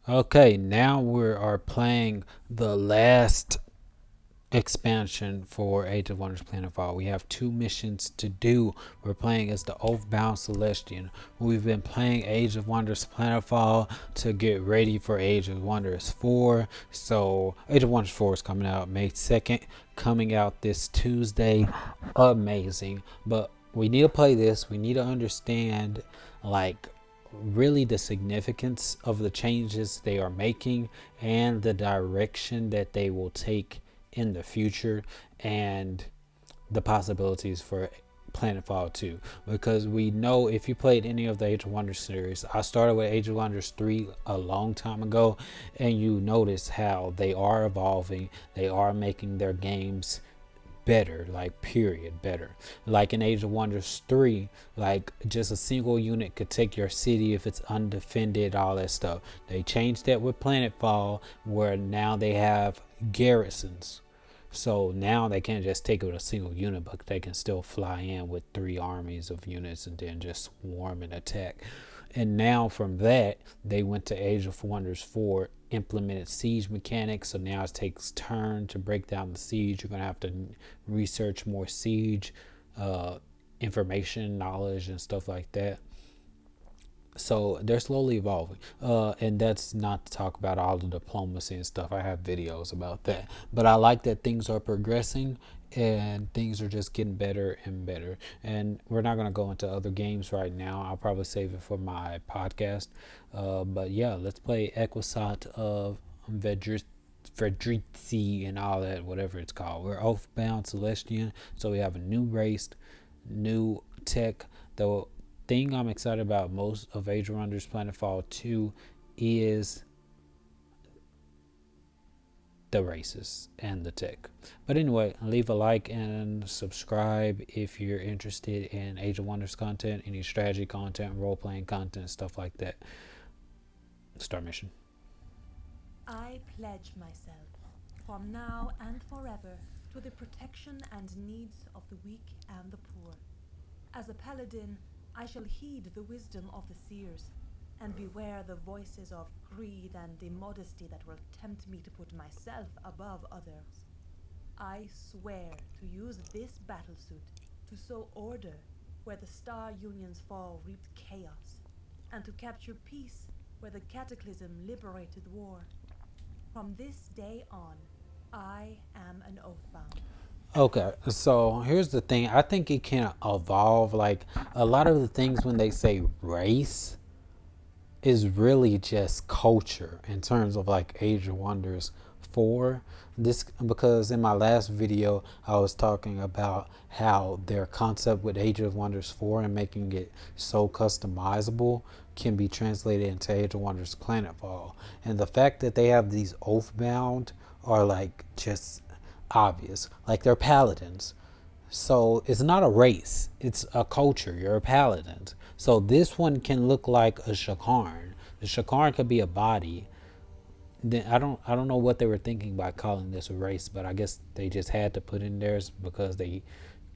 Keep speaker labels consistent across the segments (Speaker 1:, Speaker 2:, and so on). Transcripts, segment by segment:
Speaker 1: Okay, now we are playing the last expansion for Age of Wonders Planetfall. We have two missions to do. We're playing as the Oathbound Celestian. We've been playing Age of Wonders Planetfall to get ready for Age of Wonders 4. So Age of Wonders 4 is coming out May 2nd, coming out this Tuesday. Amazing. But we need to play this. We need to understand like really the significance of the changes they are making and the direction that they will take in the future, and the possibilities for Planetfall 2. Because we know if you played any of the Age of Wonders series, I started with Age of Wonders 3 a long time ago, and you notice how they are evolving, they are making their games better, like period better. Like in Age of Wonders 3, like just a single unit could take your city if it's undefended, all that stuff. They changed that with Planetfall, where now they have garrisons. So now they can't just take it with a single unit, but they can still fly in with 3 armies of units and then just swarm and attack. And now from that, they went to Age of Wonders 4, implemented siege mechanics. So now it takes turn to break down the siege. You're going to have to research more siege information, knowledge, and stuff like that. So they're slowly evolving, and that's not to talk about all the diplomacy and stuff. I have videos about that, but I like that things are progressing and things are just getting better and better. And we're not going to go into other games right now. I'll probably save it for my podcast. But yeah, let's play Equisat of Verdrice and all that, whatever it's called. We're Oathbound Celestian, so we have a new race, new tech. The thing I'm excited about most of Age of Wonders Planetfall 2 is the races and the tech. But anyway, leave a like and subscribe if you're interested in Age of Wonders content, any strategy content, role playing content, stuff like that. Start mission.
Speaker 2: I pledge myself, from now and forever, to the protection and needs of the weak and the poor. As a paladin, I shall heed the wisdom of the seers, and beware the voices of greed and immodesty that will tempt me to put myself above others. I swear to use this battlesuit to sow order where the star unions fall reaped chaos, and to capture peace where the cataclysm liberated war. From this day on, I am an oathbound.
Speaker 1: Okay, so here's the thing. I think it can evolve. Like a lot of the things when they say race, is really just culture in terms of like Age of Wonders 4. This because in my last video I was talking about how their concept with Age of Wonders 4 and making it so customizable can be translated into Age of Wonders Planetfall. And the fact that they have these Oathbound are like just obvious. Like they're paladins. So it's not a race, it's a culture. You're a paladin. So this one can look like a Shakarn. The Shakarn could be a body. Then I don't know what they were thinking by calling this a race, but I guess they just had to put in theirs because they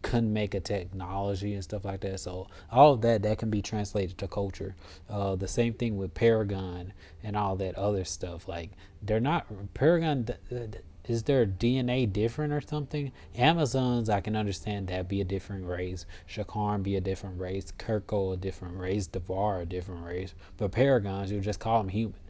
Speaker 1: couldn't make a technology and stuff like that. So all of that can be translated to culture. The same thing with Paragon and all that other stuff. Like they're not Paragon. Is their DNA different or something? Amazons, I can understand that be a different race. Shakarn be a different race. Kirko a different race. Devar a different race. But Paragons, you just call them human.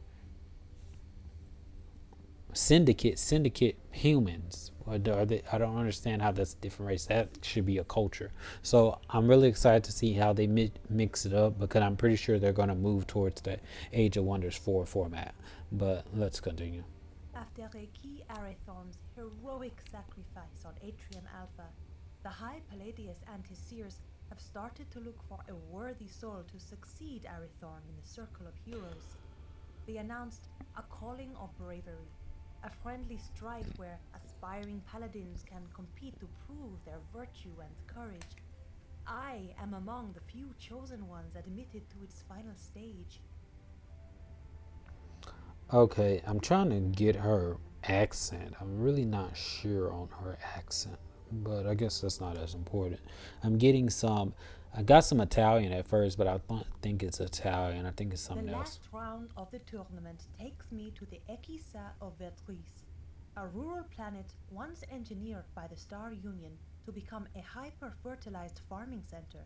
Speaker 1: Syndicate humans. Are they, I don't understand how that's a different race. That should be a culture. So I'm really excited to see how they mix it up, because I'm pretty sure they're going to move towards the Age of Wonders 4 format. But let's continue.
Speaker 2: After Reiki Arathorn's heroic sacrifice on Atrium Alpha, the High Palladius and his seers have started to look for a worthy soul to succeed Arathorn in the Circle of Heroes. They announced a calling of bravery, a friendly strife where aspiring paladins can compete to prove their virtue and courage. I am among the few chosen ones admitted to its final stage.
Speaker 1: Okay, I'm trying to get her accent. I'm really not sure on her accent, but I guess that's not as important. I'm getting some. I got some Italian at first, but I don't think it's Italian. I think it's
Speaker 2: The
Speaker 1: something else.
Speaker 2: last round of the tournament takes me to the Equisat of Verdrice, a rural planet once engineered by the Star Union to become a hyper-fertilized farming center.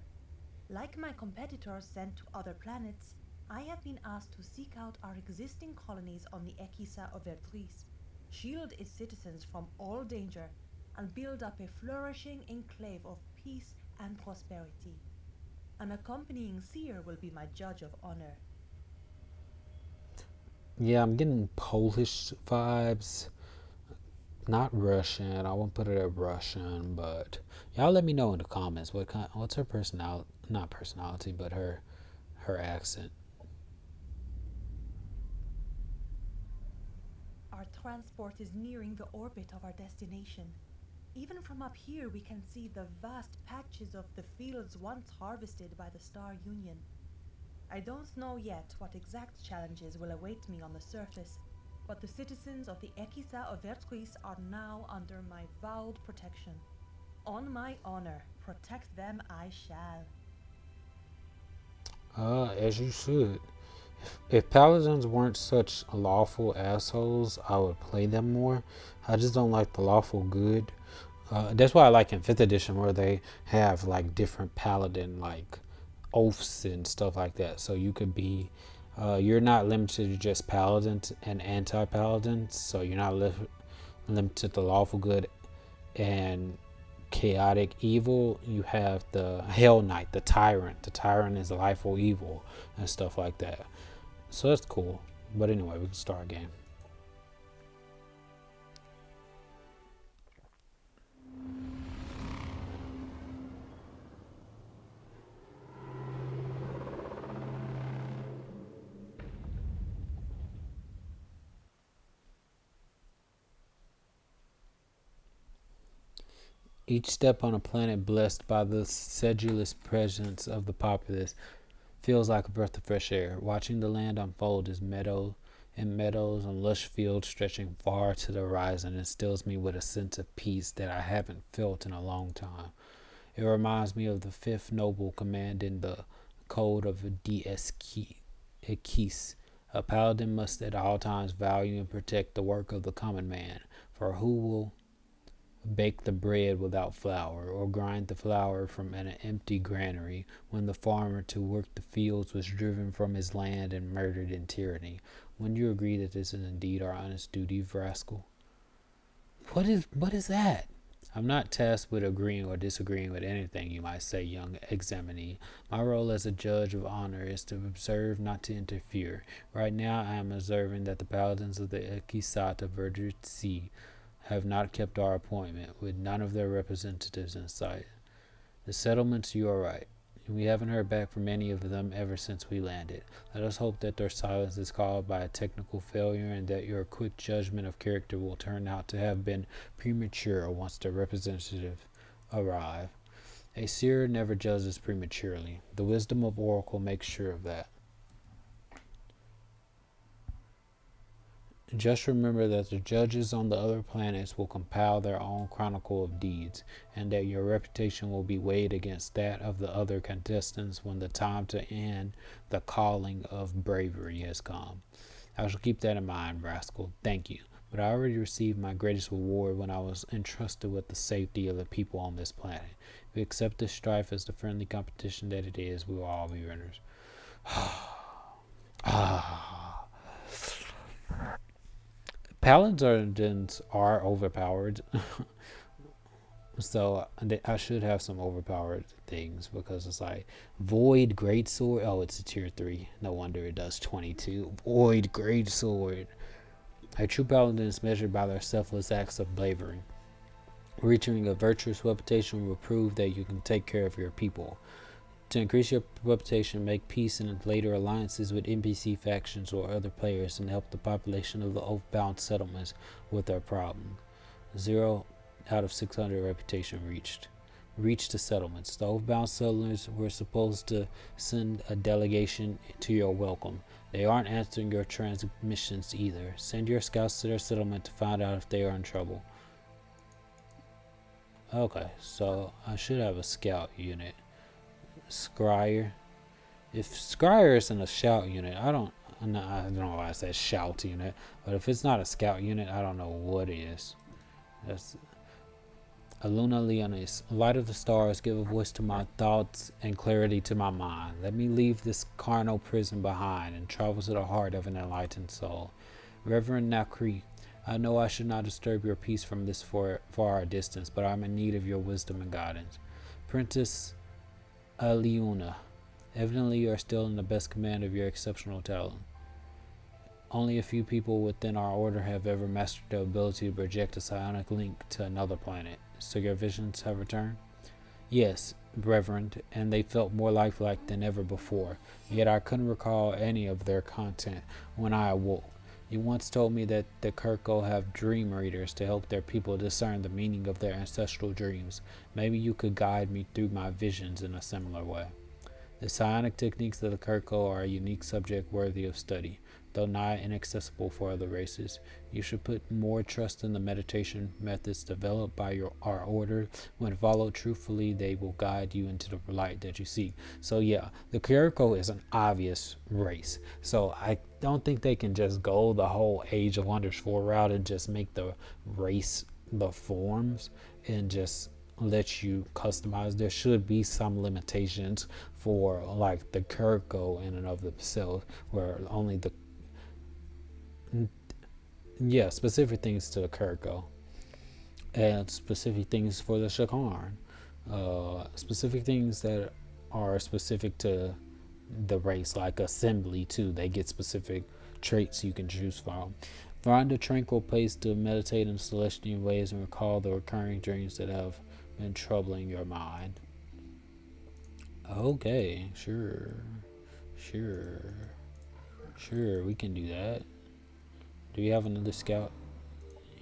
Speaker 2: Like my competitors sent to other planets, I have been asked to seek out our existing colonies on the Equisat of Verdrice, shield its citizens from all danger, and build up a flourishing enclave of peace and prosperity. An accompanying seer will be my judge of honor.
Speaker 1: Yeah, I'm getting Polish vibes. Not Russian. I won't put it at Russian, but y'all let me know in the comments what's her personality, not personality, but her accent.
Speaker 2: Our transport is nearing the orbit of our destination. Even from up here, we can see the vast patches of the fields once harvested by the Star Union. I don't know yet what exact challenges will await me on the surface, but the citizens of the Equisa of Vertruis are now under my vowed protection. On my honor, protect them I shall.
Speaker 1: As you should. If paladins weren't such lawful assholes, I would play them more. I just don't like the lawful good. That's why I like in fifth edition where they have like different paladin like oaths and stuff like that. So you could be, you're not limited to just paladins and anti-paladins. So you're not limited to lawful good and chaotic evil. You have the Hell Knight, the Tyrant. The Tyrant is lifeful evil and stuff like that. So that's cool. But anyway, we can start a game. Each step on a planet blessed by the sedulous presence of the populace feels like a breath of fresh air. Watching the land unfold as meadows and lush fields stretching far to the horizon instills me with a sense of peace that I haven't felt in a long time. It reminds me of the fifth noble command in the Code of Equis. A paladin must at all times value and protect the work of the common man, for who will bake the bread without flour, or grind the flour from an empty granary, when the farmer to work the fields was driven from his land and murdered in tyranny? Wouldn't you agree that this is indeed our honest duty, Vrascal? What is that? I'm not tasked with agreeing or disagreeing with anything you might say, young examinee. My role as a judge of honor is to observe, not to interfere. Right now, I am observing that the paladins of the Equisat of Verdrice have not kept our appointment, with none of their representatives in sight. The settlements, you are right. We haven't heard back from any of them ever since we landed. Let us hope that their silence is caused by a technical failure and that your quick judgment of character will turn out to have been premature once their representative arrive. A seer never judges prematurely. The wisdom of Oracle makes sure of that. Just remember that the judges on the other planets will compile their own chronicle of deeds, and that your reputation will be weighed against that of the other contestants when the time to end the calling of bravery has come. I shall keep that in mind, Rascal. Thank you. But I already received my greatest reward when I was entrusted with the safety of the people on this planet. If we accept this strife as the friendly competition that it is, we will all be winners. Paladins are overpowered, so I should have some overpowered things because it's like Void Greatsword. Oh, it's a tier 3. No wonder it does 22. Void Greatsword. A true paladin is measured by their selfless acts of bravery. Reaching a virtuous reputation will prove that you can take care of your people. To increase your reputation, make peace and later alliances with NPC factions or other players and help the population of the Oathbound settlements with their problem. 0 out of 600 reputation reached. Reach the settlements. The Oathbound settlers were supposed to send a delegation to your welcome. They aren't answering your transmissions either. Send your scouts to their settlement to find out if they are in trouble. Okay, so I should have a scout unit. Scryer. If Scryer isn't a shout unit, I don't know why I said shout unit, but if it's not a scout unit, I don't know what is. That's Aluna Leonis. Light of the stars, give a voice to my thoughts and clarity to my mind. Let me leave this carnal prison behind and travel to the heart of an enlightened soul. Reverend Nakri, I know I should not disturb your peace from this far distance, but I'm in need of your wisdom and guidance. Princess Aliuna, evidently you are still in the best command of your exceptional talent. Only a few people within our order have ever mastered the ability to project a psionic link to another planet. So your visions have returned? Yes, Reverend, and they felt more lifelike than ever before. Yet I couldn't recall any of their content when I awoke. You once told me that the Kirko have dream readers to help their people discern the meaning of their ancestral dreams. Maybe you could guide me through my visions in a similar way. The psionic techniques of the Kirko are a unique subject worthy of study. Though nigh inaccessible for other races, you should put more trust in the meditation methods developed by our order. When followed truthfully, they will guide you into the light that you seek. So yeah, the Kiriko is an obvious race. So I don't think they can just go the whole Age of Wonders 4 route and just make the race the forms and just let you customize. There should be some limitations for like the Kiriko in and of themselves, where only the specific things to the Kirko and specific things for the Shakarn, specific things that are specific to the race, like assembly too. They get specific traits you can choose from. Find a tranquil place to meditate in celestial ways and recall the recurring dreams that have been troubling your mind. Okay, sure, we can do that. Do we have another scout?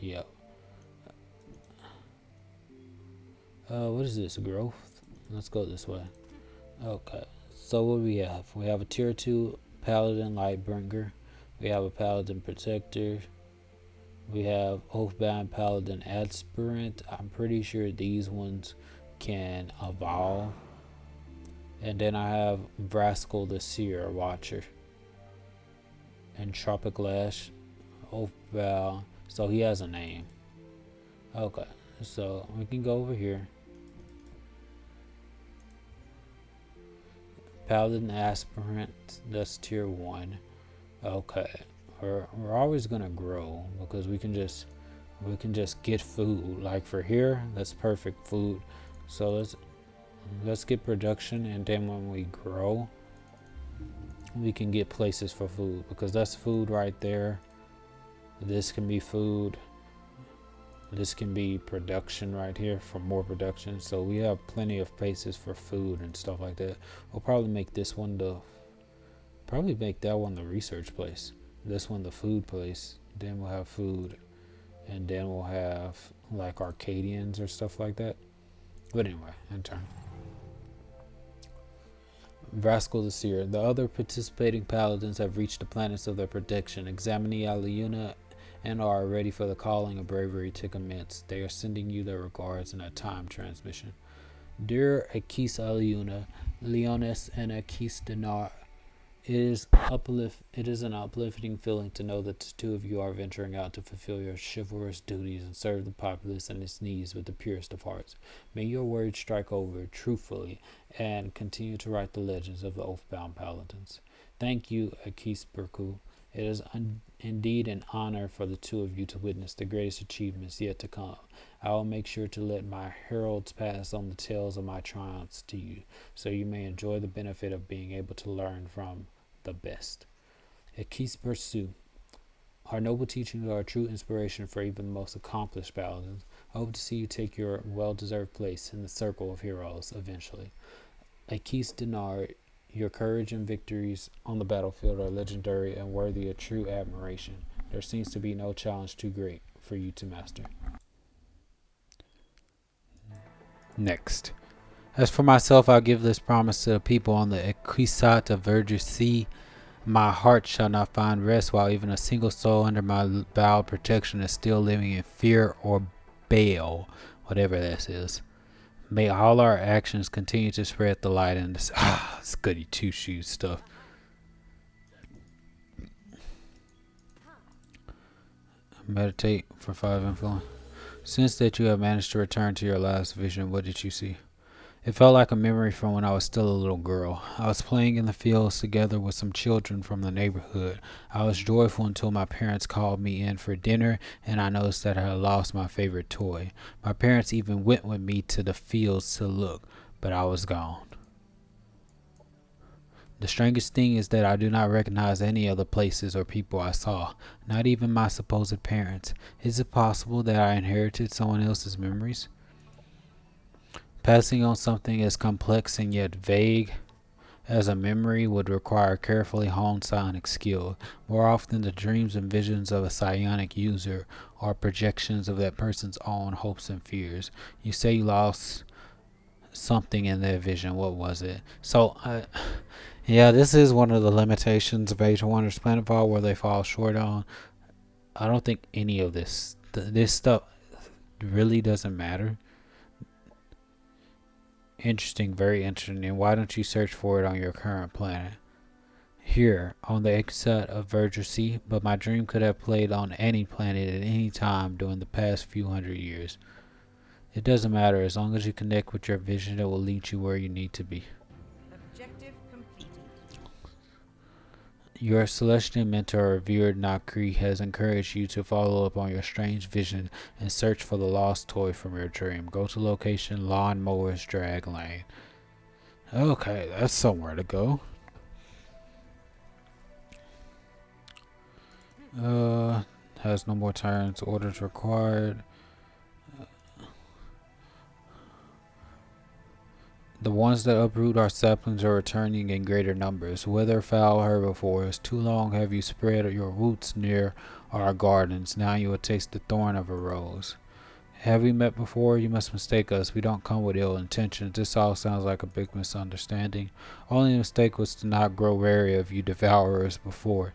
Speaker 1: Yep. What is this? Growth? Let's go this way. Okay. So what do we have? We have a tier 2 paladin lightbringer. We have a paladin protector. We have oathbound paladin aspirant. I'm pretty sure these ones can evolve. And then I have Vraskal the Seer Watcher. And Tropic Lash. Oathbound. So he has a name. Okay. So we can go over here. Paladin aspirant. That's tier 1. Okay. We're always gonna grow because we can just get food. Like for here, that's perfect food. So let's get production, and then when we grow, we can get places for food, because that's food right there. This can be food. This can be production right here for more production. So we have plenty of places for food and stuff like that. We'll probably make this one make that one the research place. This one the food place. Then we'll have food. And then we'll have like Arcadians or stuff like that. But anyway, in turn. Vraskal the Seer. The other participating paladins have reached the planets of their protection. Examining Aliuna and are ready for the calling of bravery to commence. They are sending you their regards in a time transmission. Dear Akis Aliuna, Leonis, and Akis Dinar, it is an uplifting feeling to know that the two of you are venturing out to fulfill your chivalrous duties and serve the populace and its needs with the purest of hearts. May your words strike over truthfully and continue to write the legends of the Oathbound Paladins. Thank you, Akis Burku. It is indeed an honor for the two of you to witness the greatest achievements yet to come. I will make sure to let my heralds pass on the tales of my triumphs to you, so you may enjoy the benefit of being able to learn from the best. Akis Bursu. Our noble teachings are a true inspiration for even the most accomplished paladins. I hope to see you take your well-deserved place in the circle of heroes eventually. Akis Dinar. Your courage and victories on the battlefield are legendary and worthy of true admiration. There seems to be no challenge too great for you to master. Next. As for myself, I give this promise to the people on the Equisat of Verdrice. My heart shall not find rest while even a single soul under my vowed protection is still living in fear or bale, whatever this is. May all our actions continue to spread the light and this it's goody two shoes stuff. Meditate for 5 influence. Since that you have managed to return to your last vision, what did you see? It felt like a memory from when I was still a little girl. I was playing in the fields together with some children from the neighborhood. I was joyful until my parents called me in for dinner and I noticed that I had lost my favorite toy. My parents even went with me to the fields to look, but I was gone. The strangest thing is that I do not recognize any of the places or people I saw, not even my supposed parents. Is it possible that I inherited someone else's memories? Passing on something as complex and yet vague as a memory would require carefully honed psionic skill. More often, the dreams and visions of a psionic user are projections of that person's own hopes and fears. You say you lost something in their vision. What was it? Yeah, this is one of the limitations of Age of Wonders Planetfall where they fall short on. I don't think any of this stuff really doesn't matter. Interesting, very interesting. And why don't you search for it on your current planet? Here, on the Equisat of Verdrice, but my dream could have played on any planet at any time during the past few hundred years. It doesn't matter, as long as you connect with your vision, it will lead you where you need to be.
Speaker 3: Objective completed.
Speaker 1: Your celestial mentor, revered Nakri, has encouraged you to follow up on your strange vision and search for the lost toy from your dream. Go to location Lawn Mowers Drag Lane. Okay, that's somewhere to go. Has no more turns. Orders required. The ones that uproot our saplings are returning in greater numbers. Whether foul herbivores, too long have you spread your roots near our gardens. Now you will taste the thorn of a rose. Have we met before? You must mistake us. We don't come with ill intentions. This all sounds like a big misunderstanding. Only mistake was to not grow wary of you devourers before.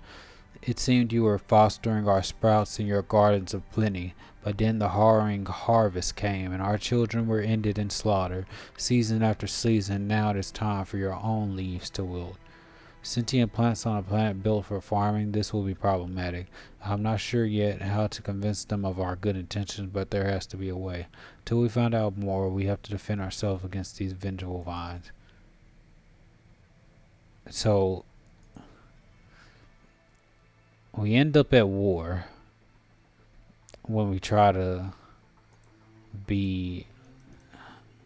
Speaker 1: It seemed you were fostering our sprouts in your gardens of plenty, but then the harrowing harvest came, and our children were ended in slaughter. Season after season, now it is time for your own leaves to wilt. Sentient plants on a planet built for farming, this will be problematic. I'm not sure yet how to convince them of our good intentions, but there has to be a way. Till we find out more, we have to defend ourselves against these vengeful vines. So, we end up at war when we try to be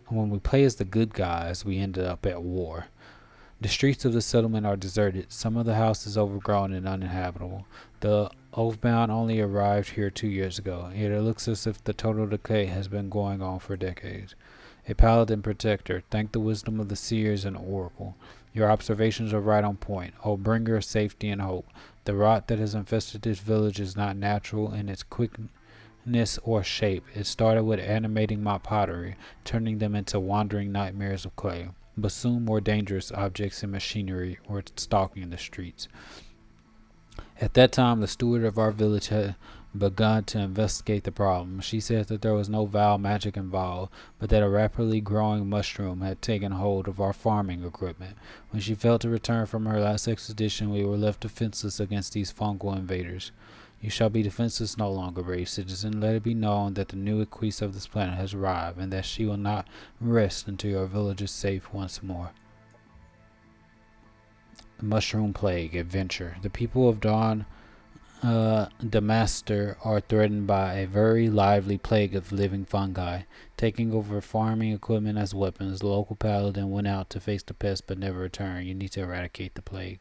Speaker 1: when we play as the good guys. We end up at war. The streets of the settlement are deserted, some of the houses overgrown and uninhabitable. The Oathbound only arrived here 2 years ago, yet it looks as if the total decay has been going on for decades. A paladin protector, thank the wisdom of the seers and oracle. Your observations are right on point, O bringer of safety and hope. The rot that has infested this village is not natural in its quickness or shape. It started with animating my pottery, turning them into wandering nightmares of clay. But soon more dangerous objects and machinery were stalking the streets. At that time, the steward of our village had begun to investigate the problem. She said that there was no foul magic involved, but that a rapidly growing mushroom had taken hold of our farming equipment. When she failed to return from her last expedition, we were left defenseless against these fungal invaders. You shall be defenseless no longer, brave citizen. Let it be known that the new Equisat of this planet has arrived, and that she will not rest until your village is safe once more. Mushroom Plague Adventure. The people of Dawn Damaster are threatened by a very lively plague of living fungi, taking over farming equipment as weapons. The local paladin went out to face the pest but never returned. You need to eradicate the plague.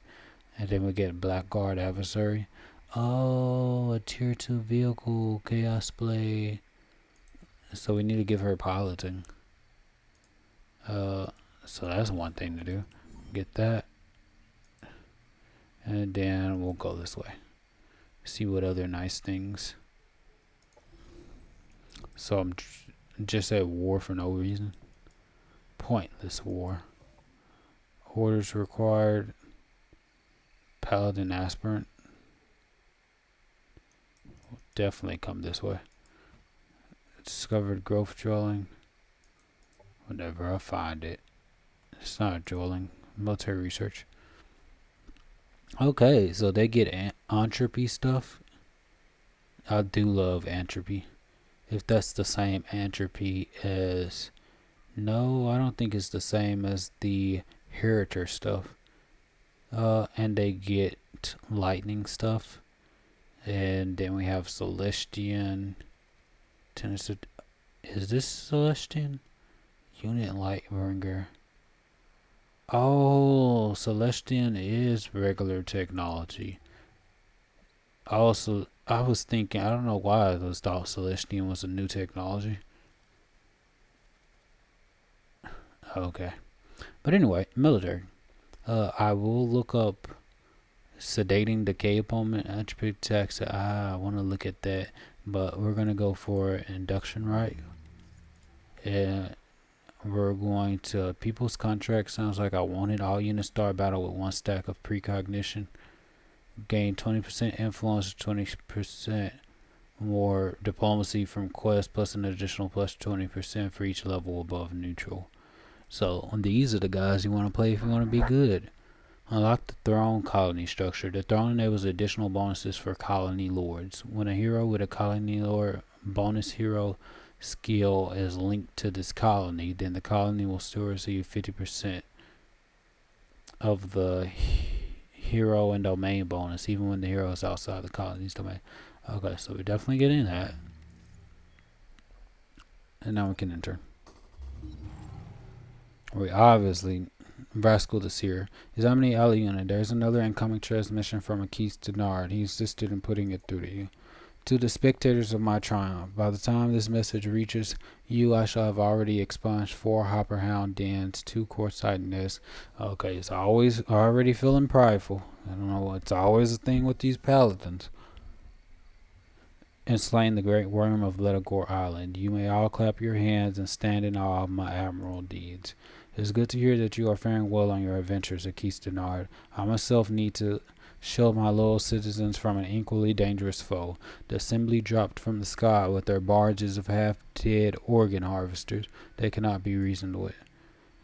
Speaker 1: And then we get Blackguard Adversary. Oh, a tier 2 vehicle, Chaos Blade. So we need to give her piloting. So that's one thing to do. Get that. And then we'll go this way. See what other nice things. So I'm just at war for no reason. Pointless war. Orders required. Paladin aspirant. We'll definitely come this way. Discovered growth dwelling. Whenever I find it. It's not drilling. Military research. Okay, so they get entropy stuff. I do love entropy. If that's the same entropy as... No, I don't think it's the same as the Heritor stuff. And they get lightning stuff. And then we have Celestian. Is this Celestian? Unit Lightbringer. Oh, Celestian is regular technology. Also, I was thinking, I don't know why I was thought Celestian was a new technology. Okay. But anyway, military. I will look up sedating decay opponent attribute text. I want to look at that, but we're gonna go for induction, right? And we're going to people's contract. Sounds like I wanted all units start battle with 1 stack of precognition. Gain 20% influence, 20% more diplomacy from quest, plus an additional plus 20% for each level above neutral. So these are the guys you want to play if you want to be good. Unlock the Throne Colony structure. The Throne enables additional bonuses for Colony Lords. When a hero with a Colony Lord bonus hero skill is linked to this colony, then the colony will still receive 50% of the hero and domain bonus, even when the hero is outside the colony's domain. Okay, so we're definitely getting that. And now we can enter. We obviously Rascal the Seer. Examining alley unit. There's another incoming transmission from Equisat to Nard. He insisted in putting it through to you. To the spectators of my triumph, by the time this message reaches you, I shall have already expunged 4 Hopperhound dens, 2 quartzite nests. Okay, it's always already feeling prideful. I don't know, it's always a thing with these paladins. And slain the great worm of Letagore Island. You may all clap your hands and stand in awe of my admirable deeds. It is good to hear that you are faring well on your adventures at Keysternard. I myself need to shield my loyal citizens from an equally dangerous foe. The assembly dropped from the sky with their barges of half-dead organ harvesters. They cannot be reasoned with.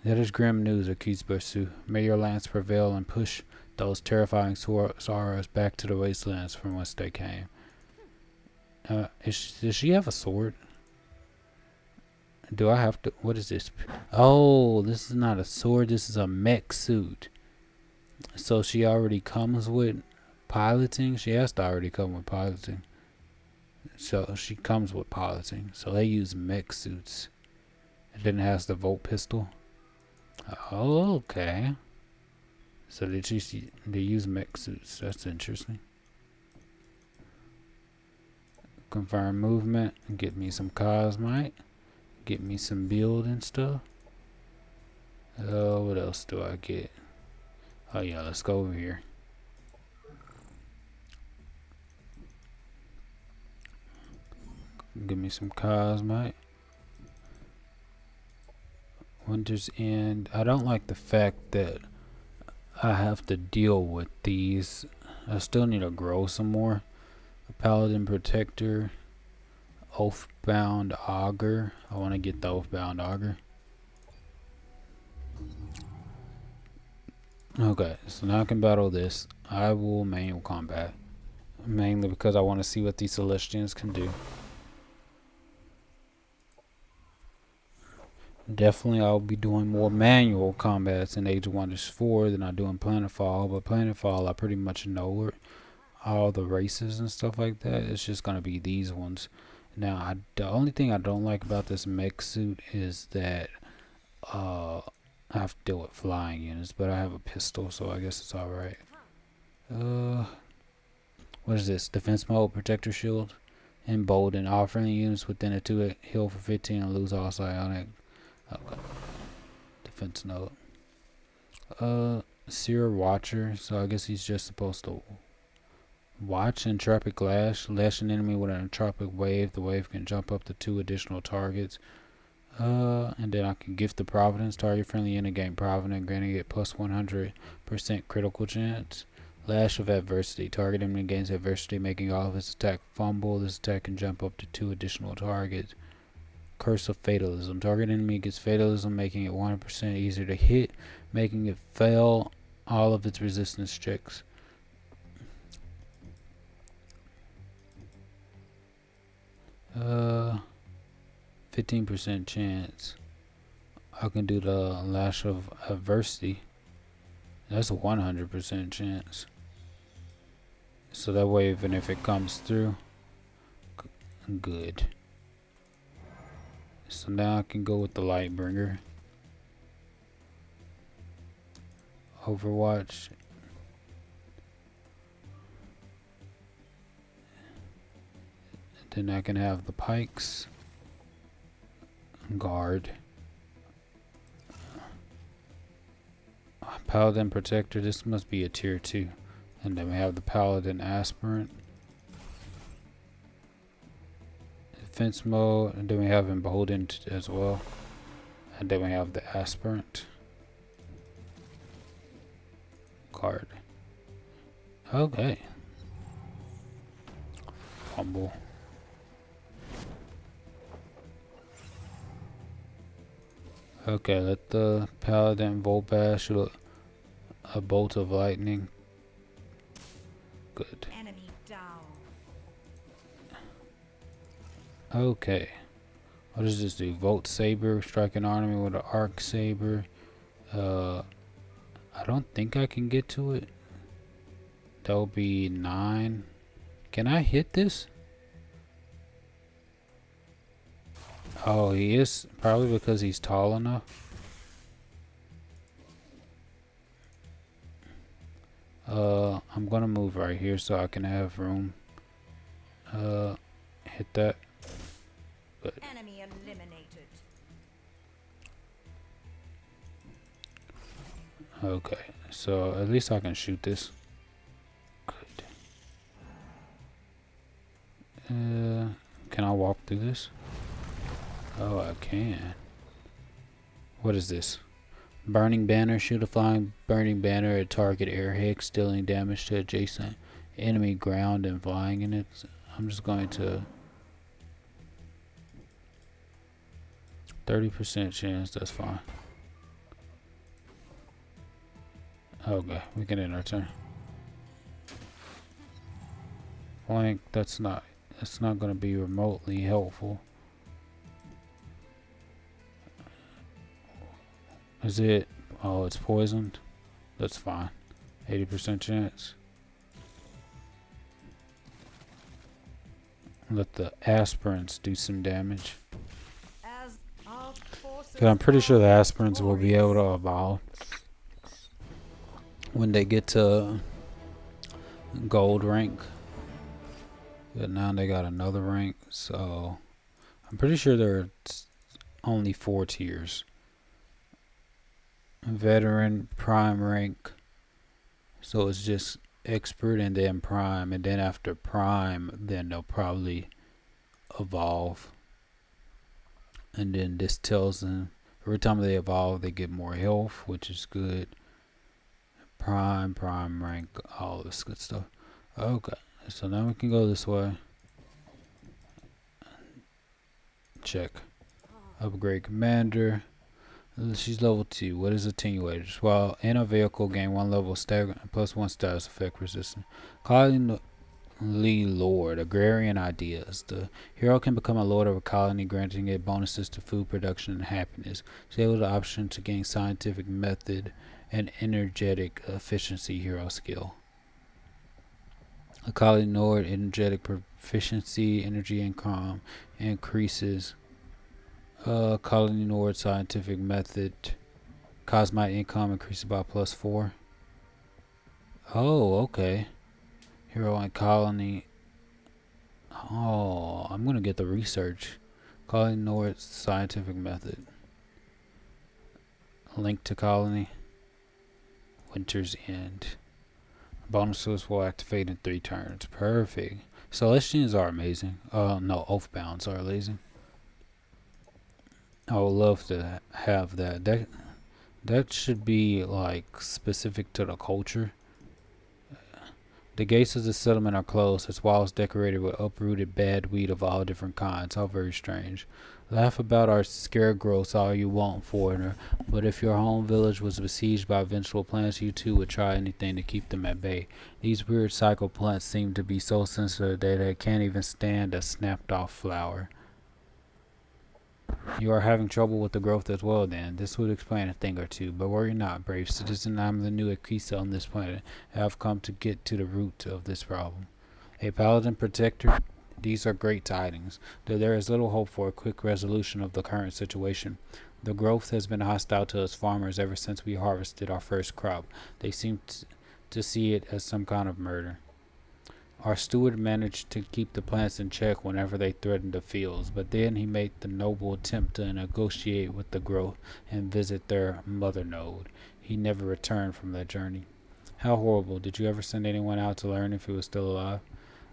Speaker 1: That is grim news, Akizbersu. May your lance prevail and push those terrifying sorrows back to the wastelands from whence they came. Does she have a sword? Do I have to? What is this? Oh, this is not a sword. This is a mech suit. So she already comes with piloting. She has to already come with piloting. So she comes with piloting. So they use mech suits. It then has the Volt pistol. Oh, okay. So they use mech suits. That's interesting. Confirm movement. Get me some cosmite. Get me some build and stuff. What else do I get? Oh yeah, let's go over here. Give me some cosmite. Winter's End. I don't like the fact that I have to deal with these. I still need to grow some more. A Paladin Protector. Oathbound Augur. I want to get the Oathbound Augur. Okay, so now I can battle this. I will manual combat. Mainly because I want to see what these Celestians can do. Definitely I'll be doing more manual combats in Age of Wonders 4 than I do in Planetfall. But Planetfall I pretty much know all the races and stuff like that. It's just going to be these ones. Now, the only thing I don't like about this mech suit is that I have to deal with flying units, but I have a pistol, so I guess it's alright. What is this? Defense mode, protector shield, embolden. All friendly units within a 2 heal for 15 and lose all psionic. Okay. Defense node. Seer Watcher, so I guess he's just supposed to watch entropic lash. Lash an enemy with an entropic wave. The wave can jump up to 2 additional targets. And then I can gift the Providence. Target friendly unit gain Providence, granting it plus 100% critical chance. Lash of Adversity. Target enemy gains adversity, making all of its attack fumble. This attack can jump up to 2 additional targets. Curse of Fatalism. Target enemy gets Fatalism, making it 100% easier to hit, making it fail all of its resistance checks. Uh, 15% chance. I can do the Lash of Adversity. That's a 100% chance. So that way, even if it comes through, good. So now I can go with the Lightbringer. Overwatch. Then I can have the Pikes. Guard. Paladin Protector. This must be a tier 2. And then we have the Paladin Aspirant. Defense mode. And then we have Emboldened as well. And then we have the Aspirant. Card. Okay. Fumble. Okay, let the Paladin Volt Bash shoot a bolt of lightning. Good.
Speaker 3: Enemy down.
Speaker 1: Okay. What does this do? Volt Saber, strike an enemy with an Arc Saber. I don't think I can get to it. That'll be 9. Can I hit this? Oh, he is. Probably because he's tall enough. I'm gonna move right here so I can have room. Hit that. Good.
Speaker 3: Enemy eliminated.
Speaker 1: Okay, so at least I can shoot this. Good. Can I walk through this? Oh, I can. What is this? Burning Banner. Shoot a flying burning banner at target airhead, dealing damage to adjacent enemy ground and flying in it. I'm just going to 30% chance. That's fine. Okay, we can end our turn. Flank. That's not going to be remotely helpful. Is it? Oh, it's poisoned. That's fine. 80% chance. Let the aspirants do some damage.
Speaker 3: As our forces
Speaker 1: Because I'm pretty sure the
Speaker 3: are
Speaker 1: aspirants will be able to evolve when they get to gold rank. But now they got another rank, so I'm pretty sure there are only 4 tiers. Veteran, prime rank. So it's just expert and then prime, and then after prime, then they'll probably evolve. And then this tells them every time they evolve, they get more health, which is good. Prime rank, all this good stuff. Okay, so now we can go this way. Check. Upgrade commander. She's level 2. What is attenuators? While in a vehicle, gain 1 level stagger plus 1 status effect resistance. Colony Lord, agrarian ideas. The hero can become a lord of a colony, granting it bonuses to food production and happiness. She has the option to gain scientific method and energetic efficiency hero skill. A colony Lord, energetic proficiency, energy and calm increases. Colony Nord scientific method. Cosmite income increases by +4. Oh, okay. Hero and colony. Oh, I'm gonna get the research. Colony Nord scientific method. Link to colony. Winter's End. Bonuses will activate in 3 turns. Perfect. Celestians are amazing. No, Oathbounds are amazing. I would love to have that. That should be like specific to the culture. The gates of the settlement are closed, its walls decorated with uprooted bad weed of all different kinds. How very strange. Laugh about our scarecrows all you want, foreigner, but if your home village was besieged by vengeful plants, you too would try anything to keep them at bay. These weird cycle plants seem to be so sensitive that they can't even stand a snapped off flower. You are having trouble with the growth as well then. This would explain a thing or two, but worry not, brave citizen. I am the new Equisat on this planet. I have come to get to the root of this problem. A paladin protector? These are great tidings, though there is little hope for a quick resolution of the current situation. The growth has been hostile to us farmers ever since we harvested our first crop. They seem to see it as some kind of murder. Our steward managed to keep the plants in check whenever they threatened the fields, but then he made the noble attempt to negotiate with the growth and visit their mother node. He never returned from that journey. How horrible. Did you ever send anyone out to learn if he was still alive?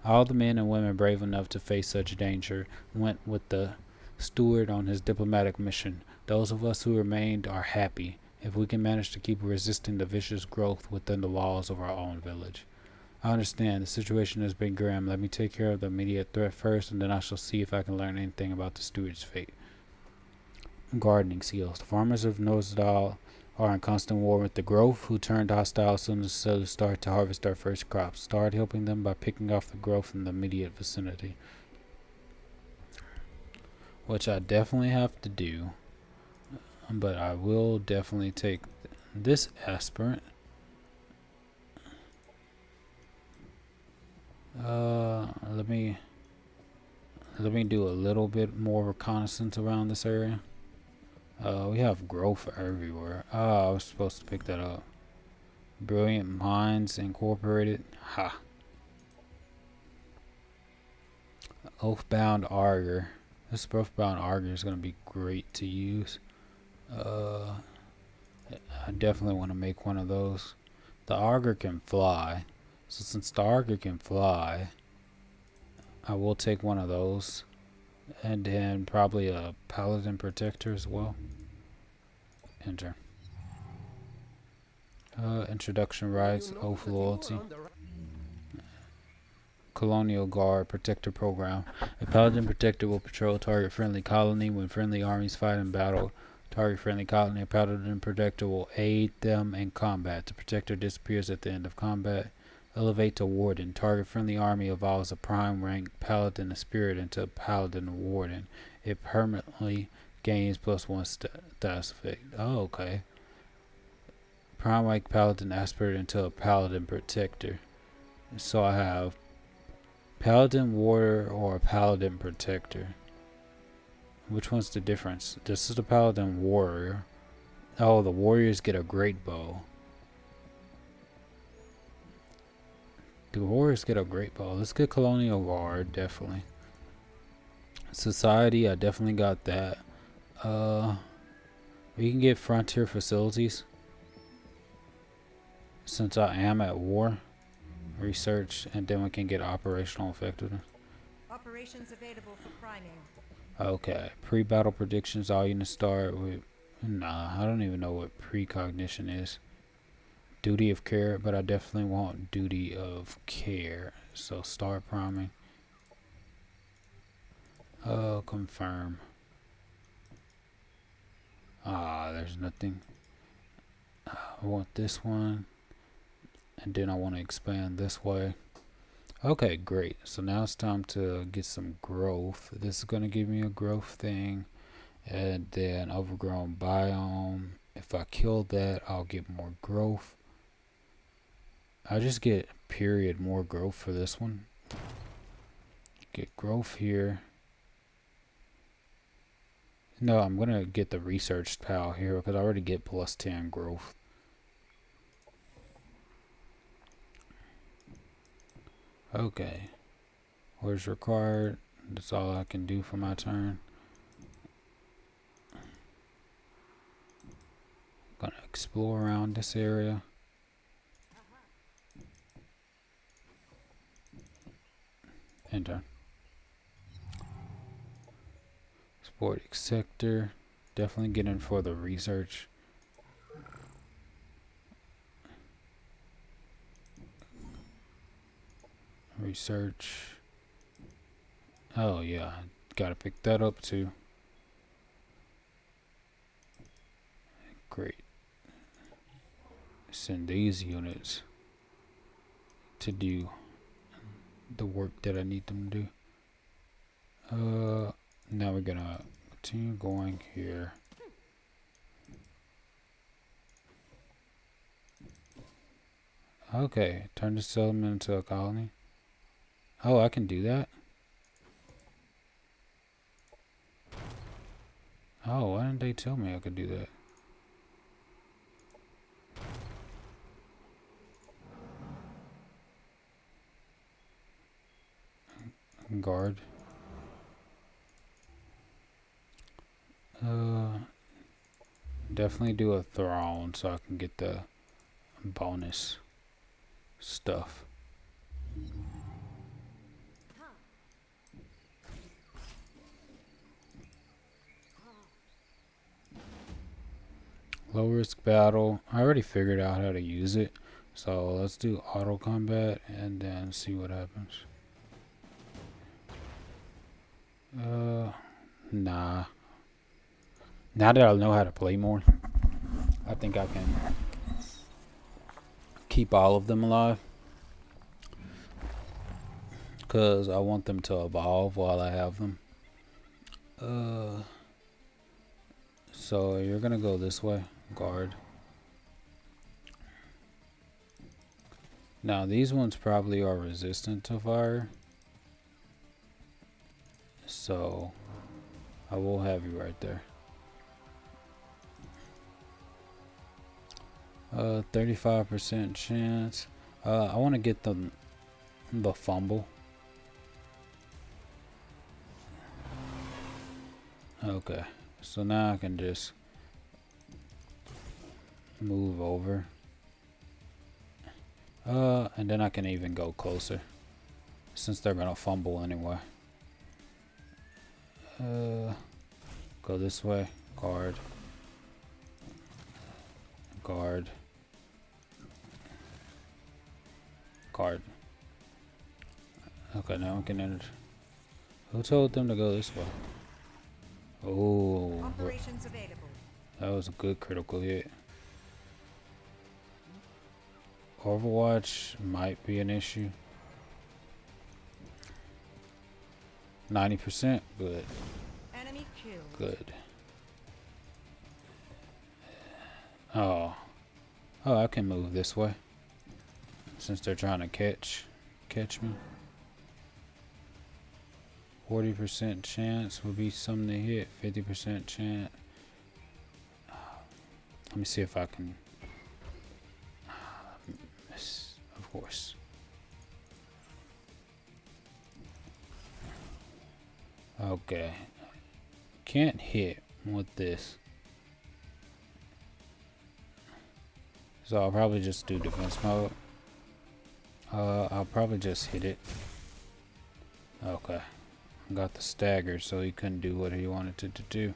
Speaker 1: All the men and women brave enough to face such danger went with the steward on his diplomatic mission. Those of us who remained are happy if we can manage to keep resisting the vicious growth within the walls of our own village. I understand. The situation has been grim. Let me take care of the immediate threat first, and then I shall see if I can learn anything about the steward's fate. Gardening skills. The farmers of Nozdal are in constant war with the growth, who turned hostile as soon as the settlers started to harvest their first crops. Start helping them by picking off the growth in the immediate vicinity. Which I definitely have to do. But I will definitely take this aspirant. Let me do a little bit more reconnaissance around this area. We have growth everywhere. I was supposed to pick that up. Brilliant Minds Incorporated. Ha. Oathbound Augur. This Oathbound Augur is going to be great to use. I definitely want to make one of those. The Augur can fly. So since the Augur can fly, I will take one of those. And then probably a Paladin Protector as well. Enter. Introduction rights, oath loyalty. Colonial Guard Protector Program. A Paladin Protector will patrol target-friendly colony when friendly armies fight in battle. Target-friendly colony. A Paladin Protector will aid them in combat. The Protector disappears at the end of combat. Elevate to Warden. Target-friendly army evolves a prime rank Paladin Spirit into a Paladin Warden. It permanently gains +1 status effect. Oh, okay. Prime rank Paladin Aspirate into a Paladin Protector. So I have Paladin Warrior or Paladin Protector. Which one's the difference? This is the Paladin Warrior. Oh, the Warriors get a great bow. The Warriors get a great bow. Let's get Colonial Guard, definitely. Society, I definitely got that. We can get Frontier Facilities. Since I am at war. Research, and then we can get Operational Effectiveness.
Speaker 3: Operations available for priming.
Speaker 1: Okay. Pre-battle predictions, all units start with... Nah, I don't even know what precognition is. Duty of care, but I definitely want duty of care. So start priming. Confirm. There's nothing. I want this one. And then I want to expand this way. Okay, great. So now it's time to get some growth. This is going to give me a growth thing. And then overgrown biome. If I kill that, I'll get more growth. I just get period more growth for this one. Get growth here. No, I'm going to get the research pal here because I already get +10 growth. Okay. Where's required? That's all I can do for my turn. Gonna explore around this area. Enter. Sporting sector. Definitely get in for the research. Research. Oh yeah, gotta pick that up too. Great. Send these units to do the work that I need them to do. Now we're gonna continue going here. Okay, turn the settlement into a colony. Oh, I can do that? Oh, why didn't they tell me I could do that? Guard. Definitely do a throne so I can get the bonus stuff. Low risk battle. I already figured out how to use it. So let's do auto combat and then see what happens. Nah. Now that I know how to play more, I think I can keep all of them alive. Because I want them to evolve while I have them. So you're going to go this way. Guard. Now these ones probably are resistant to fire. So I will have you right there. 35% chance. I want to get the fumble. Okay, so now I can just move over. And then I can even go closer, since they're gonna fumble anyway. Go this way. Guard. Guard. Guard. Okay, now I can enter. Who told them to go this way? Oh,
Speaker 3: Operations available.
Speaker 1: that was a good critical hit. Overwatch might be an issue. 90%, good.
Speaker 3: Enemy killed.
Speaker 1: Good. Oh, I can move this way since they're trying to catch me. 40% chance would be something to hit. 50% chance. Let me see if I can miss, of course. Okay. Can't hit with this. So I'll probably just do defense mode. I'll probably just hit it. Okay. Got the stagger so he couldn't do what he wanted to do.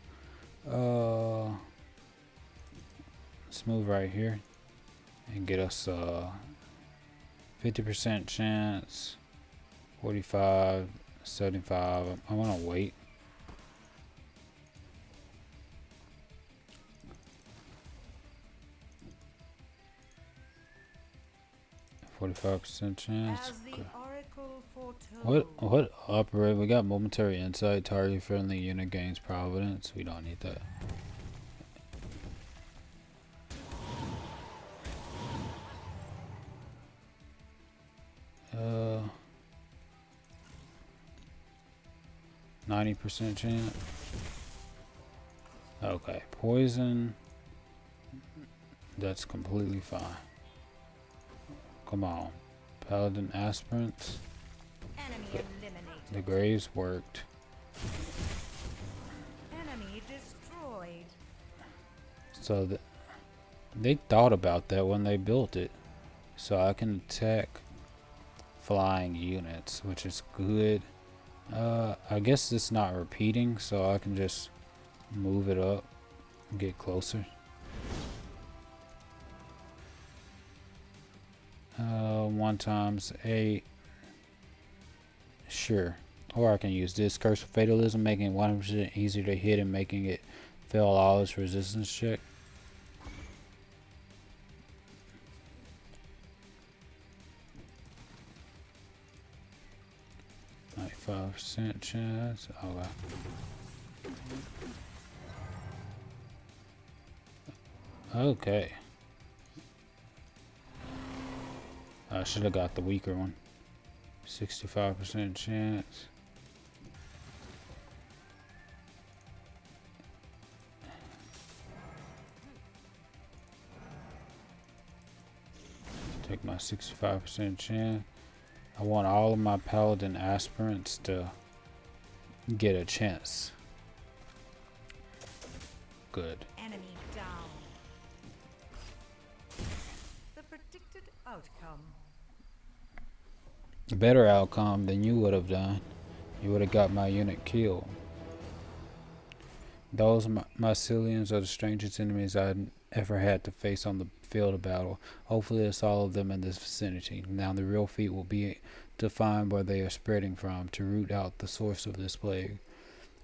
Speaker 1: Let's move right here and get us 50% chance, 45, 75. I want to wait. %, chance.
Speaker 3: As the
Speaker 1: Okay.
Speaker 3: Oracle foretold.
Speaker 1: What operate? We got momentary insight. Target friendly unit gains providence. We don't need that. Uh, 90% chance. Okay, poison. That's completely fine. Come on, paladin aspirants.
Speaker 3: Enemy eliminated.
Speaker 1: The graves worked.
Speaker 3: Enemy destroyed.
Speaker 1: So they thought about that when they built it. So I can attack flying units, which is good. I guess it's not repeating, so I can just move it up and get closer. 1 times 8. Sure. Or I can use this Curse of Fatalism, making it 100% easier to hit and making it fail all its resistance check. 95% chance. Okay. Okay. I should have got the weaker one. 65% chance. Take my 65% chance. I want all of my paladin aspirants to get a chance. Good.
Speaker 3: Enemy down. The predicted outcome.
Speaker 1: A better outcome than you would have done. You would have got my unit killed. Those mycelians are the strangest enemies I'd ever had to face on the field of battle. Hopefully it's all of them in this vicinity. Now the real feat will be to find where they are spreading from, to root out the source of this plague.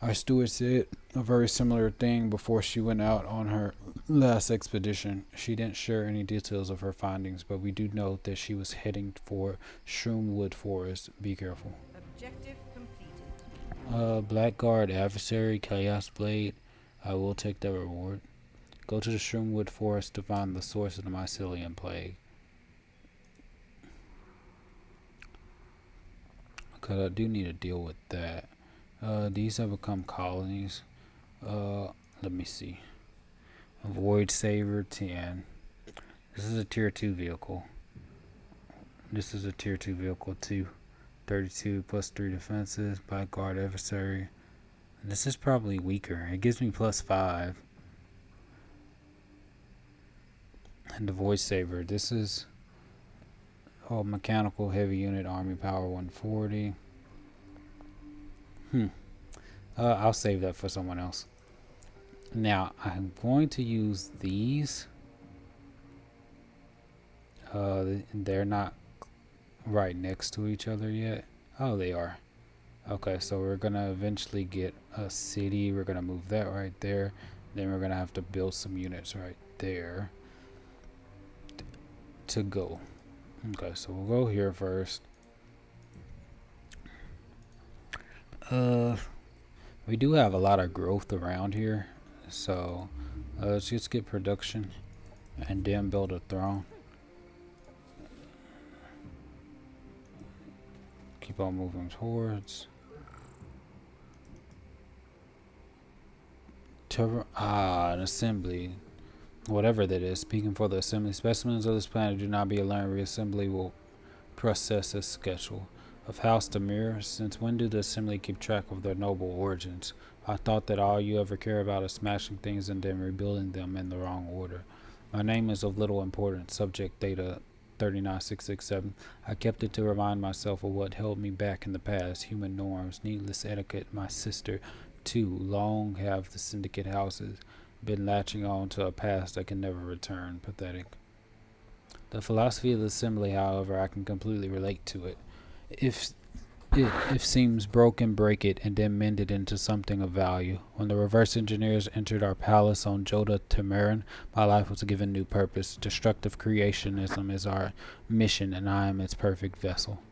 Speaker 1: Our steward said a very similar thing before she went out on her last expedition. She didn't share any details of her findings, but we do know that she was heading for Shroomwood Forest. Be careful.
Speaker 3: Objective completed.
Speaker 1: Blackguard Adversary, Chaos Blade. I will take that reward. Go to the Shroomwood Forest to find the source of the Mycelium Plague. Because I do need to deal with that. These have become colonies. Let me see. Void Saver 10. This is a tier 2 vehicle. This is a tier 2 vehicle too. 32 plus 3 defenses. Blackguard Adversary. This is probably weaker. It gives me plus 5. And the Void Saver. This is mechanical heavy unit, army power 140. I'll save that for someone else. Now I'm going to use these. They're not right next to each other yet. Oh, they are. Okay, so we're gonna eventually get a city. We're gonna move that right there. Then we're gonna have to build some units right there to go. Okay, so we'll go here first. We do have a lot of growth around here, so let's just get production and then build a throne. Keep on moving towards an assembly, whatever that is. Speaking for the assembly, specimens of this planet do not be alarmed. Reassembly will process as scheduled. Of House Demir, since when do the assembly keep track of their noble origins? I thought that all you ever care about is smashing things and then rebuilding them in the wrong order. My name is of little importance. Subject data 39667. I kept it to remind myself of what held me back in the past. Human norms, needless etiquette. My sister, too. Long have the syndicate houses been latching on to a past that can never return. Pathetic. The philosophy of the assembly, however, I can completely relate to it. If seems broken, break it, and then mend it into something of value. When the reverse engineers entered our palace on Joda Tamarin, my life was given new purpose. Destructive creationism is our mission, and I am its perfect vessel.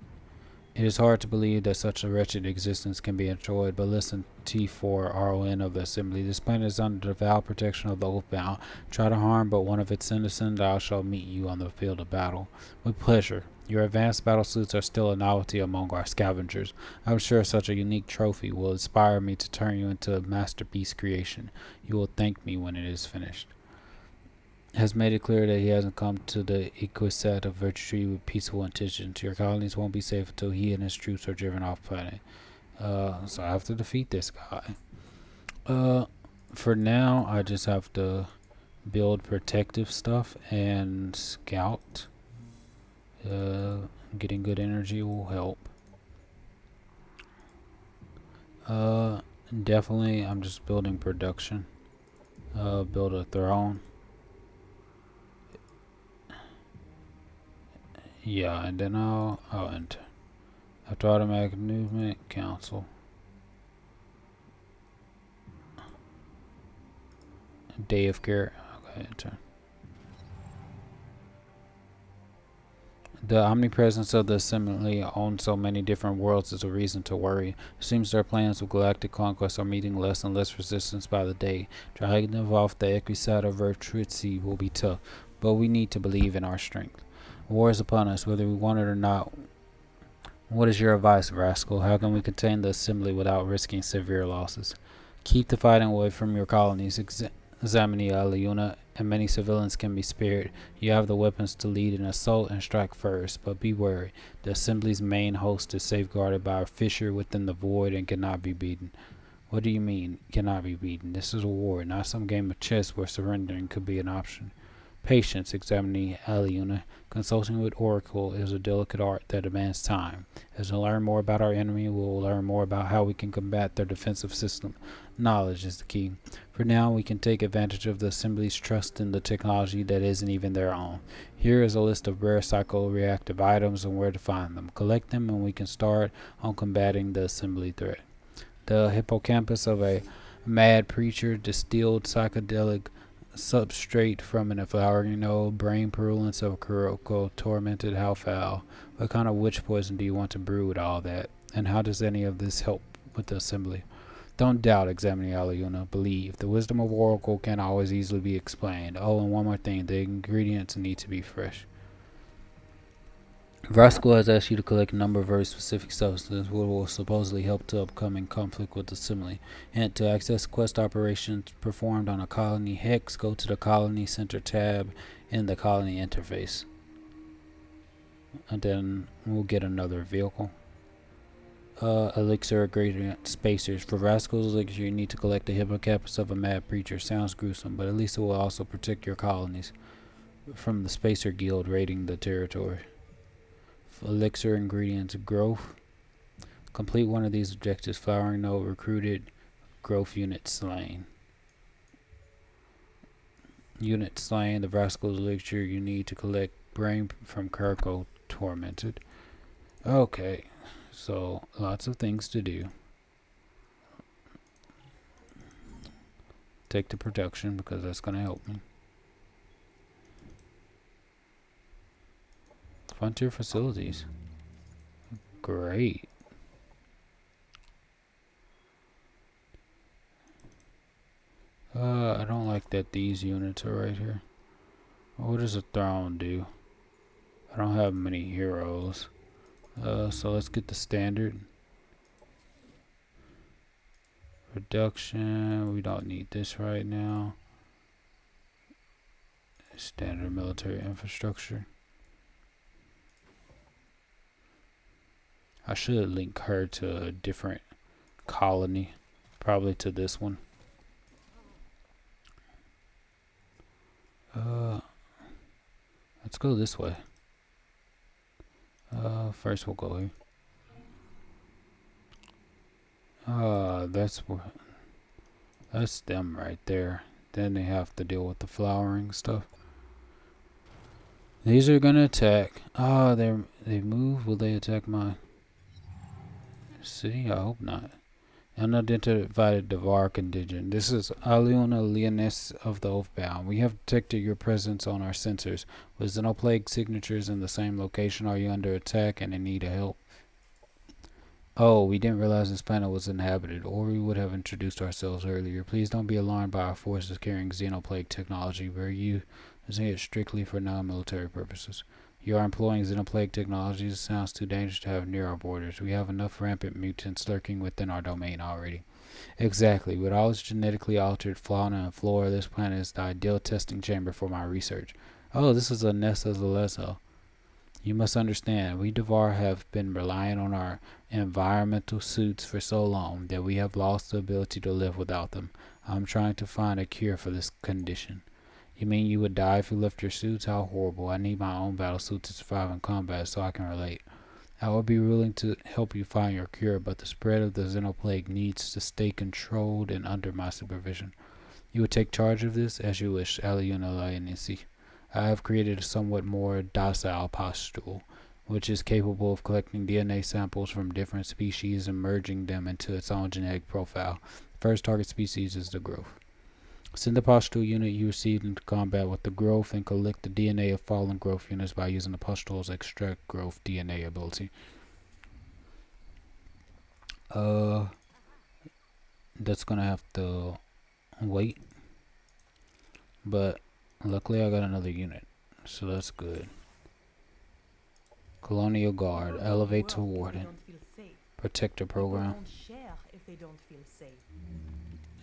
Speaker 1: It is hard to believe that such a wretched existence can be enjoyed, but listen, T4RON of the Assembly. This planet is under the vow protection of the Oathbound. Try to harm but one of its citizens, I shall meet you on the field of battle. With pleasure. Your advanced battle suits are still a novelty among our scavengers. I'm sure such a unique trophy will inspire me to turn you into a masterpiece creation. You will thank me when it is finished. Has made it clear that he hasn't come to the Equisat of Verdrice with peaceful intentions. Your colonies won't be safe until he and his troops are driven off planet. So I have to defeat this guy. For now, I just have to build protective stuff and scout. Getting good energy will help. Definitely, I'm just building production. Build a throne. Yeah, and then I'll enter. After automatic movement, cancel. Day of care. Okay, enter. The omnipresence of the assembly on so many different worlds is a reason to worry. It seems their plans of galactic conquest are meeting less and less resistance by the day. Dragging them off the Equisat of Verdrice will be tough, but we need to believe in our strength. War is upon us, whether we want it or not. What is your advice, Rascal? How can we contain the assembly without risking severe losses? Keep the fighting away from your colonies. Examine Aliuna, and many civilians can be spared. You have the weapons to lead an assault and strike first, but be wary. The assembly's main host is safeguarded by a fissure within the void and cannot be beaten. What do you mean, cannot be beaten? This is a war, not some game of chess where surrendering could be an option. Patience, examining Aliuna. Consulting with Oracle is a delicate art that demands time. As we learn more about our enemy, we will learn more about how we can combat their defensive system. Knowledge is the key. For now, we can take advantage of the Assembly's trust in the technology that isn't even their own. Here is a list of rare psychoreactive items and where to find them. Collect them and we can start on combating the Assembly threat. The hippocampus of a mad preacher, distilled psychedelic substrate from an flowering node, brain purulence of a Kuroko, tormented, how foul. What kind of witch poison do you want to brew with all that? And how does any of this help with the assembly? Don't doubt, examining Aliuna. Believe. The wisdom of Oracle can always easily be explained. Oh, and one more thing. The ingredients need to be fresh. Vrasco has asked you to collect a number of very specific substances which will supposedly help to upcoming conflict with the Assembly. And to access quest operations performed on a colony hex, go to the Colony Center tab in the Colony interface. And then we'll get another vehicle. Elixir ingredient spacers. For Rascal's elixir, you need to collect the hippocampus of a mad preacher. Sounds gruesome, but at least it will also protect your colonies from the Spacer Guild raiding the territory. Elixir ingredients growth. Complete one of these objectives. Flowering node recruited. Growth unit slain. Unit slain. The Rascal's elixir you need to collect brain from Kuroko tormented. Okay, so lots of things to do. Take the production because that's going to help me. Frontier facilities. Great. I don't like that these units are right here. What does a throne do? I don't have many heroes. So let's get the standard. Reduction. We don't need this right now. Standard military infrastructure. I should link her to a different colony. Probably to this one. Let's go this way. First we'll go here. That's them right there. Then they have to deal with the flowering stuff. These are gonna attack. They move. Will they attack my city? I hope not. Unidentified Devar contingent. This is Aliuna Leonis of the Oathbound. We have detected your presence on our sensors. With Xenoplague signatures in the same location, are you under attack and in need of help? Oh, we didn't realize this planet was inhabited, or we would have introduced ourselves earlier. Please don't be alarmed by our forces carrying Xenoplague technology. We're using it strictly for non-military purposes. You are employing Xenoplague technologies. It sounds too dangerous to have near our borders. We have enough rampant mutants lurking within our domain already. Exactly. With all its genetically altered fauna and flora, this planet is the ideal testing chamber for my research. Oh, this is a Nessa Zalesso. You must understand, we Devar have been relying on our environmental suits for so long that we have lost the ability to live without them. I'm trying to find a cure for this condition. You mean you would die if you left your suits? How horrible. I need my own battle suit to survive in combat so I can relate. I would be willing to help you find your cure, but the spread of the Xenoplague needs to stay controlled and under my supervision. You would take charge of this as you wish, Aliuna Lionisi. I have created a somewhat more docile pustule, which is capable of collecting DNA samples from different species and merging them into its own genetic profile. First target species is the growth. Send the pustule unit you received into combat with the growth and collect the DNA of fallen growth units by using the pustule's extract growth DNA ability. That's gonna have to wait, but luckily I got another unit, so that's good. Colonial Guard,
Speaker 2: People
Speaker 1: elevate
Speaker 2: don't
Speaker 1: to
Speaker 2: work if they
Speaker 1: Warden.
Speaker 2: don't feel safe.
Speaker 1: Protector
Speaker 2: People
Speaker 1: program.
Speaker 2: don't share if they don't feel safe.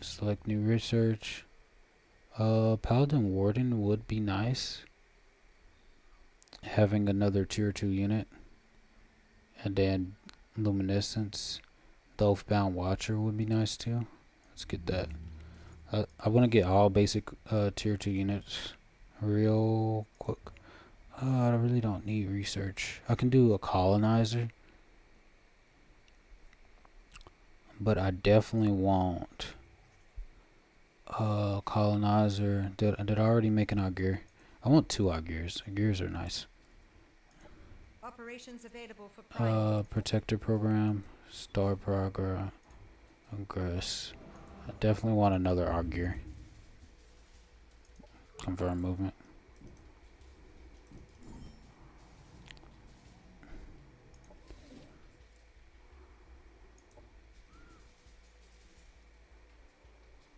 Speaker 1: Select new research. Paladin Warden would be nice. Having another tier 2 unit. And then Luminescence. The Oathbound Watcher would be nice too. Let's get that. I want to get all basic tier 2 units real quick. I really don't need research. I can do a colonizer. But I definitely want colonizer. Did I already make an augur? I want 2 augurs. Augurs are nice.
Speaker 3: Operations available for Prime.
Speaker 1: Protector program, star progress. I definitely want another augur. Confirm movement.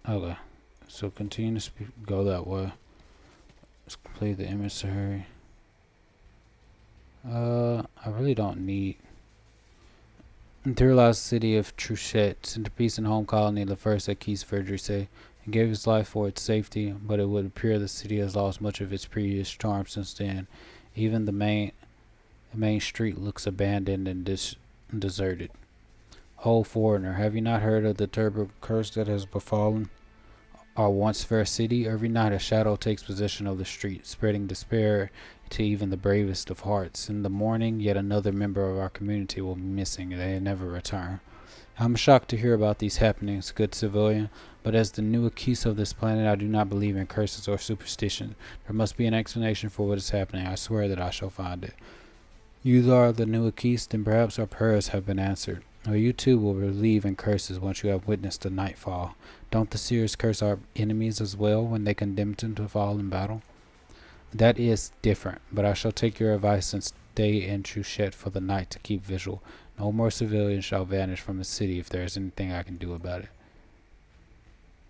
Speaker 1: Okay, so continue to go that way. Let's complete the emissary. I really don't need. Materialized the city of Truchet, centerpiece and home colony of the first Equisat of Verdrice, and gave his life for its safety, but it would appear the city has lost much of its previous charm since then. Even the main street looks abandoned and deserted. Ho, foreigner, have you not heard of the terrible curse that has befallen our once fair city? Every night a shadow takes possession of the street, spreading despair to even the bravest of hearts. In the morning, yet another member of our community will be missing, and they never return. I'm shocked to hear about these happenings, good civilian, but as the new Equisat of this planet, I do not believe in curses or superstition. There must be an explanation for what is happening. I swear that I shall find it. You are the new Equisat, and perhaps our prayers have been answered. Or you too will believe in curses once you have witnessed the nightfall. Don't the seers curse our enemies as well when they condemn them to fall in battle? That is different, but I shall take your advice and stay in Truchet for the night to keep vigil. No more civilians shall vanish from the city if there is anything I can do about it.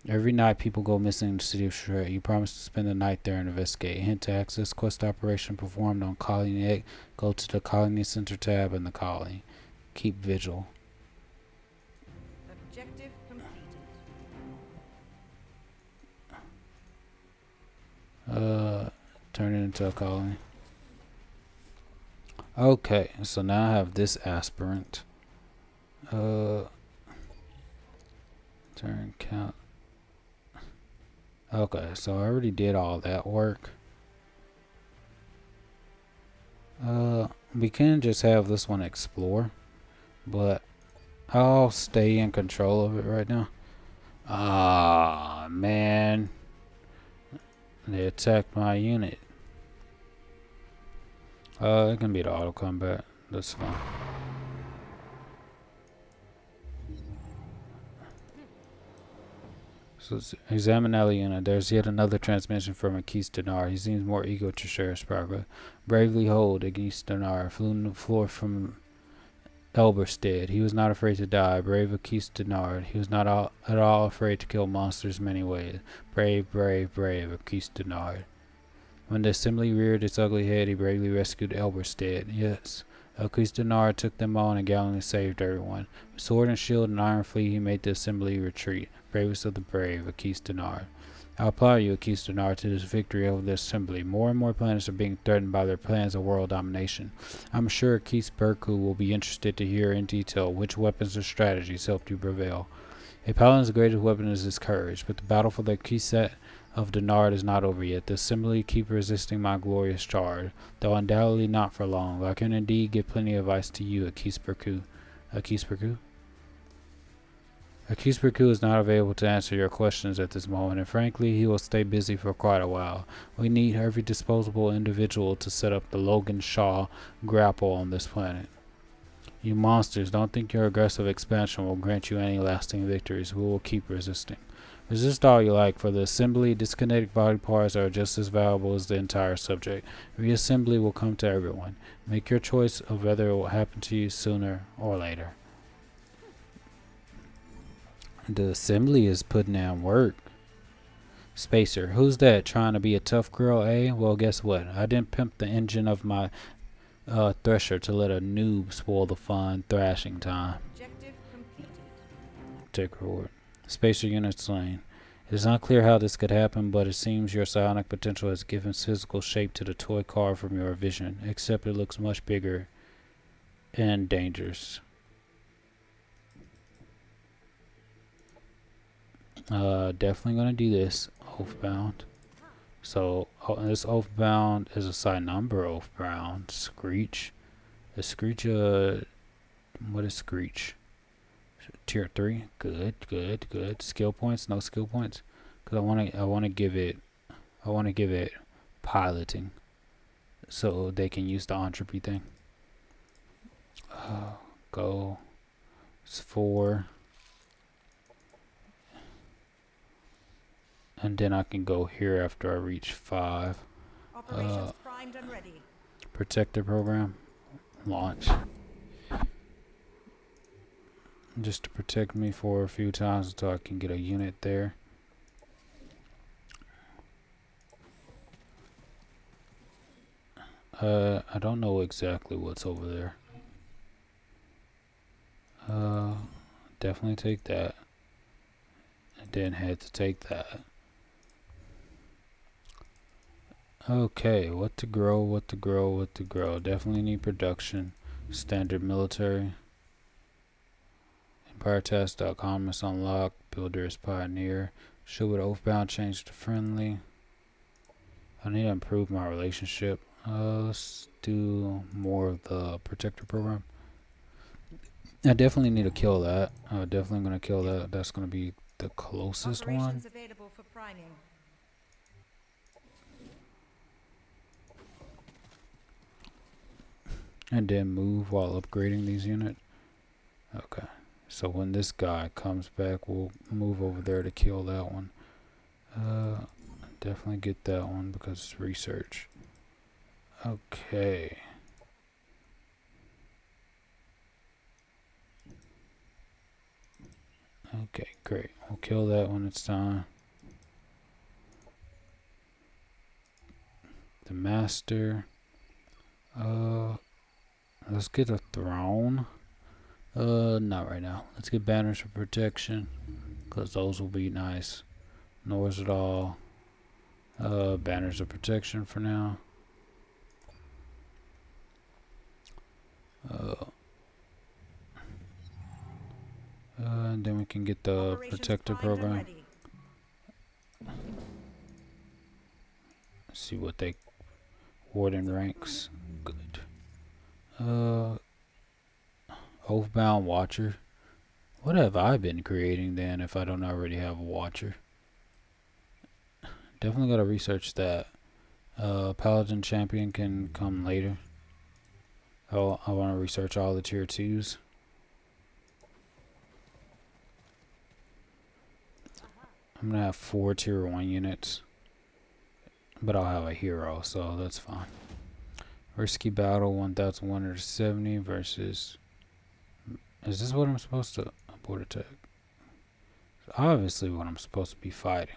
Speaker 1: Every night people go missing in the city of Truchet. You promise to spend the night there and investigate. Hint to access quest operation performed on Colony Egg. Go to the Colony Center tab in the colony. Keep vigil.
Speaker 3: Objective completed.
Speaker 1: Turn it into a colony. Okay, so now I have this aspirant. Turn count. Okay, so I already did all that work. We can just have this one explore, but I'll stay in control of it right now. Ah, man. They attacked my unit. It can be the auto combat. That's fine. So let's examine Eliana. There's yet another transmission from Equisat Dinar. He seems more eager to share his progress. Bravely hold, Equisat Dinar flew on the floor from Elberstead. He was not afraid to die. Brave Equisat Dinar. He was not at all afraid to kill monsters in many ways. Brave, brave, brave Equisat Dinar. When the assembly reared its ugly head, he bravely rescued Elberstead. Yes, Equisat Dinar took them on and gallantly saved everyone. With sword and shield and iron fleet, he made the assembly retreat. Bravest of the brave, Equisat Dinar. I applaud you, Equisat Dinar, to this victory over the assembly. More and more planets are being threatened by their plans of world domination. I'm sure Equisat Berku will be interested to hear in detail which weapons or strategies helped you prevail. A paladin's greatest weapon is his courage, but the battle for the Equisat of Denard is not over yet. The assembly keep resisting my glorious charge, though undoubtedly not for long. I can indeed give plenty of advice to you, Equisat Berku. Equisat Berku? Akisperku is not available to answer your questions at this moment, and frankly, he will stay busy for quite a while. We need every disposable individual to set up the Logan Shaw grapple on this planet. You monsters, don't think your aggressive expansion will grant you any lasting victories. We will keep resisting. Resist all you like, for the assembly, disconnected body parts are just as valuable as the entire subject. Reassembly will come to everyone. Make your choice of whether it will happen to you sooner or later. The assembly is putting in work. Spacer, who's that? Trying to be a tough girl, eh? Well, guess what? I didn't pimp the engine of my thresher to let a noob spoil the fun thrashing time.
Speaker 3: Objective completed.
Speaker 1: Take reward. Spacer unit slain. It is not clear how this could happen, but it seems your psionic potential has given physical shape to the toy car from your vision, except it looks much bigger and dangerous. Definitely gonna do this. Oathbound. So this Oathbound is a side number Oathbound. Screech. Is Screech what is Screech? Tier 3. Good, good, good. Skill points, no skill points. Cause I wanna give it piloting. So they can use the entropy thing. Go. It's 4. And then I can go here after I reach 5.
Speaker 3: Operations primed and ready.
Speaker 1: Protector program. Launch. Just to protect me for a few times until I can get a unit there. I don't know exactly what's over there. Definitely take that. I then had to take that. Okay, what to grow, what to grow, what to grow. Definitely need production. Standard military. Empire task.com is unlocked. Builder is pioneer. Show with Oathbound change to friendly. I need to improve my relationship. Let's do more of the protector program. I definitely need to kill that. Definitely gonna kill that. That's gonna be the closest one.
Speaker 3: Operations available for priming.
Speaker 1: And then move while upgrading these units. Okay. So when this guy comes back, we'll move over there to kill that one. Definitely get that one because it's research. Okay. Okay, great. We'll kill that when it's time. The master. Let's get a throne. Not right now. Let's get banners for protection, because those will be nice. Nors at all. Banners of protection for now. And then we can get the protector program. See what they warden ranks. Good. Oathbound Watcher. What have I been creating then if I don't already have a Watcher? Definitely gotta research that. Paladin Champion can come later. Oh, I want to research all the tier 2s. I'm gonna have 4 tier 1 units. But I'll have a hero, so that's fine. Risky battle 1170 versus. Is this what I'm supposed to abort attack? Obviously what I'm supposed to be fighting.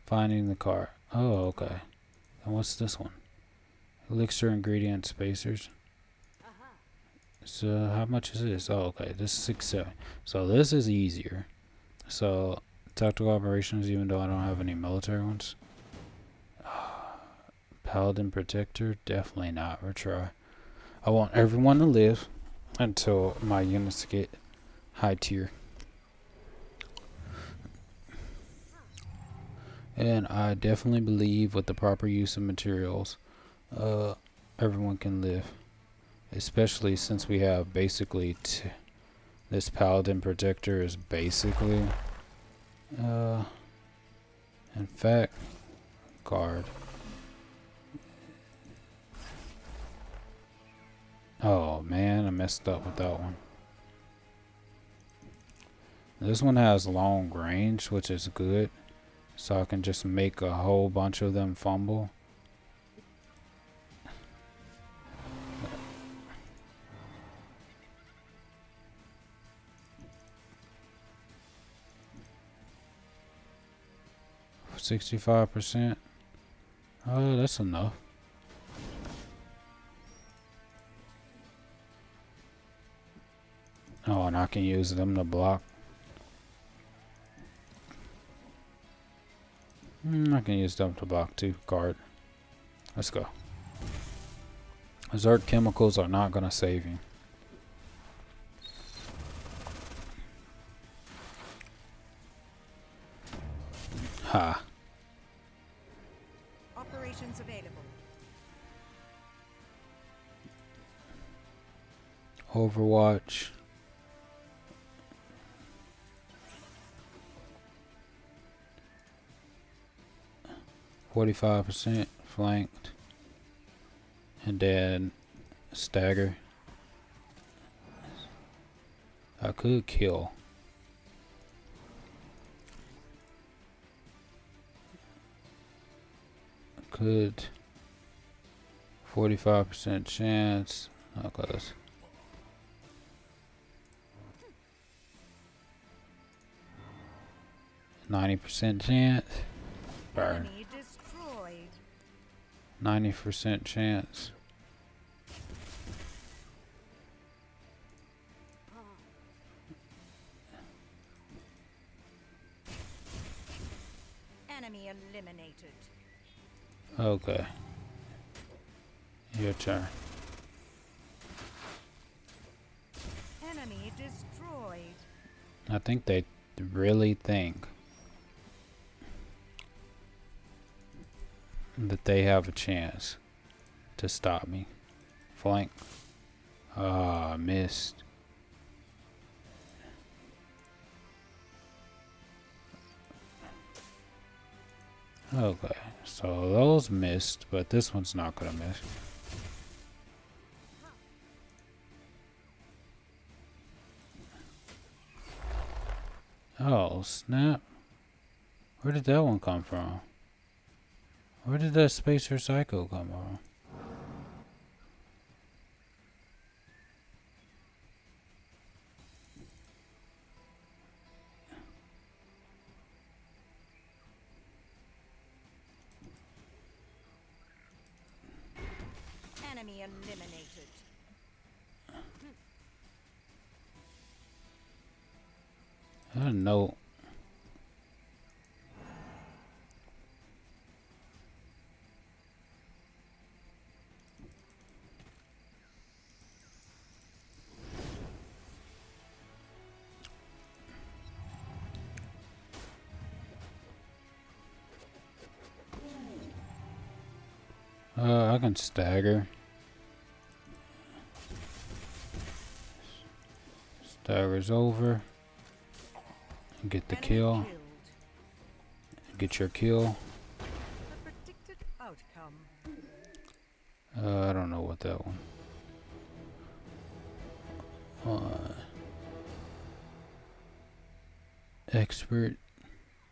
Speaker 1: Finding the car. Oh, okay. And what's this one? Elixir ingredient spacers. So how much is this? Oh, okay. This is 6-7. So this is easier. So tactical operations, even though I don't have any military ones. Paladin protector, definitely not. Retry. I want everyone to live until my units get high tier. And I definitely believe with the proper use of materials, everyone can live. Especially since we have basically this paladin protector is basically uh in fact guard. Oh man, I messed up with that one. This one has long range, which is good. So I can just make a whole bunch of them fumble. %65%. Oh, that's enough. Oh, and I can use them to block. I can use them to block too. Guard. Let's go. Zerk chemicals are not gonna save you. Ha.
Speaker 3: Operations available.
Speaker 1: Overwatch. %45% flanked. And then stagger. I could kill. Could 45% chance. Not close. 90% chance. Burn.
Speaker 3: Enemy destroyed.
Speaker 1: 90% chance.
Speaker 3: Enemy eliminated.
Speaker 1: Okay. Your turn.
Speaker 3: Enemy destroyed.
Speaker 1: I think they really think that they have a chance to stop me. Flank. Ah, missed. Okay, so those missed, but this one's not gonna miss. Oh, snap. Where did that one come from? Where did that Spacer Psycho come from?
Speaker 3: Enemy eliminated.
Speaker 1: I don't know. I can stagger. Stagger's over. Get the
Speaker 3: Enemy
Speaker 1: kill.
Speaker 3: killed.
Speaker 1: Get your kill.
Speaker 3: The predicted outcome.
Speaker 1: I don't know what that one. Expert.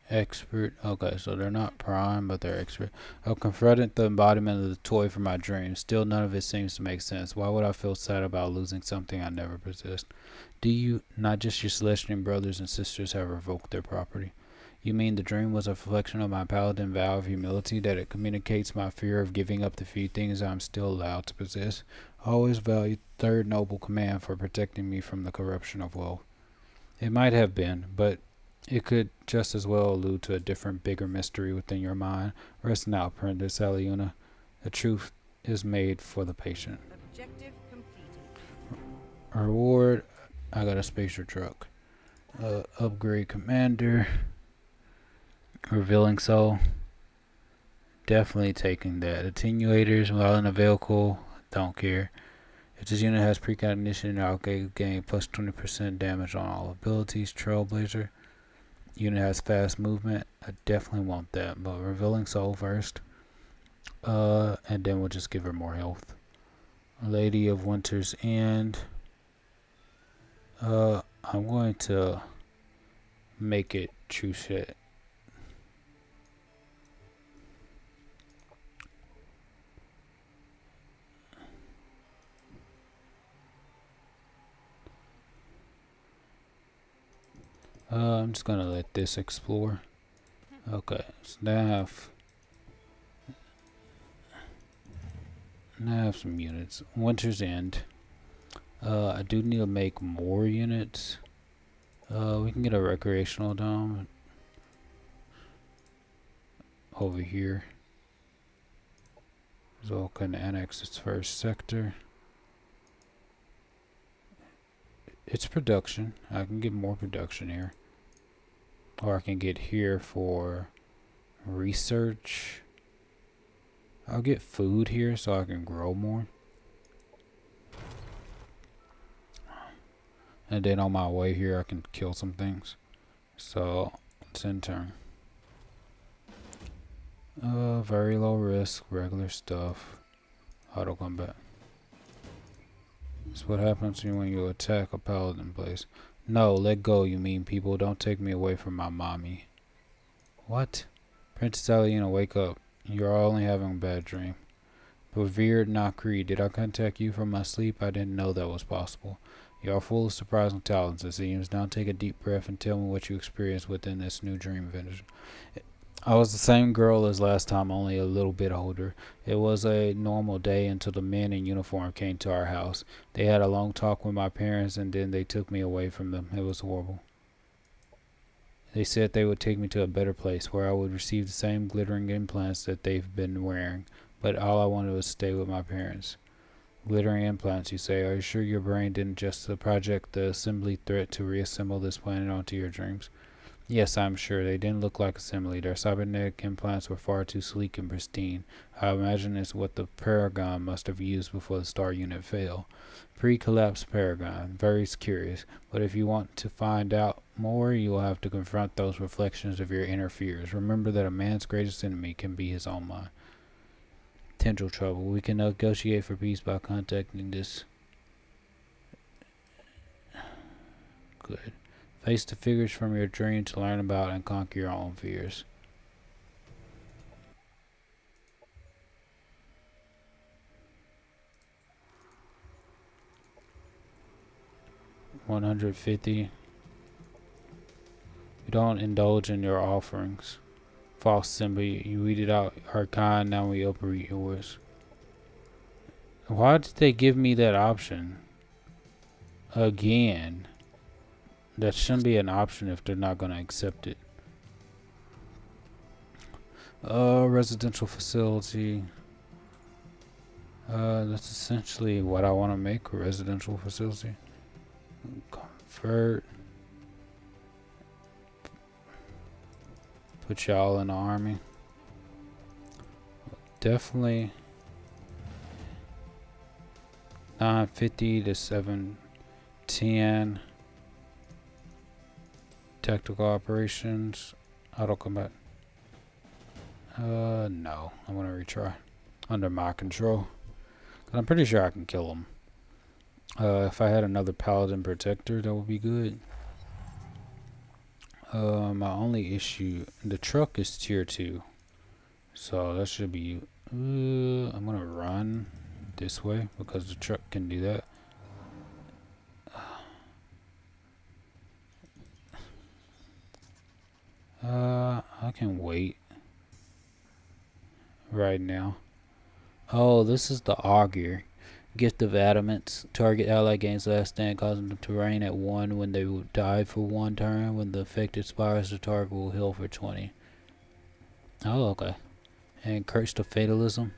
Speaker 1: Expert. Okay, so they're not prime, but they're expert. I've confronted the embodiment of the toy from my dreams. Still, none of it seems to make sense. Why would I feel sad about losing something I never possessed? Do you, not just your Celestian brothers and sisters, have revoked their property? You mean the dream was a reflection of my paladin vow of humility, that it communicates my fear of giving up the few things I'm still allowed to possess? I always valued third noble command for protecting me from the corruption of wealth. It might have been, but it could just as well allude to a different, bigger mystery within your mind. Rest now, Princess Aliuna. The truth is made for the patient.
Speaker 3: Objective completed.
Speaker 1: Reward, I got a spacer truck. Upgrade commander. Revealing soul. Definitely taking that. Attenuators while in a vehicle. don't care. If this unit has precognition, I'll gain plus 20% damage on all abilities. Trailblazer. Unit has fast movement. I definitely want that, but revealing soul first. And then we'll just give her more health. Lady of Winter's End. I'm going to make it true shit. I'm just gonna let this explore. Okay, so now I have some units. Winter's End. I do need to make more units. We can get a recreational dome over here. So can annex its first sector. It's production. I can get more production here. Or I can get here for research. I'll get food here so I can grow more. And then on my way here I can kill some things. So it's in turn. Very low risk, regular stuff. Auto combat. That's what happens when you attack a paladin place. No, let go, you mean people. Don't take me away from my mommy. What? Princess Aliena, wake up. You're only having a bad dream. Revered Nakri, did I contact you from my sleep? I didn't know that was possible. You are full of surprising talents, it seems. Now take a deep breath and tell me what you experienced within this new dream vision. I was the same girl as last time, only a little bit older. It was a normal day until the men in uniform came to our house. They had a long talk with my parents and then they took me away from them. It was horrible. They said they would take me to a better place where I would receive the same glittering implants that they've been wearing. But all I wanted was to stay with my parents. Glittering implants, you say. Are you sure your brain didn't just project the assembly threat to reassemble this planet onto your dreams? Yes, I'm sure. They didn't look like assembly. Their cybernetic implants were far too sleek and pristine. I imagine it's what the Paragon must have used before the star unit fell. Pre-collapse Paragon. Very curious. But if you want to find out more, you will have to confront those reflections of your inner fears. Remember that a man's greatest enemy can be his own mind. Potential trouble. We can negotiate for peace by contacting this. Good. Face the figures from your dream to learn about and conquer your own fears. $150. You don't indulge in your offerings. False symbol. You read it out. Our kind. Now we uproot yours. Why did they give me that option? Again. That shouldn't be an option if they're not going to accept it. Residential facility. That's essentially what I want to make, a residential facility. Convert. Put y'all in the army. Definitely 950 to 710. Tactical operations. Auto combat. No. I want to retry. Under my control. I'm pretty sure I can kill him. If I had another paladin protector, that would be good. My only issue, the truck is tier 2. So that should be, I'm gonna run this way because the truck can do that. I can wait right now. Oh, this is the augur. Gift of Adamants. Target ally gains last stand, causing them to reign at 1 when they die for 1 turn. When the effect expires, the target will heal for 20. Oh, okay. And Curse of Fatalism.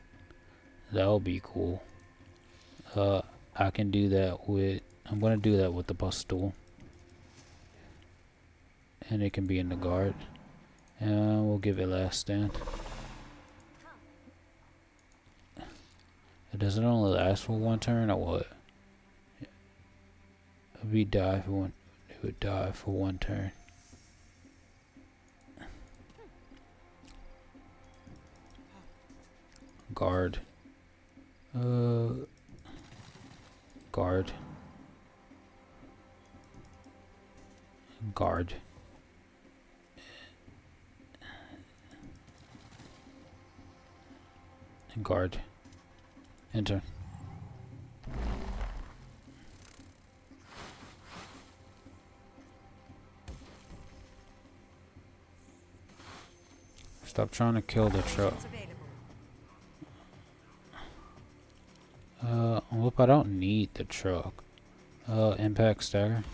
Speaker 1: That'll be cool. I can do that with... I'm going to do that with the Bustle. And it can be in the guard. And we'll give it last stand. Does it only last for one turn or what? It would die for one. It would die for one turn. Guard. Guard. Guard. Guard. Enter. Stop trying to kill the truck.
Speaker 3: Actions available.
Speaker 1: Whoop, I don't need the truck. Impact stagger.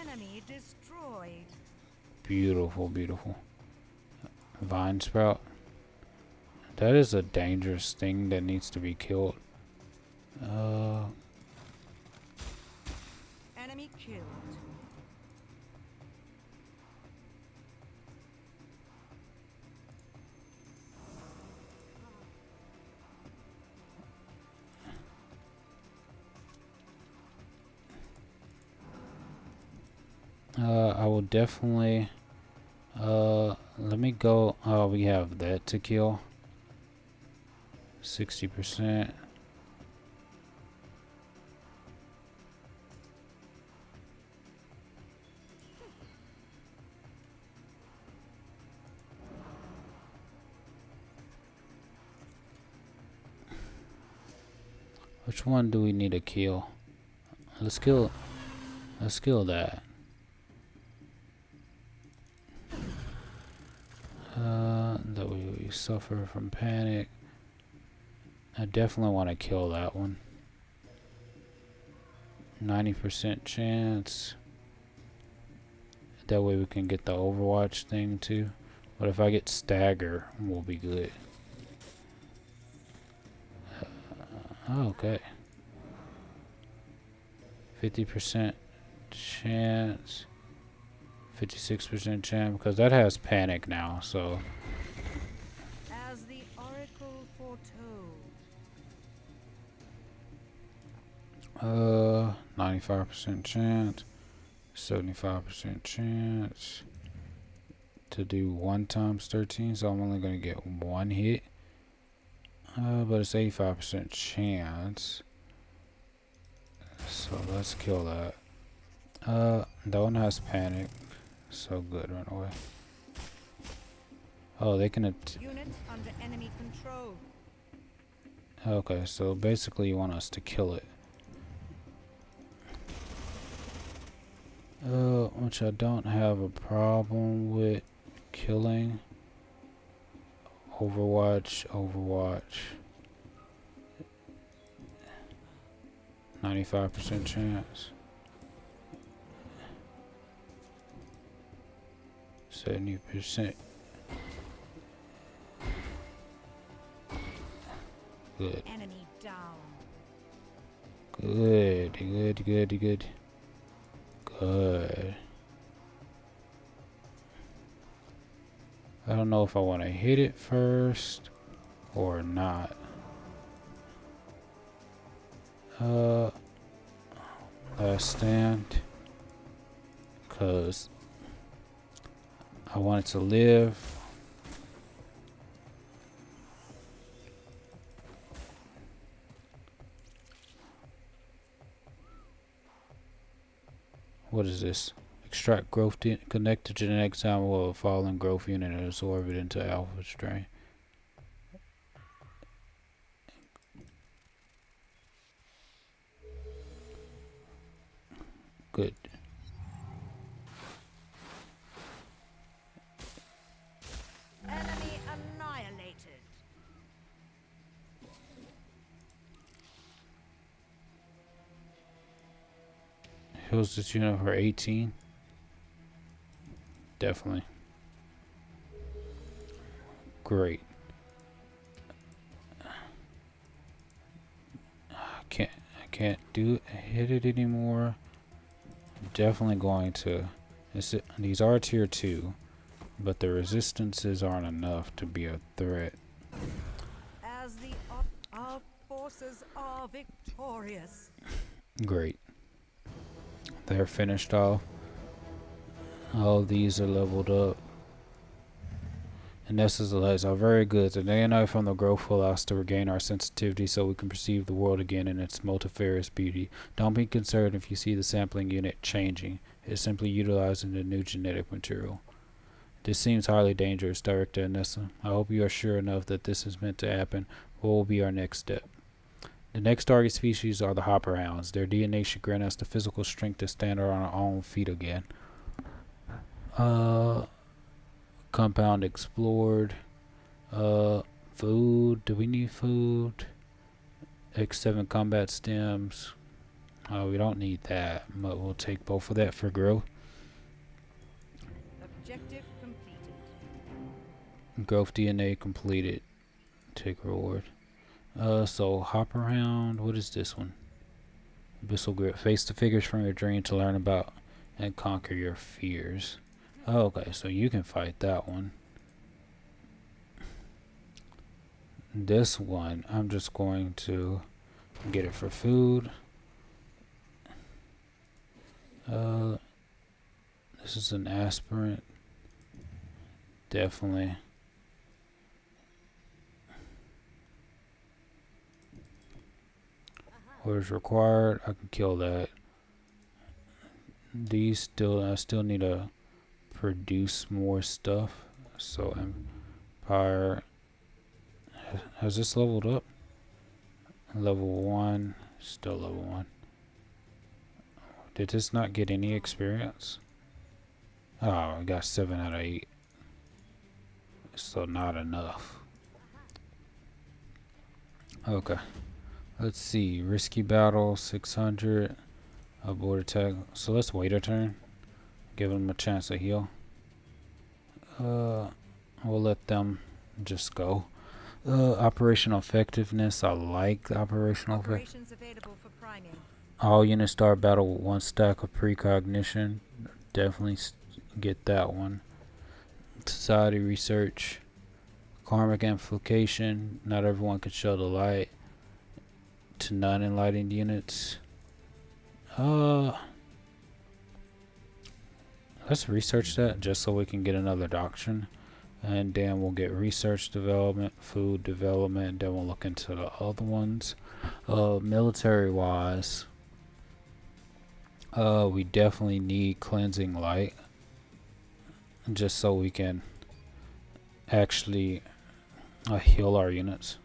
Speaker 3: Enemy destroyed.
Speaker 1: Beautiful, beautiful. Vine sprout. That is a dangerous thing that needs to be killed.
Speaker 3: Enemy killed.
Speaker 1: I will definitely, let me go, we have that to kill. 60%. Which one do we need to kill? Let's kill that. That we suffer from panic. I definitely want to kill that one. 90% chance. That way we can get the Overwatch thing too. But if I get stagger, we'll be good. Okay. 50% chance. 56% chance because that has panic now, so
Speaker 3: As the oracle foretold.
Speaker 1: 95% chance, 75% chance to do 1 times 13, so I'm only gonna get 1 hit. But it's 85% chance. So let's kill that. That one has panic. So good, run away. Oh, they can
Speaker 3: Unit under enemy control.
Speaker 1: okay, so basically you want us to kill it. Which I don't have a problem with killing. Overwatch. 95% chance. 70%. Good.
Speaker 3: Enemy down.
Speaker 1: Good. I don't know if I want to hit it first or not. Last stand. Because I want it to live. What is this? Extract growth, connect to genetic sample of a fallen growth unit and absorb it into alpha strain. Good.
Speaker 3: Enemy annihilated.
Speaker 1: Heals this unit for 18. Definitely. Great. I can't hit it anymore. I'm definitely going to. These are tier 2, but the resistances aren't enough to be a threat.
Speaker 3: As forces are victorious.
Speaker 1: Great. They're finished off. All these are leveled up. And this is the lights are very good. The day and night from the growth will allow us to regain our sensitivity so we can perceive the world again in its multifarious beauty. Don't be concerned if you see the sampling unit changing. It's simply utilizing the new genetic material. This seems highly dangerous, Director Anessa. I hope you are sure enough that this is meant to happen. What will be our next step? The next target species are the hopper hounds. Their DNA should grant us the physical strength to stand on our own feet again. Compound explored. Food. Do we need food? X7 combat stems. We don't need that, but we'll take both of that for growth.
Speaker 3: Objective completed.
Speaker 1: Growth DNA completed. Take reward. So Hopper Hound. What is this one? Abyssal Grip. Face the figures from your dream to learn about and conquer your fears. Okay, so you can fight that one. This one, I'm just going to get it for food. This is an aspirant. Definitely. What is required? I can kill that. These still, I still need to produce more stuff. So Empire. Has this leveled up? Level 1. Still level 1. Did this not get any experience? Oh, I got 7 out of 8. So not enough. Okay. Let's see. Risky battle, 600. Abort attack. So let's wait a turn. Give them a chance to heal. We'll let them just go. Operational effectiveness. I like the operational effectiveness.
Speaker 3: Operations available for priming.
Speaker 1: All units start battle with 1 stack of precognition. Definitely get that one. Society research. Karmic amplification. Not everyone can show the light. To non-enlightened units. Let's research that just so we can get another doctrine. And then we'll get research development, food development, then we'll look into the other ones. Military wise, we definitely need cleansing light. Just so we can actually heal our units.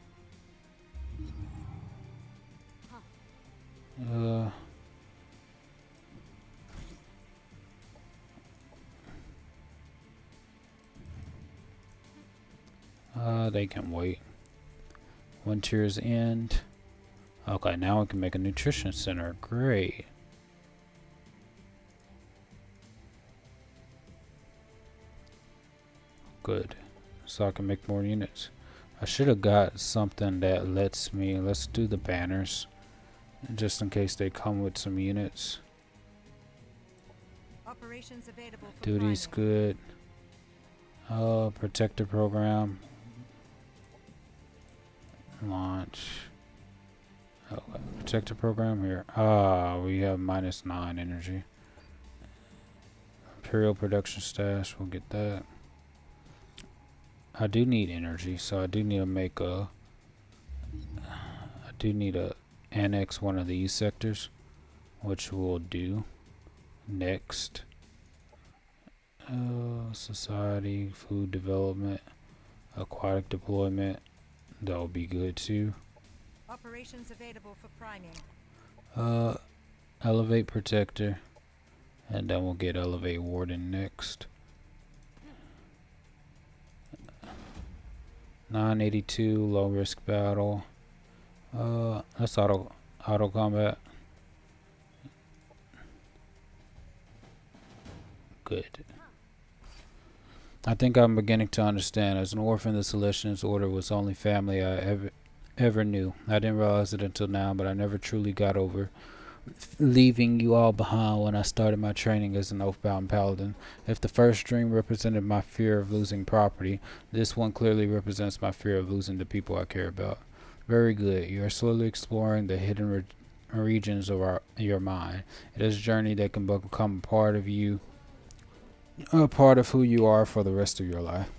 Speaker 1: They can wait. Winter's End. Okay, now we can make a nutrition center. Great. Good. So I can make more units. I should have got something that lets me. Let's do the banners. Just in case they come with some units.
Speaker 3: Operations available for
Speaker 1: Duty's
Speaker 3: priming.
Speaker 1: good. Protector program. Launch. Protector program here. We have -9 energy. Imperial production stash. We'll get that. I do need energy, so I do need to make a. I do need to annex one of these sectors, which we'll do next. Society, food development, aquatic deployment. That will be good too.
Speaker 3: Operations available for priming.
Speaker 1: Elevate protector, and then we'll get elevate warden next. 982 low risk battle. That's auto combat. Good. I think I'm beginning to understand. As an orphan, the Celestians Order was the only family I ever knew. I didn't realize it until now, but I never truly got over leaving you all behind when I started my training as an Oathbound Paladin. If the first dream represented my fear of losing property, this one clearly represents my fear of losing the people I care about. Very good. You are slowly exploring the hidden regions of your mind. It is a journey that can become a part of you, a part of who you are for the rest of your life.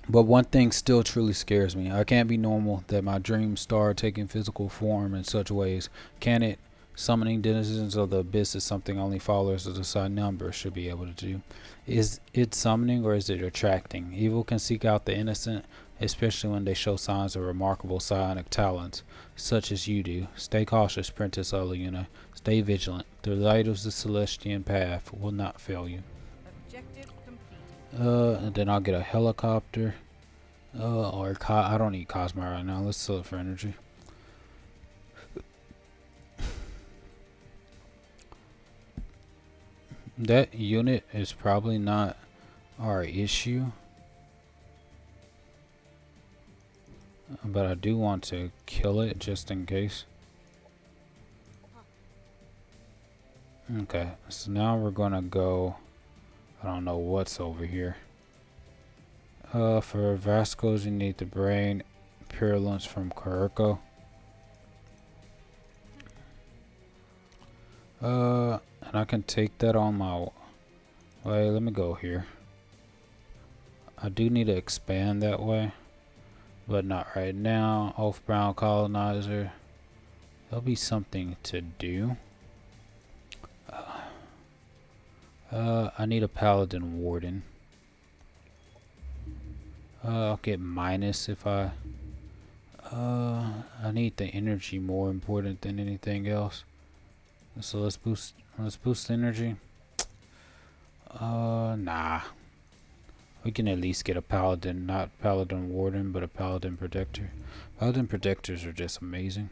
Speaker 1: But one thing still truly scares me. I can't be normal that my dreams start taking physical form in such ways. Can it? Summoning denizens of the abyss is something only followers of the Sun number should be able to do. Is it summoning or is it attracting? Evil can seek out the innocent, especially when they show signs of remarkable psionic talents, such as you do. Stay cautious, Princess Oluna. Stay vigilant. The light of the Celestian path will not fail you.
Speaker 3: Objective complete.
Speaker 1: And then I'll get a helicopter. Or I don't need Cosmo right now. Let's sell it for energy. That unit is probably not our issue, but I do want to kill it just in case. Okay, so now we're gonna go. I don't know what's over here. For Vasco's, you need the brain purulence from Kuroko. And I can take that on my. Wait, let me go here. I do need to expand that way, but not right now. Oathbound colonizer. That'll be something to do. I need a paladin warden. I'll get minus if I need the energy more important than anything else. So let's boost energy. Nah. We can at least get a paladin, not paladin warden, but a paladin protector. Paladin protectors are just amazing.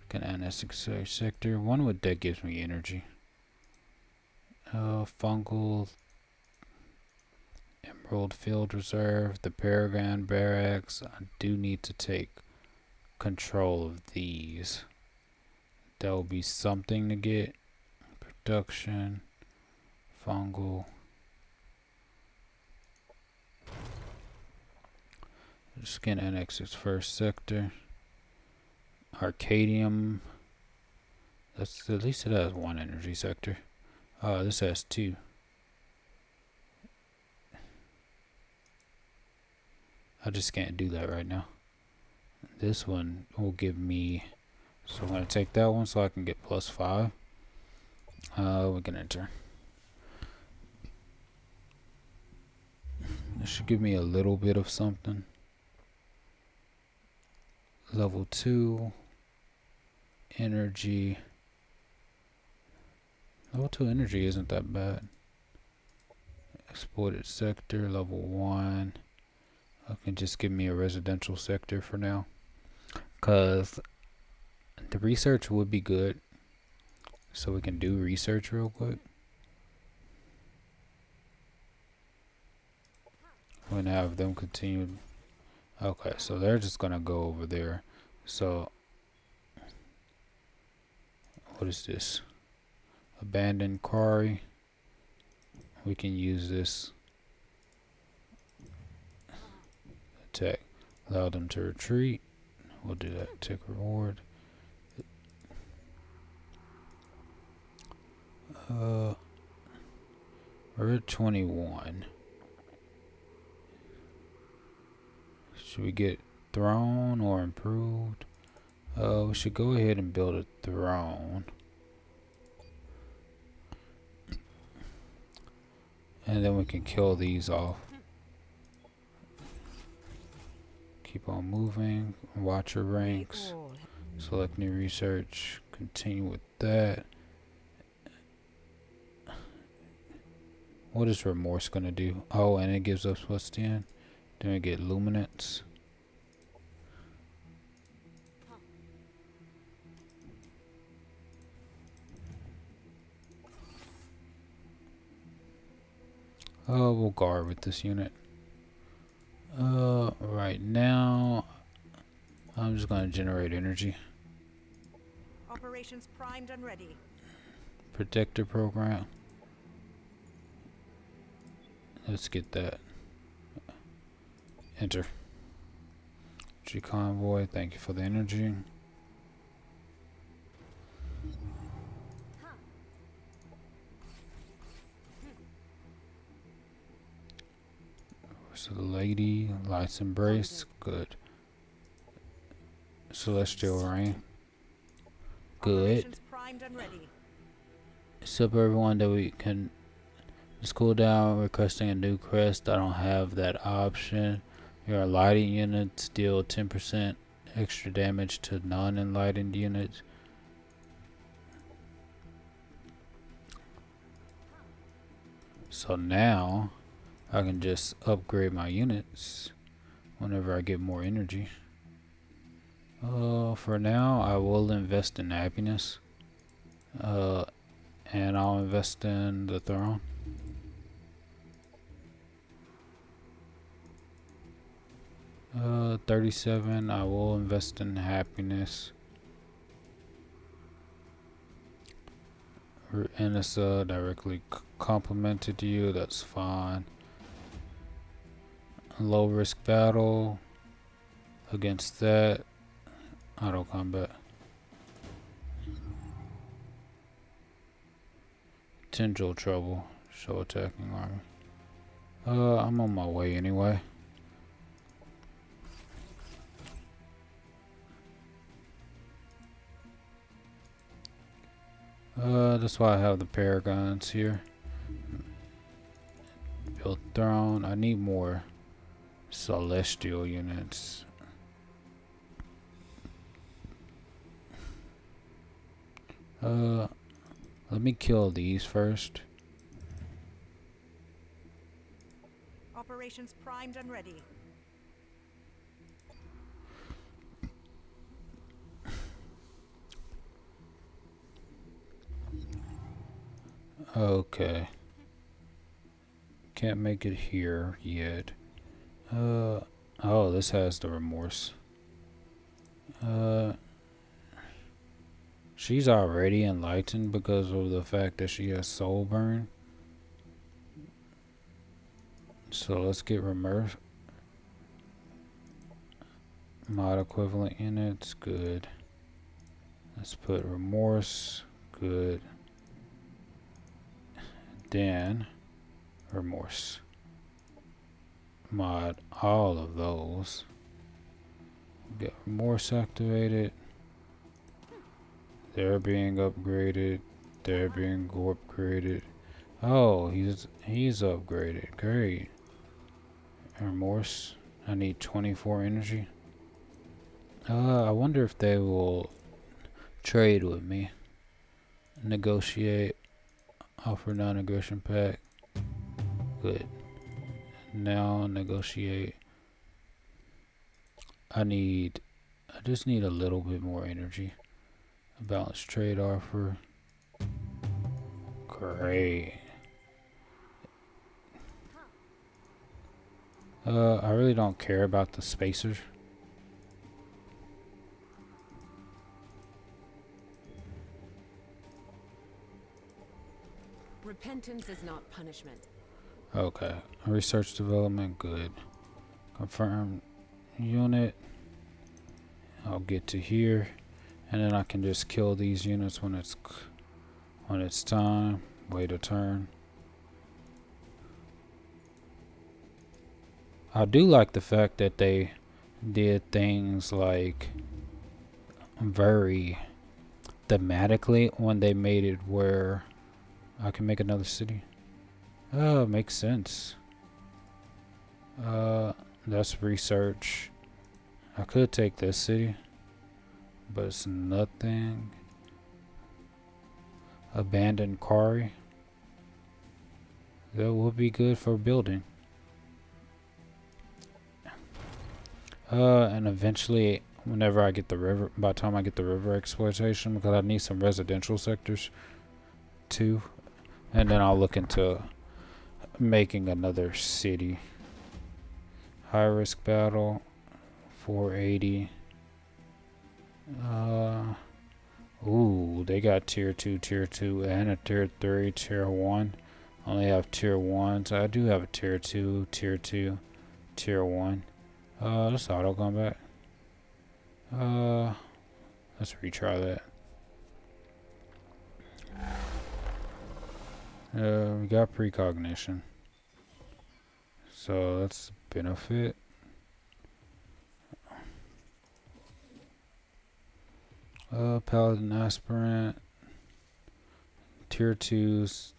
Speaker 1: Can annex sector. One with that gives me energy. Fungal Emerald Field Reserve, the Paragon Barracks. I do need to take control of these. That will be something to get. Production, fungal. Just gonna annex its first sector. Arcadium. That's at least it has one energy sector. This has two. I just can't do that right now. This one will give me. So I'm gonna take that one so I can get +5. We can enter. This should give me a little bit of something. Level 2 energy. Level 2 energy isn't that bad. Exploited sector, level 1. I can just give me a residential sector for now. Cause the research would be good. So we can do research real quick. We're gonna have them continue. Okay, so they're just gonna go over there. So what is this? Abandoned quarry. We can use this. Attack. Allow them to retreat. We'll do that. Take reward. We're at 21. Should we get throne or improved? We should go ahead and build a throne. And then we can kill these off. Keep on moving. Watch your ranks. Select new research. Continue with that. What is remorse gonna do? Oh, and it gives us +10. Then we get luminance. Oh, we'll guard with this unit. Right now, I'm just gonna generate energy.
Speaker 3: Operations primed and ready.
Speaker 1: Protector program. Let's get that. Enter. G convoy, thank you for the energy. So the lady, Light's Embrace, good. Celestial Rain, good.
Speaker 3: Operations primed and ready.
Speaker 1: Except for everyone that we can just cool down requesting a new crest. I don't have that option. Your lighting units deal 10% extra damage to non-enlightened units. So now I can just upgrade my units whenever I get more energy. For now I will invest in happiness. And I'll invest in the throne. Uh, 37, I will invest in happiness. And it's directly complemented to you, that's fine. Low risk battle. Against that, auto combat. Potential trouble. Show attacking army. I'm on my way anyway. That's why I have the paragons here. Build throne. I need more celestial units. Let me kill these first.
Speaker 3: Operations primed and ready.
Speaker 1: Okay. Can't make it here yet. Oh, this has the remorse. She's already enlightened because of the fact that she has soul burn. So let's get remorse. Mod equivalent units, good. Let's put remorse, good. Then remorse. Mod all of those. Get remorse activated. They're being upgraded. They're being upgraded. Oh, he's upgraded. Great. Remorse. I need 24 energy. I wonder if they will trade with me. Negotiate. Offer non-aggression pact. Good. Now negotiate. I just need a little bit more energy. A balanced trade offer. Great. I really don't care about the spacers.
Speaker 4: Repentance is not punishment.
Speaker 1: Okay. Research development, good. Confirm unit. I'll get to here. And then I can just kill these units when it's time. Wait a turn. I do like the fact that they did things like very thematically when they made it where I can make another city. Oh, makes sense. That's research. I could take this city, but it's nothing. Abandoned quarry. That would be good for building. And eventually, whenever I get the river, by the time I get the river exploitation, because I need some residential sectors too, and then I'll look into making another city. High risk battle, 480. Ooh, they got tier 2, and a tier 3, tier 1. Only have tier 1, so I do have a tier 2, tier 1. Let's auto combat. Let's retry that. We got precognition. So that's a benefit. Paladin aspirant. Tier 2s.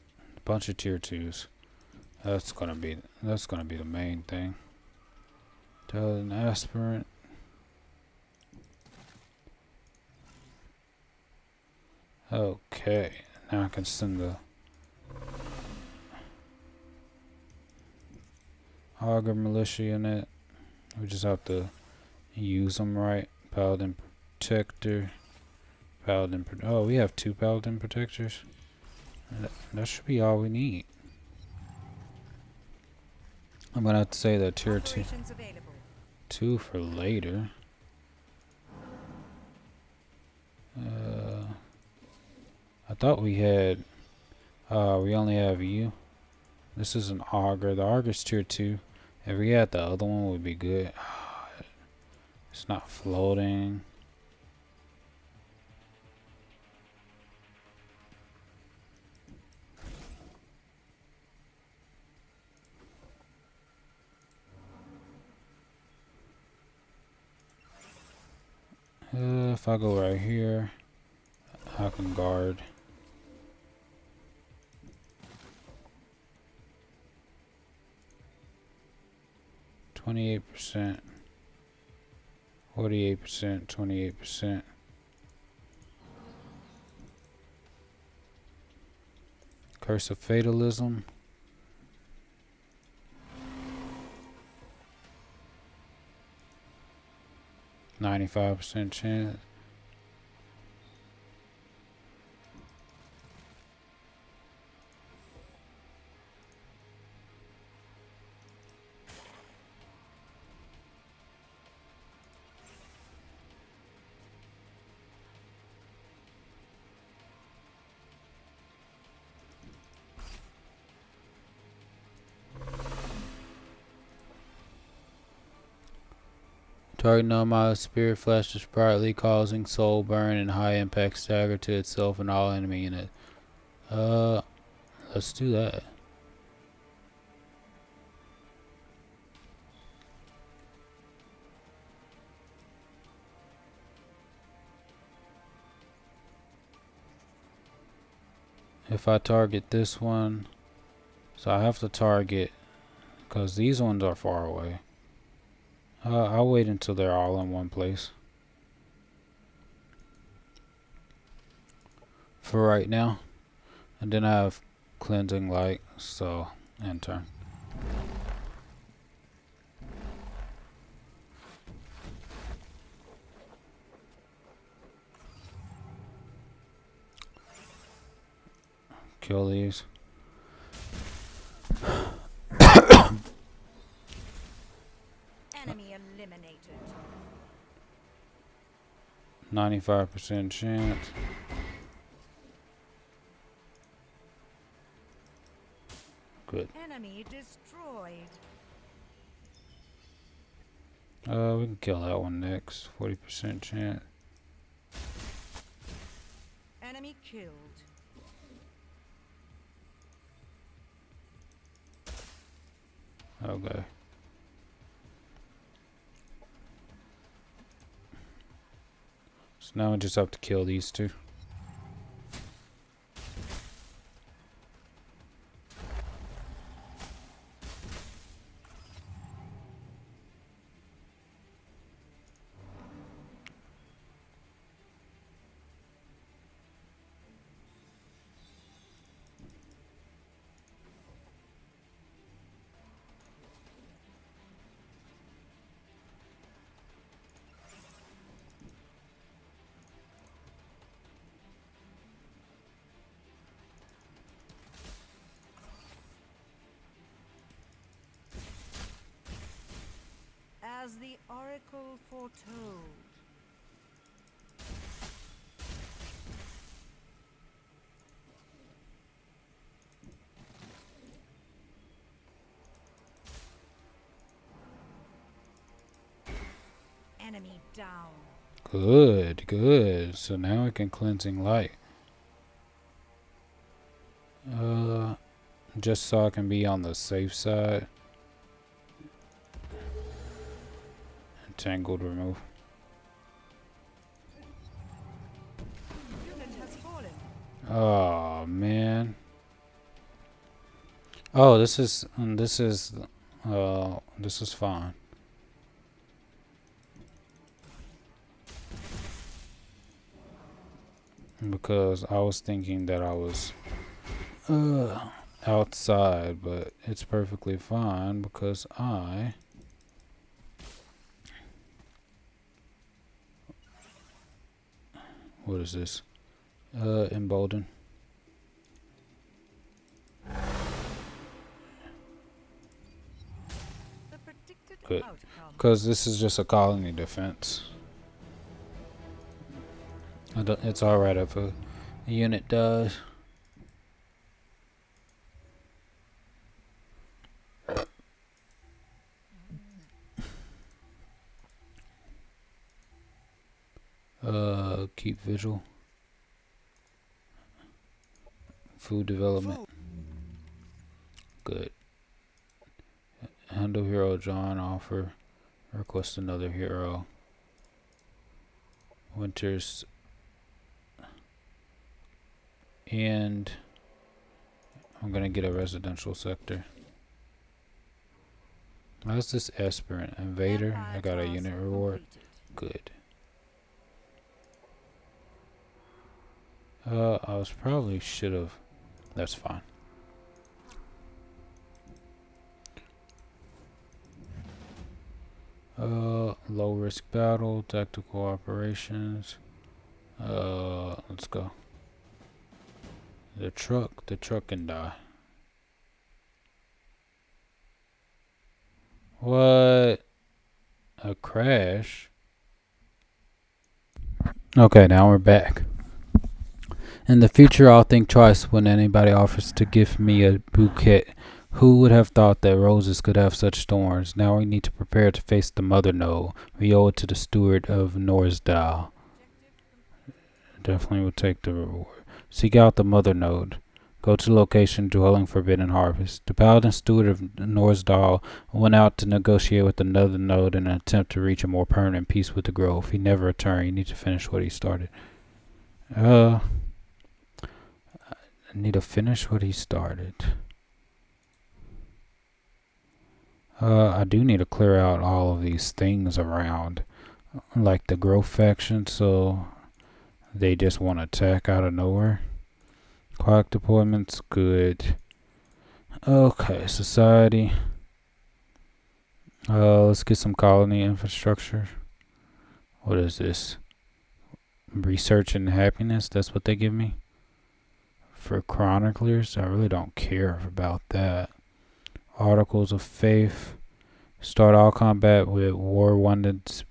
Speaker 1: Bunch of tier 2s. That's gonna be the main thing. Paladin aspirant. Okay. Now I can send the Augur militia unit. We just have to use them right. Paladin protector. Oh, we have 2 paladin protectors. That should be all we need. I'm gonna have to say that tier 2 for later. I thought we had. We only have you. This is an augur. The augur's tier 2. If we had the other one, would be good. It's not floating. If I go right here, I can guard. %, 48%, 28%. Curse of Fatalism. 95% chance. Target non-mild spirit flashes brightly, causing soul burn and high impact stagger to itself and all enemy units. Let's do that. If I target this one, so I have to target, because these ones are far away. I'll wait until they're all in one place. For right now. And then I have cleansing light, so end turn. Kill these. 95% chance. Good.
Speaker 3: Enemy destroyed.
Speaker 1: We can kill that one next. 40% chance.
Speaker 3: Enemy killed.
Speaker 1: Okay. So now we just have to kill these two.
Speaker 3: As the oracle foretold. Enemy down.
Speaker 1: Good, good. So now I can cleansing light. Just so I can be on the safe side. Tangled remove.
Speaker 3: Unit has fallen.
Speaker 1: Oh man. Oh, this is fine. Because I was thinking that I was outside, but it's perfectly fine because what is this? Embolden.
Speaker 3: The predicted
Speaker 1: Good.
Speaker 3: outcome.
Speaker 1: Because this is just a colony defense. It's alright if a unit does. Keep vigil. Food development. Good. Handle hero John offer. Request another hero. Winter's end. I'm gonna get a residential sector. How's this aspirant? Invader? I got a unit reward. Good. I was probably should have. That's fine. Low risk battle, tactical operations. Let's go. The truck can die. What? A crash? Okay, now we're back. In the future, I'll think twice when anybody offers to give me a bouquet. Who would have thought that roses could have such thorns? Now we need to prepare to face the mother node. We owe it to the steward of Norsdal. Definitely will take the reward. Seek out the mother node. Go to location dwelling forbidden harvest. The paladin steward of Norsdal went out to negotiate with another node in an attempt to reach a more permanent peace with the grove. He never returned. You need to finish what he started. I need to finish what he started. I do need to clear out all of these things around, like the growth faction, so they just want to attack out of nowhere. Clock deployments, good. Okay, society. Let's get some colony infrastructure. What is this? Research and happiness, that's what they give me? For chroniclers, I really don't care about that. Articles of faith. Start all combat with war wardens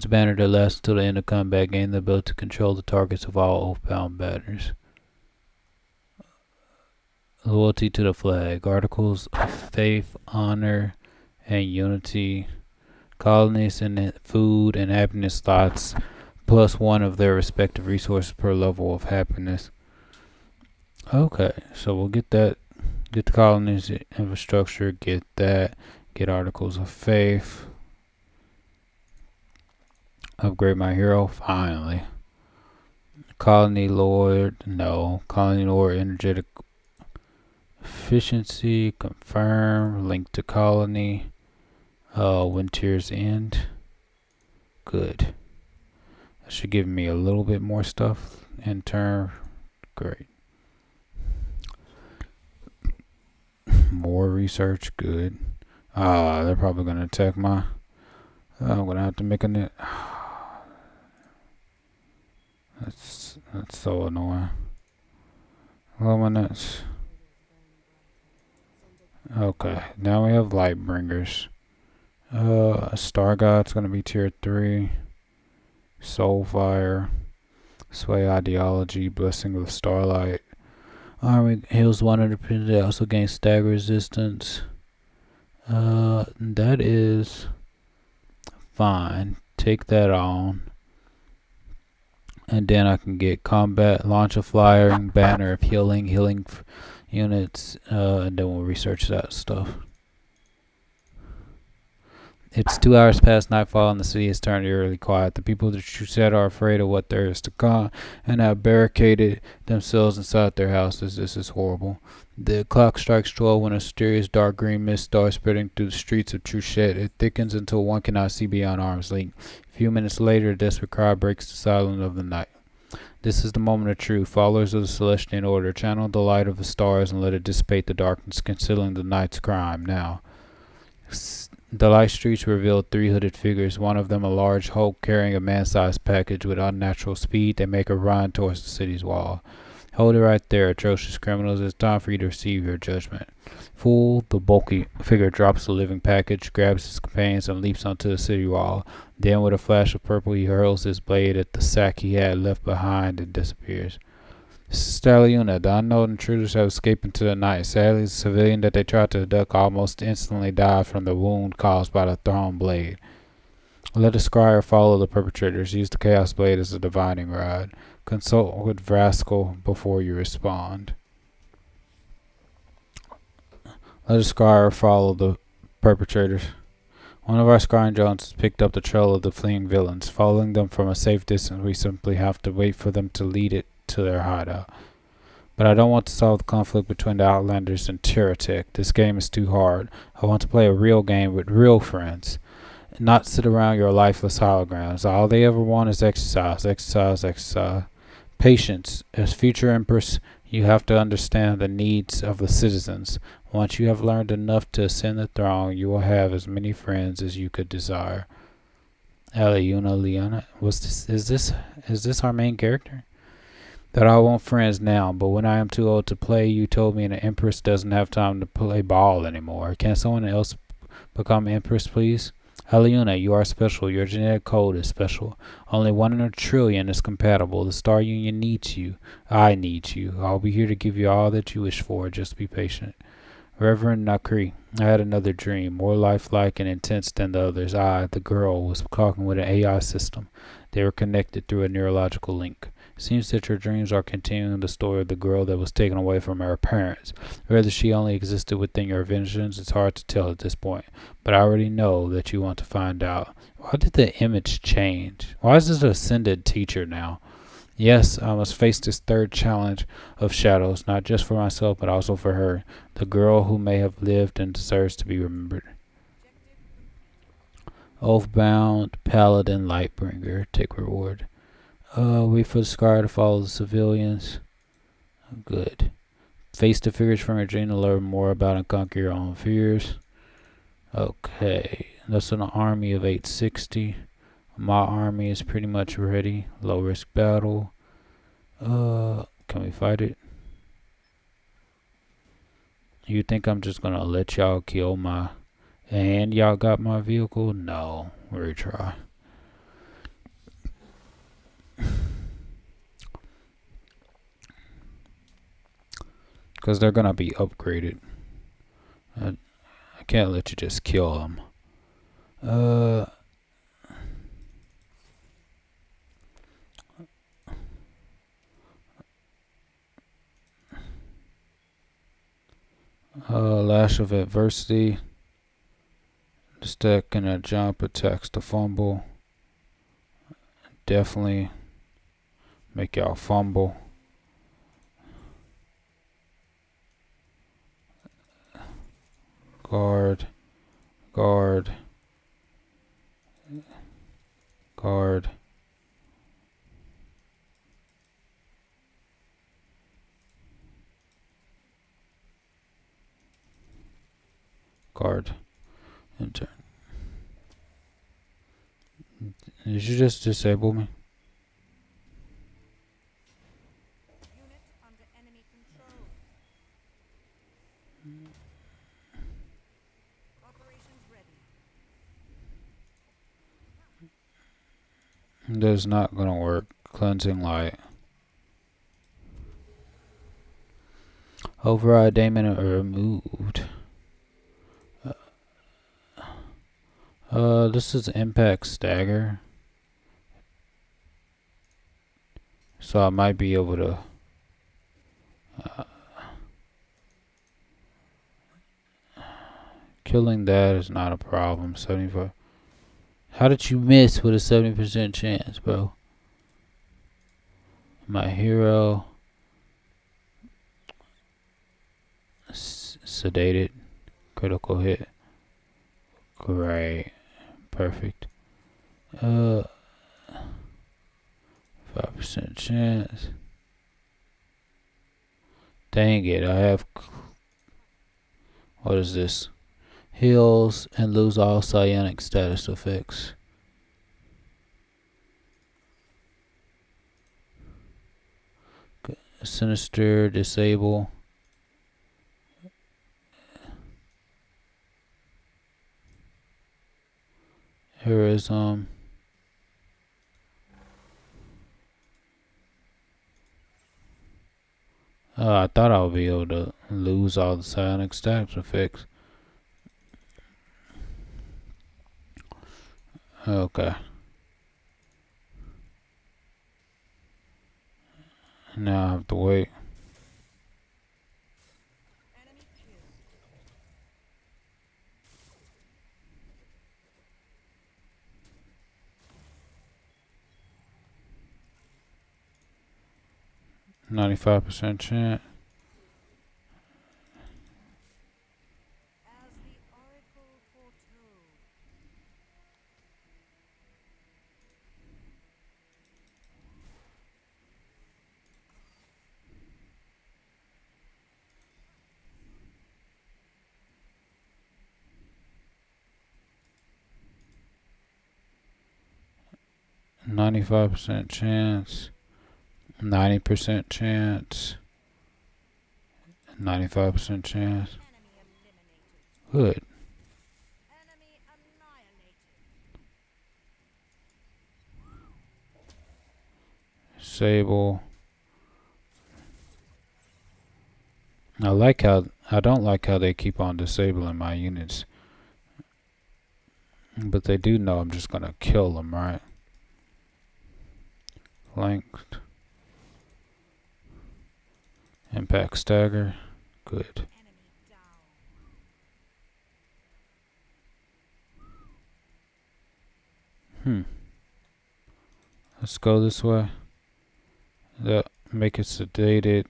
Speaker 1: banner that lasts until the end of combat. Gain the ability to control the targets of all oathbound banners. Loyalty to the flag. Articles of faith, honor, and unity. Colonies and food and happiness slots plus one of their respective resources per level of happiness. Okay, so we'll get that. Get the colonies infrastructure. Get that. Get articles of faith. Upgrade my hero. Finally. Colony lord. No. Colony lord energetic efficiency. Confirm. Link to colony. Winter's end. Good. That should give me a little bit more stuff in turn. Great. More research. Good. They're probably gonna attack my. I'm gonna have to make a net. That's so annoying. Luminance. Okay, now we have Lightbringers. Star God's gonna be tier 3. Soulfire. Sway Ideology. Blessing of Starlight. Army heals 100%. They also gain stagger resistance. That is Fine. Take that on. And then I can get combat, launch a flying banner of healing units, and then we'll research that stuff. It's 2 hours past nightfall and the city has turned eerily quiet. The people that you said are afraid of what there is to come and have barricaded themselves inside their houses. This is horrible. The clock strikes 12 when a mysterious dark green mist starts spreading through the streets of Truchet. It thickens until one cannot see beyond arm's length. A few minutes later, a desperate cry breaks the silence of the night. This is the moment of truth. Followers of the Celestian Order, channel the light of the stars and let it dissipate the darkness concealing the night's crime. Now. The light streets revealed 3 hooded figures, one of them a large Hulk carrying a man-sized package. With unnatural speed, they make a run towards the city's wall. Hold it right there, atrocious criminals. It's time for you to receive your judgment. Fool, the bulky figure drops the living package, grabs his companions, and leaps onto the city wall. Then, with a flash of purple, he hurls his blade at the sack he had left behind and disappears. This is Staliuna. The unknown intruders have escaped into the night. Sadly, the civilian that they tried to abduct almost instantly died from the wound caused by the thrown blade. Let a scryer follow the perpetrators. Use the Chaos Blade as a divining rod. Consult with Vraskal before you respond. Let a scryer follow the perpetrators. One of our scrying drones has picked up the trail of the fleeing villains. Following them from a safe distance, we simply have to wait for them to lead it to their hideout. But I don't want to solve the conflict between the Outlanders and Tiratek. This game is too hard. I want to play a real game with real friends, not sit around your lifeless holograms. All they ever want is exercise, exercise, exercise. Patience. As future Empress, you have to understand the needs of the citizens. Once you have learned enough to ascend the throne, you will have as many friends as you could desire. Aliuna Leona. Is this our main character? That I want friends now, but when I am too old to play, you told me an Empress doesn't have time to play ball anymore. Can someone else become Empress, please? Aliuna, you are special. Your genetic code is special. Only 1 in a trillion is compatible. The Star Union needs you. I need you. I'll be here to give you all that you wish for. Just be patient. Reverend Nakri, I had another dream, more lifelike and intense than the others. I, the girl, was talking with an AI system. They were connected through a neurological link. Seems that your dreams are continuing the story of the girl that was taken away from her parents. Whether she only existed within your visions, it's hard to tell at this point. But I already know that you want to find out. Why did the image change? Why is this an ascended teacher now? Yes, I must face this third challenge of shadows, not just for myself, but also for her, the girl who may have lived and deserves to be remembered. Oathbound Paladin Lightbringer, take reward. Wait for the scar to follow the civilians. Good. Face the figures from your dream to learn more about and conquer your own fears. Okay. That's an army of 860. My army is pretty much ready. Low risk battle. Can we fight it? You think I'm just gonna let y'all kill my... And y'all got my vehicle? No. Retry. Because they're gonna be upgraded. I can't let you just kill them. Lash of Adversity. Stack and a jump attacks to fumble. Definitely make y'all fumble. Guard. Guard. Guard. Guard. Enter. Did you just disable me?
Speaker 3: Unit under enemy control. Operations ready.
Speaker 1: That's not gonna work. Cleansing light. Override daemon removed. This is impact stagger, so I might be able to. Uh, Killing that is not a problem. 75. How did you miss with a 70% chance, bro? My hero. Sedated. Critical hit. Great. Perfect. 5% chance. Dang it, I have. What is this? Heals and lose all psionic status effects. Sinister, disable. Heroism. I thought I would be able to lose all the psionic status effects. Okay. Now I have to wait.
Speaker 3: Enemy killed.
Speaker 1: 95% chance.
Speaker 3: As the oracle foretold.
Speaker 1: 95% chance. 90% chance. 95% chance.
Speaker 3: Enemy eliminated.
Speaker 1: Good.
Speaker 3: Enemy annihilated.
Speaker 1: Disable. I don't like how they keep on disabling my units. But they do know I'm just gonna kill them, right? Flanked. Impact stagger. Good.
Speaker 3: Enemy down.
Speaker 1: Let's go this way. Make it sedated.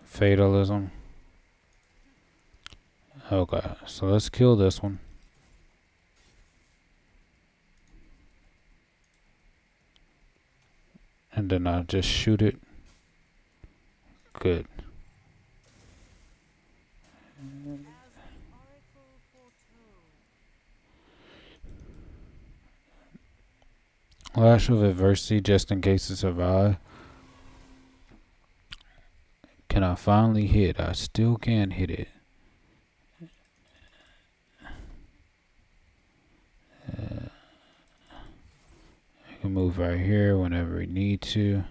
Speaker 1: Fatalism. Okay, so let's kill this one. And then I just shoot it. Good.
Speaker 3: As the oracle foretold.
Speaker 1: Lash of adversity just in case it survives. Can I finally hit? I still can't hit it. I can move right here whenever we need to.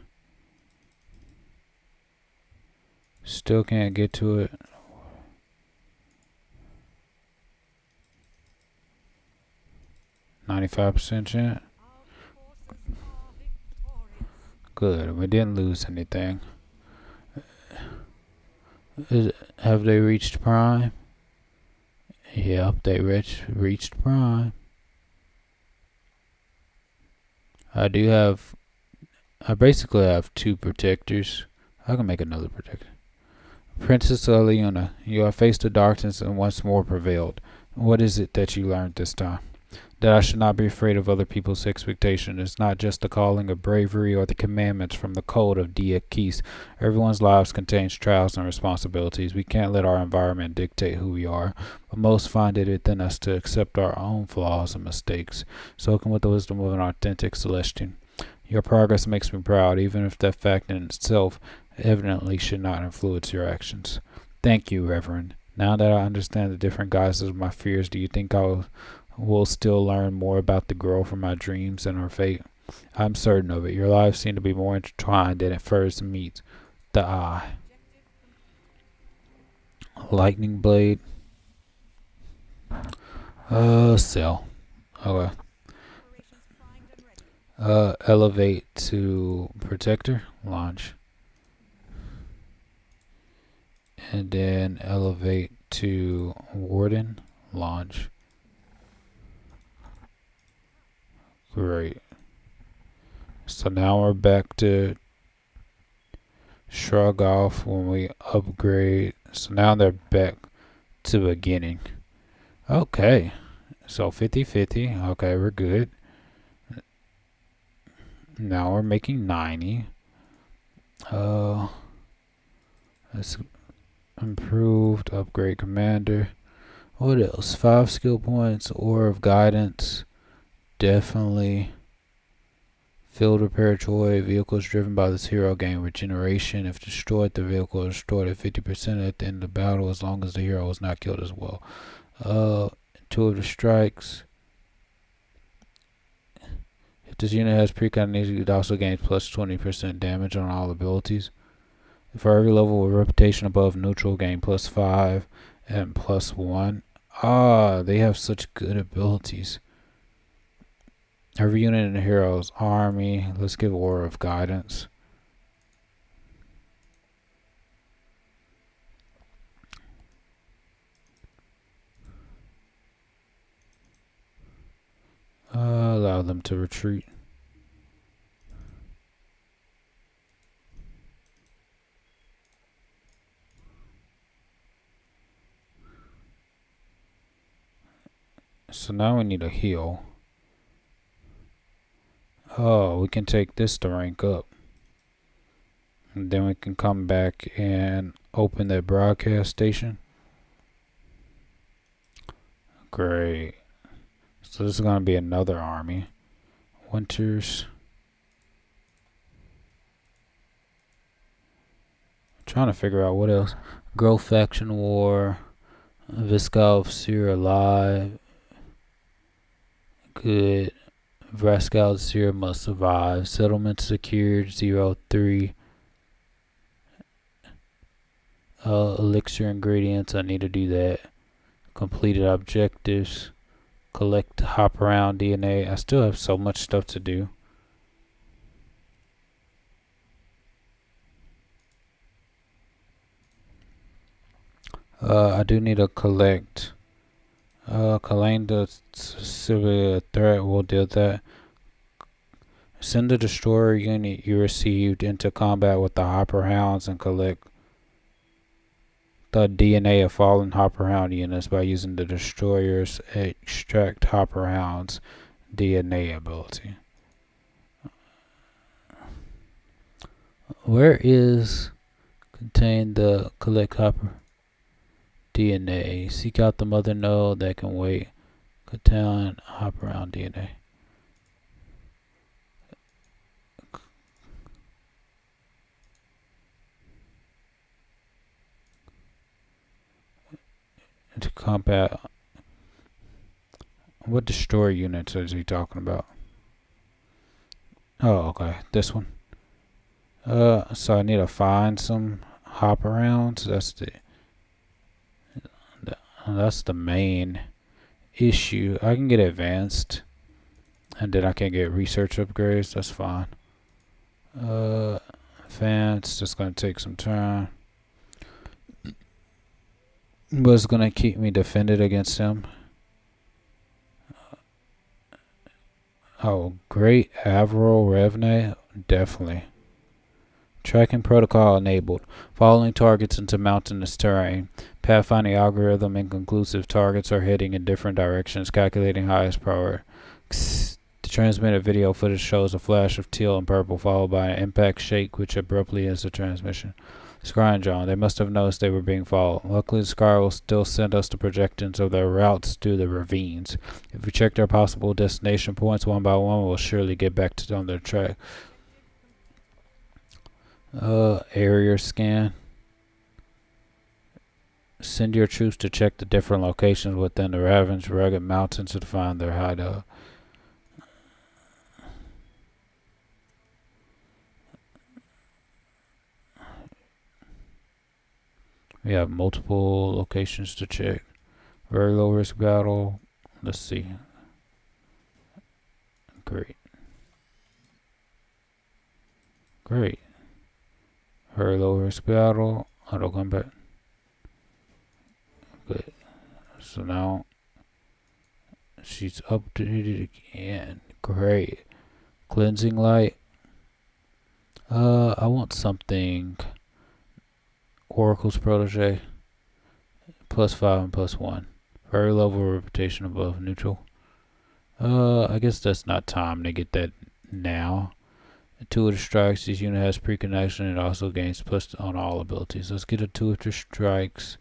Speaker 1: Still can't get to it. %95 chance.
Speaker 3: Our forces are victorious.
Speaker 1: Good. We didn't lose anything. Have they reached prime? Yep, they reached prime. I basically have 2 protectors. I can make another protector. Princess Aliuna, you have faced the darkness and once more prevailed. What is it that you learned this time? That I should not be afraid of other people's expectation. It's not just the calling of bravery or the commandments from the code of Dia Keys. Everyone's lives contains trials and responsibilities. We can't let our environment dictate who we are, but most find it within us to accept our own flaws and mistakes. Soaking with the wisdom of an authentic Celestian. Your progress makes me proud, even if that fact in itself evidently should not influence your actions. Thank you, Reverend. Now that I understand the different guises of my fears, do you think will still learn more about the girl from my dreams and her fate? I'm certain of it. Your lives seem to be more intertwined than it first meets the eye.
Speaker 3: Objective complete.
Speaker 1: Lightning blade. Sell. Okay.
Speaker 3: Operations primed and ready.
Speaker 1: Elevate to protector, launch, and then elevate to warden, launch. Great. So now we're back to shrug off when we upgrade. So now they're back to beginning. Okay. So 50-50. Okay, we're good. Now we're making 90. Let's improved, upgrade commander. What else? 5 skill points, Aura of Guidance. Definitely. Field repair toy. Vehicles driven by this hero gain regeneration. If destroyed, the vehicle is destroyed at 50% at the end of the battle as long as the hero is not killed as well. Two of the strikes. If this unit has precognition, it also gains plus 20% damage on all abilities. For every level with reputation above neutral, gain plus 5 and plus 1. Ah, they have such good abilities. Every unit in the hero's army. Let's give Aura of Guidance. Allow them to retreat. So now we need a heal. Oh, we can take this to rank up. And then we can come back and open that broadcast station. Great. So this is going to be another army. Winters. Trying to figure out what else. Growth Faction War. Viskov Seer alive. Good. Vraskal Seer must survive. Settlement secured 03. Elixir ingredients. I need to do that. Completed objectives. Collect hop around DNA. I still have so much stuff to do. I do need to collect. Calling the civil threat. We'll deal with that. Send the destroyer unit you received into combat with the Hopper Hounds and collect the DNA of fallen Hopper Hound units by using the destroyer's extract Hopper Hound's DNA ability. Where is contain the collect Hopper DNA? Seek out the mother node that can wait. Contain Hopper Hound DNA. To combat. What destroyer units is he talking about? Oh, okay. This one. So I need to find some hop arounds. That's the main issue. I can get advanced, and then I can get research upgrades. That's fine. Advanced. Just gonna take some time, but it's gonna keep me defended against him. Oh, great Avril Revne, definitely. Tracking protocol enabled. Following targets into mountainous terrain. Pathfinding algorithm inconclusive. Targets are heading in different directions. Calculating highest priority. The transmitted video footage shows a flash of teal and purple followed by an impact shake which abruptly ends the transmission. Scrying drone. They must have noticed they were being followed. Luckily, the Sky will still send us the projections of their routes through the ravines. If we check their possible destination points one by one, we'll surely get back on their track. Area scan. Send your troops to check the different locations within the ravaged rugged mountains to find their hideout. We have multiple locations to check. Very low risk battle. Let's see. Great. Great. Her low risk battle. Auto combat. Good. So now she's updated again. Great. Cleansing light. I want something. Oracle's protege. +5 and +1. Very level reputation above neutral. I guess that's not time to get that now. 2 of the strikes, this unit has pre-connection and also gains plus on all abilities. Let's get a 2 of the strikes.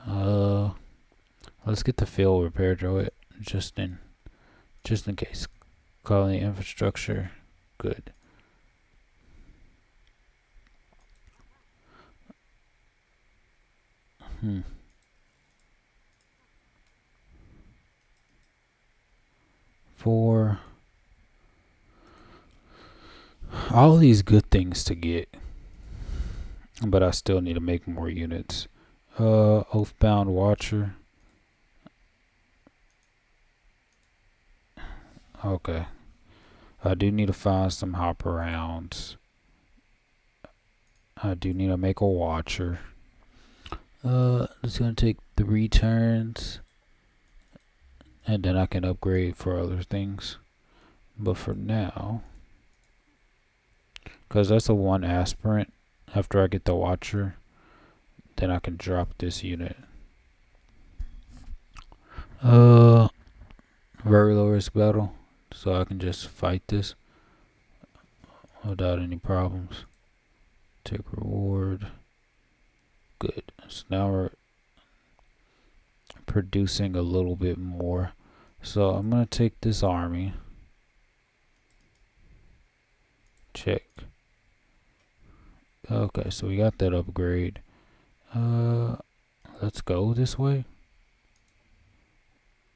Speaker 1: Let's get the field repair droid just in case. Calling the infrastructure. Good. For all these good things to get, but I still need to make more units. Oathbound Watcher. Okay. I do need to find some hop arounds. I do need to make a Watcher. It's gonna take 3 turns. And then I can upgrade for other things. But for now, because that's a 1 aspirant, after I get the Watcher, then I can drop this unit. Very low risk battle, so I can just fight this without any problems. Take reward. Good. So now we're producing a little bit more. So I'm gonna take this army. Check. Okay, so we got that upgrade. Let's go this way.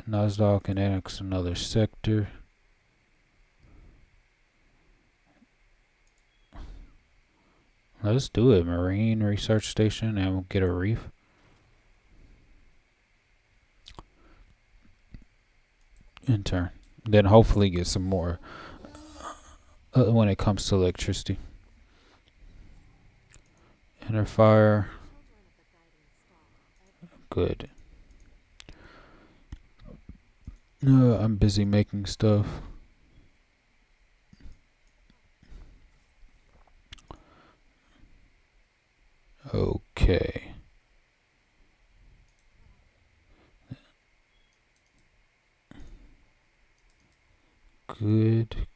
Speaker 1: Nasdaq can annex another sector. Let's do it. Marine Research Station, and we'll get a reef. In turn. Then hopefully get some more when it comes to electricity. Inner fire. Good. I'm busy making stuff. Okay. Good.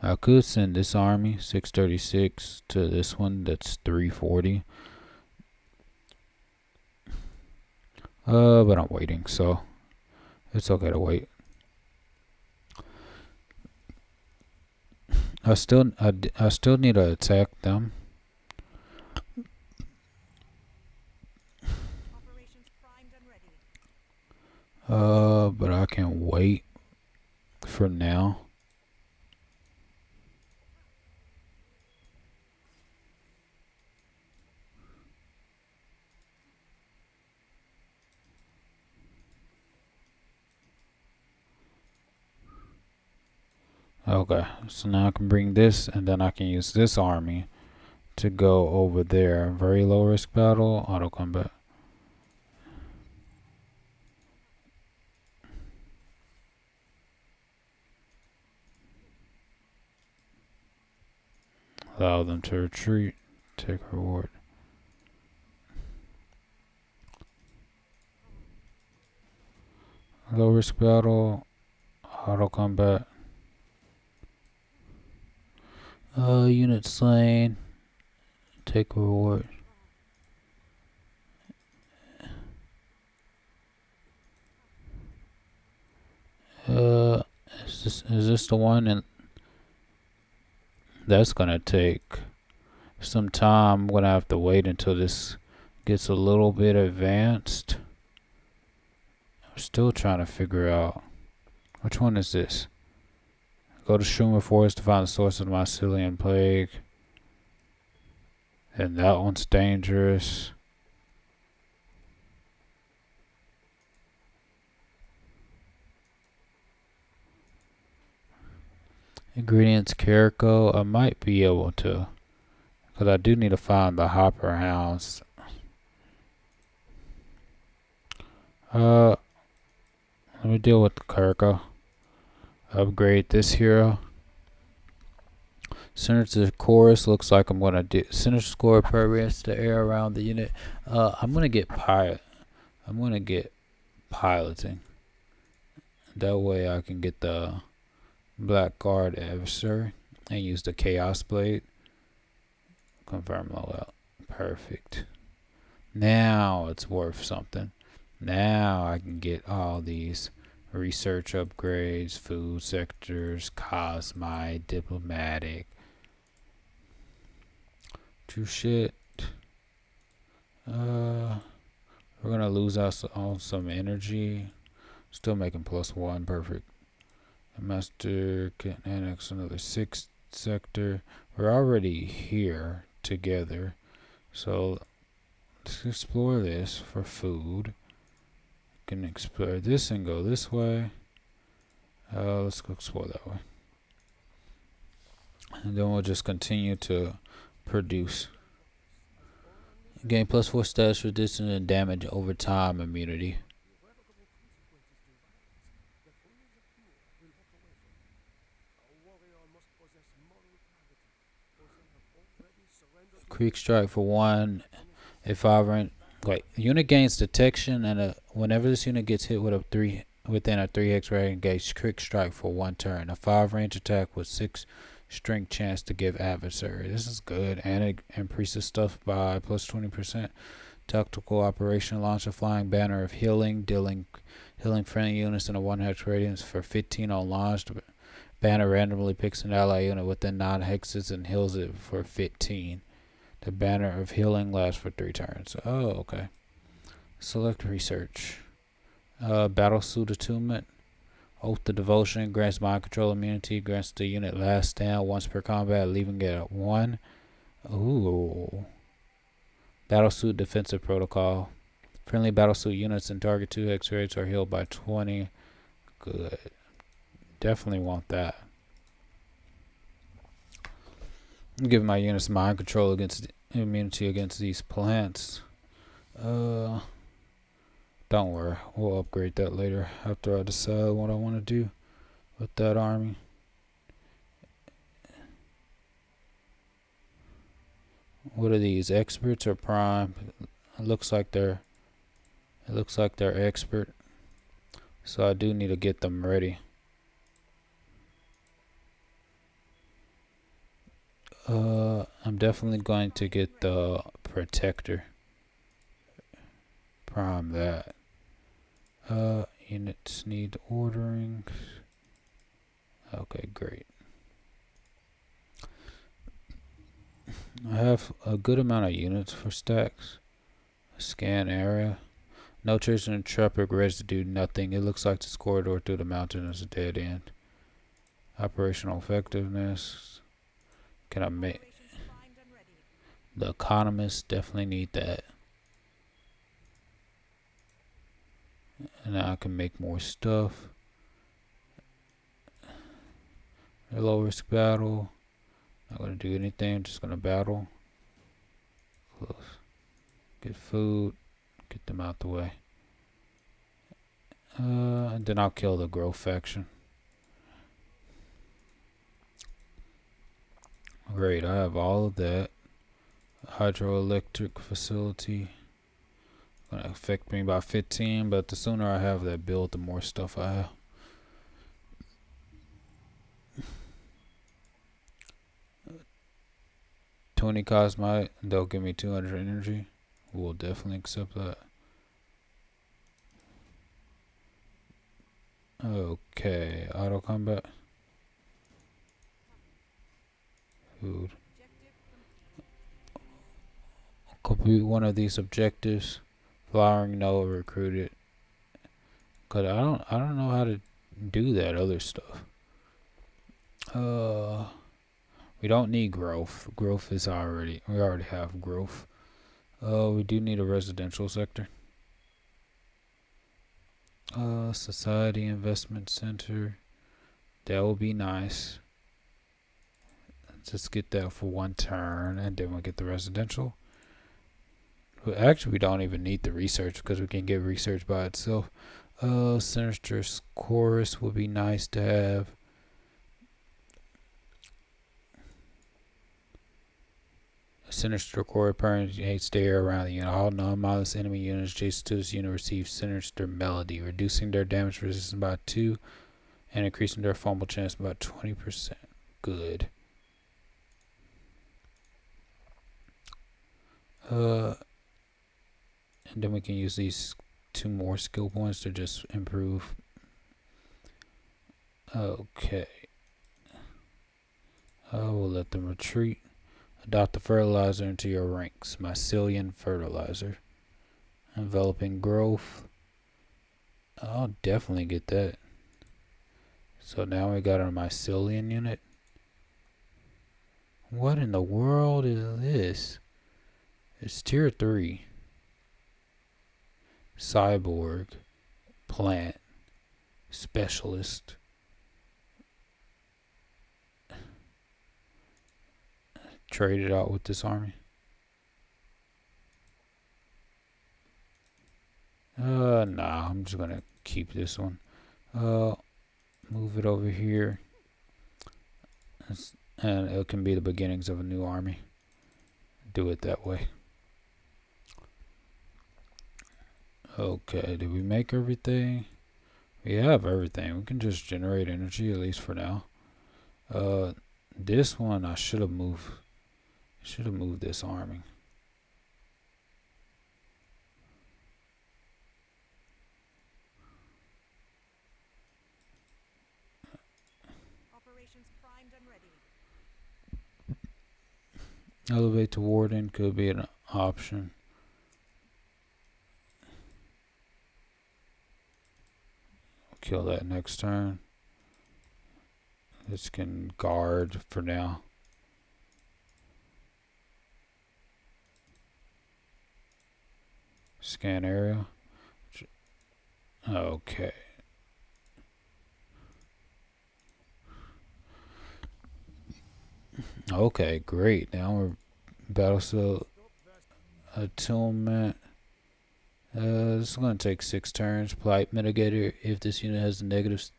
Speaker 1: I could send this army, 636, to this one that's 340. But I'm waiting, so it's okay to wait. I still need to attack them.
Speaker 3: Operations primed and ready.
Speaker 1: But I can wait for now. Okay, so now I can bring this, and then I can use this army to go over there. Very low risk battle, auto combat. Allow them to retreat. Take reward. Low risk battle, auto combat. Unit slain. Take reward. Is this the one? And that's gonna take some time. I'm gonna have to wait until this gets a little bit advanced. I'm still trying to figure out which one is this. Go to Schumer Forest to find the source of the Mycelian plague. And that one's dangerous. Ingredients Carico. I might be able to, because I do need to find the hopper hounds. Let me deal with the Carico. Upgrade this hero. Sinister Chorus looks like I'm gonna do Sinister Score permeates the air around the unit. I'm gonna get piloting. That way I can get the Black Guard adversary and use the Chaos Blade. Confirm loadout. Perfect. Now it's worth something. Now I can get all these research upgrades, food sectors, cosmite, diplomatic. True shit. We're gonna lose us on some energy. Still making +1, perfect. Master can annex another 6th sector. We're already here together, so let's explore this for food. Can explore this and go this way. Let's go explore that way, and then we'll just continue to produce. Gain +4 status resistance and damage over time immunity. Creek strike for 1. If I run, like, unit gains detection, and whenever this unit gets hit with within a 3 range, engage Creek strike for 1 turn. A 5 range attack with 6 strength chance to give adversary. This is good, and it increases stuff by +20%. Tactical operation, launch a flying banner of healing, dealing healing friendly units in a 1 hex radius for 15 on launch. The banner randomly picks an ally unit within 9 hexes and heals it for 15. The banner of healing lasts for 3 turns. Oh, okay. Select research. Battlesuit attunement. Oath of Devotion grants mind control immunity. Grants the unit last stand once per combat, leaving it at 1. Ooh. Battlesuit defensive protocol. Friendly battlesuit units in target 2 hex rates are healed by 20. Good. Definitely want that. Give my units mind control against immunity against these plants. Don't worry, we'll upgrade that later after I decide what I want to do with that army. What are these? Experts or prime? It looks like they're expert. So I do need to get them ready. I'm definitely going to get the protector. Prime that. Units need ordering. Okay, great. I have a good amount of units for stacks. Scan area. No trace of intrepid residue, nothing. It looks like this corridor through the mountain is a dead end. Operational effectiveness. Can I make the economists? Definitely need that. And now I can make more stuff. A low risk battle. Not gonna do anything, just gonna battle. Close. Get food. Get them out the way. And then I'll kill the growth faction. Great, I have all of that. Hydroelectric facility. Gonna affect me by 15, but the sooner I have that build, the more stuff I have. $20 cosmite, they'll give me 200 energy. We'll definitely accept that. Okay, auto combat. Food. Complete one of these objectives. Flowering node recruited. Cause I don't know how to do that other stuff. We don't need growth. Growth is we already have growth. We do need a residential sector. Society investment center. That would be nice. Just get that for one turn, and then we'll get the residential. Well, actually, we don't even need the research because we can get research by itself. Sinister Chorus would be nice to have. Sinister Core permeates the air around the unit. All non-mindless enemy units adjacent to this unit receive Sinister Melody, reducing their damage resistance by 2 and increasing their fumble chance by 20%. Good. And then we can use these 2 more skill points to just improve. Okay. We'll let them retreat. Adopt the fertilizer into your ranks. Mycelium fertilizer. Enveloping growth. I'll definitely get that. So now we got our mycelium unit. What in the world is this? It's tier 3. Cyborg. Plant. Specialist. Trade it out with this army. Nah, I'm just gonna keep this one. Move it over here. And it can be the beginnings of a new army. Do it that way. Okay, did we make everything? We have everything. We can just generate energy, at least for now. This one I should have moved. Should have moved this army.
Speaker 3: Operations primed and ready.
Speaker 1: Elevate to Warden could be an option. Kill that next turn. This can guard for now. Scan area. Okay. Okay, great. Now we're Battlefield Attunement. This is going to take 6 turns. Plight Mitigator if this unit has a negative.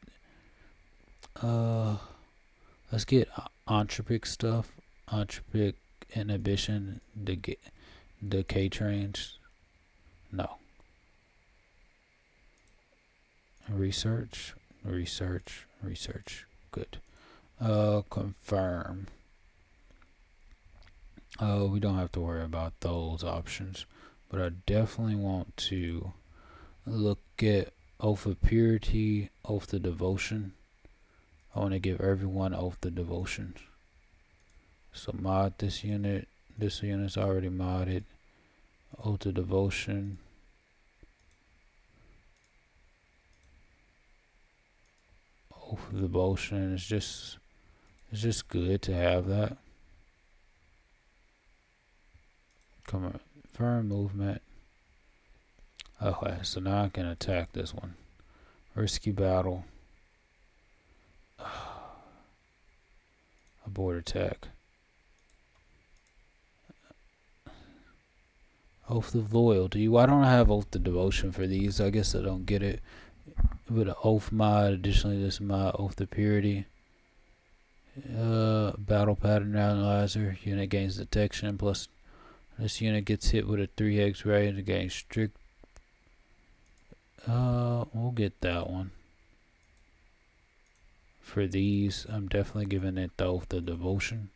Speaker 1: Let's get Entropic stuff. Entropic Inhibition. Decay Trains. No. Research. Good. Confirm. We don't have to worry about those options. But I definitely want to look at Oath of Purity, Oath of Devotion. I want to give everyone Oath of Devotion. So mod this unit. This unit's already modded. Oath of Devotion. Oath of Devotion is just good to have that. Confirm movement. Okay, so now I can attack this one. Risky battle. Abort attack. Oath of Loyalty. Why don't I have Oath of Devotion for these? I guess I don't get it. With an Oath mod, additionally this mod, Oath of Purity. Battle Pattern Analyzer. Unit gains detection, plus this unit gets hit with a 3x rating to gain strict. We'll get that one. For these, I'm definitely giving it the Oath of Devotion.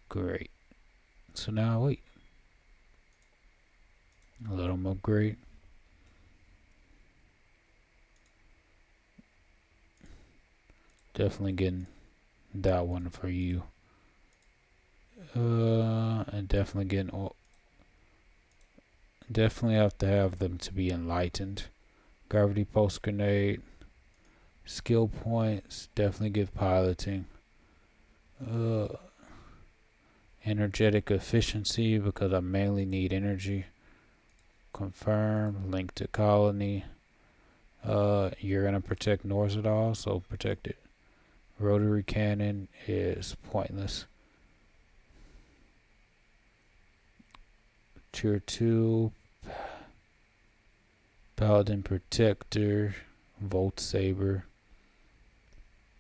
Speaker 1: Great. So now wait. Let them upgrade. Definitely getting that one for you. And definitely getting. Definitely have to have them to be enlightened. Gravity Pulse Grenade. Skill points. Definitely give piloting. Energetic efficiency because I mainly need energy. Confirm. Link to colony. You're gonna protect Norzadal, so protect it. Rotary cannon is pointless. Tier 2. Paladin Protector. Volt Saber.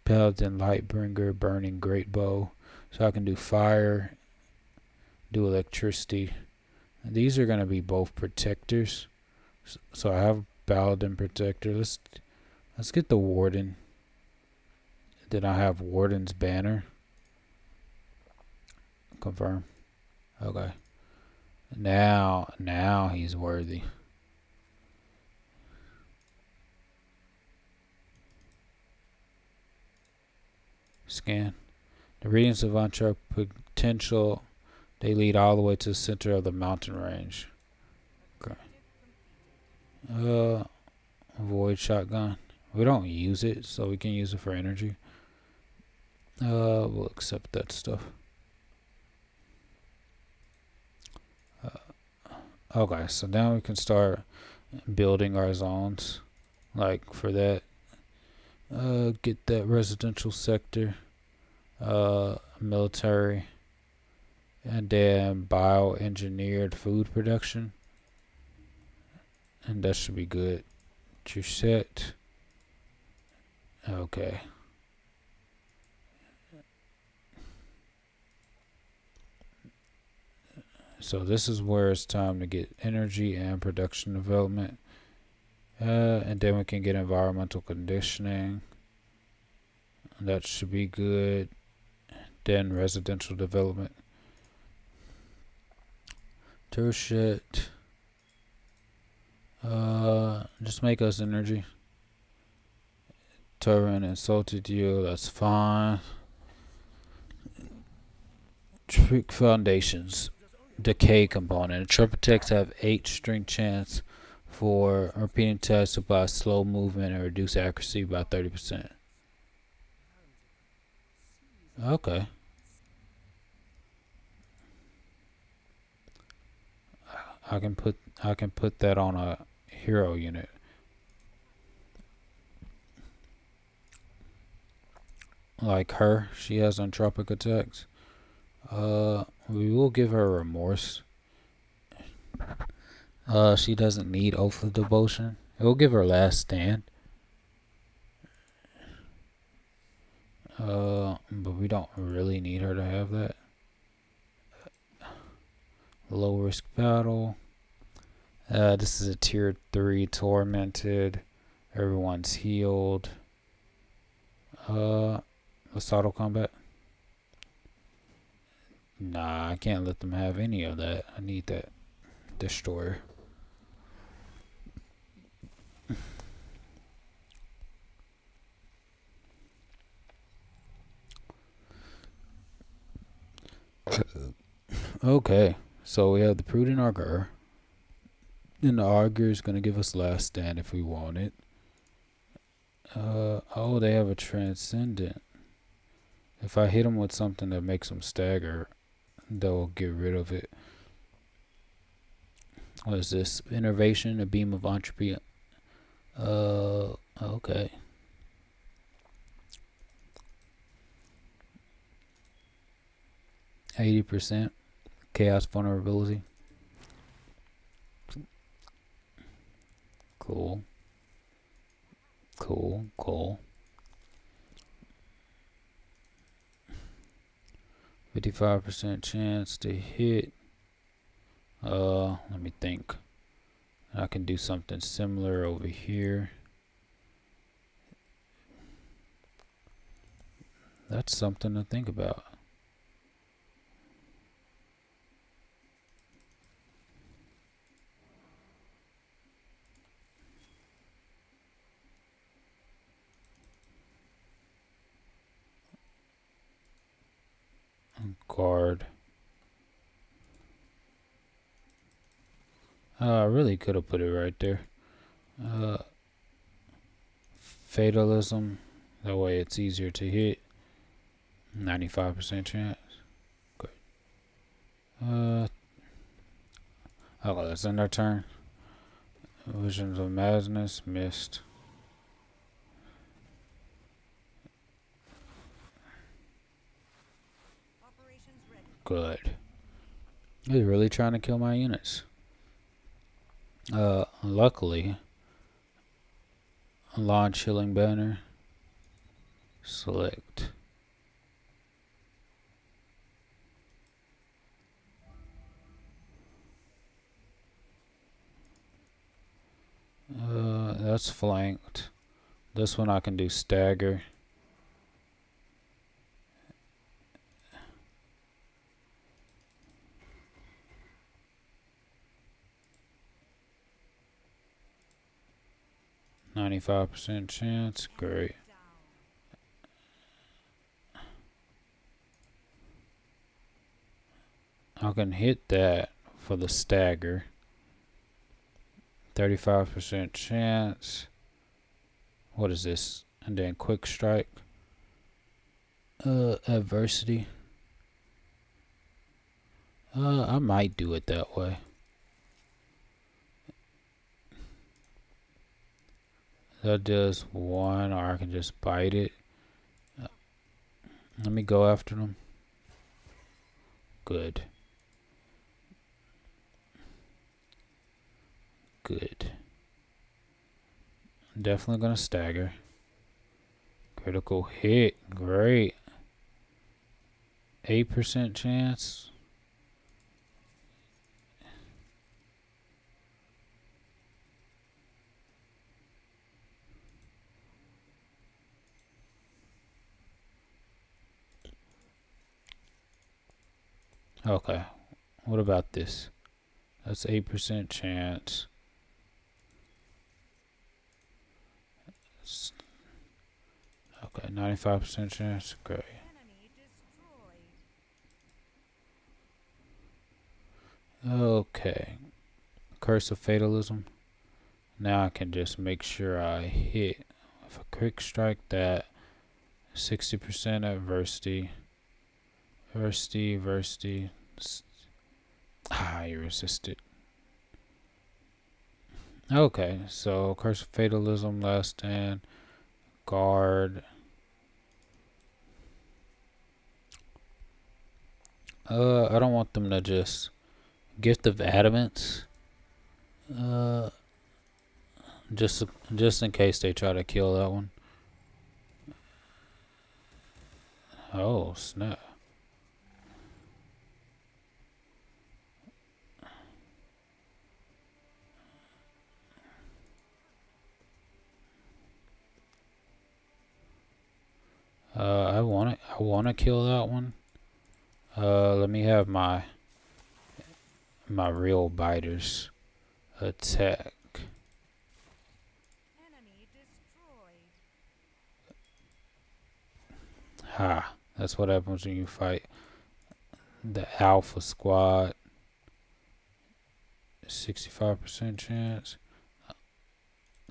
Speaker 1: Paladin Lightbringer. Burning Great Bow. So I can do fire. Do electricity. And these are going to be both protectors. So I have Paladin Protector. Let's get the Warden. Then I have Warden's Banner. Confirm. Okay. Now he's worthy. Scan. The readings of uncharted potential, they lead all the way to the center of the mountain range. Okay. Void shotgun. We don't use it, so we can use it for energy. We'll accept that stuff. Okay, so now we can start building our zones. Like for that, get that residential sector, military, and then bioengineered food production. And that should be good. You're set. Okay. So this is where it's time to get energy and production development. And then we can get environmental conditioning. That should be good. Then residential development. Tertiate. Just make us energy. Turin insulted you. That's fine. Trick foundations. Decay component. Intrepid techs have 8 strength chance for repeating tests apply slow movement and reduce accuracy by 30%. Okay. I can put that on a hero unit. Like her, she has entropic attacks. We will give her remorse. She doesn't need Oath of Devotion. We'll give her Last Stand. But we don't really need her to have that. Low risk battle. This is a tier 3 tormented. Everyone's healed. Let's auto combat. Nah, I can't let them have any of that. I need that destroyer. Okay, so we have the Prudent Augur. And the Augur is going to give us Last Stand if we want it. Oh, they have a Transcendent. If I hit them with something that makes them stagger, they'll get rid of it. What is this? Innervation, a beam of entropy. Okay. %. Chaos vulnerability. Cool. 55% chance to hit. Let me think. I can do something similar over here. That's something to think about. Guard. I really could have put it right there. Fatalism. That way it's easier to hit. 95% chance. Good. Okay, let's end our turn. Visions of Madness. Missed.
Speaker 3: Operations ready.
Speaker 1: Good. He's really trying to kill my units. Luckily, launch healing banner. Select. That's flanked. This one I can do stagger. %95 chance. Great. I can hit that for the stagger. 35% chance. What is this? And then quick strike. Adversity. I might do it that way. That does one, or I can just bite it. Let me go after them. Good. Good. Definitely gonna stagger. Critical hit. Great. 8% chance. Okay. What about this? That's 8% chance. Okay, 95% chance. Great.
Speaker 3: Enemy destroyed.
Speaker 1: Okay. Curse of Fatalism. Now I can just make sure I hit. If I quick strike that, 60% adversity. Adversity. You resisted. Okay, so Curse of Fatalism, Last Stand, Guard. I don't want them to just Gift of Adamance. Just just in case they try to kill that one. Oh snap! I want it. I want to kill that one. Let me have my real biters attack.
Speaker 3: Enemy destroyed.
Speaker 1: Ha! That's what happens when you fight the Alpha Squad. 65% chance.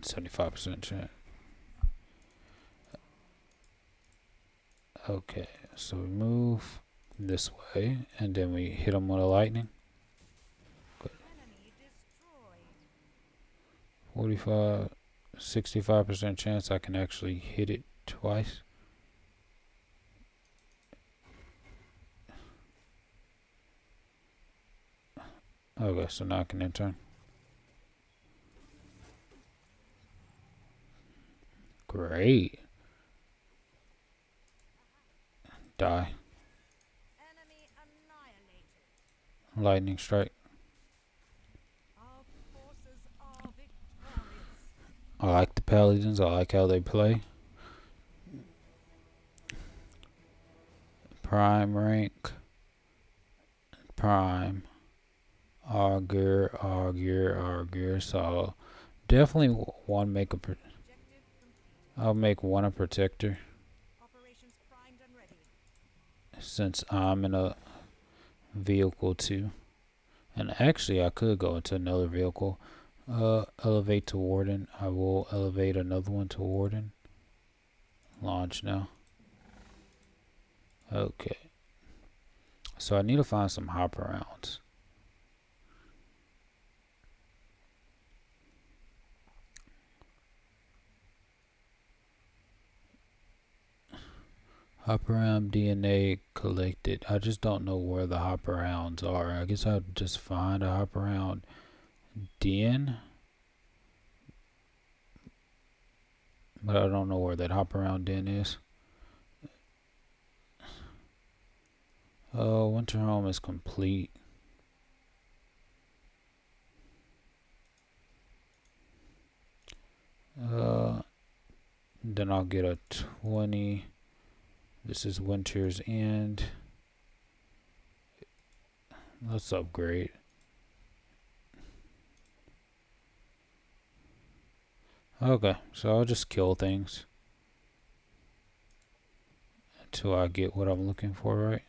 Speaker 1: 75% chance. Okay, so we move this way, and then we hit them with a lightning.
Speaker 3: Enemy destroyed.
Speaker 1: 45, 65% chance I can actually hit it twice. Okay, so now I can enter. Great. Die.
Speaker 3: Enemy annihilated.
Speaker 1: Lightning strike.
Speaker 3: Our forces are victorious.
Speaker 1: I like the paladins. I like how they play. Prime rank. Prime. Augur. So definitely one make a.
Speaker 3: Objective complete.
Speaker 1: I'll make one a protector
Speaker 3: Operations primed and ready.
Speaker 1: since I'm in a vehicle too. And actually, I could go into another vehicle. Elevate to Warden. I will elevate another one to Warden. Launch now. Okay. So I need to find some hopper rounds. Hop around DNA collected. I just don't know where the hop arounds are. I guess I'll just find a hop around den, but I don't know where that hop around den is. Oh, winter home is complete. Then I'll get a 20. This is winter's end. Let's upgrade. Okay, so I'll just kill things until I get what I'm looking for, right?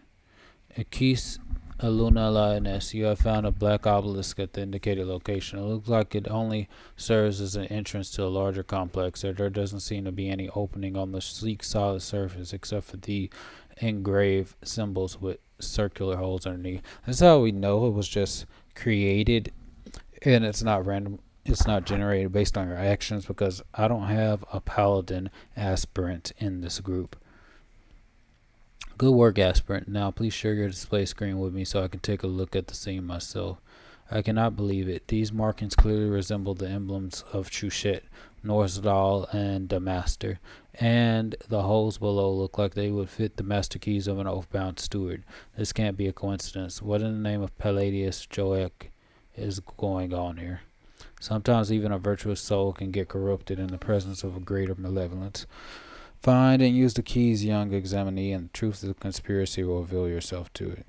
Speaker 1: Equis Aluna Lioness, you have found a black obelisk at the indicated location. It looks like it only serves as an entrance to a larger complex. There doesn't seem to be any opening on the sleek solid surface except for the engraved symbols with circular holes underneath. That's how we know it was just created and it's not random. It's not generated based on your actions because I don't have a paladin aspirant in this group. Good work, aspirant. Now please share your display screen with me so I can take a look at the scene myself. I cannot believe it. These markings clearly resemble the emblems of Truchet, Norsdal, and Damaster, and the holes below look like they would fit the master keys of an oathbound steward. This can't be a coincidence. What in the name of Palladius Joek is going on here? Sometimes even a virtuous soul can get corrupted in the presence of a greater malevolence. Find and use the keys, young examinee, and the truth of the conspiracy will reveal yourself to it.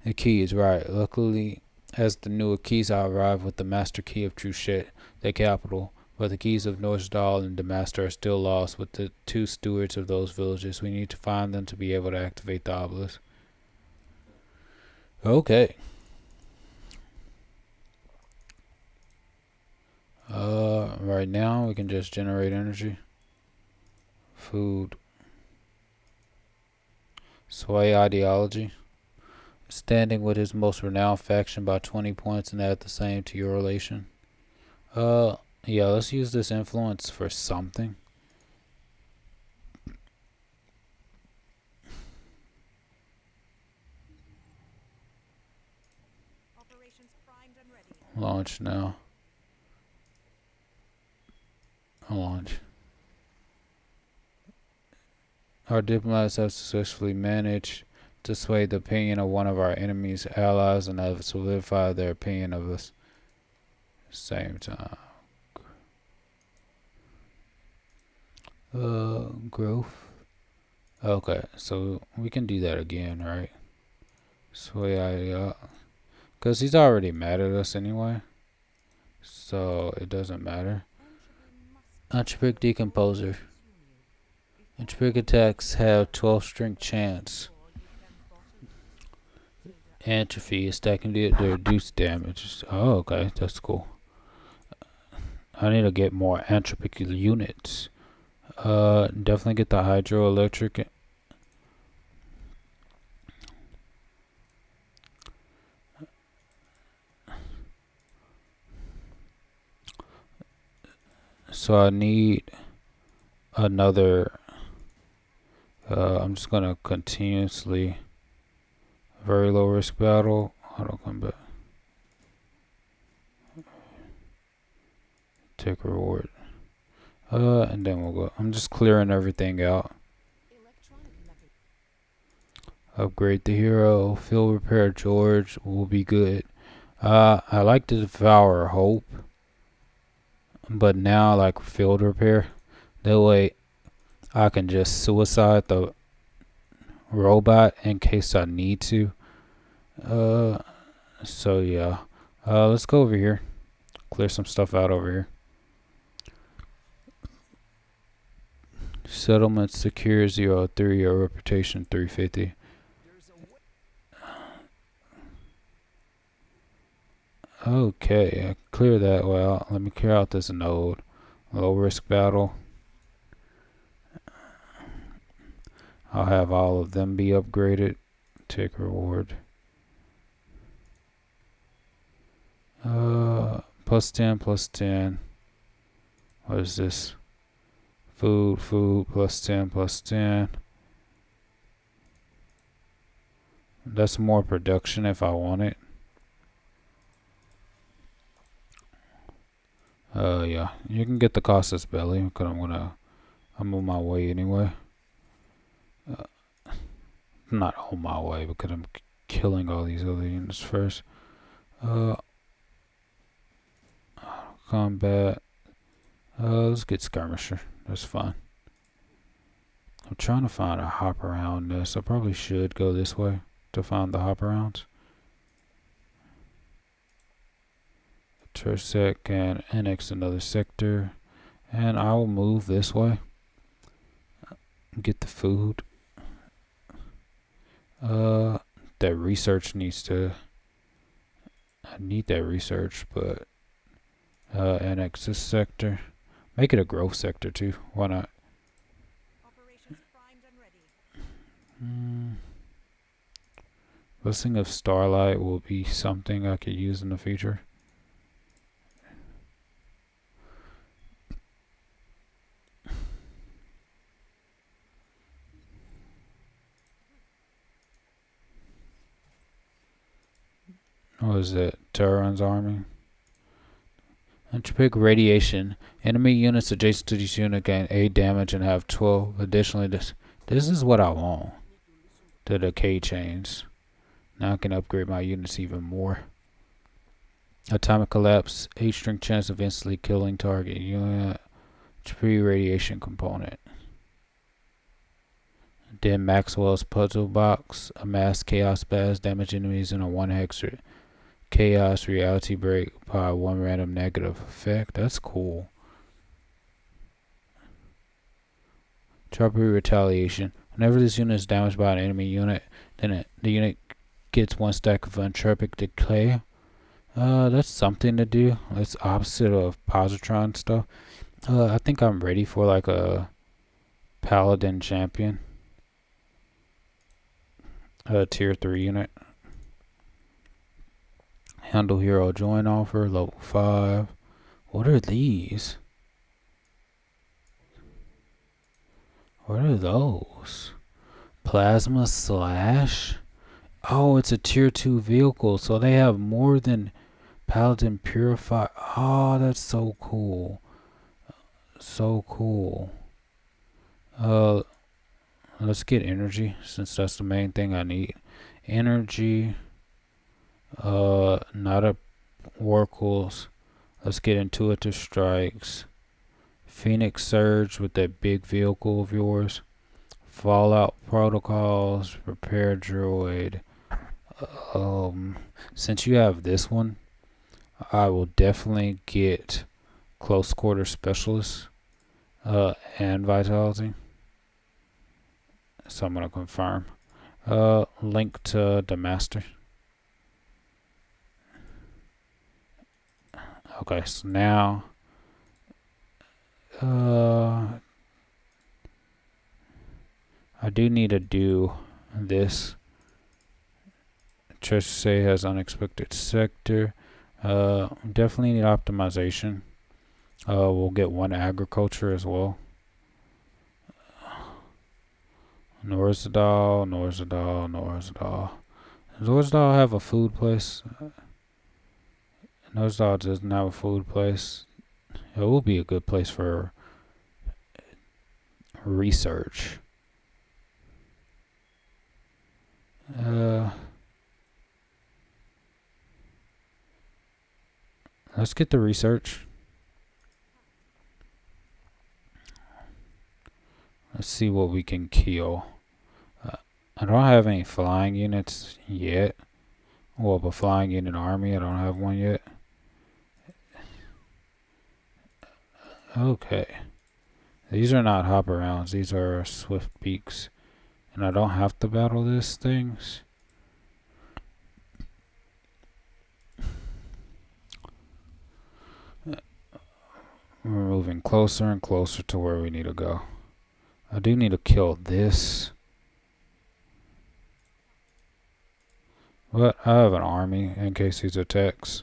Speaker 1: The keys, right. Luckily, as the new keys, I arrived with the master key of Truchet, the capital, but the keys of Norsdal and Damaster are still lost with the two stewards of those villages. We need to find them to be able to activate the obelisk. Okay. Right now we can just generate energy. Food. Sway ideology. Standing with his most renowned faction by 20 points and add the same to your relation. Yeah, let's use this influence for something.
Speaker 3: Operations primed and ready.
Speaker 1: Launch now. Launch. Our diplomats have successfully managed to sway the opinion of one of our enemy's allies and have solidified their opinion of us. Same time. Growth. Okay, so we can do that again, right? Sway, because he's already mad at us anyway, so it doesn't matter. Entropic Decomposer. Entropic attacks have 12 strength chance. Entropy is stacking to reduce damage. Oh, okay, that's cool. I need to get more entropic units. Definitely get the hydroelectric. So I need another. I'm just gonna continuously very low risk battle. Auto combat. Take reward. And then we'll go. I'm just clearing everything out. Upgrade the hero. Field repair George will be good. I like to devour hope, but now I like field repair. That way, I can just suicide the robot in case I need to. So yeah. Let's go over here. Clear some stuff out over here. Settlement secure 03 or reputation 350. Okay, I clear that well. Let me clear out this node. Low risk battle. I'll have all of them be upgraded. Take reward. Plus 10, plus 10. What is this? Food, plus 10, plus 10. That's more production if I want it. Yeah, you can get the Costas belly because I'm on my way anyway. Uh, not on my way because I'm killing all these other units first. Uh, combat. Let's get skirmisher. That's fine. I'm trying to find a hop around this. I probably should go this way to find the hop arounds. Tursec can annex another sector, and I will move this way. Get the food. That research needs to. I need that research, but annex this sector. Make it a growth sector too. Why not?
Speaker 3: Operations primed and ready.
Speaker 1: Blessing of Starlight will be something I could use in the future. What is that? Terran's army. Entropic radiation. Enemy units adjacent to this unit gain 8 damage and have 12. Additionally, this is what I want. The decay chains. Now I can upgrade my units even more. Atomic collapse. 8 strength chance of instantly killing target unit. Radiation component. Then Maxwell's puzzle box. A mass chaos blast. Damage enemies in a 1 hex chaos reality break by 1 random negative effect. That's cool. Tropic retaliation. Whenever this unit is damaged by an enemy unit, then the unit gets 1 stack of entropic decay. That's something to do. That's opposite of positron stuff. I think I'm ready for like a paladin champion. Tier 3 unit. Handle hero join offer, level 5. What are these? What are those? Plasma slash? Oh, it's a tier 2 vehicle, so they have more than Paladin Purify. Oh, that's so cool. So cool. Let's get energy, since that's the main thing I need. Energy. Not a oracles. Let's get intuitive strikes. Phoenix Surge with that big vehicle of yours. Fallout protocols. Repair droid. Since you have this one, I will definitely get close quarter specialist and vitality. So I'm gonna confirm. Link to the master. Okay, so now I do need to do this. Church say has unexpected sector. Definitely need optimization. We'll get 1 agriculture as well. Norzadal. Does Norzadal have a food place? Norzadal doesn't have a food place. It will be a good place for research. Let's get the research. Let's see what we can kill. I don't have any flying units yet. Well, but flying unit army, I don't have one yet. Okay. These are not hop arounds. These are swift beaks. And I don't have to battle these things. We're moving closer and closer to where we need to go. I do need to kill this. But I have an army in case he attacks.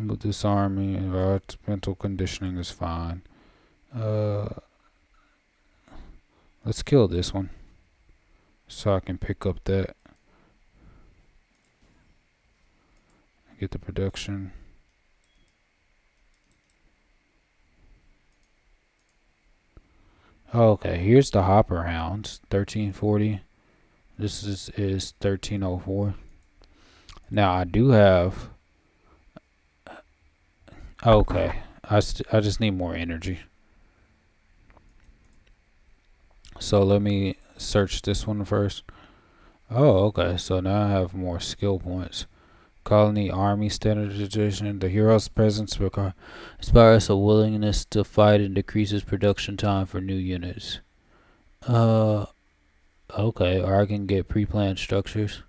Speaker 1: With this army, environmental conditioning is fine. Uh, let's kill this one so I can pick up that. Get the production. Okay, here's the hopper hounds. 1340. This is 1304. Now I do have. Okay, I just need more energy. So let me search this one first. Oh, okay. So now I have more skill points. Colony Army standardization. The hero's presence inspires a willingness to fight and decreases production time for new units. Uh, okay. Or I can get pre-planned structures.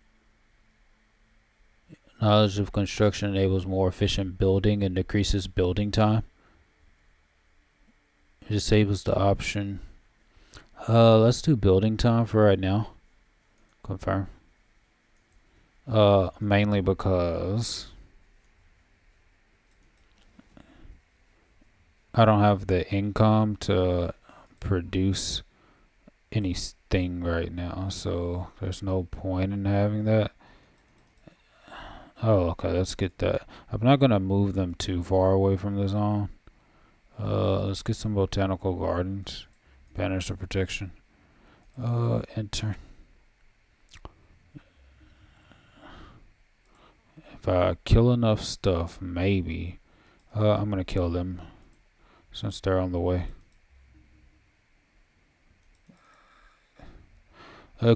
Speaker 1: Knowledge of construction enables more efficient building and decreases building time. It disables the option. Let's do building time for right now. Confirm. Mainly because I don't have the income to produce anything right now, so there's no point in having that. Oh, okay, let's get that. I'm not gonna move them too far away from the zone. Let's get some botanical gardens. Banners of protection. Enter. If I kill enough stuff, maybe. I'm gonna kill them since they're on the way.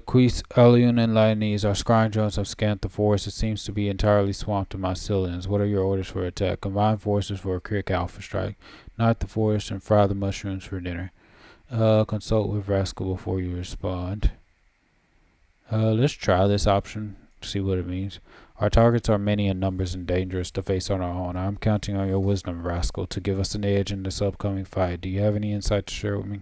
Speaker 1: Quis, Aliun, and Lionese, our scrying drones have scanned the forest. It seems to be entirely swamped with mycelians. What are your orders for attack? Combine forces for a quick alpha strike. Knight the forest and fry the mushrooms for dinner. Consult with Rascal before you respond. Let's try this option, see what it means. Our targets are many in numbers and dangerous to face on our own. I'm counting on your wisdom, Rascal, to give us an edge in this upcoming fight. Do you have any insight to share with me?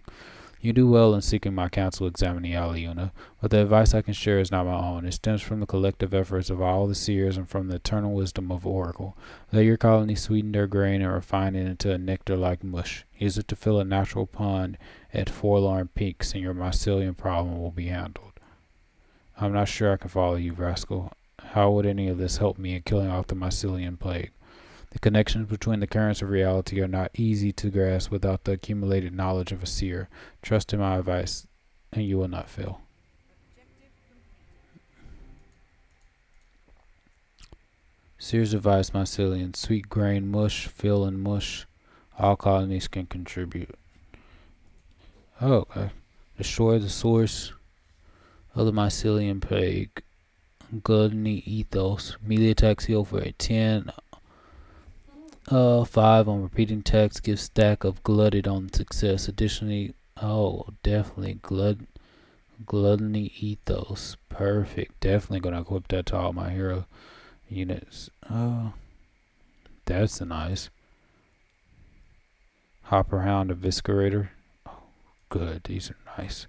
Speaker 1: You do well in seeking my counsel examining Aliuna, but the advice I can share is not my own. It stems from the collective efforts of all the seers and from the eternal wisdom of Oracle. Let your colony sweeten their grain and refine it into a nectar-like mush. Use it to fill a natural pond at forlorn peaks, and your mycelium problem will be handled. I'm not sure I can follow you, Rascal. How would any of this help me in killing off the mycelium plague? The connections between the currents of reality are not easy to grasp without the accumulated knowledge of a seer. Trust in my advice, and you will not fail. Seer's advice, mycelium, sweet grain mush, fill and mush. All colonies can contribute. Oh, okay. Destroy the source of the mycelium plague. Gluttony ethos. Melee attacks heal for a 10. 5 on repeating text gives stack of glutted on success. Additionally, definitely gluttony ethos. Perfect. Definitely gonna equip that to all my hero units. That's nice. Hopper Hound Eviscerator. Oh, good. These are nice.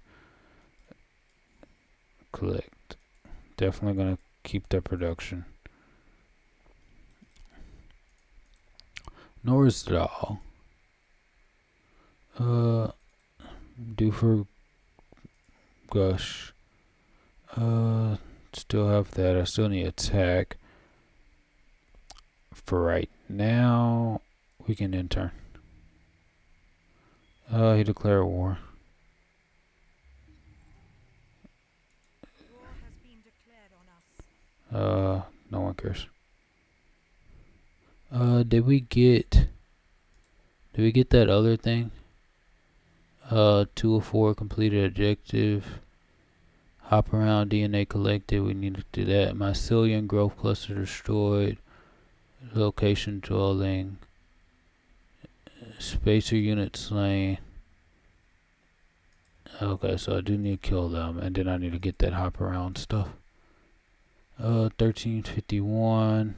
Speaker 1: Collect. Definitely gonna keep that production. Norsdal. Do for Gush. Still have that. I still need attack. For right now, we can intern. He declared war.
Speaker 3: War has been declared on us.
Speaker 1: No one cares. Did we get that other thing? 2 of 4 completed objective. Hop around DNA collected. We need to do that. Mycelium growth cluster destroyed. Location dwelling. Spacer unit slain. Okay, so I do need to kill them, and then I need to get that hop around stuff. 1351.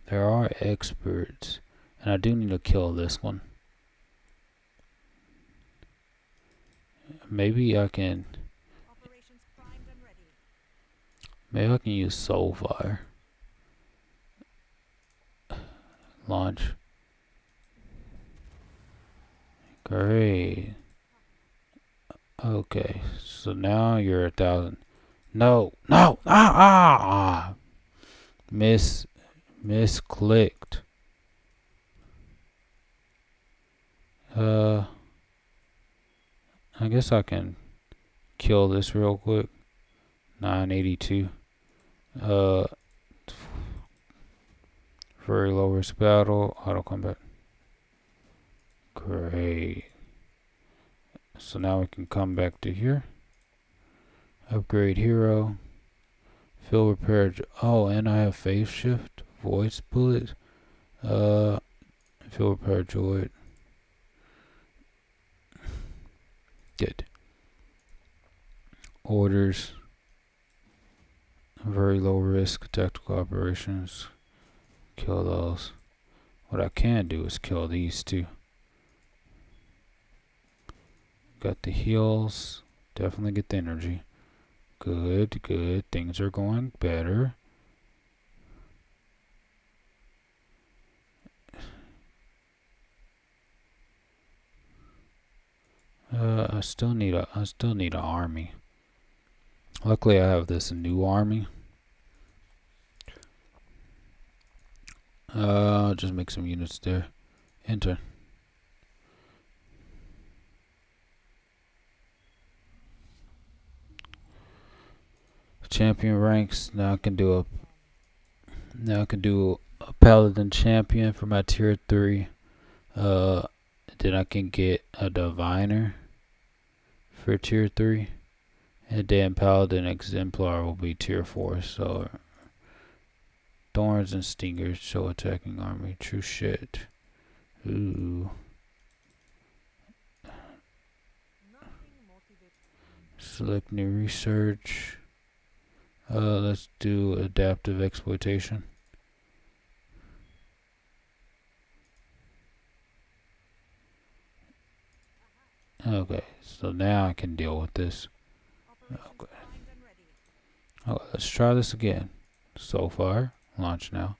Speaker 1: There are experts, and I do need to kill this one. Maybe I can.
Speaker 3: Operations primed and ready.
Speaker 1: Maybe I can use Soulfire. Launch. Great. Okay, so now you're 1,000. No, no, misclicked. I guess I can kill this real quick. 982. Uh, very low risk battle. Auto combat. Great. So now we can come back to here. Upgrade hero. Field repair. Oh, and I have phase shift. Voice bullet. Field repair droid. Good. Orders. Very low risk tactical operations. Kill those. What I can do is kill these two. Got the heals. Definitely get the energy. Good, good. Things are going better. I still need an army. Luckily I have this new army. Just make some units there. Enter. Champion ranks. Now I can do a paladin champion for my tier 3. Then I can get a diviner for tier 3. And then paladin exemplar will be tier 4. So thorns and stingers show attacking army. True shit. Ooh. Select new research. Let's do adaptive exploitation. Okay, so now I can deal with this. Okay. Oh, let's try this again. So far, launch now.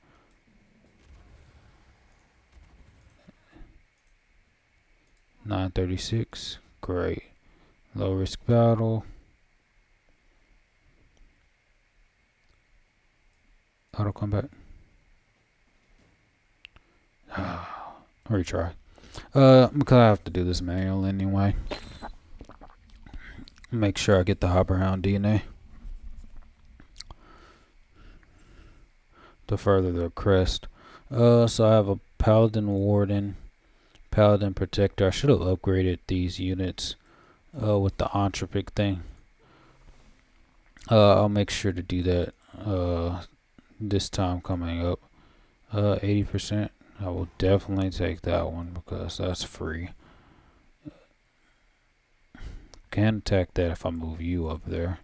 Speaker 1: $936. Great. Low risk battle. Auto combat. Retry. Because I have to do this manual anyway. Make sure I get the Hopperhound DNA. To further the crest. So I have a Paladin Warden, Paladin Protector. I should have upgraded these units with the Entropic thing. I'll make sure to do that this time coming up. 80%. I will definitely take that one because that's free. Can attack that if I move you up there.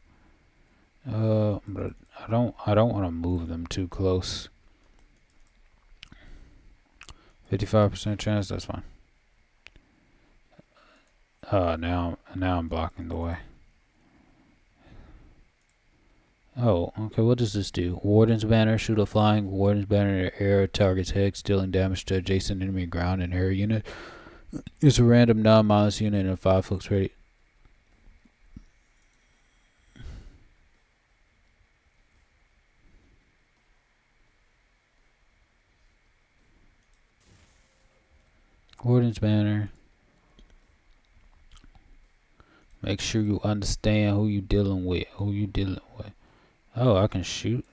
Speaker 1: But I don't want to move them too close. 55% chance, that's fine. Now I'm blocking the way. Oh, okay, what does this do? Warden's Banner, shoot a flying Warden's Banner in the air, targets hex, dealing damage to adjacent enemy ground and air unit. It's a random non-minus unit in a 5 foot radius. Warden's Banner. Make sure you understand who you dealing with. Oh, I can shoot.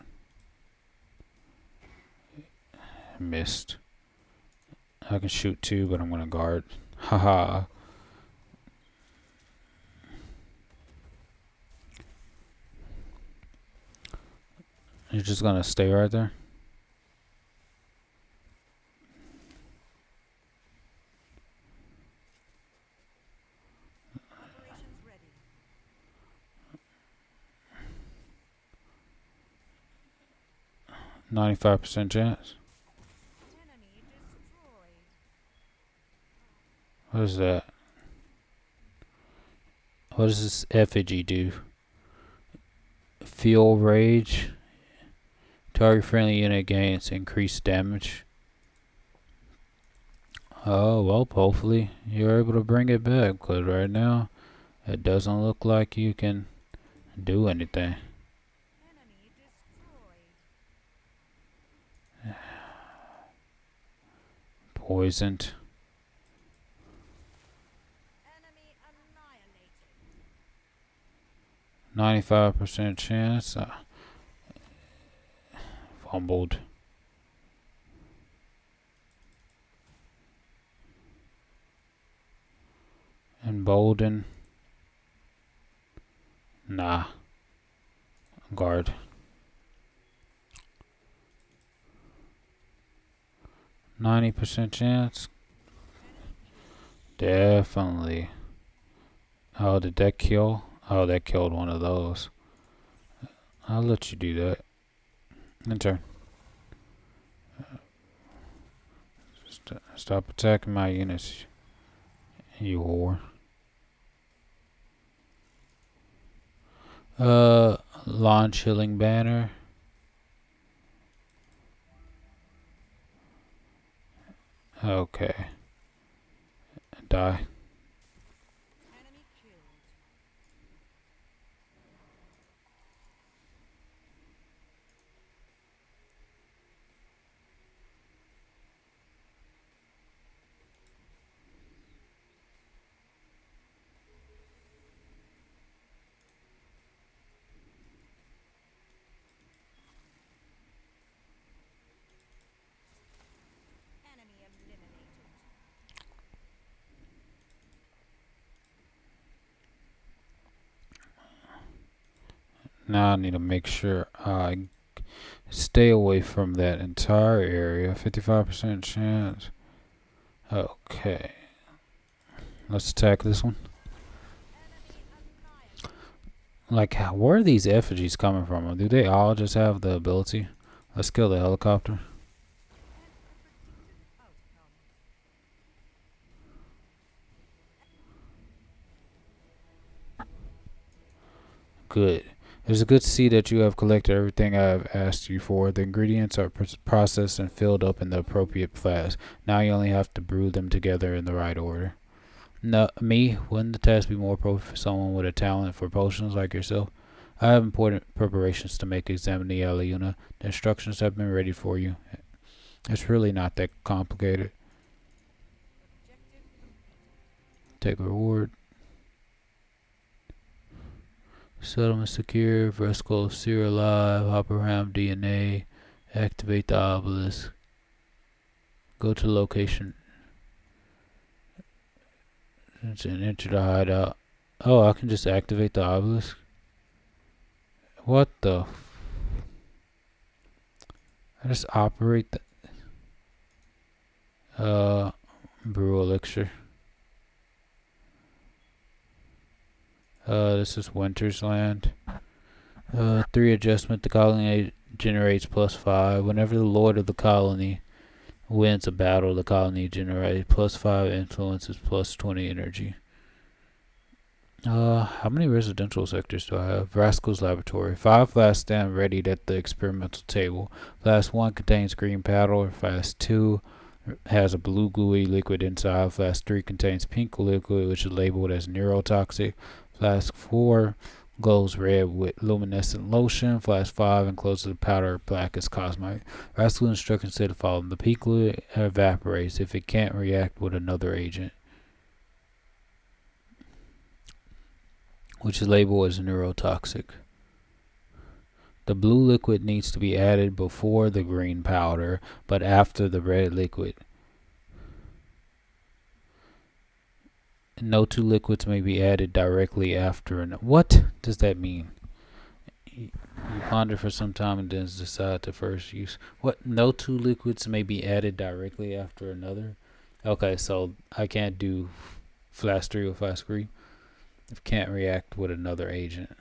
Speaker 1: Missed. I can shoot too, but I'm gonna guard. Haha. You're just gonna stay right there?
Speaker 3: Operations ready.
Speaker 1: 95% chance.
Speaker 3: Enemy destroyed.
Speaker 1: What is that? What does this effigy do? Feel rage. Target friendly unit gains increased damage. Oh, well, hopefully you're able to bring it back, because right now it doesn't look like you can do anything.
Speaker 3: Enemy destroyed.
Speaker 1: Poisoned.
Speaker 3: Enemy annihilated.
Speaker 1: 95% chance. Fumbled. Embolden. Nah. Guard. 90% chance.
Speaker 3: Enemy killed.
Speaker 1: Definitely. Oh, did that kill? Oh, that killed one of those. I'll let you do that. In turn. Stop attacking my units, you whore. Launch healing banner. Okay. Die.
Speaker 3: Enemy killed. Enemy eliminated.
Speaker 1: Now I need to make sure I stay away from that entire area. 55% chance. Okay. Let's attack this one.
Speaker 3: Enemy annihilated.
Speaker 1: Like, where are these effigies coming from? Do they all just have the ability? Let's kill the helicopter.
Speaker 3: An unpredicted outcome.
Speaker 1: Good. It's good to see that you have collected everything I have asked you for. The ingredients are processed and filled up in the appropriate flask. Now you only have to brew them together in the right order. No, me, wouldn't the task be more appropriate for someone with a talent for potions like yourself? I have important preparations to make. Examine the Aliuna. The instructions have been ready for you. It's really not that complicated.
Speaker 3: Objective completed.
Speaker 1: Take a reward. Settlement secure. Vresco Seer alive. Hop around DNA. Activate the obelisk. Go to location and enter the hideout. Oh, I can just activate the obelisk? What the? I just operate the. Brew elixir. This is Winter's Land. 3 adjustment. The colony generates +5. Whenever the lord of the colony wins a battle, the colony generates +5 influences, +20 energy. How many residential sectors do I have? Rascal's Laboratory. 5 flasks stand ready at the experimental table. Flask 1 contains green powder. Flask 2 has a blue gluey liquid inside. Flask 3 contains pink liquid, which is labeled as neurotoxic. Flask 4 glows red with luminescent lotion. Flask 5 encloses the powder black as cosmite. Rascal instructions say to follow them. The pink liquid evaporates if it can't react with another agent, which is labeled as neurotoxic. The blue liquid needs to be added before the green powder, but after the red liquid. No two liquids may be added directly after another. What does that mean? You ponder for some time and then decide to first use. What? No two liquids may be added directly after another? Okay, so I can't do flask 3 or flask 3. It can't react with another agent.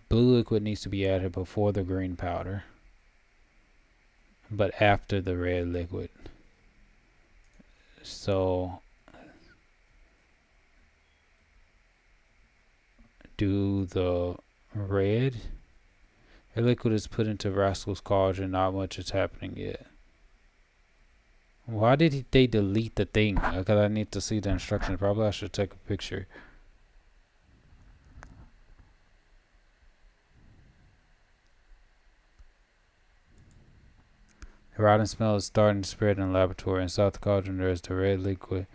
Speaker 1: Blue liquid needs to be added before the green powder, but after the red liquid. So do the red. The liquid is put into Rascal's cauldron. Not much is happening yet. Why did they delete the thing? Because I need to see the instructions. Probably I should take a picture. The rotten smell is starting to spread in the laboratory. Inside the cauldron, there is the red liquid.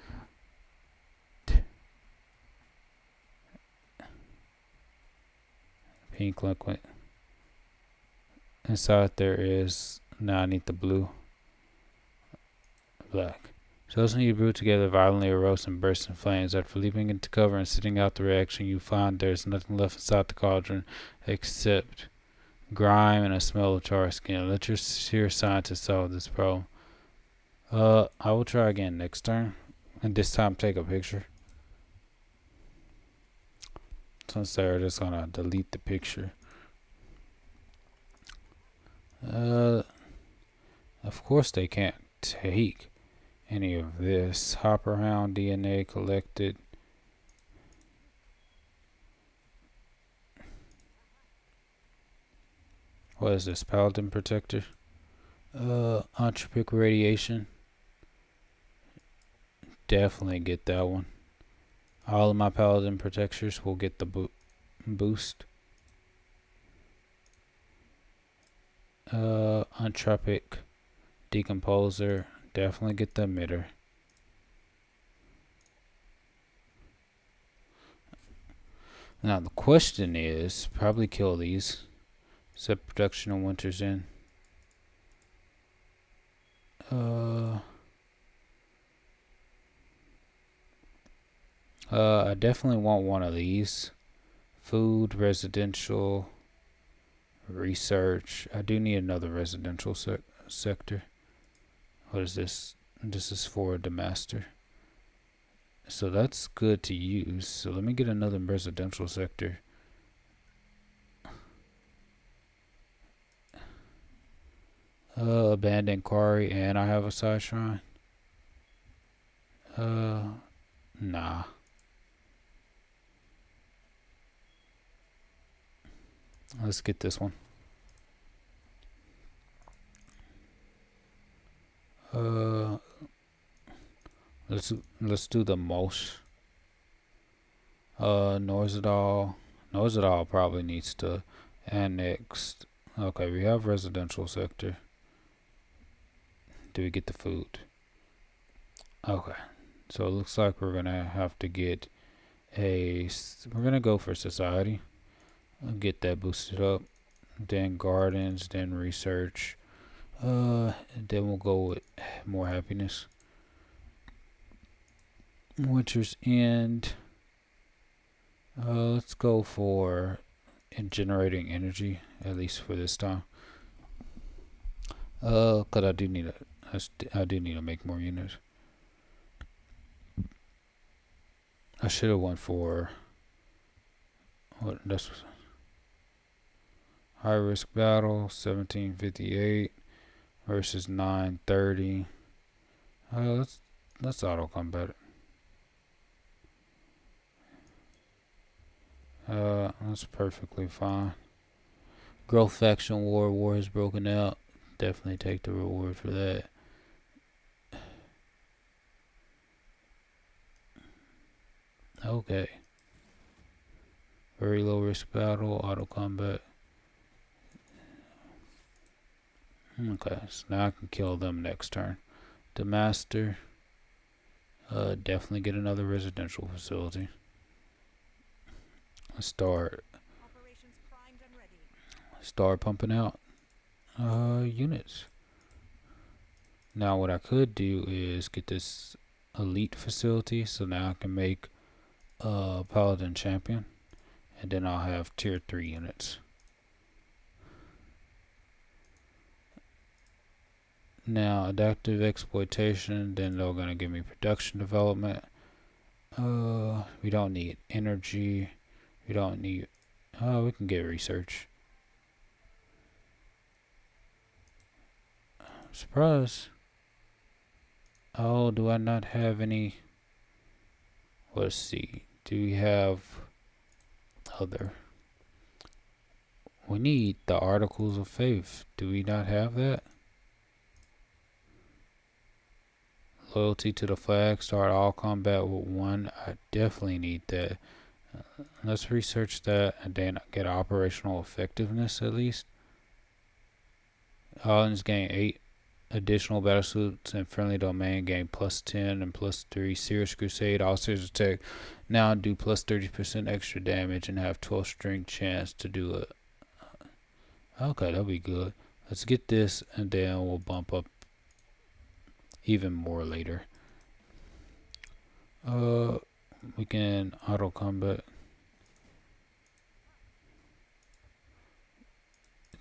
Speaker 1: Pink liquid. Inside there is. Now I need the blue. Black. Chosen you brew together violently erupts and bursts in flames. After leaping into cover and sitting out the reaction, you find there's nothing left inside the cauldron except grime and a smell of charred skin. Let your seer scientist solve this problem. I will try again next turn, and this time take a picture. Since they're just gonna delete the picture. Of course they can't take any of this. Hop around DNA collected. What is this? Paladin protector. Entropic radiation. Definitely get that one. All of my paladin protectors will get the boost. Entropic decomposer. Definitely get the emitter. Now the question is, probably kill these. Set production on Winter's End. I definitely want one of these. Food, residential, research. I do need another residential sector. What is this? This is for the master. So that's good to use. So let me get another residential sector. Abandoned quarry, and I have a side shrine. Nah. Let's get this one. Let's do the most. Norzadal probably needs to annex. Okay, we have residential sector. Do we get the food? Okay, so it looks like we're gonna have to get we're gonna go for society. Get that boosted up. Then gardens, then research. Then we'll go with more happiness. Winter's End. Let's go for generating energy, at least for this time. Cause I do need to make more units. I should have went for what? That's high risk battle, 1758 versus 930. Let's auto combat it. That's perfectly fine. Growth faction war has broken out. Definitely take the reward for that. Okay. Very low risk battle, auto combat. Okay, so now I can kill them next turn. The master. Definitely get another residential facility. Start pumping out units. Now what I could do is get this elite facility, so now I can make a paladin champion, and then I'll have tier 3 units. Now adaptive exploitation, then they're gonna give me production development. We don't need energy. We don't need. We can get research. Surprise. Oh, do I not have any? Let's see. Do we have other? We need the articles of faith. Do we not have that? loyalty to the flag. Start all combat with 1. I definitely need that. Let's research that and then get operational effectiveness at least. Islands gain 8 additional battlesuits and friendly domain gain plus 10 and plus 3. Serious Crusade, all series attack now do plus 30% extra damage and have 12 strength chance to do it. Okay, that'll be good. Let's get this and then we'll bump up even more later. We can auto combat.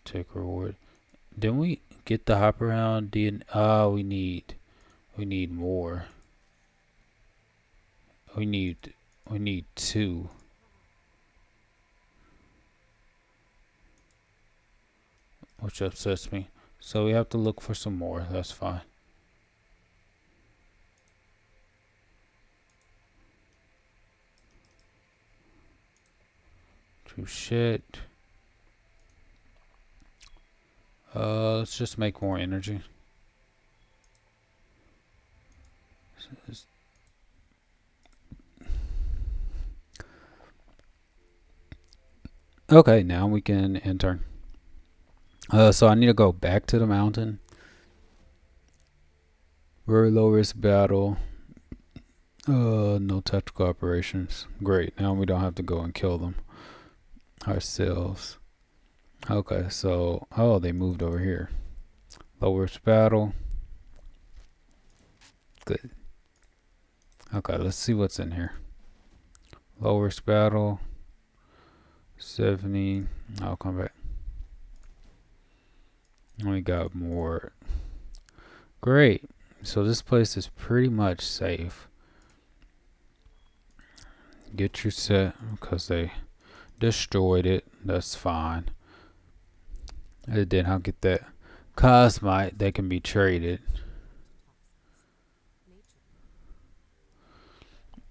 Speaker 1: Take reward. Didn't we get the hopper hound? We need more. We need 2. Which upsets me. So we have to look for some more. That's fine. True shit. Let's just make more energy. Okay, now we can enter. So I need to go back to the mountain. Very low risk battle. No tactical operations. Great. Now we don't have to go and kill them ourselves. Okay, so they moved over here. Low risk battle. Good. Okay, let's see what's in here. Low risk battle. 70. I'll come back. We got more. Great. So this place is pretty much safe. Get your set because they destroyed it. That's fine. And then I'll get that cosmite that can be traded.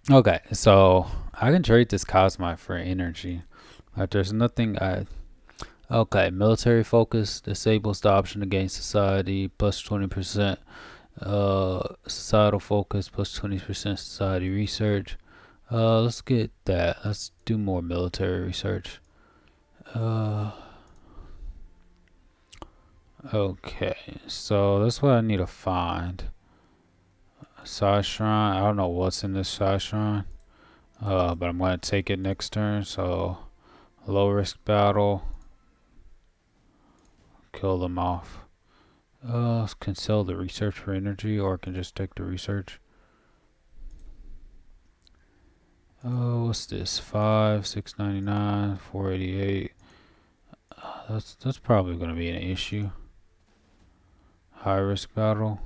Speaker 1: Okay, so I can trade this cosmite for energy. Like there's nothing Okay, military focus disables the option to gain society plus 20%. Societal focus plus 20% society research. Let's get that. Let's do more military research. Okay, so that's what I need to find. Side shrine. I don't know what's in this side shrine. But I'm gonna take it next turn. So low risk battle. Kill them off. Can sell the research for energy, or can just take the research. What's this? 699, 488. That's probably gonna be an issue. High risk battle.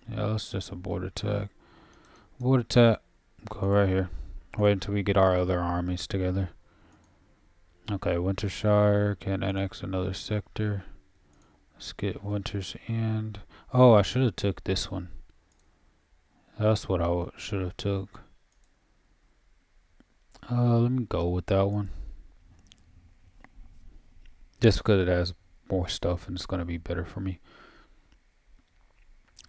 Speaker 1: Yeah, let's just abort attack. Abort attack. Go right here. Wait until we get our other armies together. Okay, Wintershire can annex another sector. Let's get Winter's End. Oh, I should have took this one. That's what I should have took. Let me go with that one. Just because it has more stuff and it's gonna be better for me.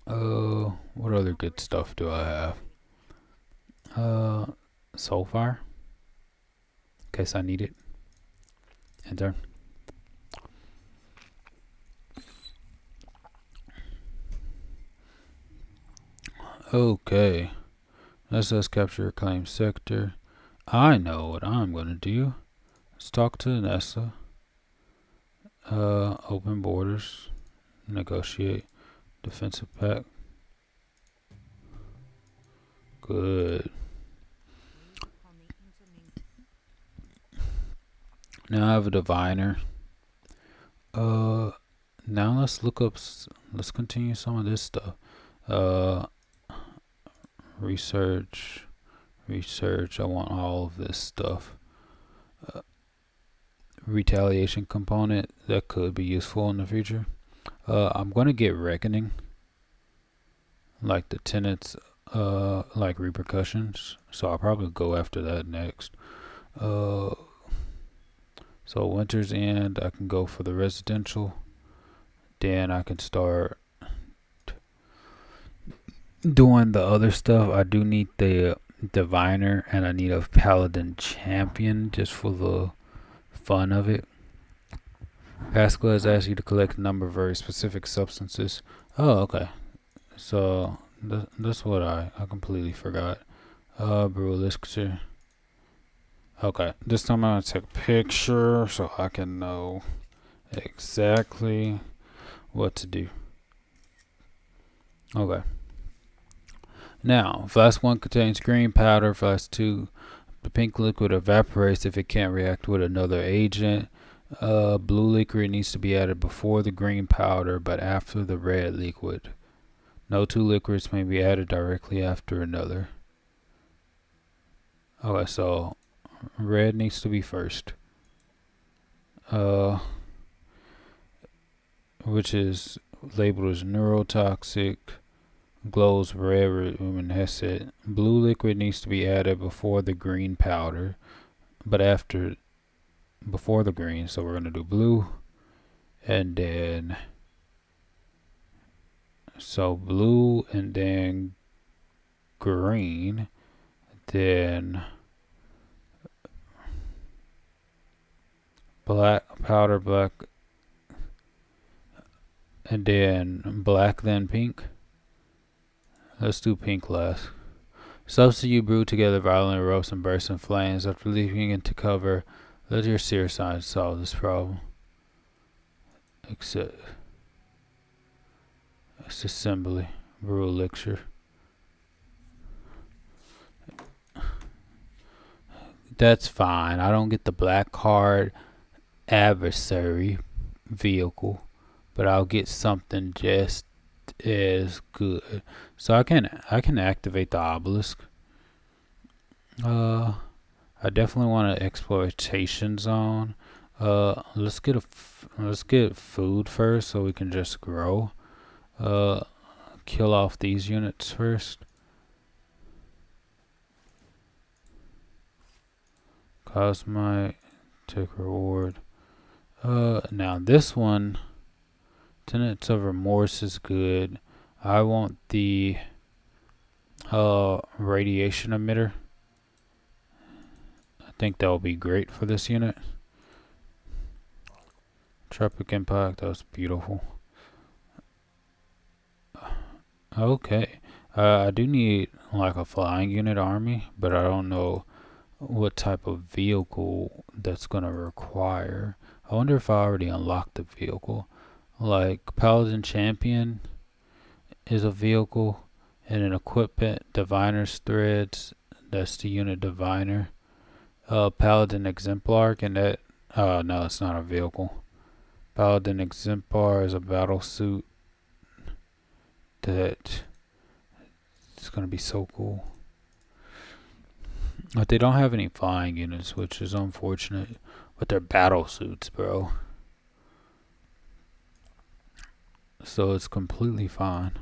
Speaker 1: What other good stuff do I have? Soulfire. In case I need it. Enter. Okay. Let's just capture a claim sector. I know what I'm gonna do. Let's talk to NASA. Open borders. Negotiate. Defensive pact. Good. Now I have a diviner. Now let's look up. Let's continue some of this stuff. Research. I want all of this stuff. Retaliation component that could be useful in the future. I'm gonna get reckoning, like the tenants, like repercussions. So I'll probably go after that next. So Winter's End, I can go for the residential. Then I can start doing the other stuff, I do need the diviner and I need a paladin champion just for the fun of it. Pascal has asked you to collect a number of very specific substances. Oh, okay. So that's what I completely forgot. Brew elixir. Okay, this time I'm gonna take a picture so I can know exactly what to do. Okay. Now, flask 1 contains green powder. Flask 2, the pink liquid evaporates if it can't react with another agent. Blue liquid needs to be added before the green powder, but after the red liquid. No two liquids may be added directly after another. Okay, so red needs to be first. Which is labeled as neurotoxic, glows red, luminescent. Blue liquid needs to be added before the green powder, but before the green. So we're gonna do blue, and then blue, and then green, then black powder, black, and then black, then pink. Let's do pink last. Substance you brew together violently erupts and bursts in flames. After leaving it to cover, let your seer signs solve this problem. Except assembly. Brew elixir. That's fine. I don't get the black card adversary vehicle, but I'll get something just as good. So I can activate the obelisk. I definitely want an exploitation zone. Let's get food first so we can just grow. Kill off these units first. Cosmite, take reward. Now this one, Tenets of Remorse is good. I want the radiation emitter. I think that will be great for this unit. Tropic Impact, that was beautiful. Okay. I do need like a flying unit army, but I don't know what type of vehicle that's gonna require. I wonder if I already unlocked the vehicle. Like Paladin Champion is a vehicle, and an equipment Diviner's Threads. That's the unit Diviner. Paladin Exemplar, and that no, it's not a vehicle. Paladin Exemplar is a battle suit that is gonna be so cool. But they don't have any flying units, which is unfortunate. But they're battle suits, bro. So it's completely fine.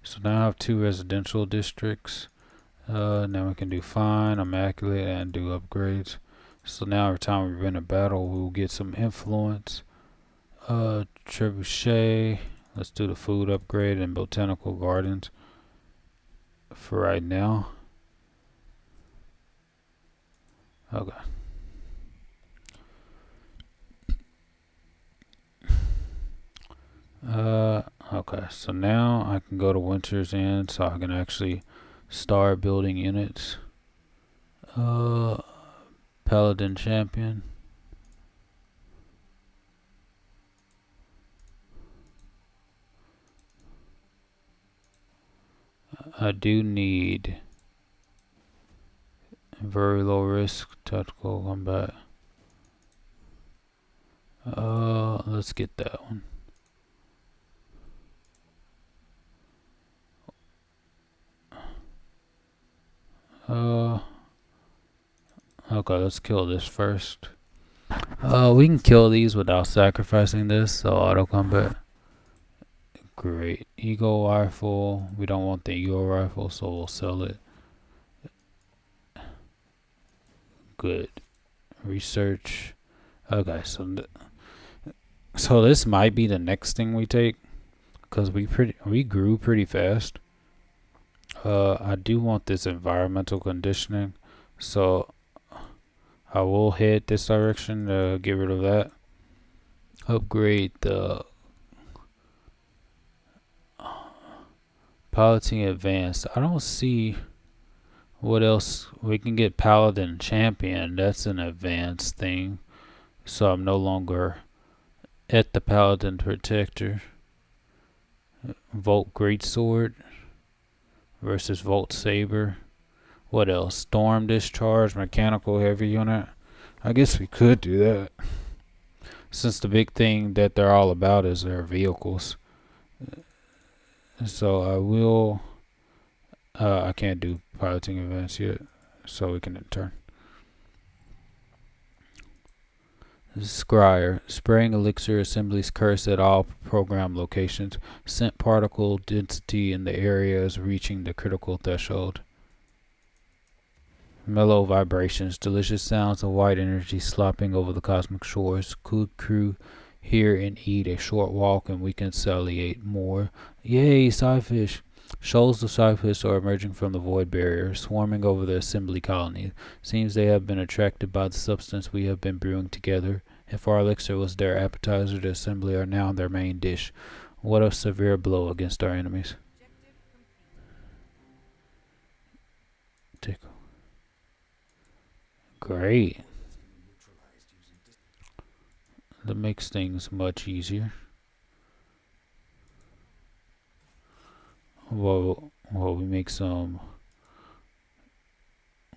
Speaker 1: So now I have 2 residential districts. Now we can do fine, immaculate, and do upgrades. So now every time we win a battle, we'll get some influence. Trebuchet. Let's do the food upgrade and botanical gardens for right now. Okay. Okay, so now I can go to Winter's End so I can actually start building units. Paladin Champion. I do need very low risk tactical combat. Let's get that one. Okay, let's kill this first. We can kill these without sacrificing this, so auto combat. Great. Eagle rifle. We don't want the eagle rifle, so we'll sell it. Good. Research. Okay, so this might be the next thing we take, because we grew pretty fast. I do want this environmental conditioning, so I will head this direction to get rid of that. Upgrade the piloting advanced. I don't see what else we can get. Paladin champion. That's an advanced thing. So I'm no longer at the paladin protector. Volt greatsword versus Volt saber. What else? Storm discharge, mechanical heavy unit. I guess we could do that, since the big thing that they're all about is their vehicles. So I will. I can't do piloting events yet, so we can turn. Scryer. Spraying elixir assemblies curse at all program locations. Scent particle density in the area is reaching the critical threshold. Mellow vibrations. Delicious sounds of white energy slopping over the cosmic shores. Could crew hear and eat a short walk and we can conciliate more. Yay, scyfish! Shoals of scyfish are emerging from the void barrier, swarming over the assembly colony. Seems they have been attracted by the substance we have been brewing together. If our elixir was their appetizer, the assembly are now their main dish. What a severe blow against our enemies.
Speaker 3: Objective complete.
Speaker 1: Tickle. Great. That makes things much easier. Well, we make some.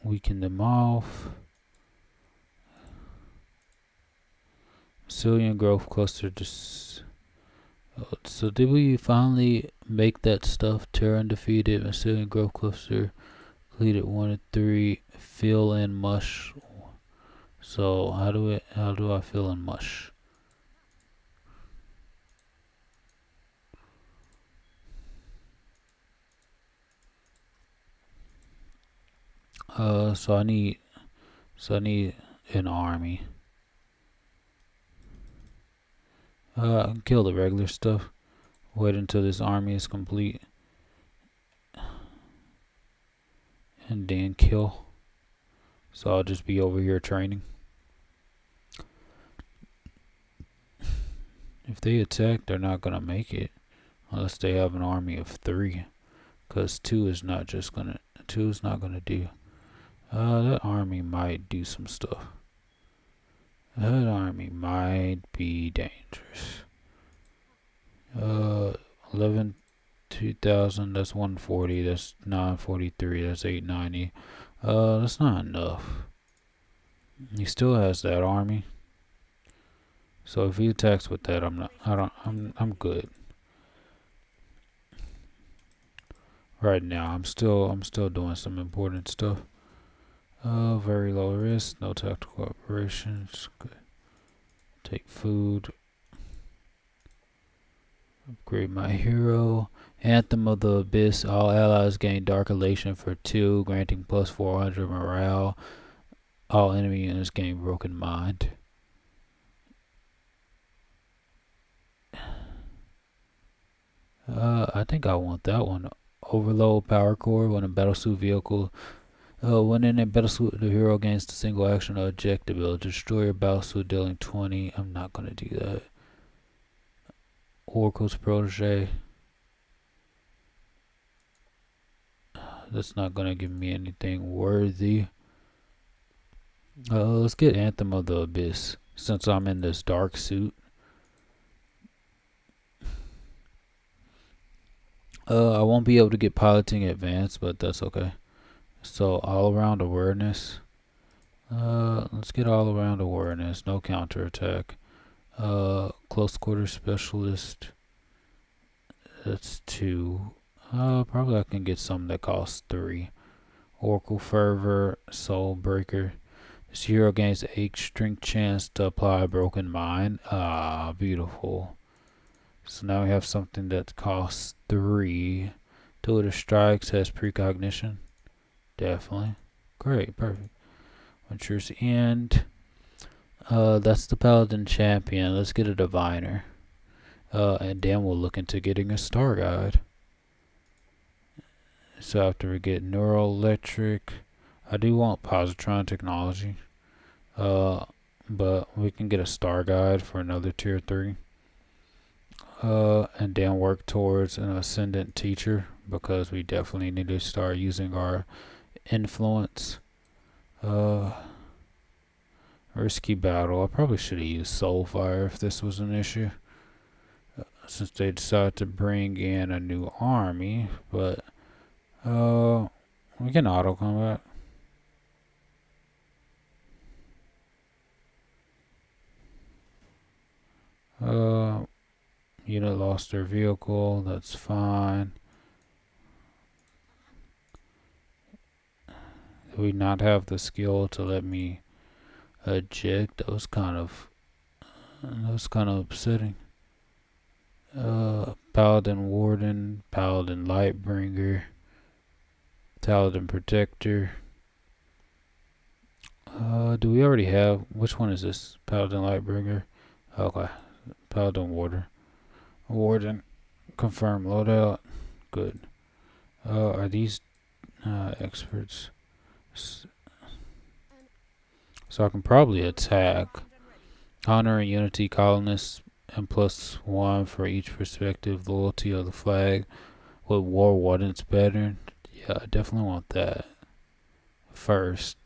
Speaker 1: Weaken them off. Cillian growth cluster. So did we finally make that stuff? Terran defeated. Cillian growth cluster completed 1 of 3. Fill in mush. So how do I fill in mush? So I need an army. I can kill the regular stuff. Wait until this army is complete. And then kill. So I'll just be over here training. If they attack, they're not gonna make it. Unless they have an army of 3. Cause 2 is not gonna do. That army might do some stuff. That army might be dangerous. 11, 2000, that's 140, that's 943, that's 890. That's not enough. He still has that army. So if he attacks with that, I'm good. Right now, I'm still doing some important stuff. Very low risk, no tactical operations. Good. Take food. Upgrade my hero. Anthem of the Abyss. All allies gain Dark Elation for 2, granting plus 400 morale. All enemy units gain Broken Mind. I think I want that one. Overload Power Core. When a battlesuit vehicle when in a battlesuit, the hero gains the single action objective ability. Destroy your battlesuit, dealing 20. I'm not gonna do that. Oracle's Protege. That's not gonna give me anything worthy. Let's get Anthem of the Abyss, since I'm in this dark suit. I won't be able to get piloting advanced, but that's okay. So all around awareness. Let's get all around awareness. No counterattack. Close quarter specialist. That's 2. Probably I can get some that costs 3. Oracle Fervor, Soul Breaker. This hero gains 8 strength chance to apply Broken Mind. Beautiful. So now we have something that costs 3. Two of the strikes has precognition. Definitely. Great, perfect. Venture's End. That's the Paladin Champion. Let's get a Diviner. And then we'll look into getting a Star Guide. So after we get neuroelectric, I do want positron technology. Uh, but we can get a star guide for another tier 3. And then work towards an ascendant teacher because we definitely need to start using our influence. Uh, Risky battle. I probably should have used Soulfire if this was an issue, since they decided to bring in a new army. But we can auto combat. Uh, Unit lost their vehicle. That's fine. Do we not have the skill to let me eject? That was kind of upsetting. Paladin Warden, Paladin Lightbringer, Paladin Protector. Do we already have? Which one is this? Paladin Lightbringer. Okay. Paladin Warden. Confirm loadout. Good. Are these experts? So I can probably attack.
Speaker 3: Armed and ready.
Speaker 1: Honor and Unity colonists and +1 for each perspective. Loyalty of the flag with War Warden's pattern. Yeah, I definitely want that first.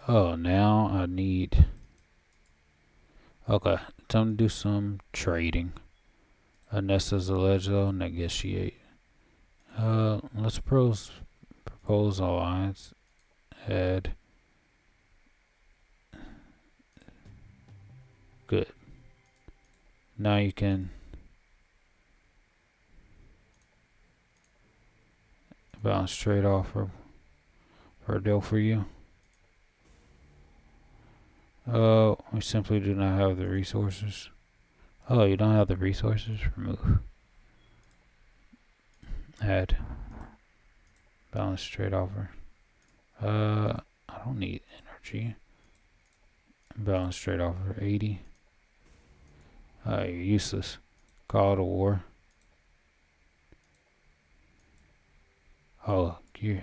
Speaker 1: Oh, now I need. Okay, time to do some trading. Anessa's Allegio, negotiate. Let's propose alliance. Add. Good. Now you can balance trade offer for a deal for you. We simply do not have the resources. Oh, you don't have the resources? Remove. Add. Balance trade offer. I don't need energy. Balance trade offer 80. You're useless. Call to war. Oh, you.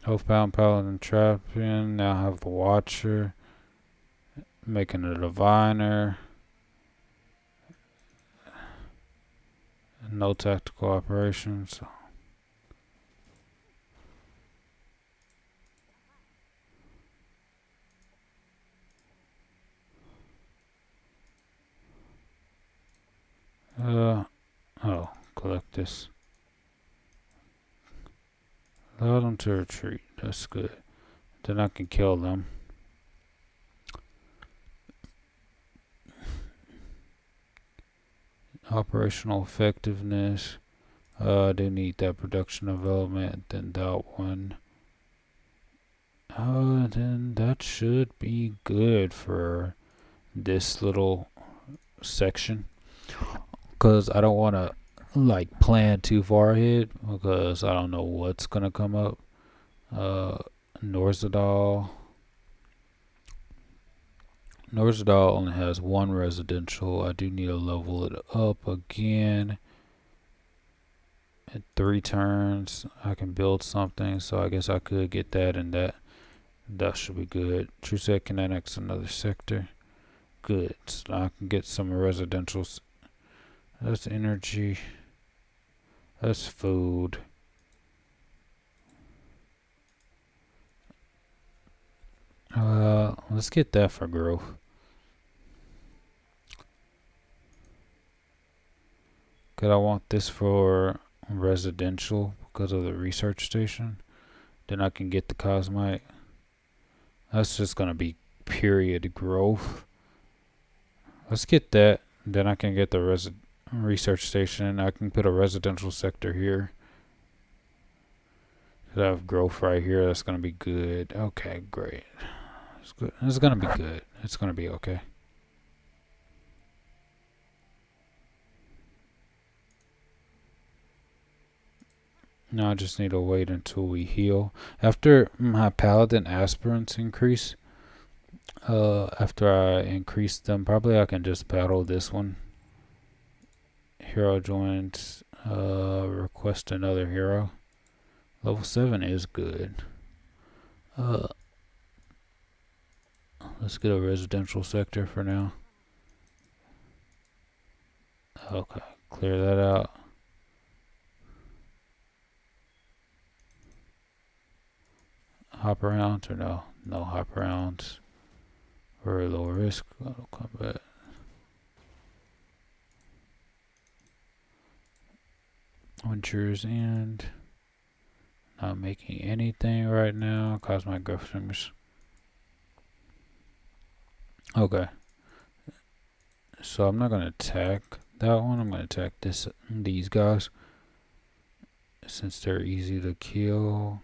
Speaker 1: Oathbound Paladin Trapping. Now have the Watcher. Making a Diviner. No tactical operations. Collect this. Allow them to retreat. That's good. Then I can kill them. Operational effectiveness. I do need that production development. Then that one. Then that should be good for this little section. Because I don't want to plan too far ahead because I don't know what's gonna come up. Norzadal. Norzadal only has one residential. I do need to level it up again. At 3 turns, I can build something, so I guess I could get that, and that should be good. TrueSec can annex another sector. Good. So I can get some residentials. That's energy. That's food. Let's get that for growth. Cause I want this for residential because of the research station. Then I can get the cosmite. That's just gonna be period growth. Let's get that. Then I can get the research station. I can put a residential sector here. I have growth right here. That's gonna be good. Okay, great. It's good. It's gonna be good. It's gonna be okay. Now I just need to wait until we heal. After my paladin aspirants increase, after I increase them, probably I can just battle this one. Hero joins, request another hero. Level 7 is good. Let's get a residential sector for now. Okay, clear that out. Hop around or no? No hop arounds. Very low risk. Auto combat. Winter's End. Not making anything right now. Cosmic Griffins. Okay. So I'm not gonna attack that one. I'm gonna attack these guys. Since they're easy to kill.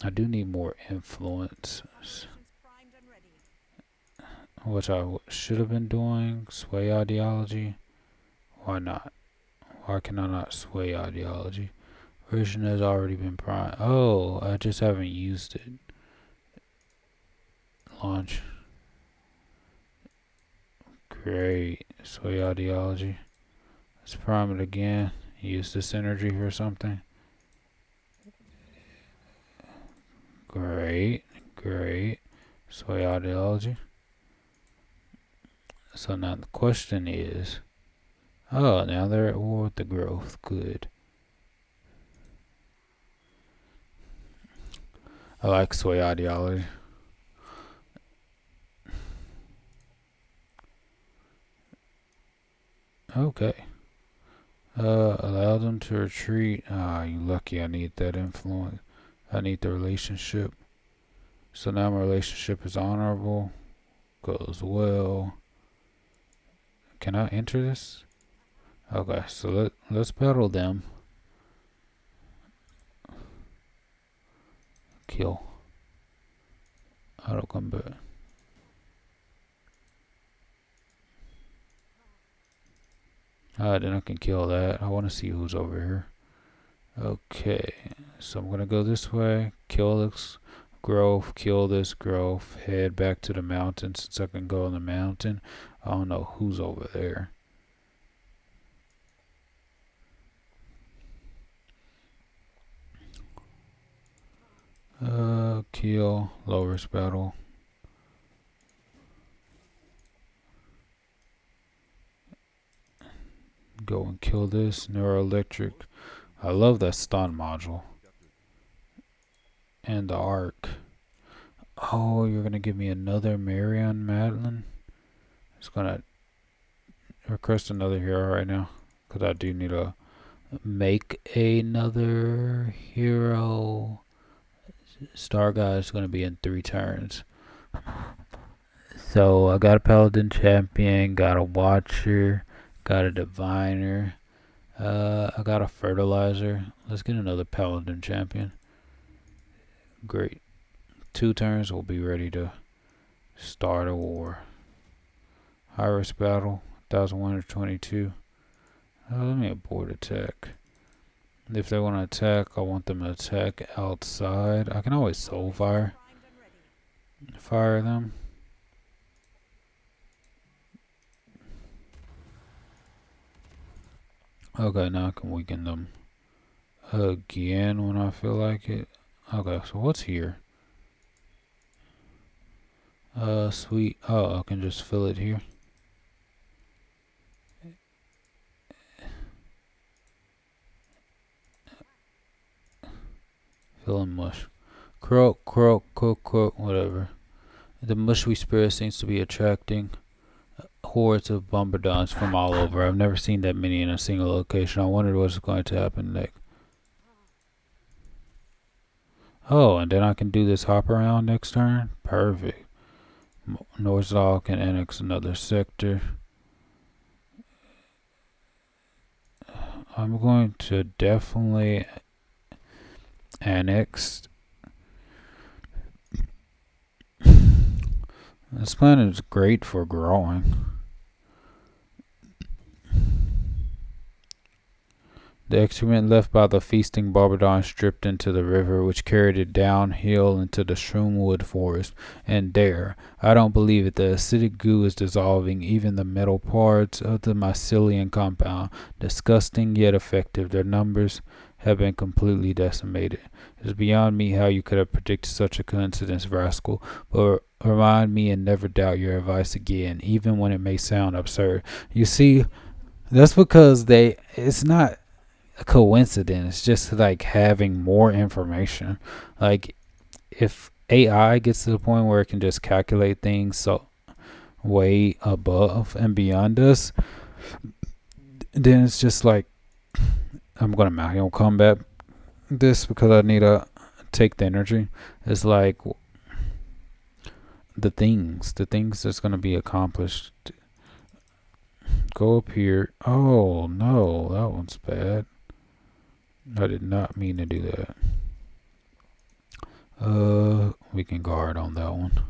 Speaker 1: I do need more influence.
Speaker 3: Operations primed and ready.
Speaker 1: Which I should have been doing. Sway ideology. Why not? Why can I not sway ideology? Version has already been primed. Oh, I just haven't used it. Launch. Great. Sway ideology. Let's prime it again. Use this energy for something. Great. Great. Sway ideology. So now the question is, oh, now they're at war with the growth. Good. I like sway ideology. Okay. Allow them to retreat. Ah, you lucky. I need that influence. I need the relationship. So now my relationship is honorable. Goes well. Can I enter this? Okay, so let's battle them. Kill. Auto combat. Then I can kill that. I want to see who's over here. Okay, so I'm gonna go this way. Kill this growth. Kill this growth. Head back to the mountain since I can go on the mountain. I don't know who's over there. Kill. Low risk battle. Go and kill this. Neuroelectric. I love that stun module. And the arc. Oh, you're gonna give me another Marion Madeline? It's gonna request another hero right now. Because I do need to make another hero. Star Guy is gonna be in 3 turns. So I got a Paladin Champion, got a Watcher, got a Diviner. I got a Fertilizer. Let's get another Paladin Champion. Great. 2 turns, we'll be ready to start a war. High risk battle, 1122. Let me abort attack. If they want to attack, I want them to attack outside. I can always soul fire.
Speaker 3: Primed and ready.
Speaker 1: Fire them. Okay, now I can weaken them again when I feel like it. Okay, so what's here? Sweet. Oh, I can just fill it here. Fill in mush. Croak, croak, croak, croak, whatever. The mushy spirit seems to be attracting hordes of bombardons from all over. I've never seen that many in a single location. I wondered what's going to happen next. Oh, and then I can do this hop around next turn? Perfect. Norzal can annex another sector. I'm going to definitely annex. This planet is great for growing. The excrement left by the feasting Barbadons dripped into the river, which carried it downhill into the shroomwood forest. And there, I don't believe it, the acidic goo is dissolving even the metal parts of the mycelium compound. Disgusting yet effective. Their numbers have been completely decimated. It is beyond me how you could have predicted such a coincidence, rascal. But remind me and never doubt your advice again, even when it may sound absurd. You see, that's because it's not a coincidence. It's just like having more information. Like if AI gets to the point where it can just calculate things so way above and beyond us, then it's just like I'm gonna Mario combat this because I need to take the energy. It's like the things that's gonna be accomplished. Go up here. Oh no, that one's bad. I did not mean to do that. We can guard on that one.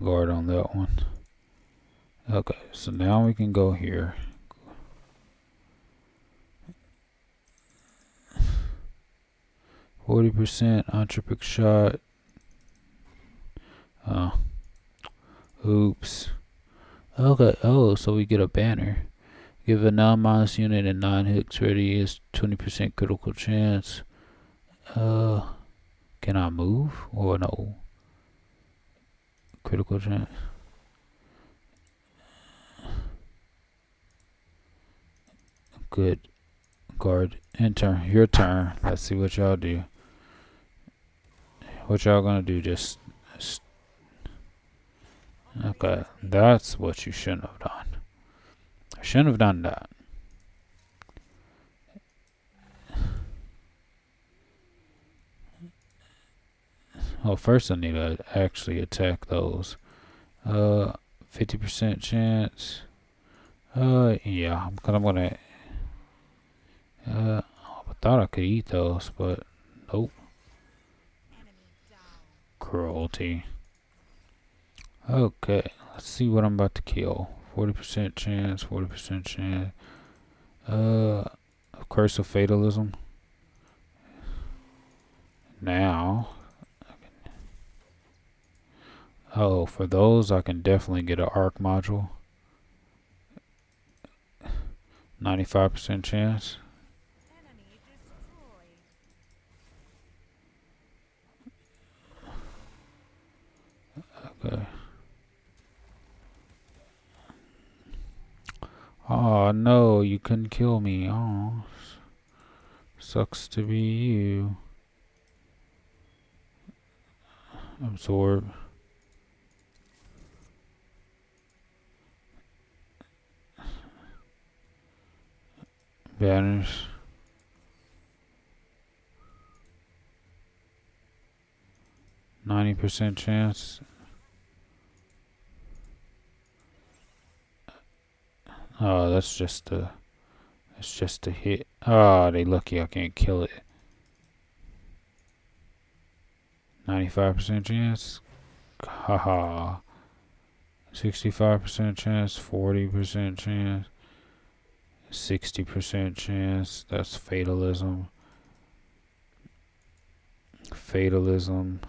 Speaker 1: Guard on that one. Okay, so now we can go here. 40% entropic shot. Oops. Okay, so we get a banner. Give a non-minus unit and 9 hits ready is 20% critical chance. Can I move or no? Critical chance. Good. Guard. Enter. Your turn. Let's see what y'all do. What y'all gonna do? Just okay. That's what you shouldn't have done. Shouldn't have done that. Well, first I need to actually attack those. 50% chance. Yeah, because I'm gonna. I thought I could eat those, but nope. Cruelty. Okay, let's see what I'm about to kill. 40% chance, 40% chance. Curse of Fatalism. Now. Oh, for those I can definitely get an arc module. 95% chance. Okay. Oh no, you couldn't kill me. Oh, sucks to be you. Absorb. Banish. %90 chance. Oh, that's just a hit. Oh, they lucky I can't kill it. 95% chance. Haha. 65% chance. 40% chance. 60% chance. That's fatalism. Fatalism.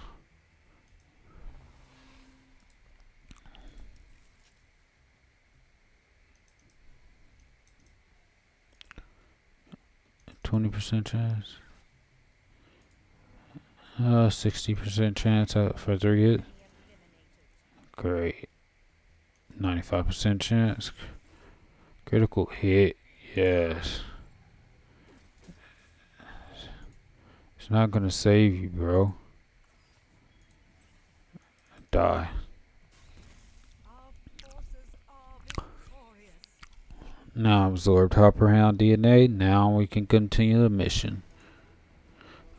Speaker 1: %20 chance. 60% chance for 3 hit. Great. 95% chance. Critical hit. Yes. It's not gonna save you, bro. Die. Now absorbed Hopper Hound DNA. Now we can continue the mission.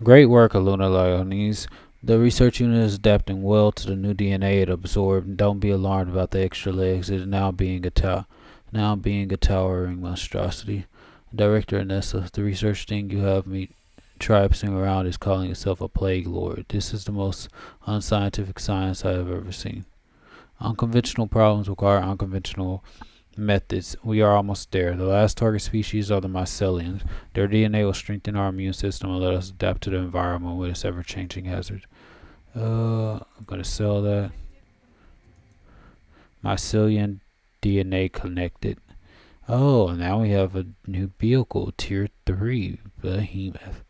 Speaker 1: Great work, Aluna Leones. The research unit is adapting well to the new DNA it absorbed. Don't be alarmed about the extra legs. It is now being a towering monstrosity. Director Anessa, the research thing you have me tribesing around is calling itself a plague lord. This is the most unscientific science I have ever seen. Unconventional problems require unconventional methods. We are almost there. The last target species are the mycelians. Their DNA will strengthen our immune system and let us adapt to the environment with its ever-changing hazards. I'm gonna sell that. Mycelium DNA connected. Oh, now we have a new vehicle, Tier 3 Behemoth.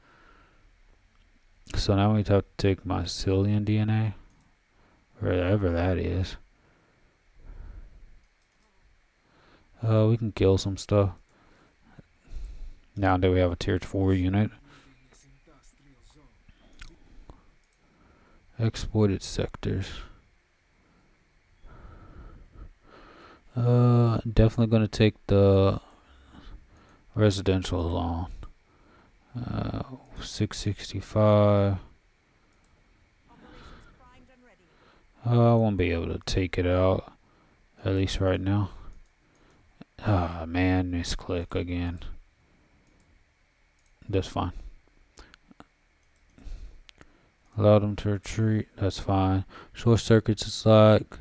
Speaker 1: So now we have to take mycelium DNA, wherever that is. We can kill some stuff. Now that we have a Tier 4 unit. Exploited sectors. Definitely gonna take the residential loan. 665.
Speaker 3: Operations primed and ready.
Speaker 1: I won't be able to take it out, at least right now. Ah, man, misclick again. That's fine. Allow them to retreat. That's fine. Short circuits is like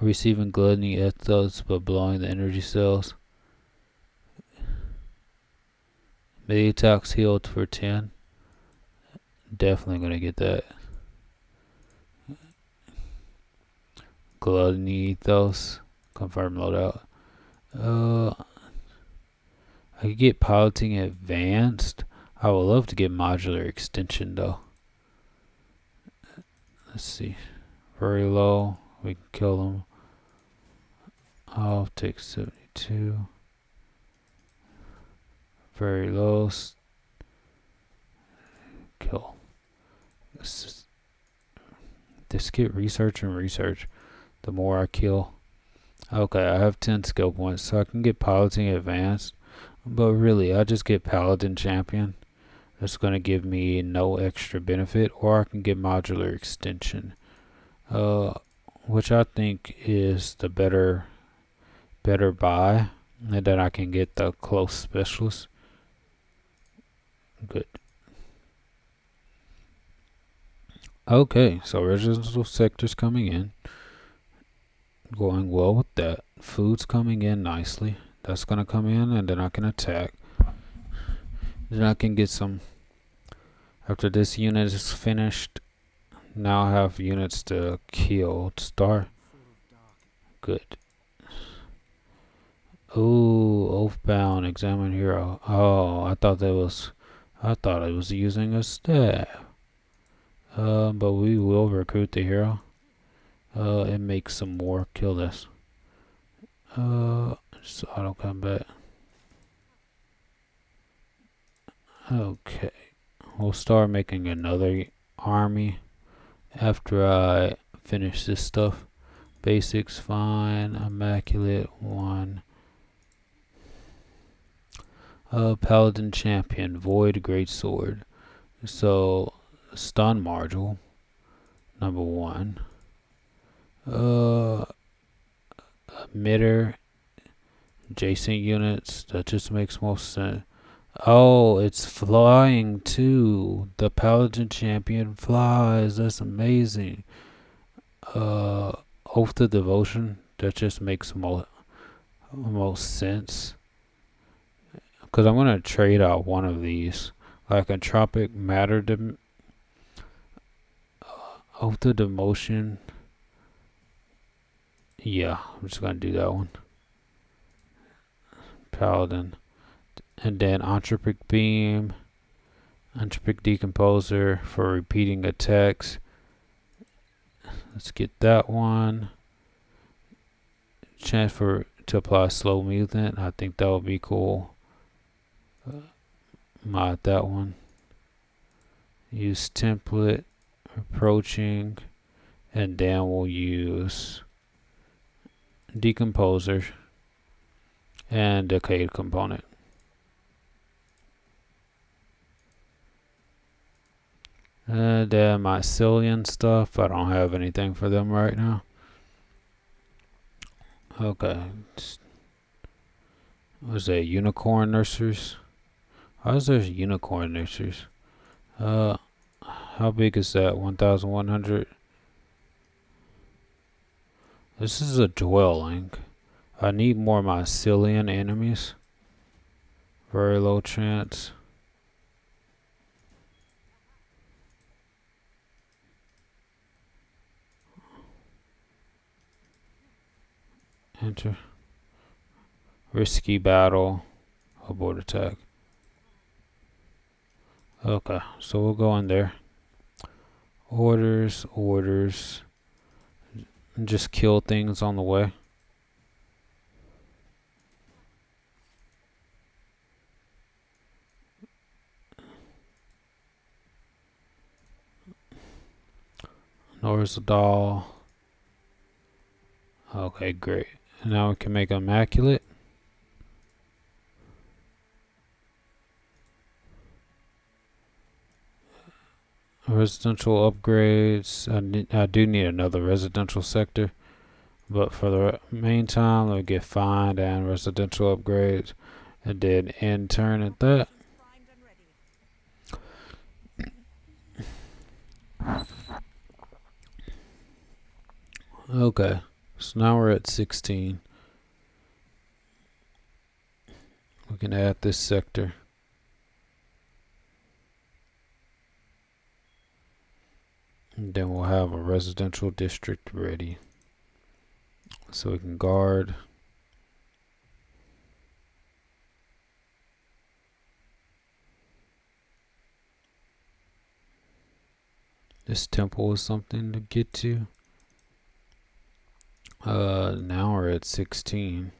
Speaker 1: receiving gluttony ethos but blowing the energy cells. Melee attacks healed for 10. Definitely gonna get that. Gluttony ethos. Confirm loadout. I could get piloting advanced. I would love to get modular extension though. Let's see. Very low. We can kill them. I'll take 72. Very low. Kill. Just get research and research. The more I kill. Okay, I have 10 skill points, so I can get piloting advanced. But really, I just get paladin champion. That's going to give me no extra benefit. Or I can get modular extension. Which I think is the better buy. And then I can get the close specialist. Good. Okay, so residential sector's coming in. Going well with that. Food's coming in nicely. That's gonna come in and then I can attack. Then I can get some. After this unit is finished, now I have units to kill. Start. Good. Ooh, Oathbound, examine hero. Oh, I thought it was using a staff. But we will recruit the hero. It makes some more. Kill this. Just auto combat. Okay. We'll start making another army after I finish this stuff. Basics fine. Immaculate 1. Paladin champion. Void greatsword. So stun module. Number 1. Emitter. Adjacent units. That just makes more sense. Oh, it's flying too. The Paladin champion flies. That's amazing. Oath to Devotion. That just makes most sense. Because I'm going to trade out one of these. Like Entropic Matter. Oath to Devotion. Yeah, I'm just going to do that one. Paladin. And then Entropic Beam. Entropic Decomposer for repeating attacks. Let's get that one. Chance to apply slow movement. I think that would be cool. Mod that one. Use template. Approaching. And then we'll use Decomposer. And Decayed component. Then mycelium stuff. I don't have anything for them right now. Okay. Was that unicorn nurseries? How is there unicorn nurseries? How big is that? 1,100. This is a dwelling. I need more mycelian enemies. Very low chance. Enter. Risky battle. Abort attack. Okay, so we'll go in there. Orders, orders. Just kill things on the way. Nora's a doll. Okay, great. Now we can make immaculate. Residential upgrades. I do need another residential sector. But for the meantime, let me get find and residential upgrades. And then end turn at that.
Speaker 3: Engines primed and ready.
Speaker 1: Okay, so now we're at 16. We can add this sector. And then we'll have a residential district ready. So we can guard. This temple is something to get to. Now we're at 16.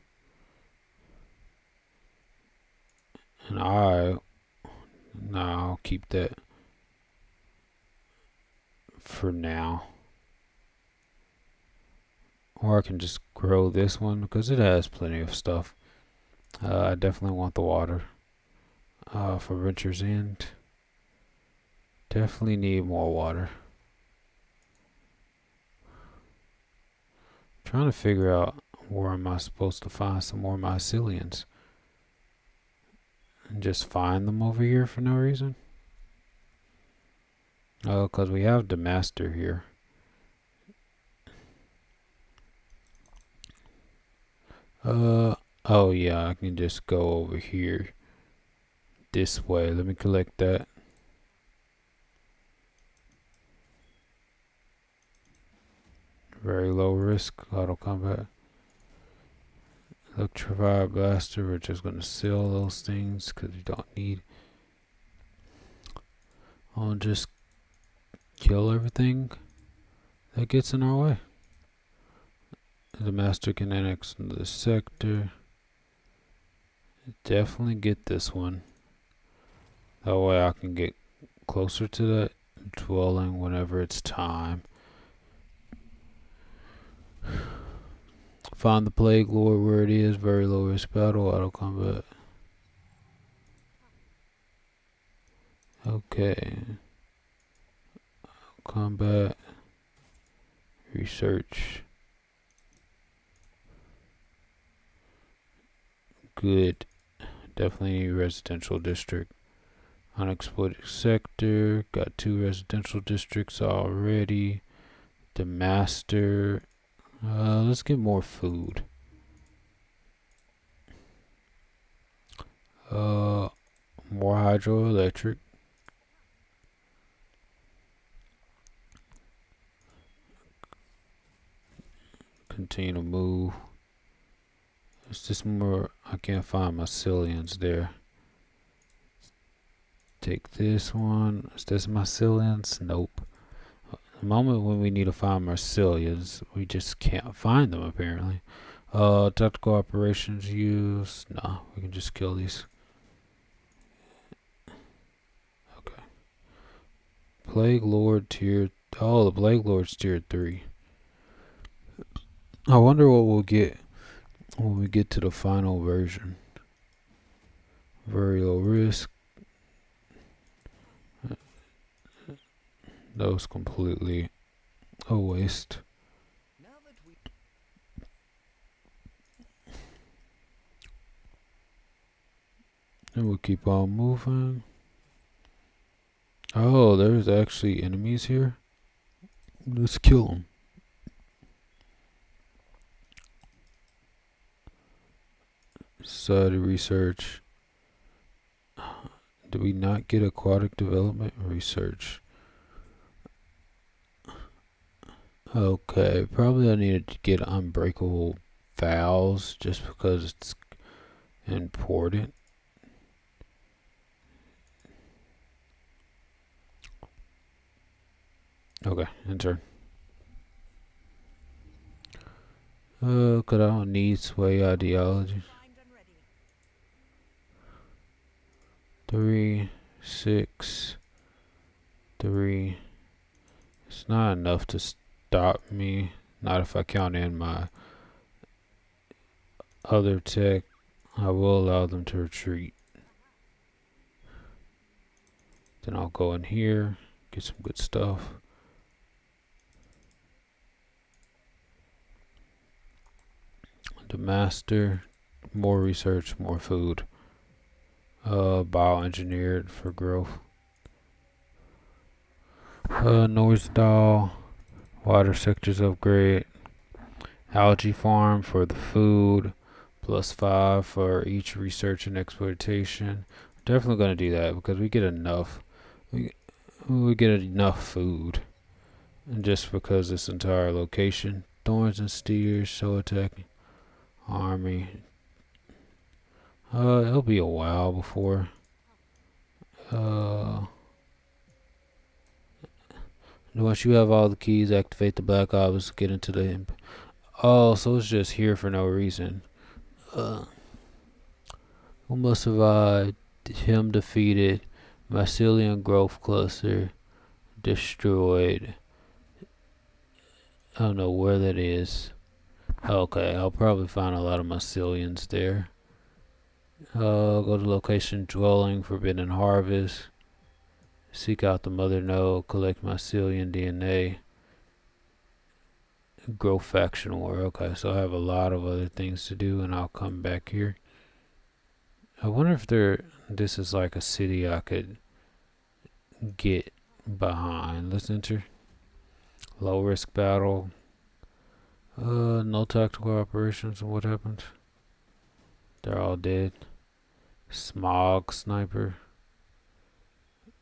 Speaker 1: And I'll keep that for now. Or I can just grow this one because it has plenty of stuff. I definitely want the water. For Venture's End. Definitely need more water. Trying to figure out where am I supposed to find some more mycelians. And just find them over here for no reason. Oh, because we have the master here. Oh yeah, I can just go over here this way. Let me collect that. Very low risk, auto combat. Electrify blaster, we're just gonna sell those things because we don't need. I'll just kill everything that gets in our way. The master can annex the sector. Definitely get this one. That way I can get closer to that dwelling whenever it's time. Find the plague lord where it is. Very low risk battle. Auto combat. Okay. Combat. Research. Good. Definitely need residential district. Unexploited sector. Got 2 residential districts already. The master. Let's get more food. More hydroelectric. Continue to move. It's just more. I can't find mycelians there. Take this one. Is this mycelians? Nope. The moment when we need to find mycelians, we just can't find them apparently. Tactical operations use. No, we can just kill these. Okay. Plague Lord tier. Oh, the Plague Lord's tier 3. I wonder what we'll get when we get to the final version. Very low risk. That was completely a waste. And we'll keep on moving. Oh, there's actually enemies here. Let's kill them. Society research. Did we not get aquatic development research? Okay, probably I needed to get unbreakable vows just because it's important. Okay, enter. Cause I don't need sway ideology.
Speaker 3: Primed and ready.
Speaker 1: 3, 6, 3. It's not enough to stop me. Not if I count in my other tech. I will allow them to retreat. Then I'll go in here, get some good stuff. The master, more research, more food. Bioengineered for growth. Northdahl, water sectors upgrade. Algae farm for the food. +5 for each research and exploitation. Definitely gonna do that because we get enough. We get enough food. And just because this entire location. Thorns and Steers, show attack, army. It'll be a while before. Once you have all the keys, activate the Black Ops, get into the imp. Oh, so it's just here for no reason. Who must survive? Him defeated. Mycelium growth cluster destroyed. I don't know where that is. Okay, I'll probably find a lot of myceliums there. Go to location dwelling, forbidden harvest. Seek out the mother node, collect mycelium DNA. Grow faction war. Okay, so I have a lot of other things to do, and I'll come back here. I wonder if this is like a city I could get behind. Let's enter. Low risk battle. No tactical operations. What happens? They're all dead. Smog sniper.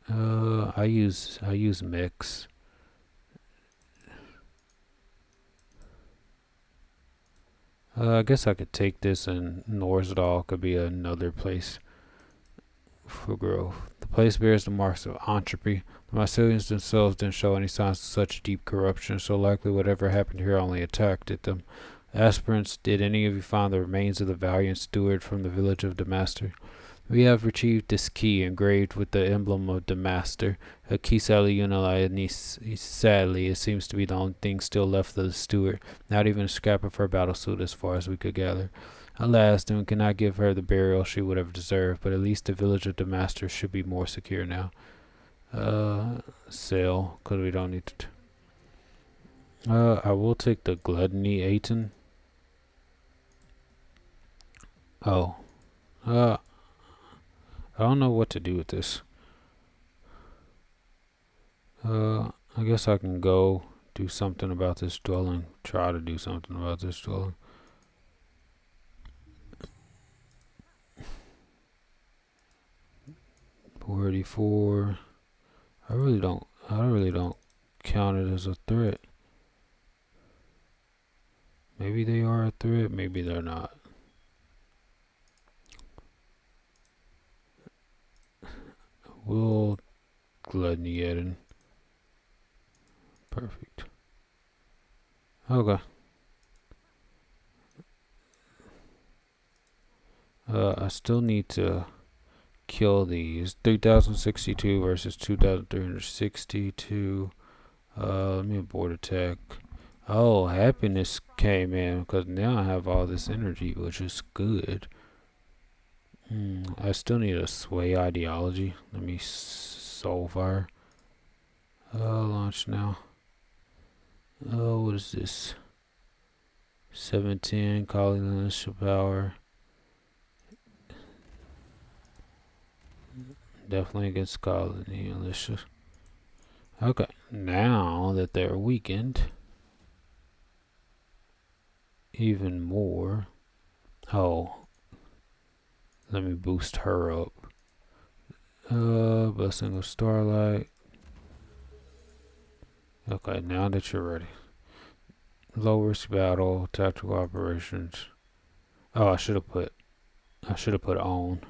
Speaker 1: I use mix. I guess I could take this, and Norsdal could be another place for growth. The place bears the marks of entropy. The myceliums themselves didn't show any signs of such deep corruption, so likely whatever happened here only attacked at them. Aspirants, did any of you find the remains of the valiant steward from the village of Damaster? We have retrieved this key engraved with the emblem of Damaster. A key sadly sadly, it seems to be the only thing still left of the steward. Not even a scrap of her battle suit as far as we could gather. Alas, then we cannot give her the burial she would have deserved, but at least the village of Damaster should be more secure now. Sell, because we don't need to. I will take the Gluttony Aiton. Oh. I don't know what to do with this. I guess I can go do something about this dwelling. Try to do something about this dwelling. .44. I really don't count it as a threat. Maybe they are a threat, maybe they're not. We'll Gluttony Eden. Perfect. Okay. I still need to kill these. 3062 versus 2362. Let me abort attack. Oh, happiness came in because now I have all this energy, which is good. I still need a sway ideology. Let me Soulfire. Launch now. Oh, what is this? 710, calling initial power. Definitely against colony militia. Okay, now that they're weakened, even more. Oh, Let me boost her up. Blessing of Starlight. Okay, now that you're ready. Low risk battle, tactical operations. Oh, I should have put on.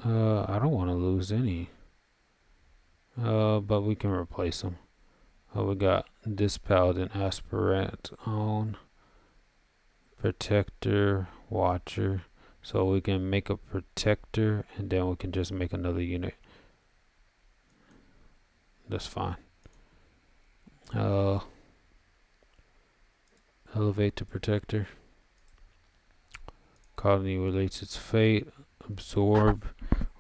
Speaker 1: I don't want to lose any. But we can replace them. We got this paladin aspirant on. Protector, watcher. So we can make a protector and then we can just make another unit. That's fine. Elevate to protector. Colony relates its fate. Absorb.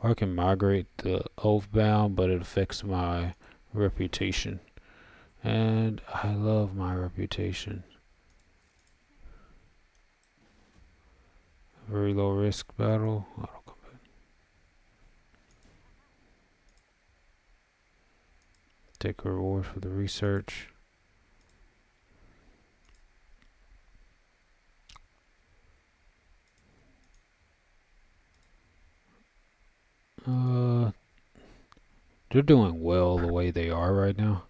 Speaker 1: Or I can migrate the Oathbound, but it affects my reputation. And I love my reputation. Very low risk battle. Auto combat. Take a reward for the research. They're doing well the way they are right now.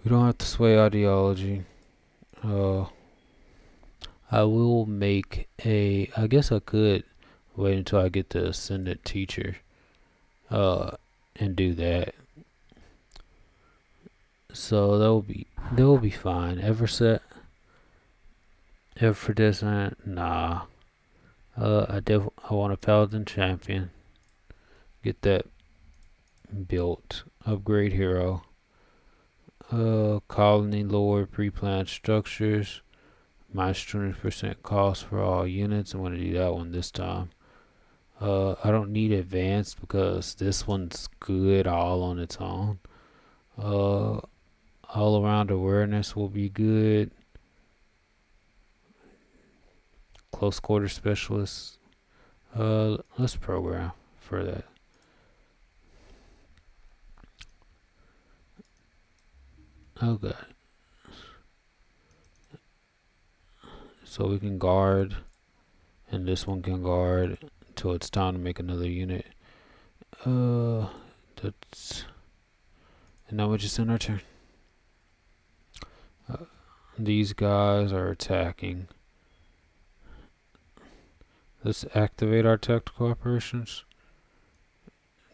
Speaker 1: We don't have to sway ideology. I will make a. I guess I could wait until I get the ascendant teacher. And do that. So that will be fine. Everset. Everfordescent. Nah. I want a paladin champion. Get that built. Upgrade hero. Colony lore pre-planned structures. Minus 20% cost for all units. I'm going to do that one this time. I don't need advanced because this one's good all on its own. All around awareness will be good. Close quarter specialist. Let's program for that. Okay. So we can guard, and this one can guard until it's time to make another unit. That's, and now we just end our turn. These guys are attacking. Let's activate our tactical operations.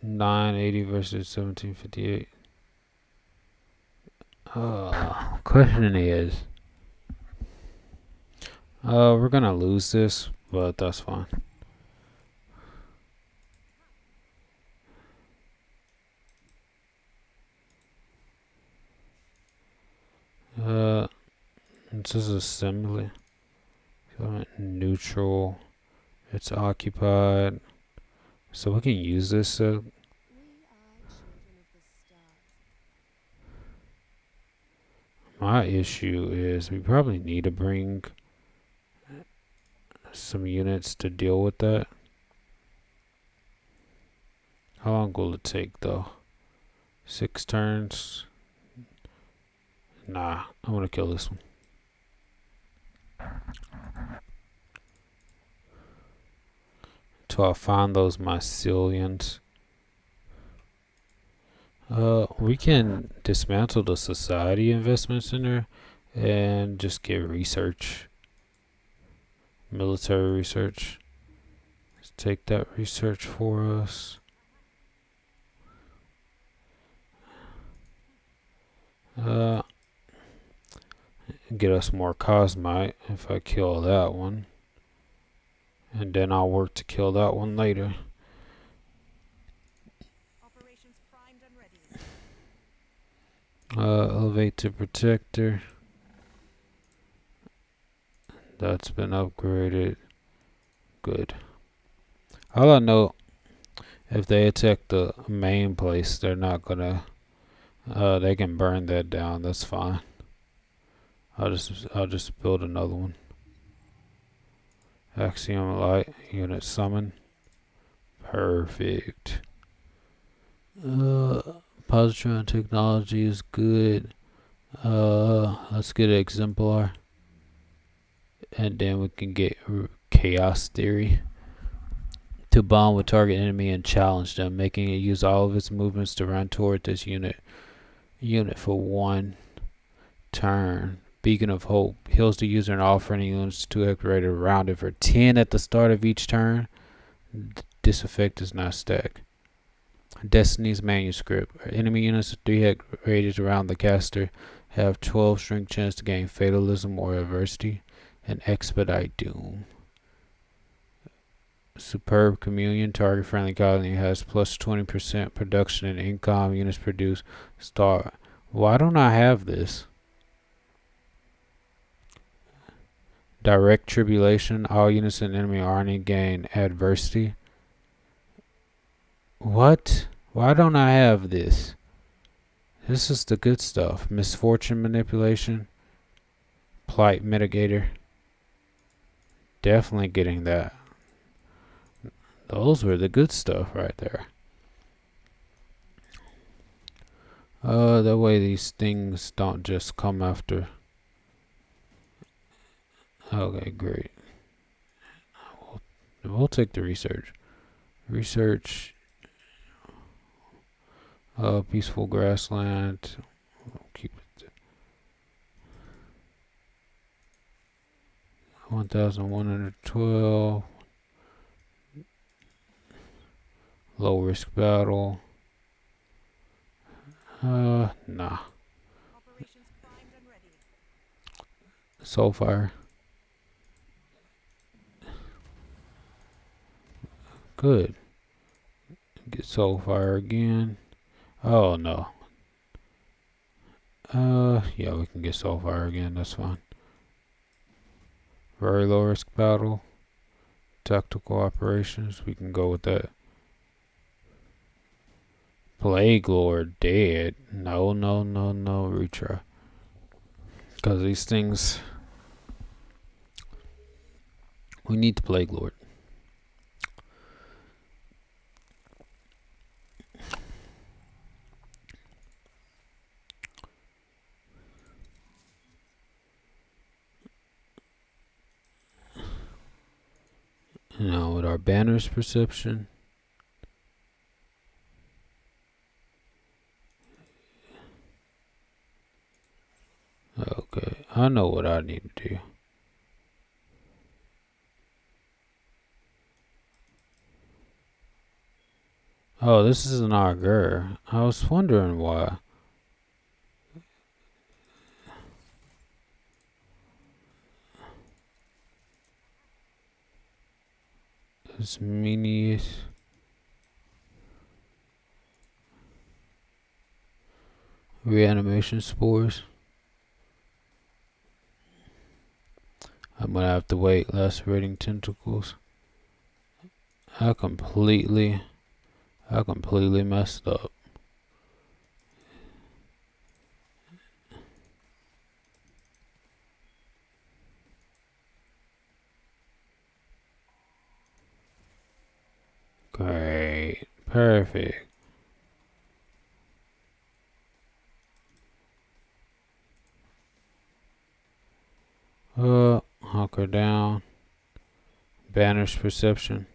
Speaker 1: 980 versus 1758. Question is, we're gonna lose this, but that's fine. This is assembly. Neutral. It's occupied. So we can use this. My issue is we probably need to bring some units to deal with that. How long will it take though? 6 turns? Nah, I'm gonna kill this one. Till I find those mycelians. We can dismantle the Society Investment Center and just get research. Military research. Let's take that research for us. Get us more Cosmite if I kill that one. And then I'll work to kill that one later.
Speaker 3: Operations primed and ready.
Speaker 1: Elevate to Protector. That's been upgraded. Good. All I know, if they attack the main place, they're not gonna. They can burn that down. That's fine. I'll just build another one. Axiom Light unit summon. Perfect. Positron technology is good. Let's get an exemplar. And then we can get Chaos Theory to bond with target enemy and challenge them, making it use all of its movements to run toward this unit for 1 turn. Beacon of Hope heals the user and all friendly units to activate around it for 10 at the start of each turn. This effect is not stacked. Destiny's Manuscript. Enemy units with 3 activated around the caster have 12 strength chance to gain Fatalism or Adversity and Expedite Doom. Superb Communion. Target friendly colony has plus 20% production and income units produce star. Why don't I have this? Direct Tribulation. All units in enemy army gain adversity. What? Why don't I have this? This is the good stuff. Misfortune Manipulation. Plight Mitigator. Definitely getting that. Those were the good stuff right there. That way these things don't just come after. Okay, great. We'll take the research. Research. Peaceful Grassland. We'll keep it. 1112. Low risk battle. Nah.
Speaker 3: Operations primed and ready.
Speaker 1: Soulfire. Good. Get Soulfire again. Oh no. Yeah, we can get Soulfire again. That's fine. Very low risk battle. Tactical operations. We can go with that. Plague Lord dead. No. Retry. Because these things. We need the Plague Lord. Now with our banners perception. Okay, I know what I need to do. Oh, this is an augur. I was wondering why. This mini reanimation spores. I'm gonna have to wait. Lacerating tentacles. I completely messed up. Great. Perfect. Hunker down. Banish perception.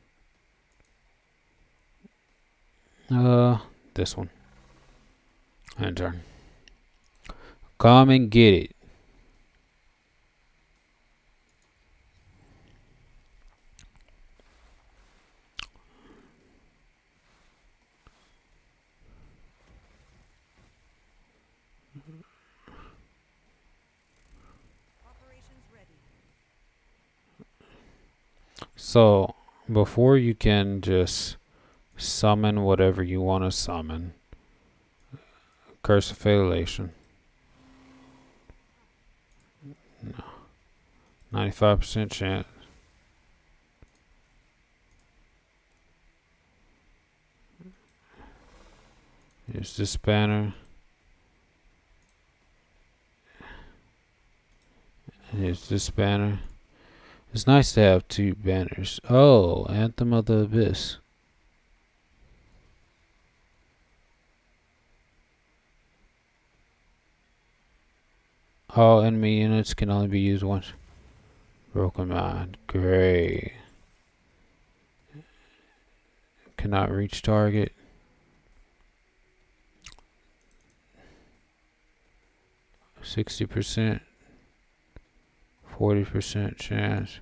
Speaker 1: This one. And turn. Come and get it.
Speaker 3: Operations ready.
Speaker 1: So, before you can just summon whatever you want to summon, Curse of Fatalation. No. 95% chance. Here's this banner. Here's this banner. It's nice to have 2 banners. Oh, Anthem of the Abyss. All enemy units can only be used once. Broken mind. Great. Cannot reach target. 60%. 40% chance.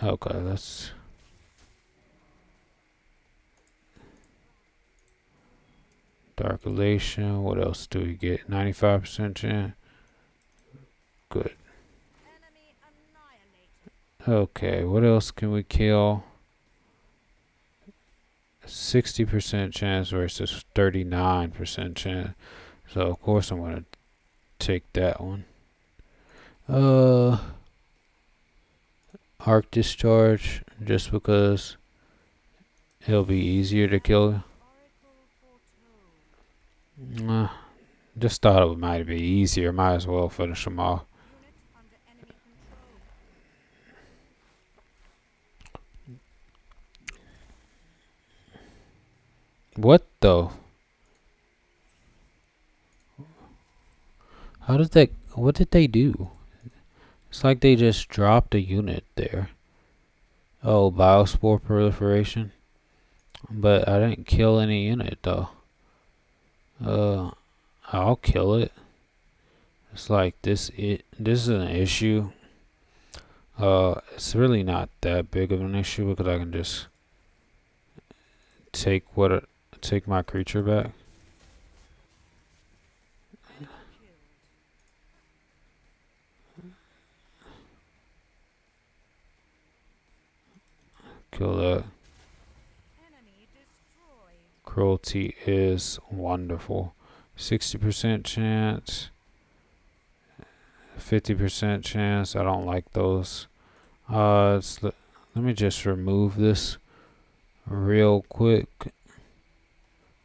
Speaker 1: Okay, let's... Dark Elation. What else do we get? 95% chance. Good.
Speaker 3: Enemy annihilated.
Speaker 1: Okay, what else can we kill? 60% chance versus 39% chance. So of course I'm gonna take that one. Arc Discharge, just because it'll be easier to kill.
Speaker 3: Oracle foretold.
Speaker 1: Just thought it might be easier. Might as well finish them off.
Speaker 3: Unit under enemy control.
Speaker 1: What the? How did that? What did they do? It's like they just dropped a unit there. Oh, Biospore Proliferation. But I didn't kill any unit though. I'll kill it. It's like this. This is an issue. It's really not that big of an issue because I can just take take my creature back.
Speaker 3: Killed.
Speaker 1: Kill that.
Speaker 3: Enemy destroyed.
Speaker 1: Cruelty is wonderful. 60% chance. 50% chance. I don't like those. Let me just remove this real quick.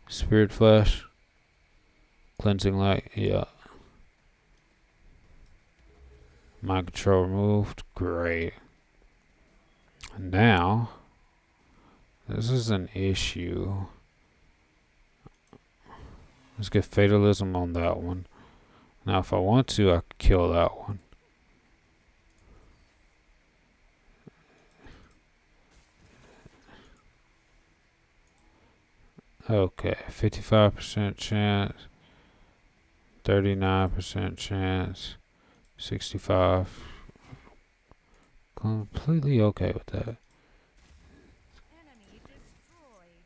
Speaker 1: Spirit Flash. Cleansing Light. Yeah. Mind control removed. Great. Now, this is an issue. Let's get Fatalism on that one. Now, if I want to, I could kill that one. Okay, 55% chance, 39% chance, 65. Completely okay with that.
Speaker 3: Enemy destroyed.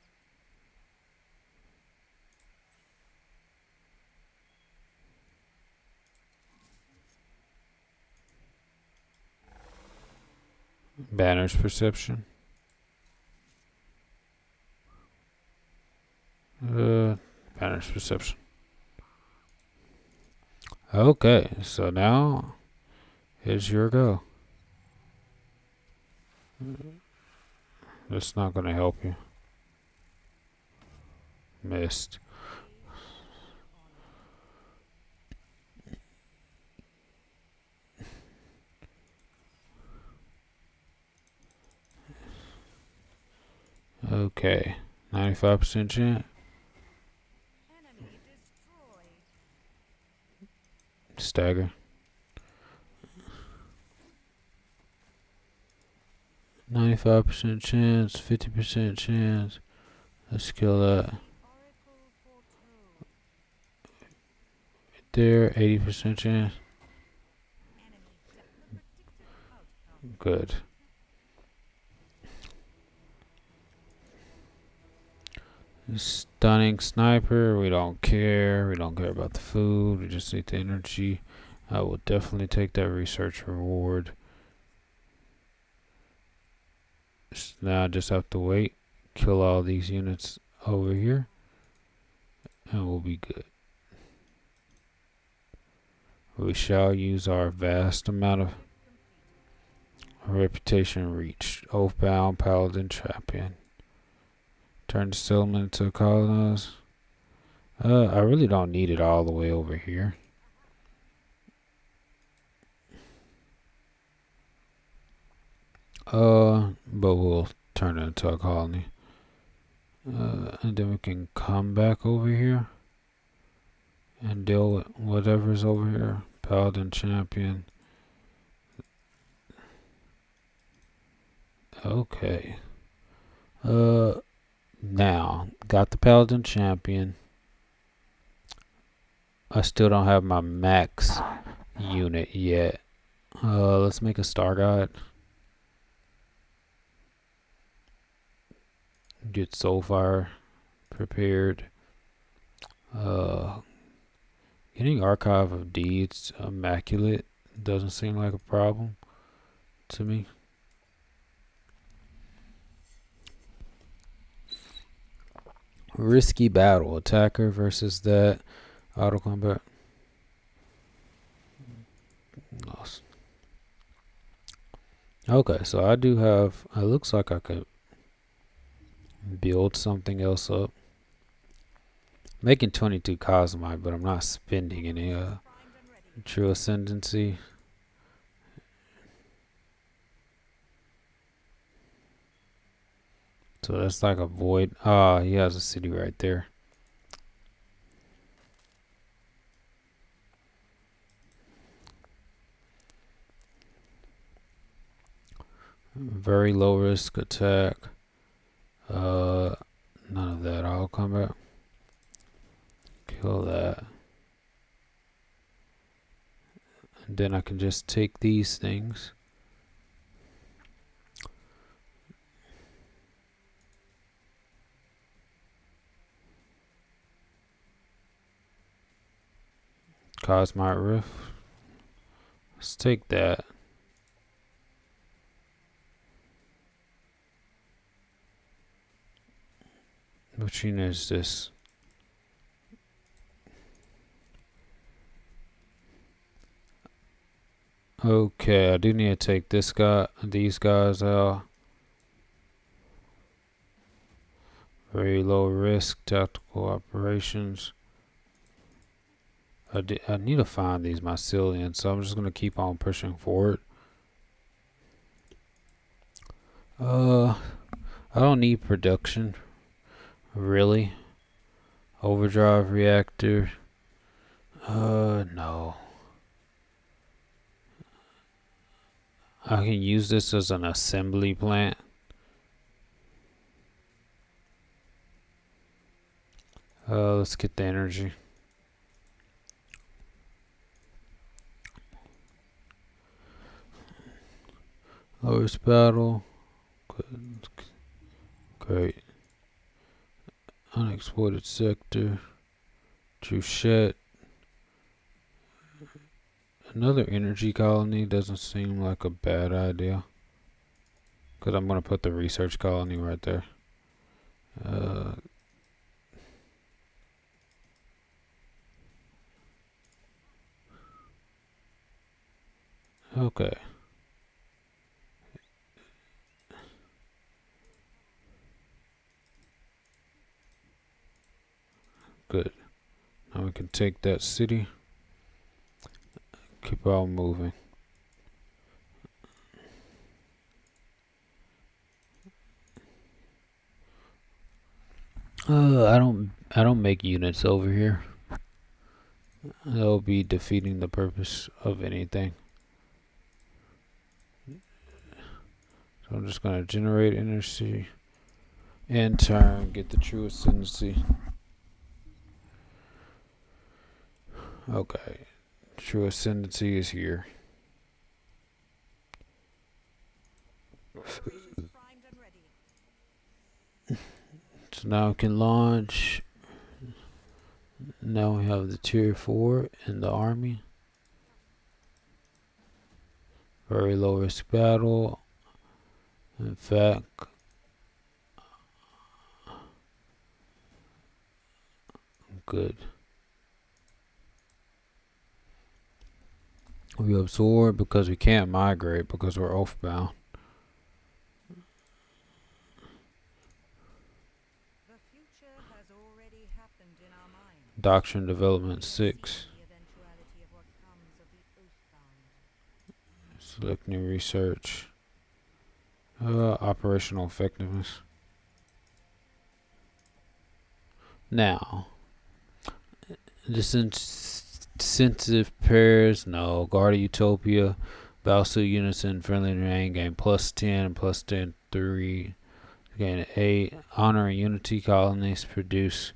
Speaker 1: Banner's Perception. Banner's Perception. Okay, so now here's your go. That's not gonna help you. Missed. Okay, 95% chance.
Speaker 3: Enemy destroyed.
Speaker 1: Stagger. 95% chance, 50% chance. Let's kill that.
Speaker 3: Oracle foretold.
Speaker 1: There, 80% chance.
Speaker 3: Enemy the predicted outcome.
Speaker 1: Good. Stunning Sniper. We don't care. We don't care about the food. We just need the energy. I will definitely take that research reward. Now I just have to wait. Kill all these units over here. And we'll be good. We shall use our vast amount of reputation reached. Oathbound Paladin Champion. Turn the settlement to a colonize. I really don't need it all the way over here. But we'll turn it into a colony. And then we can come back over here and deal with whatever's over here. Paladin Champion. Okay. Uh, Now got the Paladin champion. I still don't have my max unit yet. Let's make a star guide. Get Soulfire prepared. Uh, Getting Archive of Deeds immaculate doesn't seem like a problem to me. Risky battle. Attacker versus that. Auto combat. Lost. Okay, so I do have. It looks like I could build something else up. Making 22 Cosmite, but I'm not spending any
Speaker 3: Primed and ready.
Speaker 1: True Ascendancy. So that's like a void. Ah, he has a city right there. Very low risk attack. None of that. I'll come back. Kill that. And then I can just take these things. Cosmite Rift. Let's take that. Which unit is this? Okay, I do need to take these guys out. Very low risk tactical operations. I need to find these mycelians, so I'm just gonna keep on pushing forward. I don't need production, really. Overdrive reactor. No. I can use this as an assembly plant. Let's get the energy. Lowest battle. Good. Great. Unexploited sector. Truchette. Another energy colony doesn't seem like a bad idea. Because I'm going to put the research colony right there. Okay. Good. Now we can take that city. Keep on moving. I don't make units over here. That'll be defeating the purpose of anything. So I'm just gonna generate energy. In turn, get the true ascendancy. Okay. True ascendancy is here.
Speaker 3: Primed and ready.
Speaker 1: So now we can launch. Now we have the tier 4 in the army. Very low risk battle. In fact, good. We absorb because we can't migrate because we're oathbound.
Speaker 3: The future has already happened in our minds.
Speaker 1: Doctrine development 6.
Speaker 3: The eventuality of what comes of the Oathbound.
Speaker 1: Select new research. Operational effectiveness. Now, this sensitive pairs. No. Guard of Utopia. Battle suit units in friendly terrain gain +10 and +10 3. Again, 8. Honor and Unity colonies produce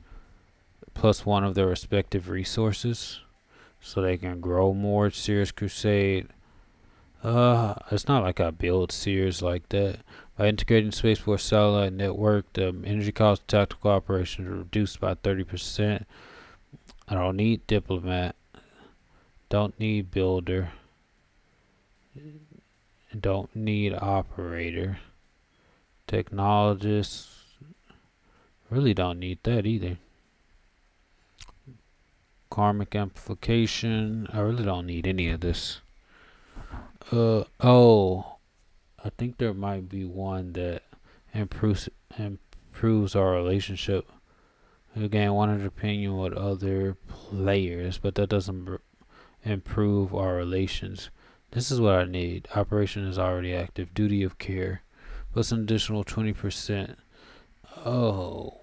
Speaker 1: +1 of their respective resources, so they can grow more. Sears Crusade. It's not like I build Sears like that. By integrating Space Force satellite network, the energy cost of tactical operations are reduced by 30%. I don't need diplomat. Don't need builder. Don't need operator. Technologist. Really don't need that either. Karmic amplification. I really don't need any of this. Oh, I think there might be one that improves our relationship. We gain 100 opinion with other players, but that doesn't improve our relations. This is what I need. Operation is already active. Duty of care. Plus an additional 20%. Oh,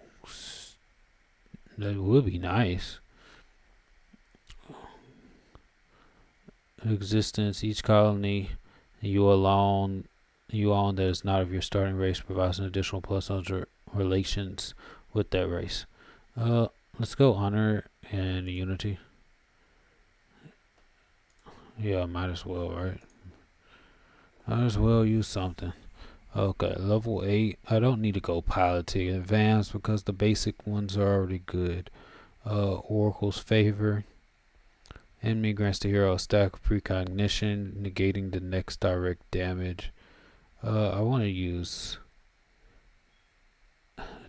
Speaker 1: that would be nice. Existence. Each colony you own that is not of your starting race provides an additional plus under relations with that race. Let's go honor and unity. Yeah, might as well, right? Might as well use something. Okay, level 8. I don't need to go piloting advanced because the basic ones are already good. Oracle's favor. Enemy grants the hero a stack of precognition, negating the next direct damage. I want to use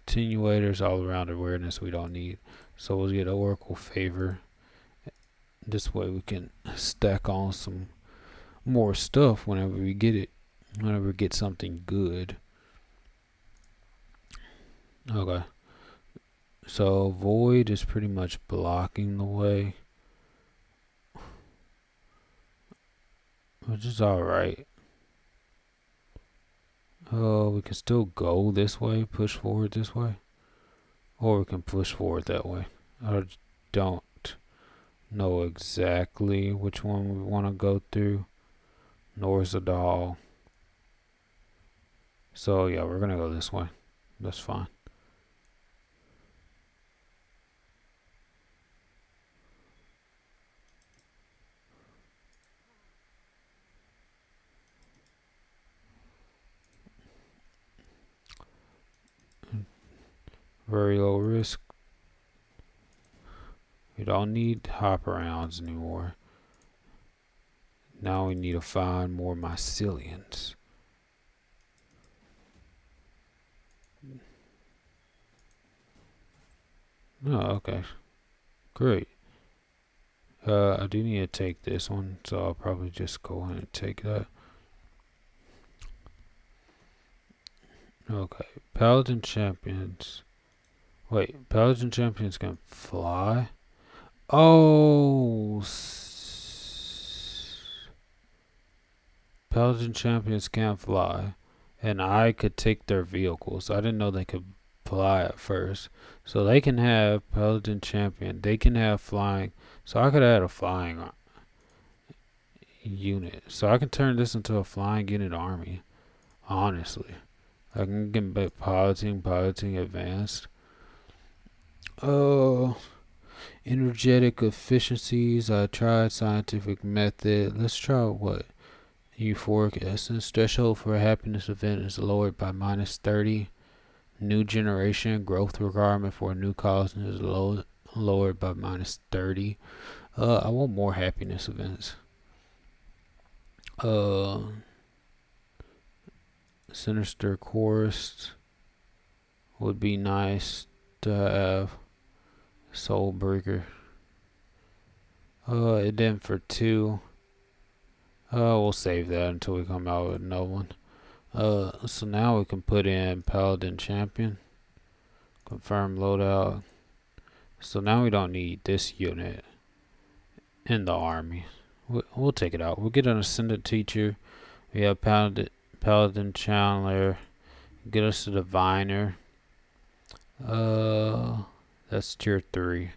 Speaker 1: attenuators, all around awareness we don't need. So we'll get Oracle favor. This way we can stack on some more stuff whenever we get it. Whenever we get something good. Okay. So void is pretty much blocking the way, which is alright. We can still go this way, push forward this way, or we can push forward that way. I don't know exactly which one we want to go through. Nor's a doll. So yeah, we're gonna go this way. That's fine. Very low risk. We don't need hop arounds anymore. Now we need to find more mycelians. Oh, okay. Great. I do need to take this one, so I'll probably just go ahead and take that. Okay. Paladin champions. Wait, Paladin champions can fly? Oh, Paladin champions can't fly, and I could take their vehicles. I didn't know they could fly at first. So they can have Paladin champion. They can have flying. So I could add a flying unit. So I can turn this into a flying unit army. Honestly, I can get piloting advanced. Oh. Energetic efficiencies. I tried scientific method. Let's try what? Euphoric essence. Threshold for a happiness event is lowered by -30. New generation growth requirement for a new colony is lowered by -30. I want more happiness events. Sinister chorus would be nice to have. Soulbreaker. It then for 2. We'll save that until we come out with another one. So now we can put in Paladin Champion. Confirm loadout. So now we don't need this unit in the army. We'll take it out. We'll get an Ascendant Teacher. We have Paladin Chandler. Get us a Diviner. That's tier 3.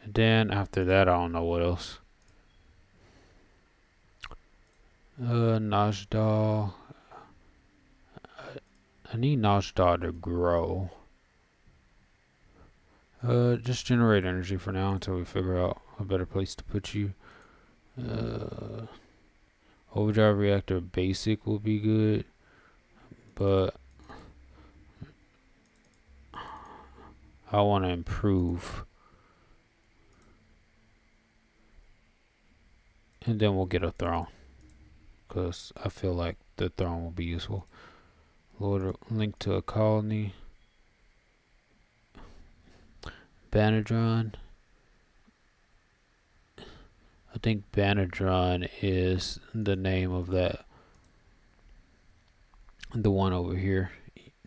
Speaker 1: And then after that, I don't know what else. Najdal. I need Najdal to grow. Just generate energy for now until we figure out a better place to put you. Uh, Overdrive reactor basic will be good, but I want to improve, and then we'll get a throne, cause I feel like the throne will be useful. Lord, link to a colony. Banadron. I think Banadron is the name of that. The one over here.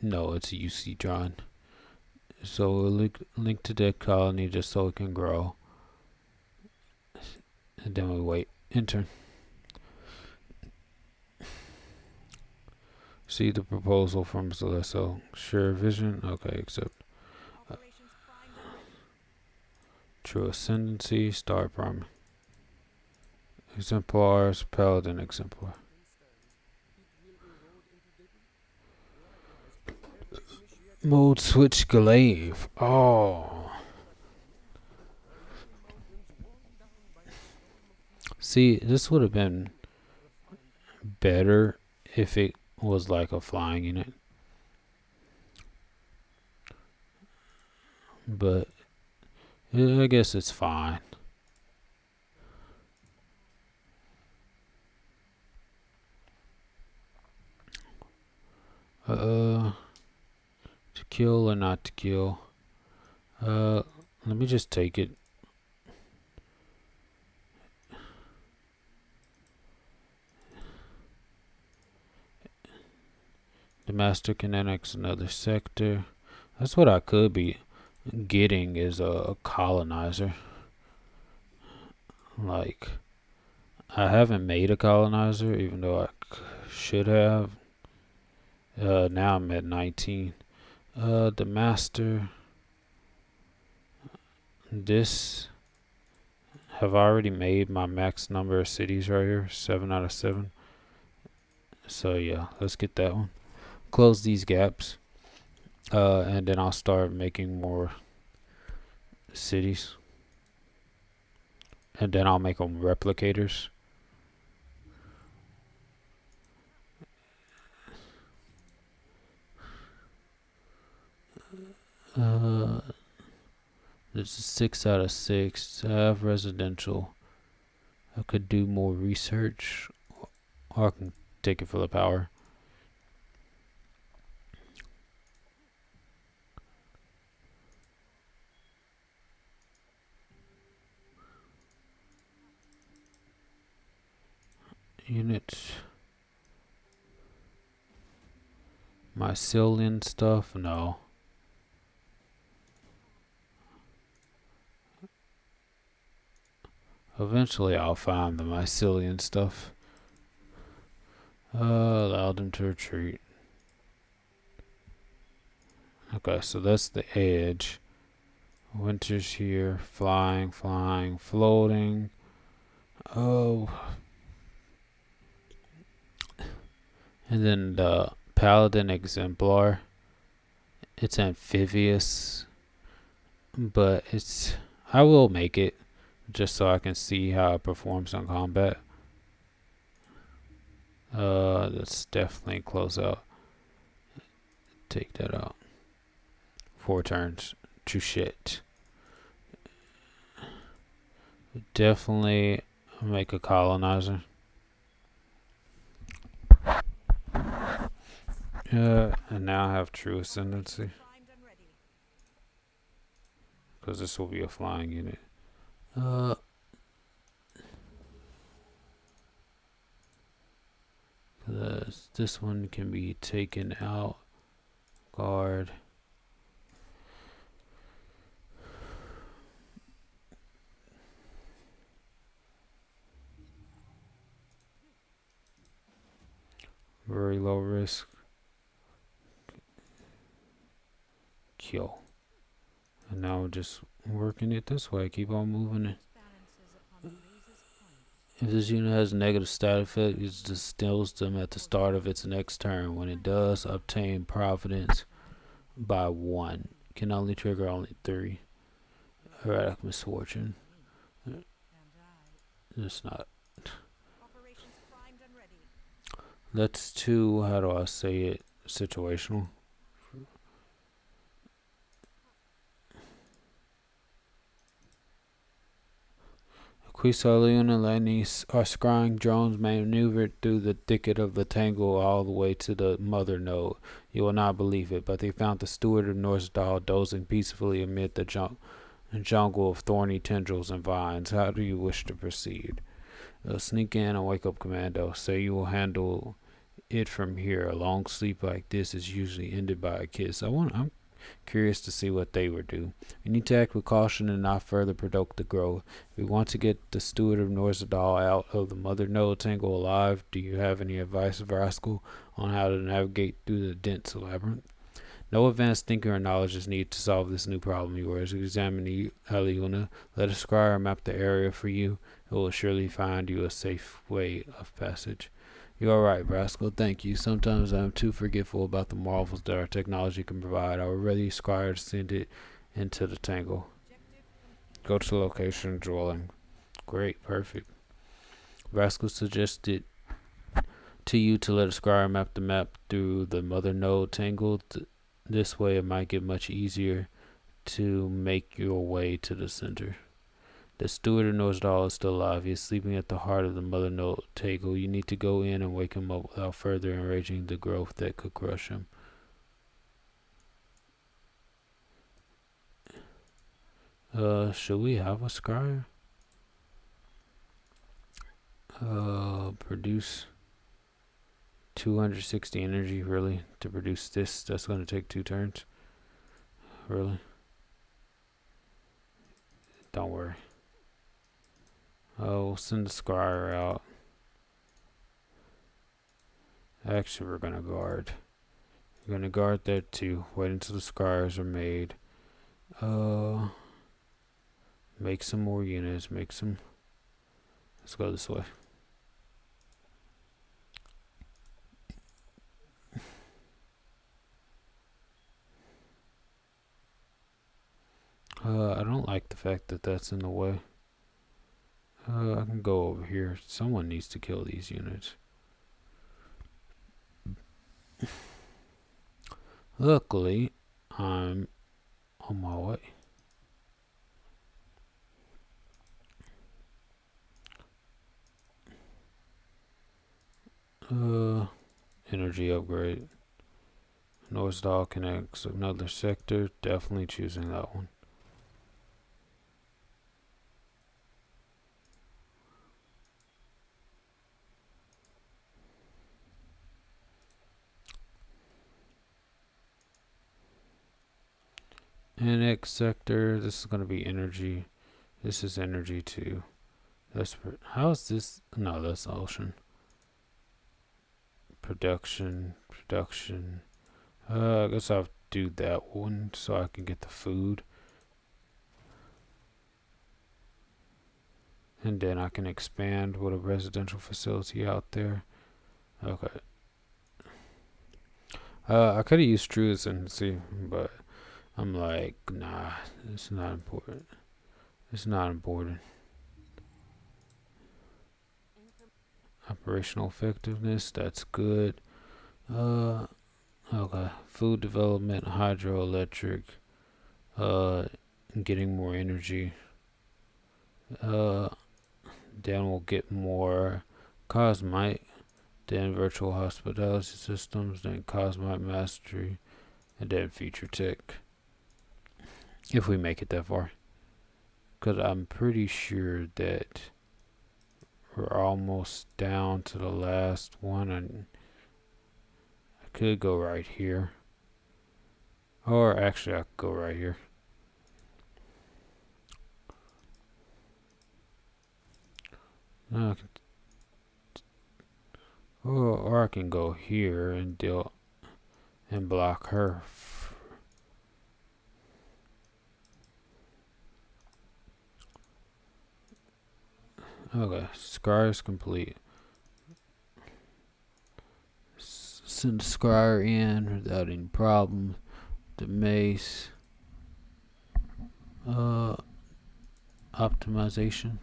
Speaker 1: No, it's UC Dron. So we'll link to that colony just so it can grow. And then we wait. Enter. See the proposal from Celeste. Share vision. Okay, accept.
Speaker 3: Operations primed and ready.
Speaker 1: True ascendancy. Star prime. Exemplars. Paladin exemplar. Mode switch glaive. Oh. See, this would have been better if it was like a flying unit. But I guess it's fine. To kill or not to kill? Let me just take it. The master can annex another sector. That's what I could be getting is a colonizer. Like, I haven't made a colonizer, even though I should have. Now I'm at 19. The master. This. Have I already made my max number of cities right here? 7 out of 7. So yeah, let's get that one. Close these gaps. And then I'll start making more cities. And then I'll make them replicators. Uh, this is 6 out of 6. I have residential. I could do more research, or I can take it for the power. Units. Mycelium stuff? No. Eventually I'll find the mycelium stuff. Allow them to retreat. Okay, so that's the edge. Winter's here. Flying, flying, floating. Oh. And then the Paladin Exemplar. It's amphibious. But I will make it. Just so I can see how it performs on combat. Let's definitely close out. Take that out. 4 turns to shit. Definitely make a colonizer. And now I have true ascendancy.
Speaker 3: Primed and ready.
Speaker 1: Because this will be a flying unit. This one can be taken out. Guard. Very low risk. Kill. And now we're just working it this way. Keep on moving it.
Speaker 3: Balances upon Blaze's point.
Speaker 1: If this unit has a negative stat effect, it distills them at the start of its next turn. When it does, obtain Providence by 1. Can only trigger only 3. Erratic misfortune.
Speaker 3: And I.
Speaker 1: It's not.
Speaker 3: Operations primed and ready.
Speaker 1: That's too, how do I say it? Situational. Quisalune and Lennis are scrying drones maneuvered through the thicket of the tangle all the way to the mother node. You will not believe it, but they found the steward of Norsedahl dozing peacefully amid the jungle of thorny tendrils and vines. How do you wish to proceed? Sneak in and wake up Commando. Say you will handle it from here. A long sleep like this is usually ended by a kiss. I'm curious to see what they would do. We need to act with caution and not further provoke the growth. We want to get the steward of Norzadal out of the mother node tangle alive. Do you have any advice, Vraskel, on how to navigate through the dense labyrinth? No advanced thinking or knowledge is needed to solve this new problem yours. Examine Aliuna. Let a scryer map the area for you. It will surely find you a safe way of passage. You are right, Rascal. Thank you. Sometimes I am too forgetful about the marvels that our technology can provide. I would rather you scryer send it into the tangle.
Speaker 3: Objective complete.
Speaker 1: Go to the location dwelling. Great, perfect. Rascal suggested to you to let a scryer map the map through the mother node tangle. This way it might get much easier to make your way to the center. The steward of Norsedahl is still alive. He is sleeping at the heart of the mother node tangle. You need to go in and wake him up without further enraging the growth that could crush him. Should we have a scryer? Produce 260 energy, really? To produce this, that's going to take 2 turns? Really? Don't worry. Oh, we'll send the scryer out. Actually, we're going to guard. We're going to guard that too. Wait until the scryers are made. Make some more units. Make some. Let's go this way. I don't like the fact that that's in the way. I can go over here. Someone needs to kill these units. Luckily, I'm on my way. Energy upgrade. Norsedahl connects another sector. Definitely choosing that one. Annex sector. This is going to be energy. This is energy too. How is this? No, that's ocean. Production. I guess I'll do that one so I can get the food. And then I can expand with a residential facility out there. Okay. I could have used Truancy, but I'm like, nah, it's not important. It's not important. Operational effectiveness, that's good. Okay. Food development, hydroelectric, getting more energy. Then we'll get more Cosmite, then virtual hospitality systems, then Cosmite mastery, and then future tech. If we make it that far. Because I'm pretty sure that we're almost down to the last one, and I could go right here. Or actually, I could go right here. No, or I can go here and deal and block her. Okay, scry is complete. Send the scryer in without any problem. The mace. Uh, Optimization.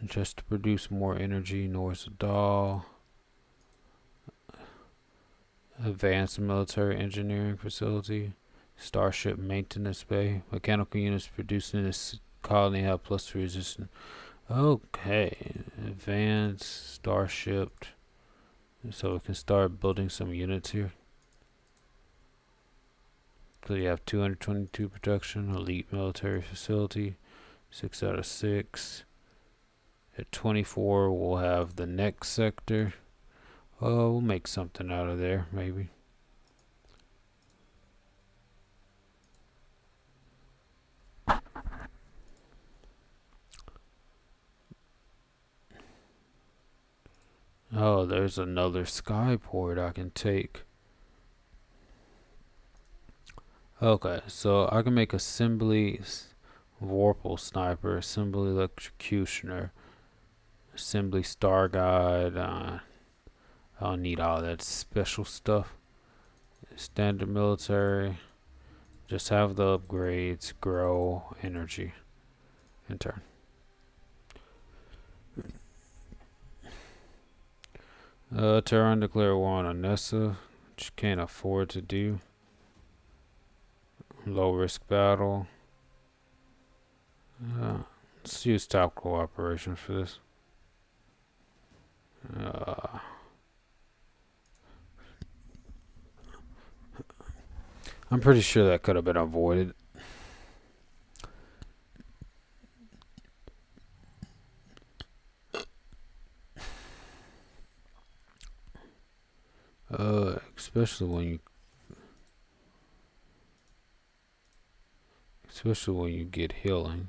Speaker 1: Just to produce more energy. North Doll. Advanced military engineering facility. Starship maintenance bay. Mechanical units produced in this colony have plus resistance. Okay. Advanced starship. So we can start building some units here. So you have 222 production. Elite military facility. 6 out of 6. At 24, we'll have the next sector. Oh, we'll make something out of there, maybe. Oh, there's another skyport I can take. Okay, so I can make assembly Vorpal sniper, assembly electrocutioner, assembly star guide. I don't need all that special stuff. Standard military. Just have the upgrades, grow, energy, and turn. Terran declare war on Anessa, which can't afford to do. Low risk battle. Let's use tactical operations for this. I'm pretty sure that could have been avoided. Especially when you get healing.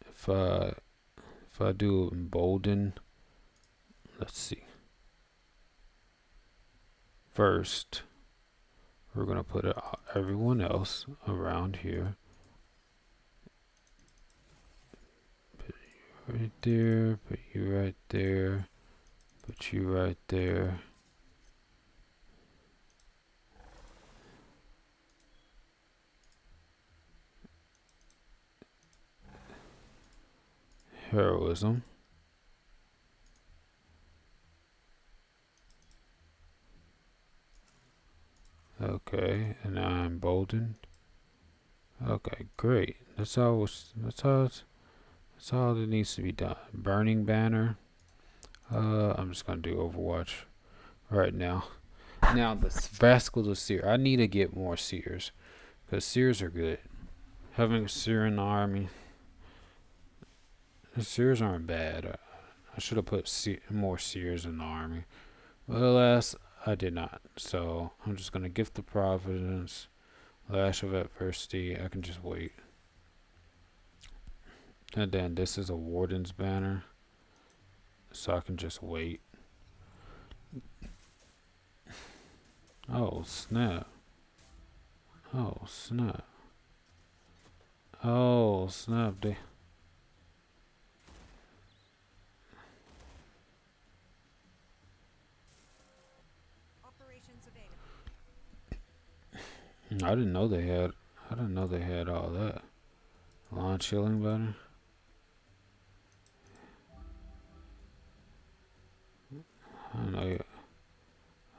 Speaker 1: If I do embolden, let's see. First, we're gonna put everyone else around here. Put you right there. Put you right there. Put you right there. Heroism. Okay, and now I'm emboldened. Okay, great. That's all that needs to be done. Burning banner. I'm just gonna do Overwatch right now. Now the Vascal the Seer. I need to get more Seers because Seers are good. Having a Seer in the army. The Seers aren't bad. I should have put more Seers in the army. But alas, I did not. So I'm just gonna gift the Providence. Lash of Adversity. I can just wait. And then this is a Warden's banner. So I can just wait. Oh, snap. Oh, snap. Oh, snap.
Speaker 3: Operations available.
Speaker 1: I didn't know they had. I didn't know they had all that. Launch healing banner. I don't know.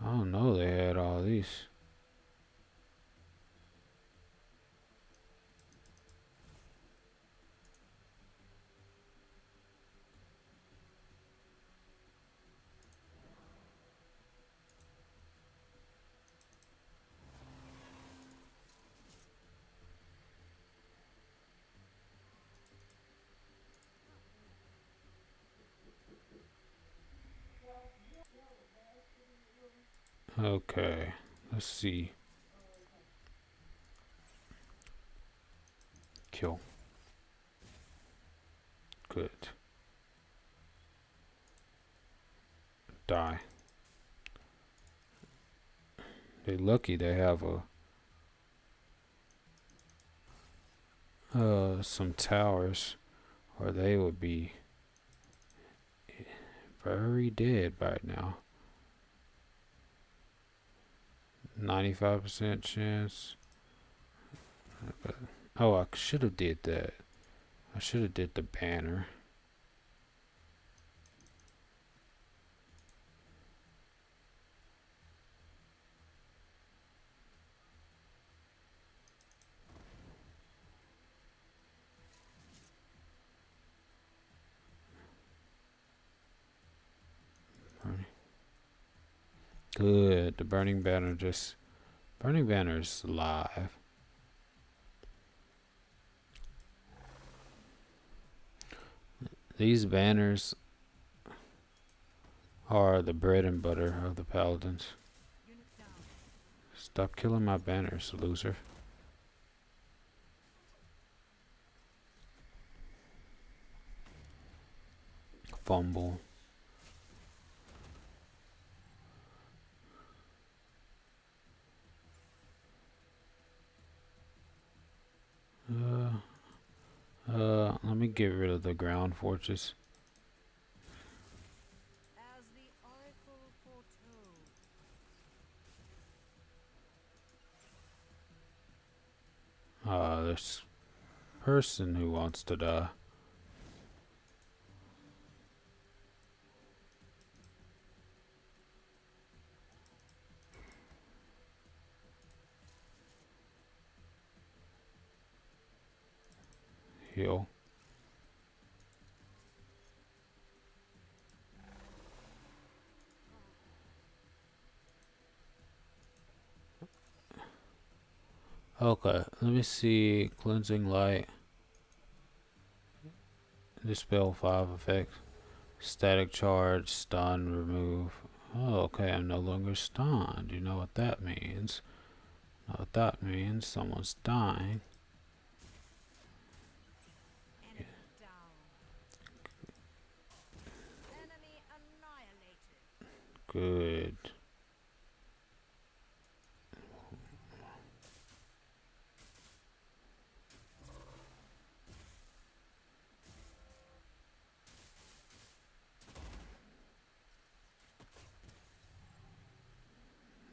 Speaker 1: I don't know they had all these. Okay. Let's see. Kill. Good. Die. They lucky they have a. some towers, or they would be very dead right now. 95% chance. But, oh, I should have did that. I should have did the banner. Good. The burning banner just. Burning banner's live. These banners are the bread and butter of the paladins.
Speaker 3: Unit down.
Speaker 1: Stop killing my banners, loser. Fumble. Let me get rid of the ground fortress.
Speaker 3: As the oracle foretold.
Speaker 1: This person who wants to die. Heal. Okay, let me see. Cleansing light. Dispel 5 effects. Static charge. Stun. Remove. Oh, okay, I'm no longer stunned. You know what that means. Know what that means? Someone's dying.
Speaker 3: Enemy down. Enemy annihilated.
Speaker 1: Good.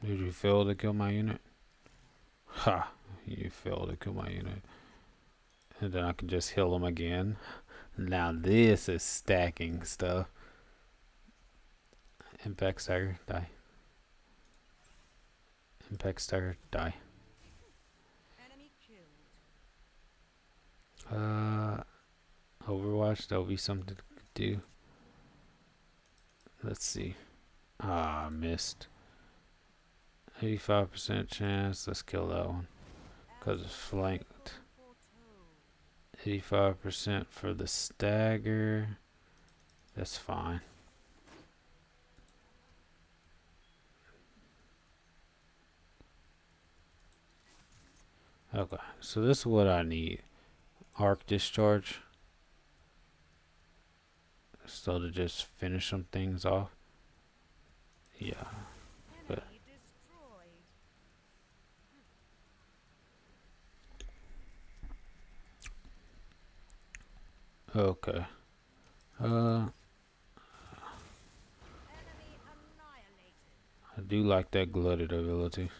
Speaker 1: Did you fail to kill my unit? Ha! You failed to kill my unit. And then I can just heal them again. Now this is stacking stuff. Impact stagger, die. Impact stagger, die.
Speaker 3: Enemy killed.
Speaker 1: Overwatch, that'll be something to do. Let's see. Ah, missed. 85% chance. Let's kill that one. Because it's flanked. 85% for the stagger. That's fine. Okay, so this is what I need. Arc discharge. So to just finish some things off. Yeah. But
Speaker 3: Enemy destroyed.
Speaker 1: okay.
Speaker 3: Enemy annihilated.
Speaker 1: I do like that glutted ability.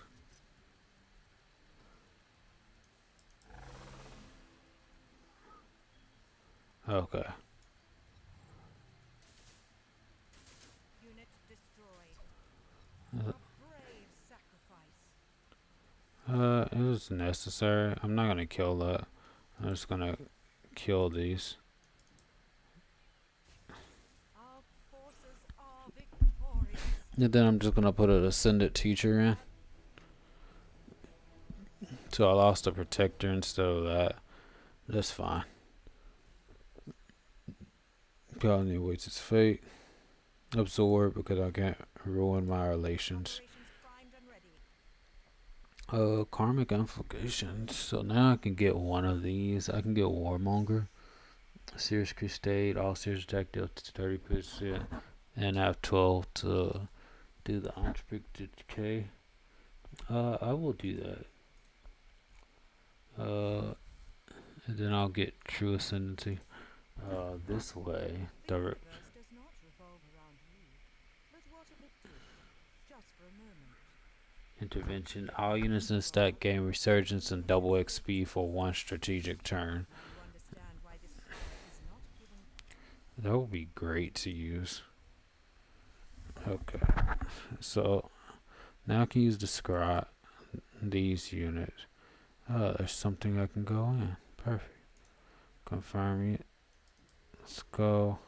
Speaker 1: Okay.
Speaker 3: Unit destroyed.
Speaker 1: Uh,
Speaker 3: A brave sacrifice.
Speaker 1: It was necessary. I'm not gonna kill that. I'm just gonna kill these.
Speaker 3: Our forces are victorious.
Speaker 1: And then I'm just gonna put an ascendant teacher in. So I lost a protector instead of that. That's fine. Colony awaits its fate. Absorb because I can't ruin my relations.
Speaker 3: Operations primed and ready.
Speaker 1: Karmic implications. So now I can get one of these. I can get Warmonger. Sears Crusade. All Sears attack deal to 30%. And I have 12 to do the unrestricted decay. I will do that. And then I'll get true ascendancy. This way.
Speaker 3: The
Speaker 1: Direct
Speaker 3: universe does not revolve around you. But what if it did? Just for a moment.
Speaker 1: intervention. All units in the stack gain resurgence and double XP for one strategic turn.
Speaker 3: Now you understand why this power is not given.
Speaker 1: That would be great to use. Okay. So now I can use the scribe these units. There's something I can go in. Perfect. Confirm it. Let's go.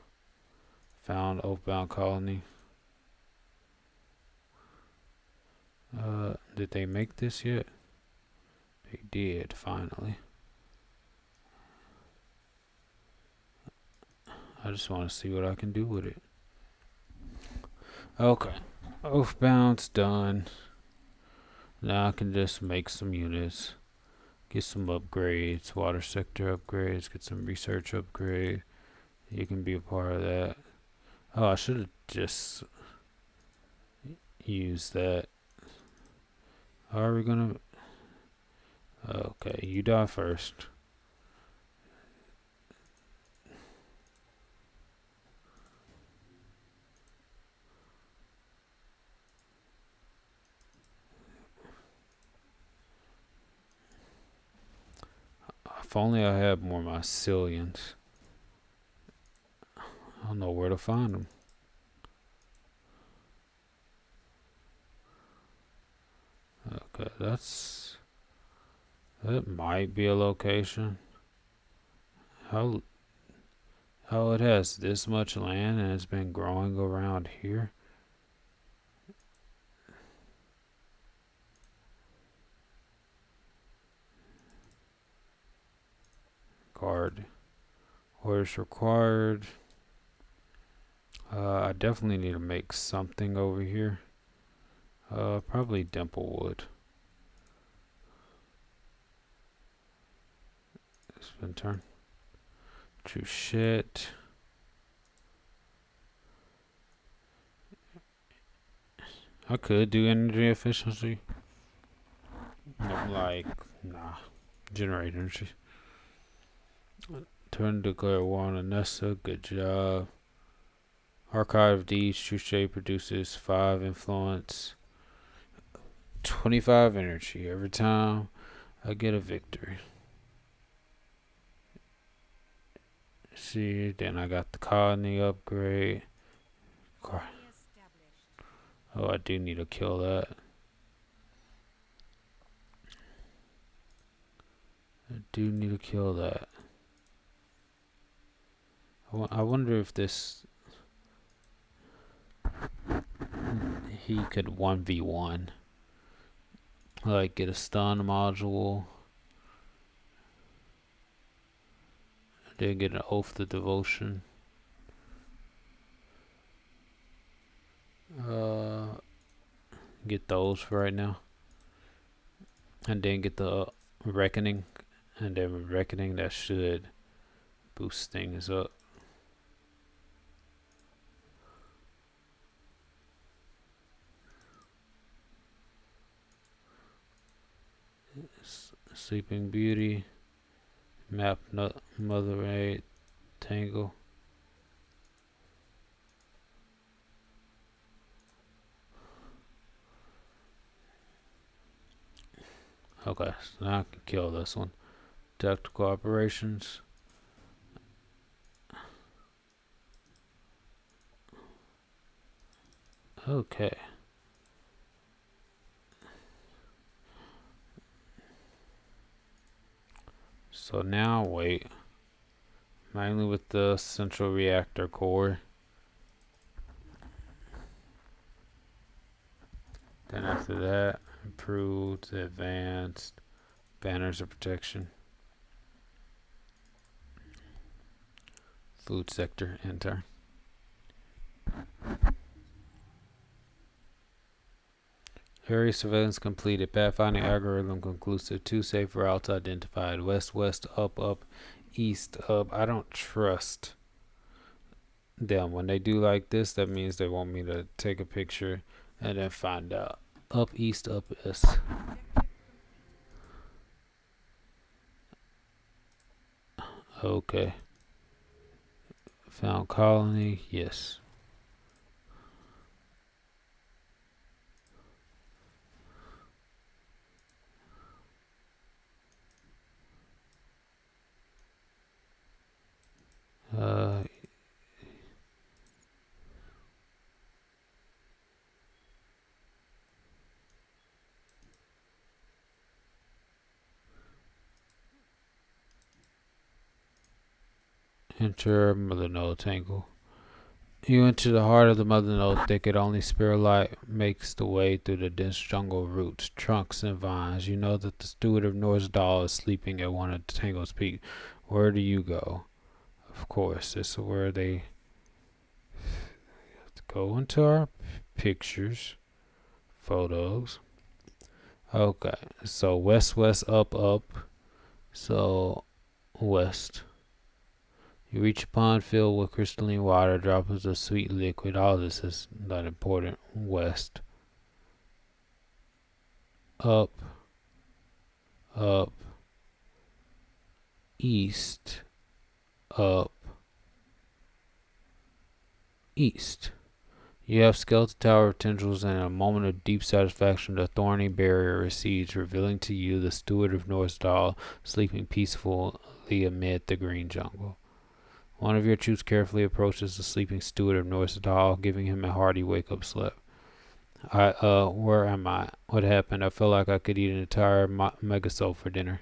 Speaker 1: Found Oathbound Colony. Did they make this yet? They did, finally. I just want to see what I can do with it. Okay. Oathbound's done. Now I can just make some units. Get some upgrades. Water sector upgrades. Get some research upgrade. You can be a part of that. Oh, I should have just used that. How are we gonna... Okay, you die first. If only I had more mycelians. I don't know where to find them. Okay, that might be a location. How it has this much land and it's been growing around here. Guard. Orders required. I definitely need to make something over here. Probably Dimplewood. Spin turn. True shit. I could do energy efficiency. I'm like, nah. Generate energy. Turn to declare war on Nessa. Good job. Archive deeds. True shape produces 5 influence. 25 energy every time I get a victory. See, then I got the colony upgrade.
Speaker 3: Colony established.
Speaker 1: Oh, I do need to kill that. I do need to kill that. I wonder if this... He could 1v1. Like, get a stun module. Then get an Oath of Devotion. Get those for right now. And then get the Reckoning. And then with Reckoning, that should boost things up. Sleeping Beauty. Map Mother Aid. Tangle. Okay, so now I can kill this one. Tactical operations. Okay. So now wait. Mainly with the central reactor core. Then after that, improved, advanced, banners of protection. Food sector, enter. Area surveillance completed. Pathfinding algorithm conclusive. 2 safe routes identified. West, west, up, east, up. I don't trust them. When they do like this, that means they want me to take a picture and then find out. Up, east, up, is.
Speaker 3: Objective complete.
Speaker 1: Okay. Found colony. Yes. Uh, enter mother node tangle. You enter the heart of the mother node thicket. Only spirit light makes the way through the dense jungle of roots, trunks, and vines. You know that the steward of Norse Dahl is sleeping at one of the tangle's peaks. Where do you go? Of course, this is where they go into our pictures, photos. Okay, so west, west, up, up. So west. You reach a pond filled with crystalline water, droplets of sweet liquid. All this is not important. West, up, up, east, up, east. You have skeletal tower tendrils, and in a moment of deep satisfaction, the thorny barrier recedes, revealing to you the steward of Northdahl sleeping peacefully amid the green jungle. One of your troops carefully approaches the sleeping steward of Northdahl, giving him a hearty wake-up slap. Where am I? What happened? I felt like I could eat an entire megasoul for dinner.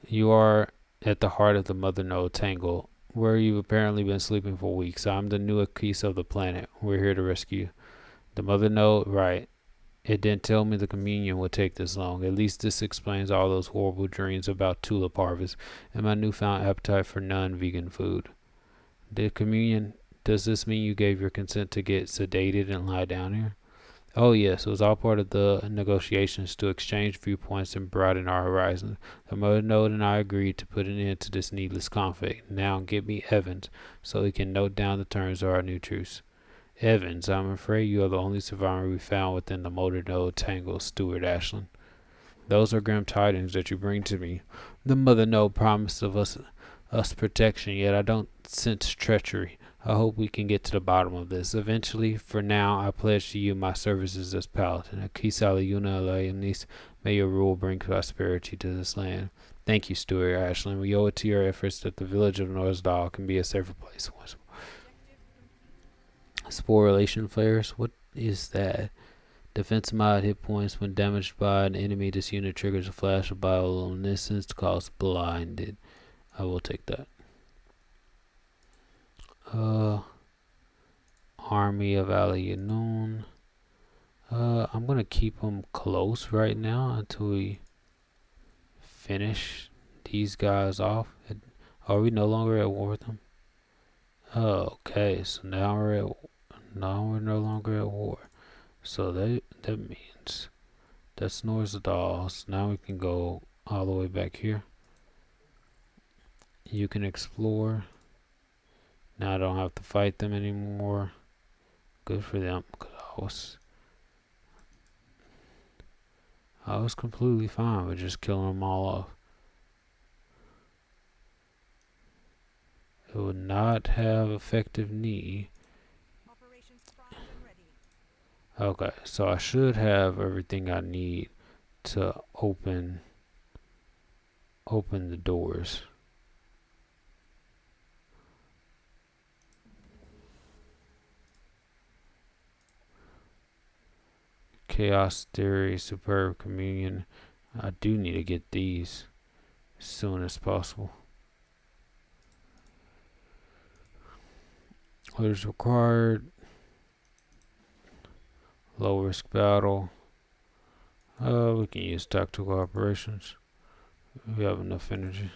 Speaker 1: You are at the heart of the Mother Node Tangle, where you've apparently been sleeping for weeks. I'm the new Equisat of the planet. We're here to rescue you. The Mother Node, right. It didn't tell me the communion would take this long. At least this explains all those horrible dreams about tulip harvest and my newfound appetite for non-vegan food. The communion, does this mean you gave your consent to get sedated and lie down here? Oh yes, it was all part of the negotiations to exchange viewpoints and broaden our horizons. The Mother Node and I agreed to put an end to this needless conflict. Now get me Evans, so he can note down the terms of our new truce. Evans, I'm afraid you are the only survivor we found within the Mother Node Tangle, Stuart Ashland. Those are grim tidings that you bring to me. The Mother Node promised of us protection, yet I don't sense treachery. I hope we can get to the bottom of this. Eventually, for now, I pledge to you my services as paladin. Akisalayuna Alayanis, may your rule bring prosperity to this land. Thank you, Stuart Ashland. We owe it to your efforts that the village of Northdahl can be a safer place. Sporulation flares? What is that? Defense mod hit points when damaged by an enemy. This unit triggers a flash of bioluminescence called blinded. I will take that. Army of Alianun. I'm gonna keep them close right now until we finish these guys off. Are we no longer at war with them? Oh, okay, so now we're no longer at war. So that means that's Norzadal. So now we can go all the way back here. You can explore. Now I don't have to fight them anymore. Good for them, because I was completely fine with just killing them all off. It would not have effective knee. Okay, so I should have everything I need to open the doors. Chaos Theory, Superb Communion. I do need to get these as soon as possible. What is required? Low risk battle. We can use tactical operations. We have enough energy.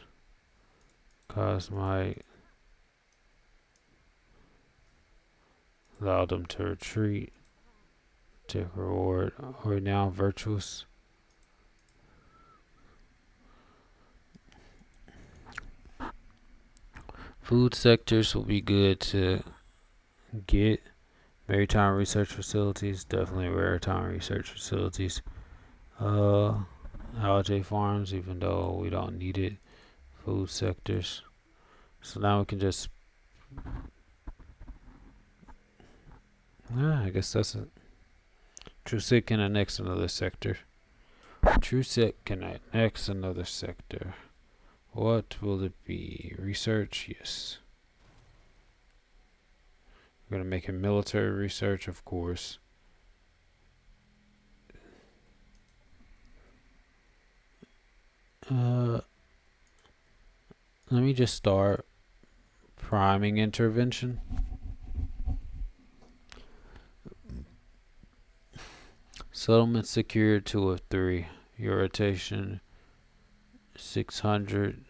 Speaker 1: Cosmite. Allow them to retreat. Take reward. Right now, virtuous. Food sectors will be good to get. Maritime research facilities, definitely maritime research facilities. Algae farms, even though we don't need it food sectors. So now we can just, I guess that's it. TrueSec can annex another sector. TrueSec can annex another sector. What will it be? Research? Yes. We're going to make it military research, of course. Let me just start priming intervention. Settlement secured 2 of 3. Your rotation 600.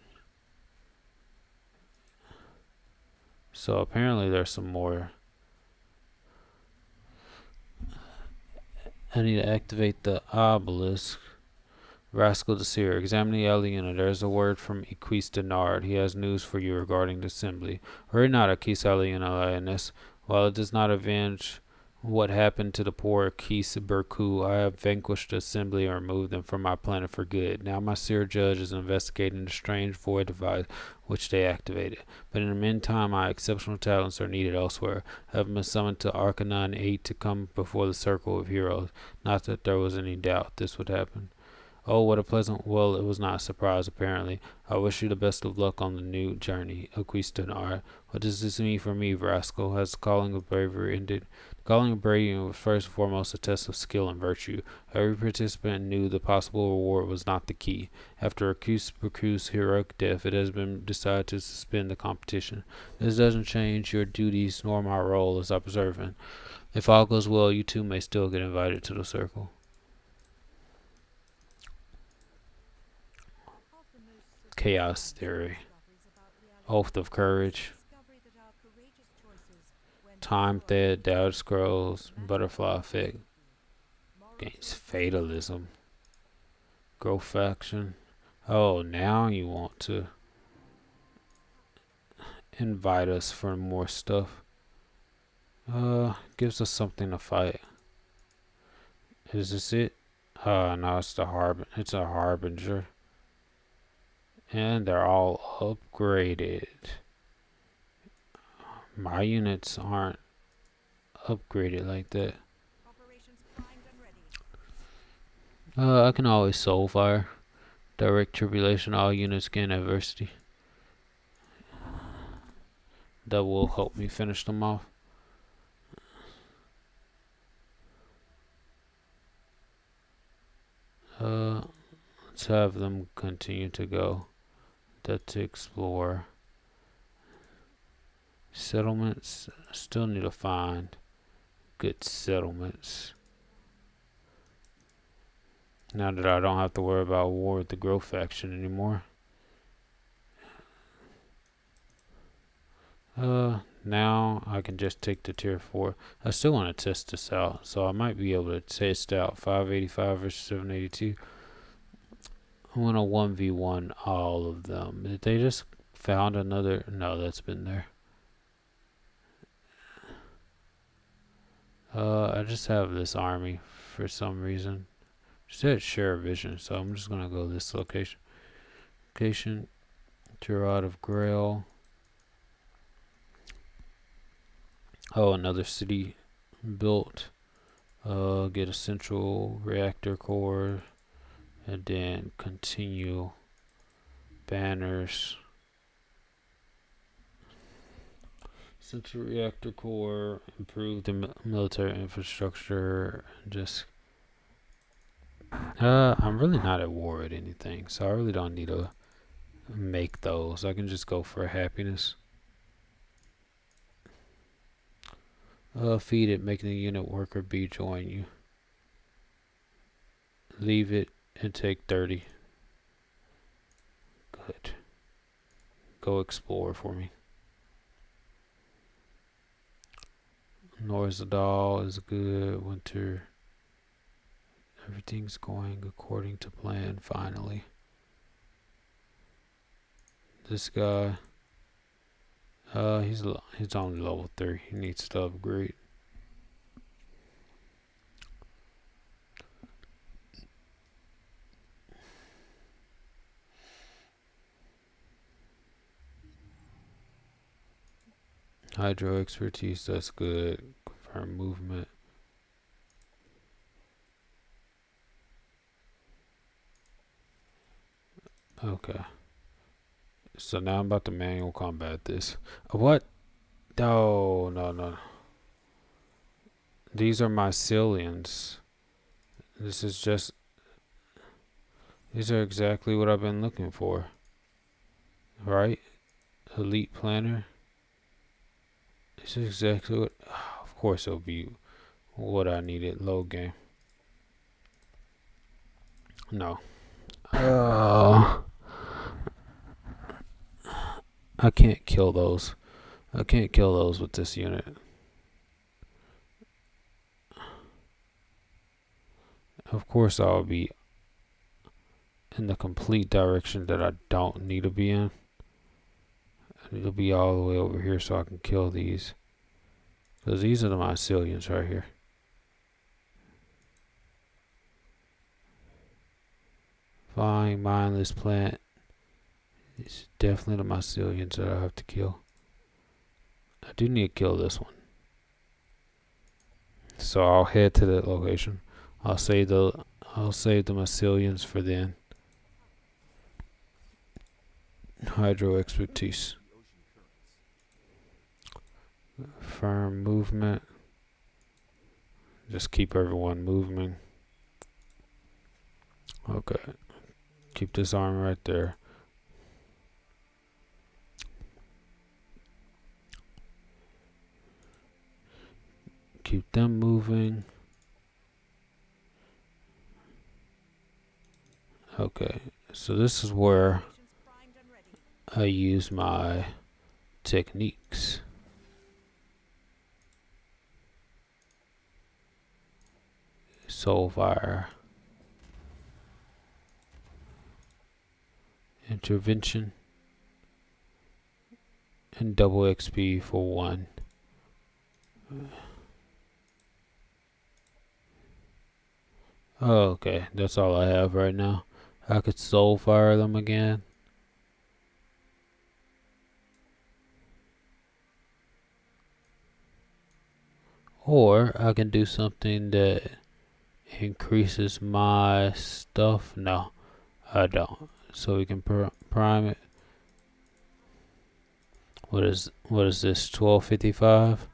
Speaker 1: So apparently there's some more. I need to activate the obelisk. Rascal the Seer, examine the alien. There's a word from Equisat. He has news for you regarding the assembly. Hurry not, Aquis alien alliance. While it does not avenge what happened to the poor Aquis Berku, I have vanquished the assembly and removed them from my planet for good. Now my seer judge is investigating the strange void device which they activated. But in the meantime, my exceptional talents are needed elsewhere. I have been summoned to Arcanon 8 to come before the circle of heroes. Not that there was any doubt this would happen. Oh, what a pleasant... Well, it was not a surprise, apparently. I wish you the best of luck on the new journey, Aquistar. What does this mean for me, Rascal? Has the calling of bravery ended? The calling of bravery was first and foremost a test of skill and virtue. Every participant knew the possible reward was not the key. After Berku's heroic death, it has been decided to suspend the competition. This doesn't change your duties nor my role as observant. If all goes well, you two may still get invited to the circle. Chaos theory. Oath of courage. Time Thread, Doubt Scrolls, Butterfly Effect. Gains fatalism. Growth faction. Oh, now you want to invite us for more stuff. Gives us something to fight. Is this it? No, it's it's a harbinger. And they're all upgraded. My units aren't upgraded like that. I can always soul fire. Direct tribulation, all units gain adversity. That will help me finish them off. Let's have them continue to go. That to explore. Settlements. Still need to find good settlements. Now that I don't have to worry about war with the growth faction anymore. Now I can just take the tier 4. I still want to test this out, so I might be able to test out 585 versus 782. I want to 1v1 all of them. Did they just found another? No, that's been there. I just have this army for some reason. Just had share vision, so I'm just gonna go this location. Location, Tirad of Grail. Oh, another city built. Get a central reactor core, and then continue banners. Central reactor core, improve the military infrastructure. Just, I'm really not at war with anything, so I really don't need to make those. I can just go for happiness. Feed it, making the unit worker bee join you. Leave it and take 30. Good. Go explore for me. Norzadal is good. Winter. Everything's going according to plan finally. This guy. He's only level 3. He needs to upgrade. Hydro expertise, that's good. Confirm movement. Okay. So now I'm about to manual combat this. What? No, no, no. These are mycelians. This is just. These are exactly what I've been looking for. Right? Elite planner. This is exactly what. Of course, it'll be what I needed. Low game. No. Oh. I can't kill those. I can't kill those with this unit. Of course, I'll be in the complete direction that I don't need to be in. I need to be all the way over here so I can kill these. Because these are the mycelians right here. Flying mindless plant. It's definitely the mycelians that I have to kill. I do need to kill this one. So I'll head to that location. I'll save the mycelians for then. Hydro expertise. Firm movement. Just keep everyone moving. Okay. Keep this army right there. Keep them moving. Okay. So this is where I use my techniques. Soulfire. Intervention. And double XP for 1. Oh, okay. That's all I have right now. I could Soulfire them again. Or I can do something that increases my stuff. No, I don't. So we can prime it. What is this? 1255.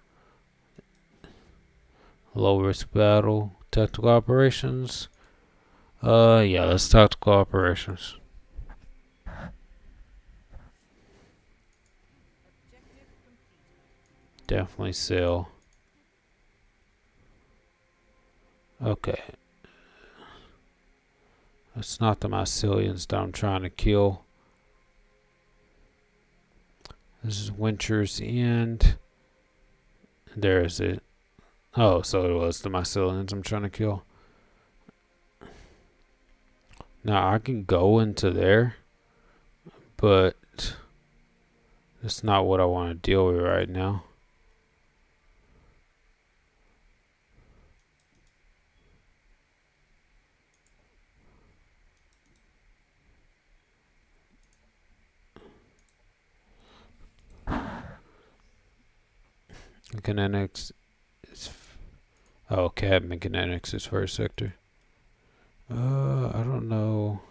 Speaker 1: Low risk battle. Tactical operations. Yeah, let's tactical operations. Definitely sell. Okay. That's not the mycelians that I'm trying to kill. This is Winter's End. There is it. Oh, so it was the mycelians I'm trying to kill. Now I can go into there, but that's not what I want to deal with right now. Kinetics is Cadman Kinetics is first sector. I don't know.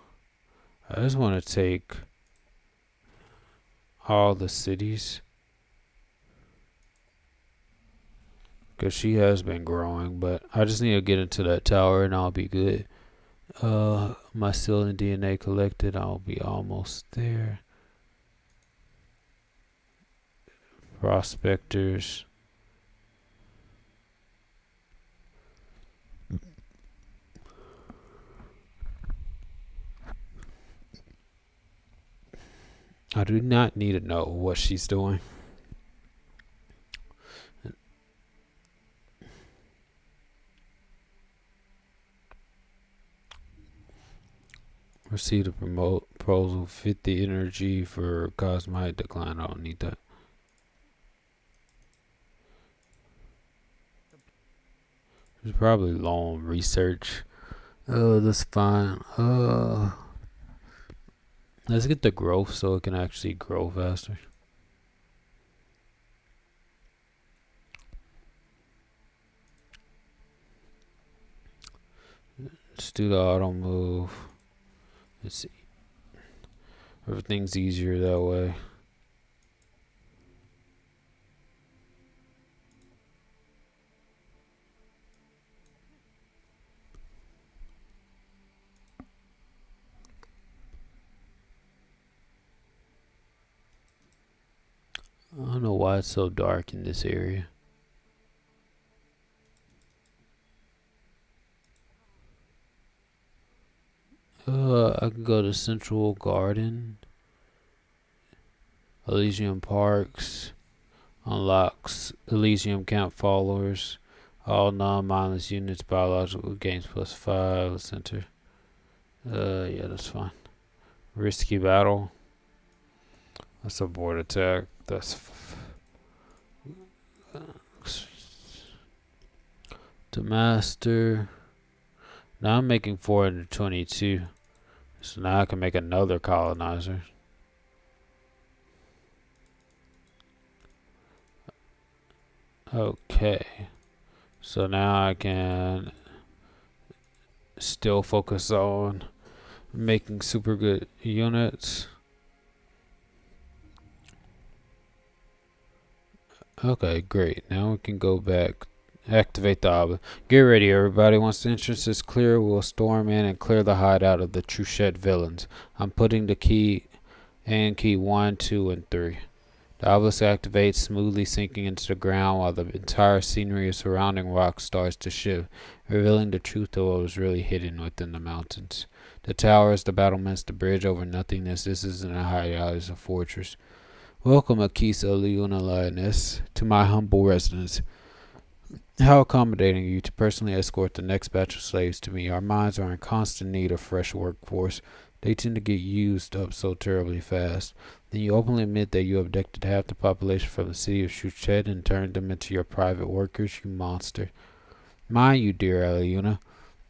Speaker 1: I just want to take all the cities because she has been growing, but I just need to get into that tower and I'll be good. Mycelium DNA collected. I'll be almost there. Prospectors. I do not need to know what she's doing. Receive a proposal 50 energy for cosmic decline. I don't need that. It's probably low on research. That's fine. Let's get the growth so it can actually grow faster. do the auto move. Let's see. Everything's easier that way. I don't know why it's so dark in this area. I could go to Central Garden, Elysium Parks, unlocks Elysium Camp followers, all non-mindless units, biological gains +5. Let's enter. Yeah, that's fine. Risky battle. That's a board attack. That's to master. Now I'm making 422. So now I can make another colonizer. Okay. So now I can still focus on making super good units. Okay, great. Now we can go back. Activate the obelisk. Get ready, everybody. Once the entrance is clear, we'll storm in and clear the hideout of the Truchette villains. I'm putting the key and key 1, 2, and 3. The obelisk activates, smoothly sinking into the ground while the entire scenery of surrounding rocks starts to shift, revealing the truth of what was really hidden within the mountains. The towers, the battlements, the bridge over nothingness. This isn't a hideout, it's a fortress. Welcome, Akisa Leona Lioness, to my humble residence. How accommodating you to personally escort the next batch of slaves to me. Our mines are in constant need of fresh workforce. They tend to get used up so terribly fast. Then you openly admit that you abducted half the population from the city of Shuchet and turned them into your private workers, you monster. Mind you, dear Aliuna,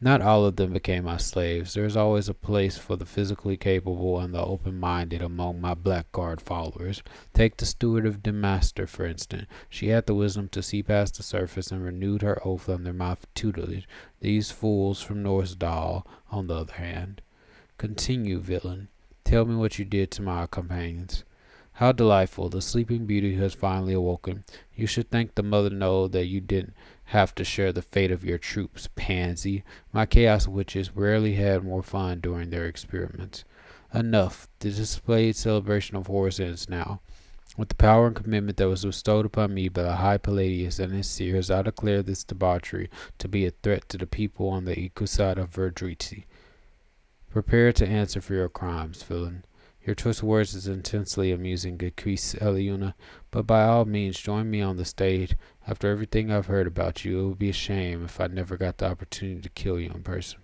Speaker 1: not all of them became my slaves. There is always a place for the physically capable and the open-minded among my blackguard followers. Take the steward of Demaster, for instance. She had the wisdom to see past the surface and renewed her oath under my tutelage. These fools from Norsedahl, on the other hand. Continue, villain. Tell me what you did to my companions. How delightful. The sleeping beauty has finally awoken. You should thank the Mother Knoll that you didn't have to share the fate of your troops, pansy. My chaos witches rarely had more fun during their experiments. Enough. The displayed celebration of horrors ends now. With the power and commitment that was bestowed upon me by the High Palladius and his seers, I declare this debauchery to be a threat to the people on the Equisat of Verdrice. Prepare to answer for your crimes, villain. Your choice of words is intensely amusing, Aquis Eliuna, but by all means join me on the stage. After everything I've heard about you, it would be a shame if I never got the opportunity to kill you in person.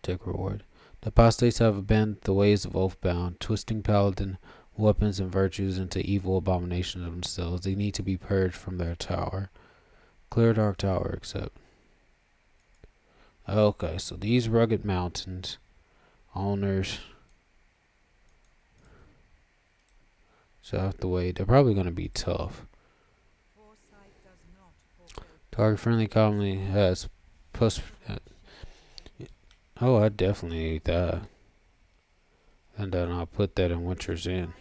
Speaker 1: Take reward. The apostates have abandoned the ways of Oathbound, twisting paladin weapons and virtues into evil abominations of themselves. They need to be purged from their tower. Clear Dark Tower, except. Okay, so these rugged mountains, owners. So out the way, they're probably going to be tough. Target friendly colony has plus. Oh, I definitely need that. And then I'll put that in Winter's Inn.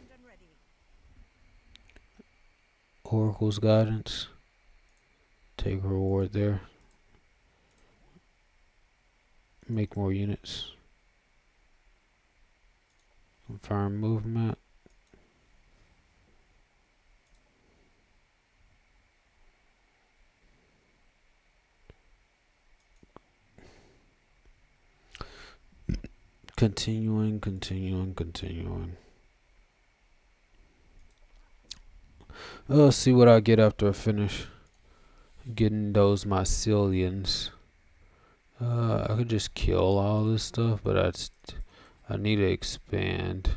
Speaker 1: Oracle's guidance. Take a reward there. Make more units. Confirm movement. Continuing. Let's see what I get after I finish getting those mycelians. I could just kill all this stuff, but I need to expand.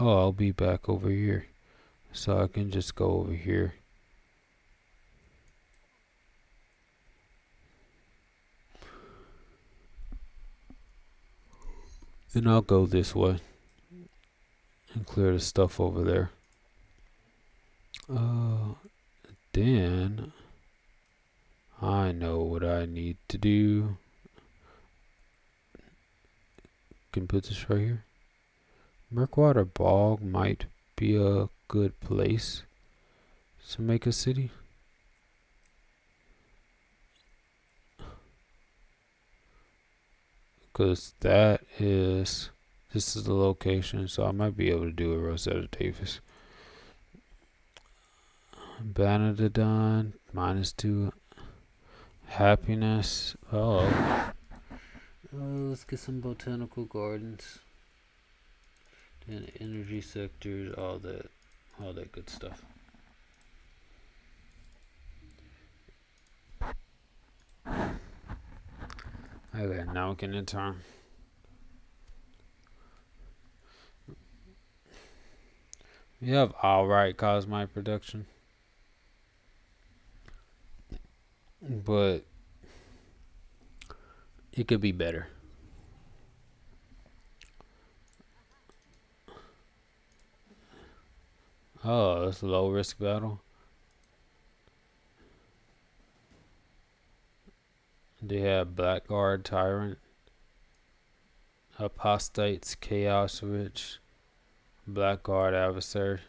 Speaker 1: Oh, I'll be back over here. So I can just go over here. Then I'll go this way and clear the stuff over there. Then I know what I need to do. Can put this right here. Murkwater Bog might be a good place to make a city. Because this is the location, so I might be able to do a Rosetta Davis. Banadadon, -2. Happiness. Oh. Let's get some botanical gardens. Then energy sectors, all that good stuff. Okay, now we can enter. We have alright cosmite production, but it could be better. Oh, that's a low risk battle. They have Blackguard Tyrant, Apostates Chaos Witch, Blackguard Adversary.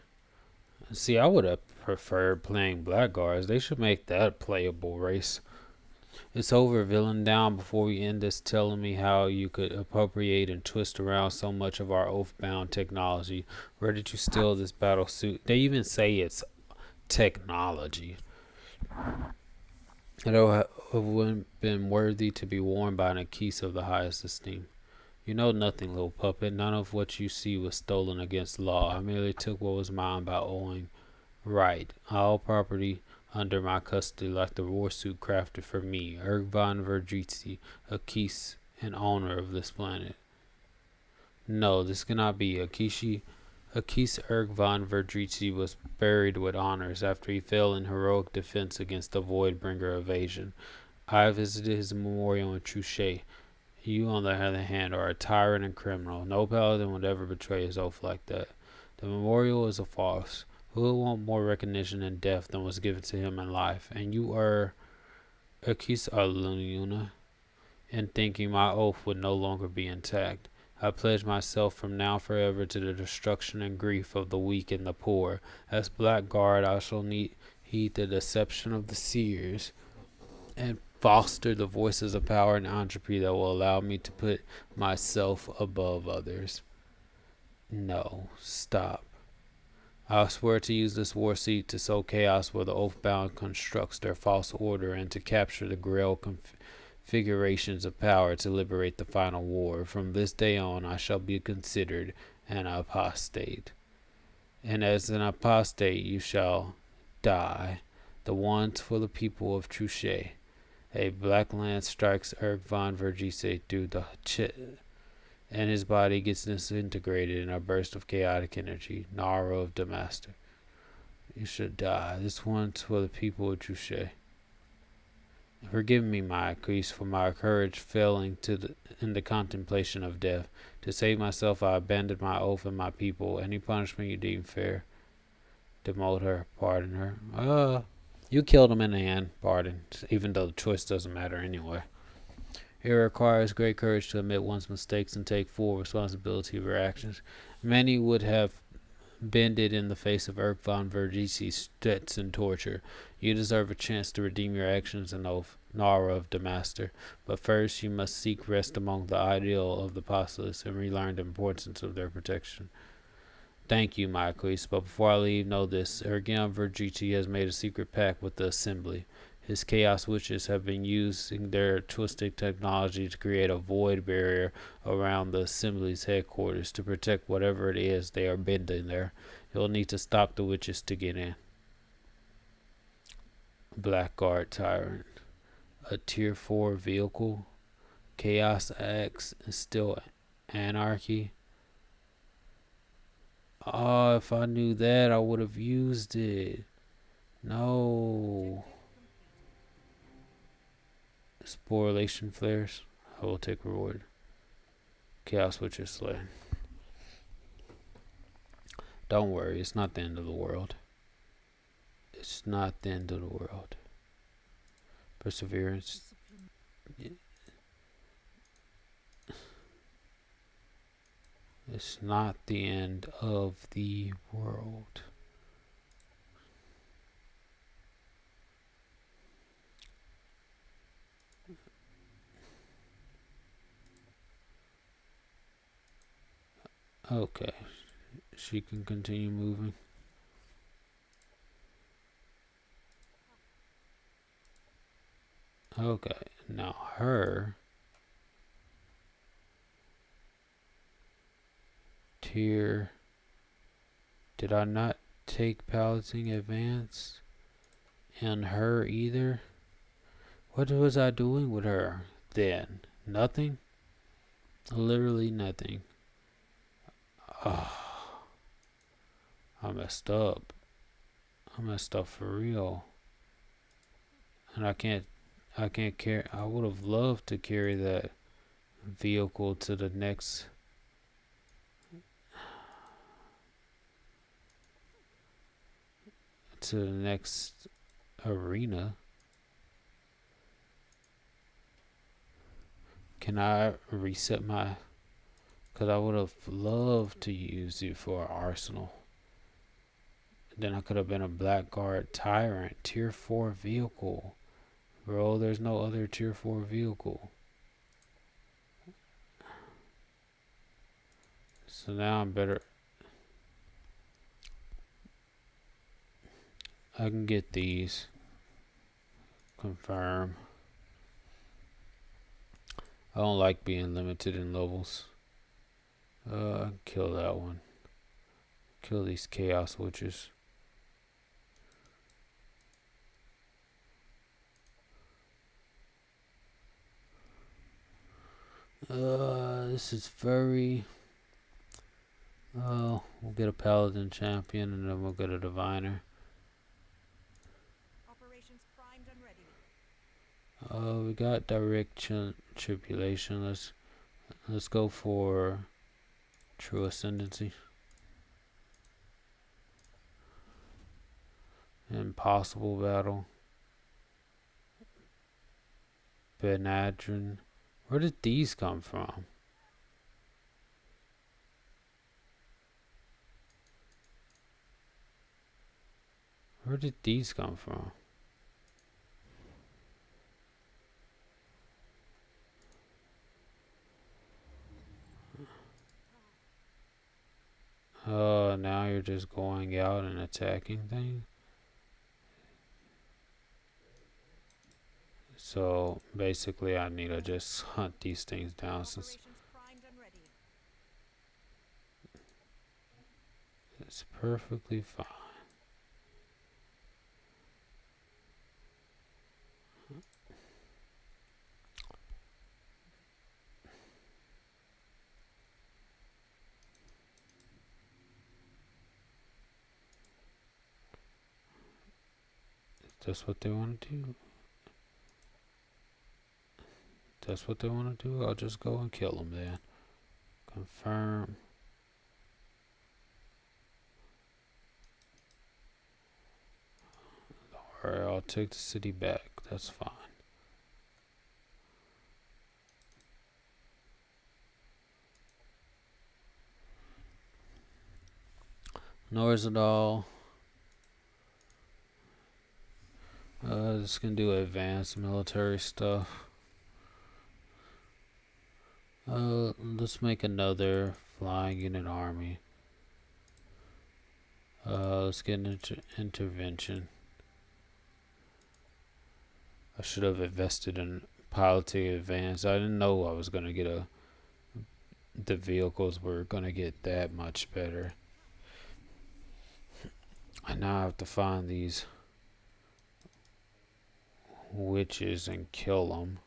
Speaker 1: See, I would have preferred playing Blackguards. They should make that a playable race. It's over, villain down. Before we end this, telling me how you could appropriate and twist around so much of our oath-bound technology. Where did you steal this battle suit? They even say it's technology. It would have been worthy to be worn by an Equisat of the highest esteem. You know nothing, little puppet. None of what you see was stolen against law. I merely took what was mine by owing right. All property under my custody, like the war suit crafted for me, Erg von Verdrice, Akis, and owner of this planet. No, this cannot be. Akis Erg von Verdrice was buried with honors after he fell in heroic defense against the Voidbringer invasion. I visited his memorial in Truchet. You, on the other hand, are a tyrant and criminal. No paladin would ever betray his oath like that. The memorial is a farce. Who would want more recognition in death than was given to him in life? And you are Akis Aluna in thinking my oath would no longer be intact. I pledge myself from now forever to the destruction and grief of the weak and the poor. As Blackguard, I shall heed the deception of the seers and foster the voices of power and entropy that will allow me to put myself above others. No, stop. I swear to use this war seat to sow chaos where the oathbound constructs their false order and to capture the grail configurations of power to liberate the final war. From this day on, I shall be considered an apostate. And as an apostate, you shall die. The ones for the people of Truchet. A black lance strikes Erg von Vergise through the chest, and his body gets disintegrated in a burst of chaotic energy. Nara of Damaster. You should die. This one's for the people of Truchet. Forgive me, my Acquis, for my courage failing in the contemplation of death. To save myself, I abandoned my oath and my people. Any punishment you deem fair. Demote her. Pardon her. You killed him in the end. Pardon. Even though the choice doesn't matter anyway. It requires great courage to admit one's mistakes and take full responsibility of your actions. Many would have bended in the face of Erk von Vergice's threats and torture. You deserve a chance to redeem your actions and oath, Nara of Damaster. But first, you must seek rest among the ideal of the apostles and relearn the importance of their protection. Thank you, my Acquis, but before I leave, know this. Ergion Vergice has made a secret pact with the Assembly. His Chaos Witches have been using their twisted technology to create a void barrier around the Assembly's headquarters to protect whatever it is they are bending there. You'll need to stop the witches to get in. Blackguard Tyrant. A Tier 4 vehicle. Chaos Axe and still Anarchy. Oh, if I knew that, I would have used it. No. Sporulation flares. I will take reward. Chaos Witcher Slay. Don't worry, it's not the end of the world. It's not the end of the world. Perseverance.
Speaker 3: Discipline.
Speaker 1: It's not the end of the world. Okay, she can continue moving. Okay, now her tier. Did I not take piloting advanced? And her either? What was I doing with her then? Nothing? Literally nothing. Oh, I messed up. I messed up for real. And I can't carry. I would have loved to carry that vehicle to the next arena. Can I reset my? Cause I would have loved to use it for arsenal. Then I could have been a Blackguard Tyrant tier 4 vehicle. Bro, there's no other tier 4 vehicle. So now I'm better. I can get these. Confirm. I don't like being limited in levels. Kill that one. Kill these chaos witches. This is very. We'll get a paladin champion and then we'll get a diviner.
Speaker 3: Operations primed and ready.
Speaker 1: We got direct tribulation. Let's go for true ascendancy. Impossible battle. Benadrin. Where did these come from? Where did these come from? Now you're just going out and attacking things. So basically, I need to just hunt these things down since
Speaker 3: Operations primed and ready.
Speaker 1: it's perfectly fine. If that's what they want to do. If that's what they want to do, I'll just go and kill them then. Confirm. Alright, I'll take the city back. That's fine. Norzadal. Just gonna do advanced military stuff. Let's make another flying unit army. Let's get an intervention. I should have invested in piloting advanced. I didn't know I was gonna get the vehicles were gonna get that much better. I now have to find these witches and kill them.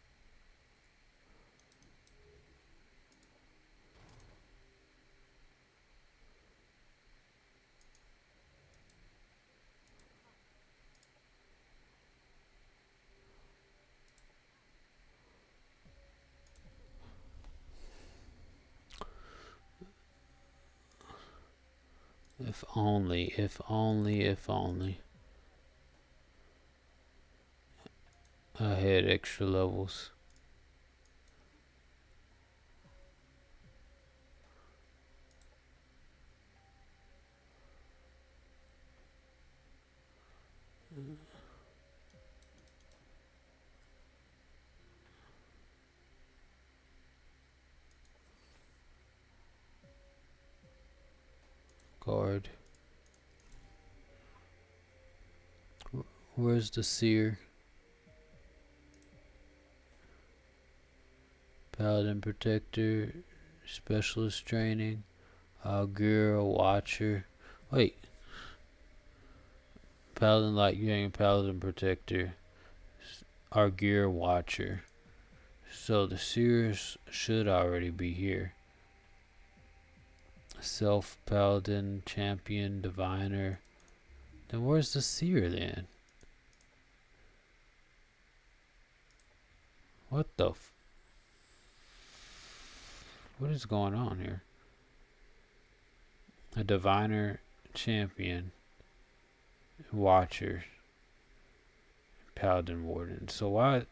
Speaker 1: If only, if only, if only. I had extra levels. Guard. Where's the seer? Paladin protector. Specialist training. Augur, watcher. Wait. Paladin light gang, paladin protector. Augur, watcher. So the seers should already be here. Self paladin, champion, diviner. Then where's the seer then? What the what is going on here? A diviner, champion, watcher, paladin, warden. So why?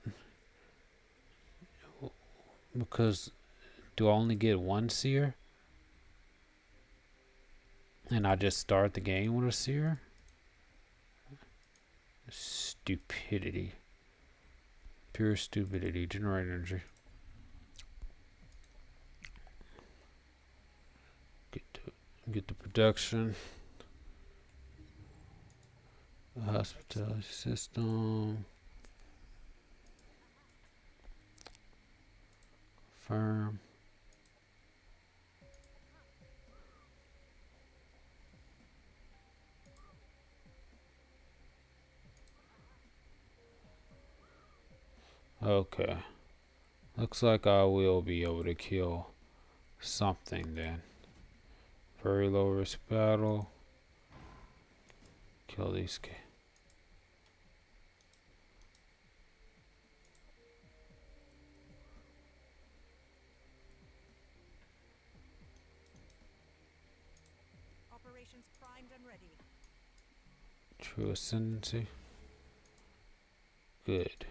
Speaker 1: Because do I only get one seer? And I just start the game with a seer? Stupidity. Pure stupidity. Generate energy. Get the production. The hospitality system. Firm. Okay. Looks like I will be able to kill something then. Very low risk battle. Kill these guys.
Speaker 3: Operations primed and ready.
Speaker 1: True ascendancy. Good.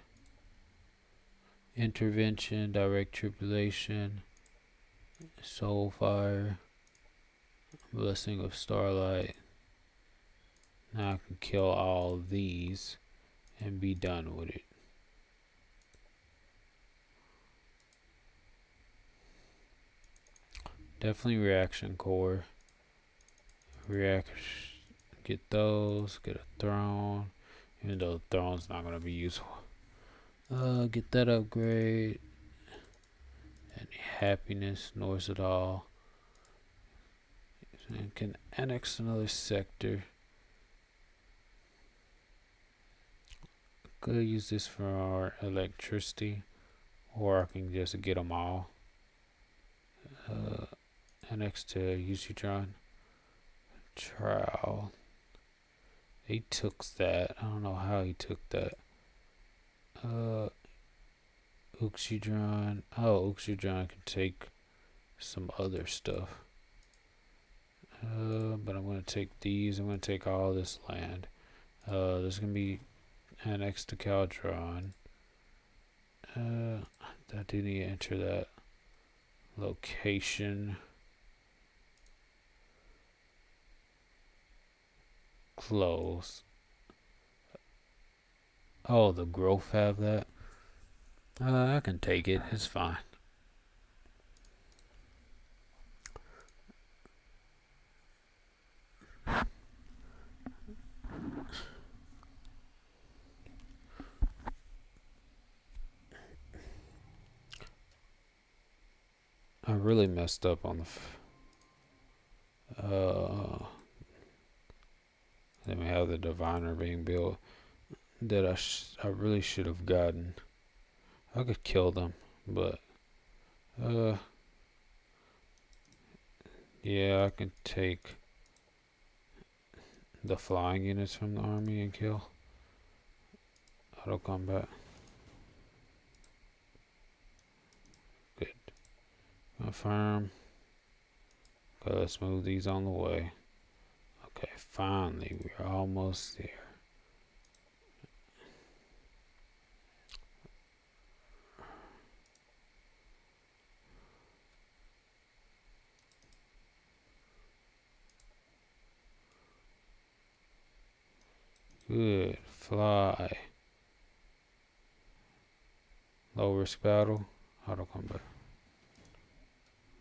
Speaker 1: Intervention, direct tribulation, soul fire, blessing of starlight. Now I can kill all of these and be done with it. Definitely reaction core. Get those, get a throne, even though the throne's not gonna be useful. Get that upgrade. Any happiness, Norse at all. And can annex another sector. Could use this for our electricity, or I can just get them all. Annex to Usutron. Trial. He took that. I don't know how he took that. Uxudron. Oh, Uxudron can take some other stuff. But I'm gonna take these. I'm gonna take all this land. There's gonna be annexed to Caldron. I do need to enter that location. Close. Oh, the growth have that. I can take it. It's fine. I really messed up on the. Then we have the diviner being built that I really should have gotten. I could kill them, but yeah, I can take the flying units from the army and kill. Auto combat. Good. Confirm. Okay, let's move these on the way. Okay, finally, we're almost there. Good. Fly. Low risk battle. Auto combat.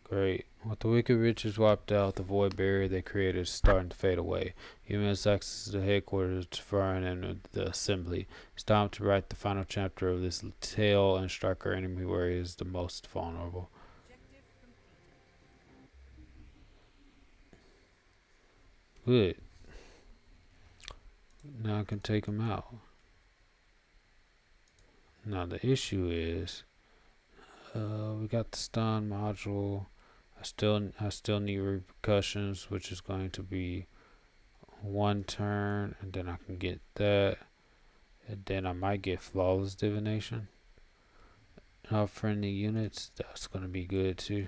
Speaker 1: Great. With the Wicked Riches wiped out, the void barrier they created is starting to fade away. Humans access to the headquarters to Fern and the assembly. It's time to write the final chapter of this tale and strike our enemy where he is the most vulnerable.
Speaker 3: Objective completed.
Speaker 1: Good. Now I can take him out. Now the issue is, we got the stun module. I still need repercussions, which is going to be one turn, and then I can get that, and then I might get flawless divination. Friendly units, that's gonna be good too.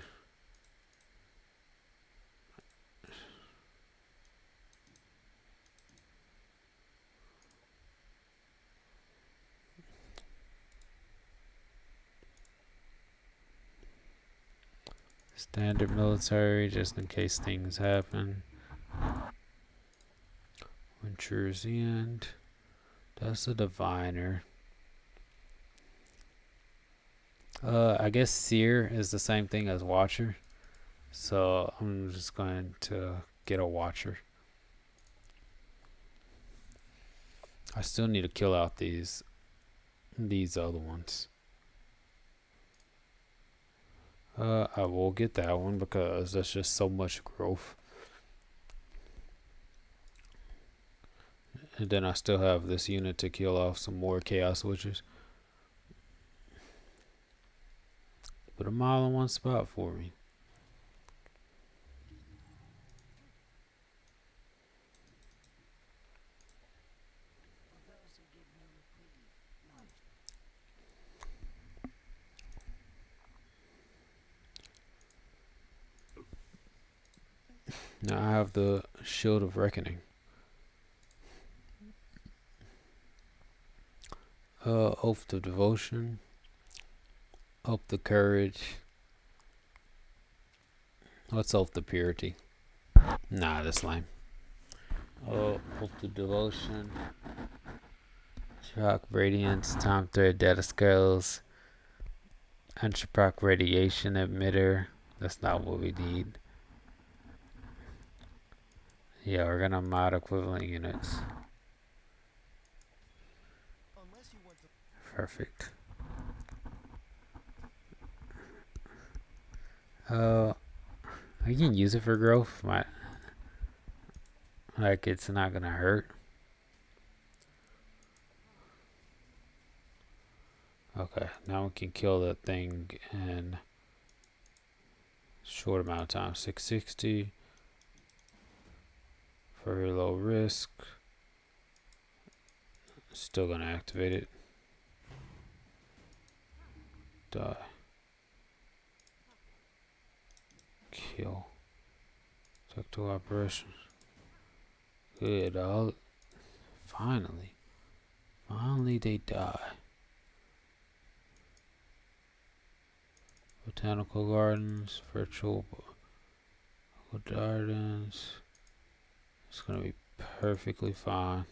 Speaker 1: Standard military, just in case things happen. Venture's End. That's a diviner. I guess Seer is the same thing as Watcher. So I'm just going to get a Watcher. I still need to kill out these other ones. I will get that one because that's just so much growth. And then I still have this unit to kill off some more Chaos Witches. Put them all in one spot for me. Now I have the Shield of Reckoning. Oath of Devotion. Oath of Courage. What's Oath of Purity? Nah, that's lame. Oath of Devotion. Shock Radiance. Time Thread Data Scales. Antiproc Radiation Emitter. That's not what we need. Yeah, we're gonna mod equivalent units. Perfect. I can use it for growth. Like it's not gonna hurt. Okay, now we can kill that thing in short amount of time. 660. Very low risk. Still gonna activate it. Die. Kill. Tactical operations. Good. Finally they die. Botanical Gardens. Virtual Gardens. It's gonna be perfectly fine.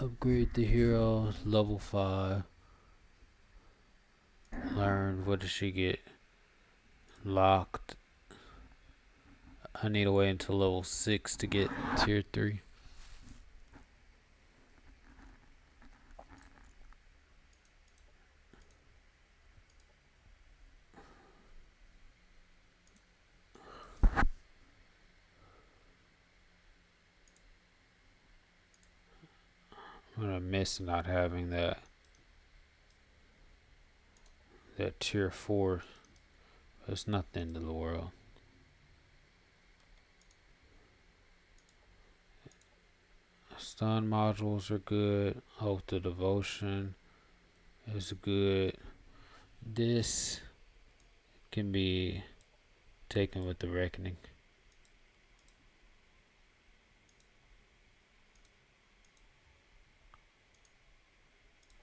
Speaker 1: Upgrade the hero, level 5. Learn, what does she get? Locked. I need to wait until level 6 to get tier 3. I'm gonna miss not having that tier 4. It's not the end of the world. Stun modules are good. Oath of Devotion is good. This can be taken with the Reckoning.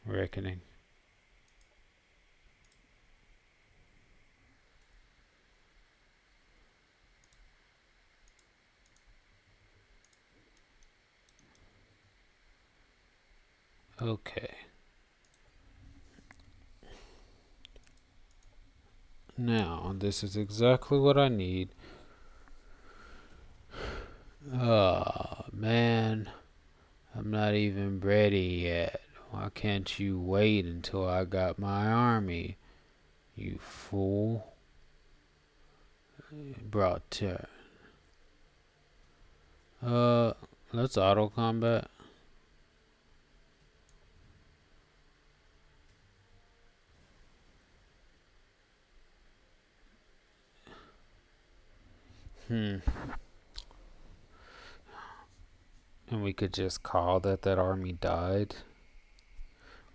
Speaker 1: Reckoning. Okay. Now, this is exactly what I need. Oh, man. I'm not even ready yet. Why can't you wait until I got my army? You fool. Brought to. Uh, let's auto combat. Hmm. And we could just call that army died.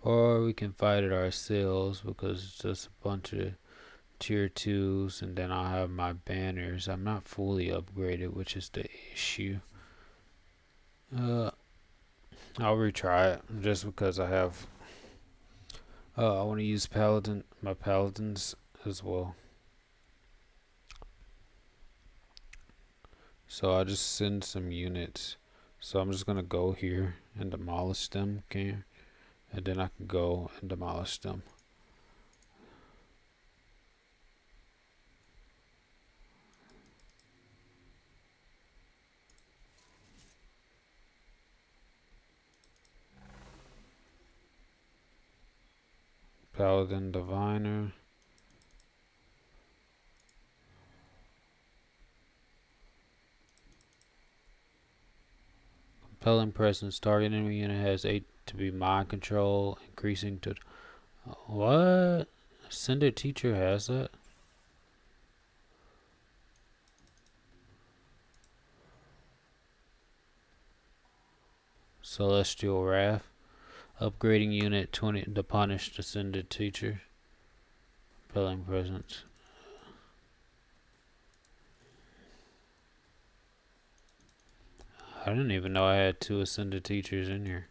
Speaker 1: Or we can fight it ourselves because it's just a bunch of tier 2s, and then I'll have my banners. I'm not fully upgraded, which is the issue. Uh, I'll retry it just because I have. I want to use my paladins as well. So I'll just send some units. So I'm just gonna go here and demolish them, okay? And then I can go and demolish them. Paladin Diviner. Compelling presence. Target enemy unit has 8 to be mind control, increasing to. What? Ascended Teacher has that? Celestial Wrath. Upgrading unit 20 to punish Ascended Teacher. Compelling presence. I didn't even know I had 2 Ascended Teachers in here.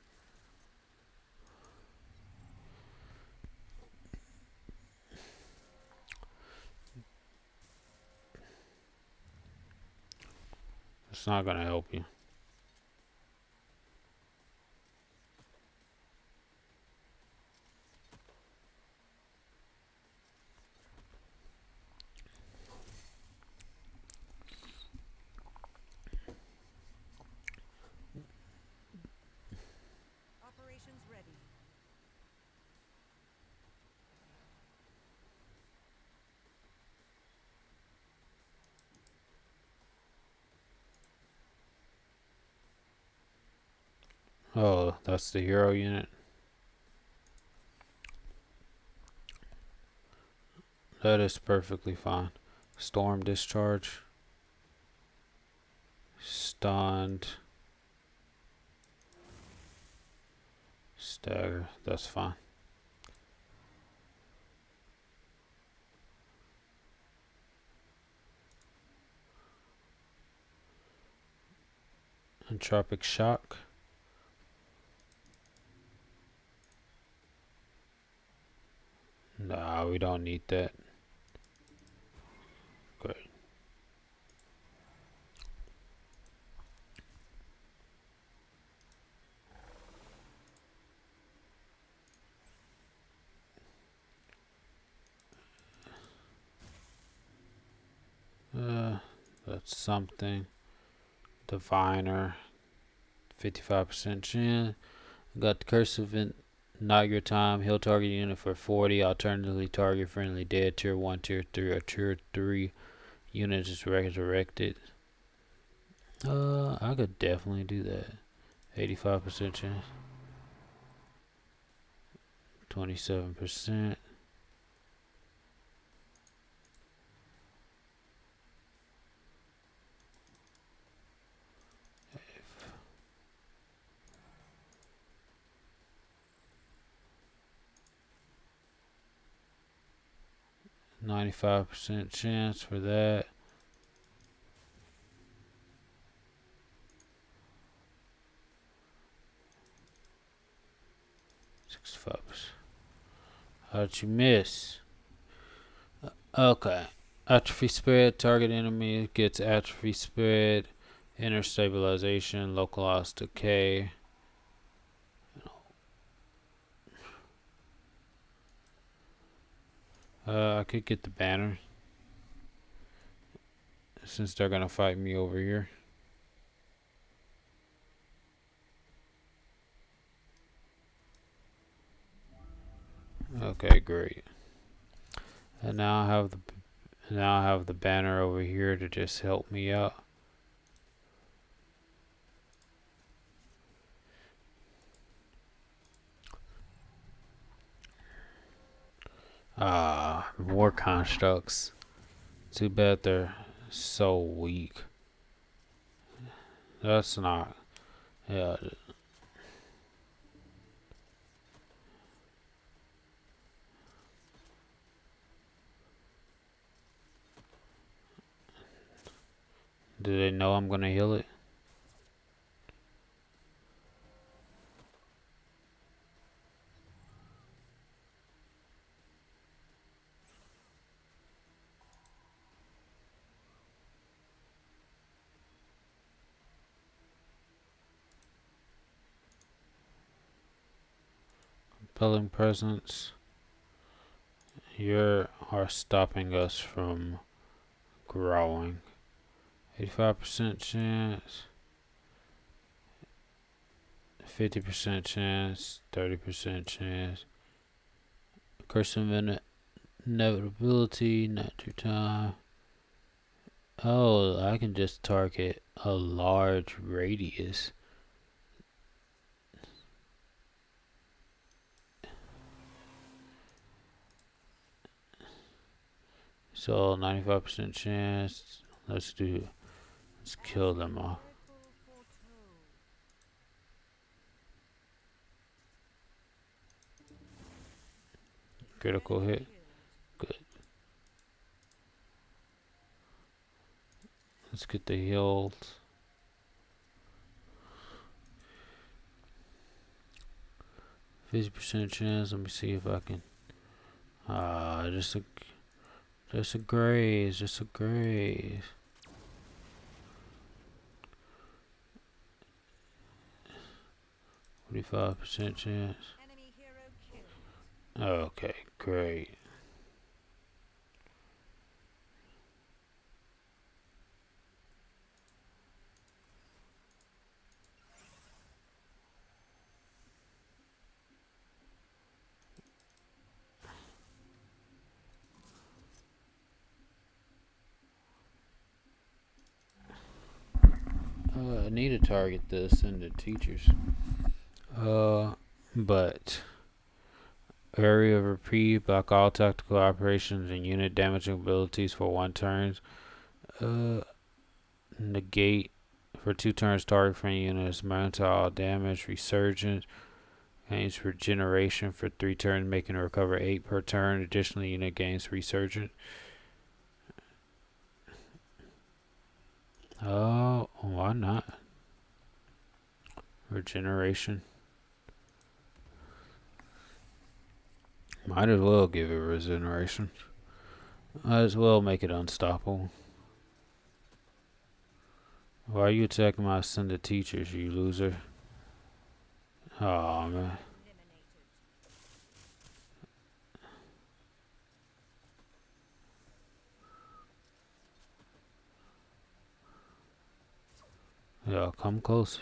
Speaker 1: It's not gonna help you.
Speaker 3: Operations ready.
Speaker 1: Oh, that's the hero unit. That is perfectly fine. Storm Discharge. Stunned. Stagger. That's fine. Entropic Shock. Nah, we don't need that. Great. That's something. Diviner. 55% chance. Got the Curse Event. Not your time. Heal target unit for 40. Alternatively, target friendly dead tier 1, tier 3, or tier 3 unit is resurrected. I could definitely do that. 85% chance. 27%. 95% chance for that. 65%. How did you miss? Okay. Atrophy spread. Target enemy gets atrophy spread. Inner stabilization. Localized decay. I could get the banner since they're gonna fight me over here. Okay, great. And now I have the banner over here to just help me out. War constructs. Too bad they're so weak. That's not. Yeah. Do they know I'm gonna heal it? Compelling presence. You are stopping us from growing. 85% chance. 50% chance. 30% chance. Curse of inevitability. Not through time. Oh, I can just target a large radius. So 95% chance. Let's kill them all. Critical hit. Good. Let's get the heals. 50% chance. Let me see if I can. Just a graze. Just a graze. 45% chance. Okay, great. I need to target this and the teachers. But area of reprieve, block all tactical operations and unit damaging abilities for 1 turn. Negate for 2 turns. Target friendly unit is immune to all damage. Resurgence gains regeneration for 3 turns, making it recover 8 per turn. Additionally, unit gains resurgence. Oh, why not? Regeneration. Might as well give it regeneration. Might as well make it unstoppable. Why are you attacking my ascended teachers, you loser? Oh man. Yeah, come close.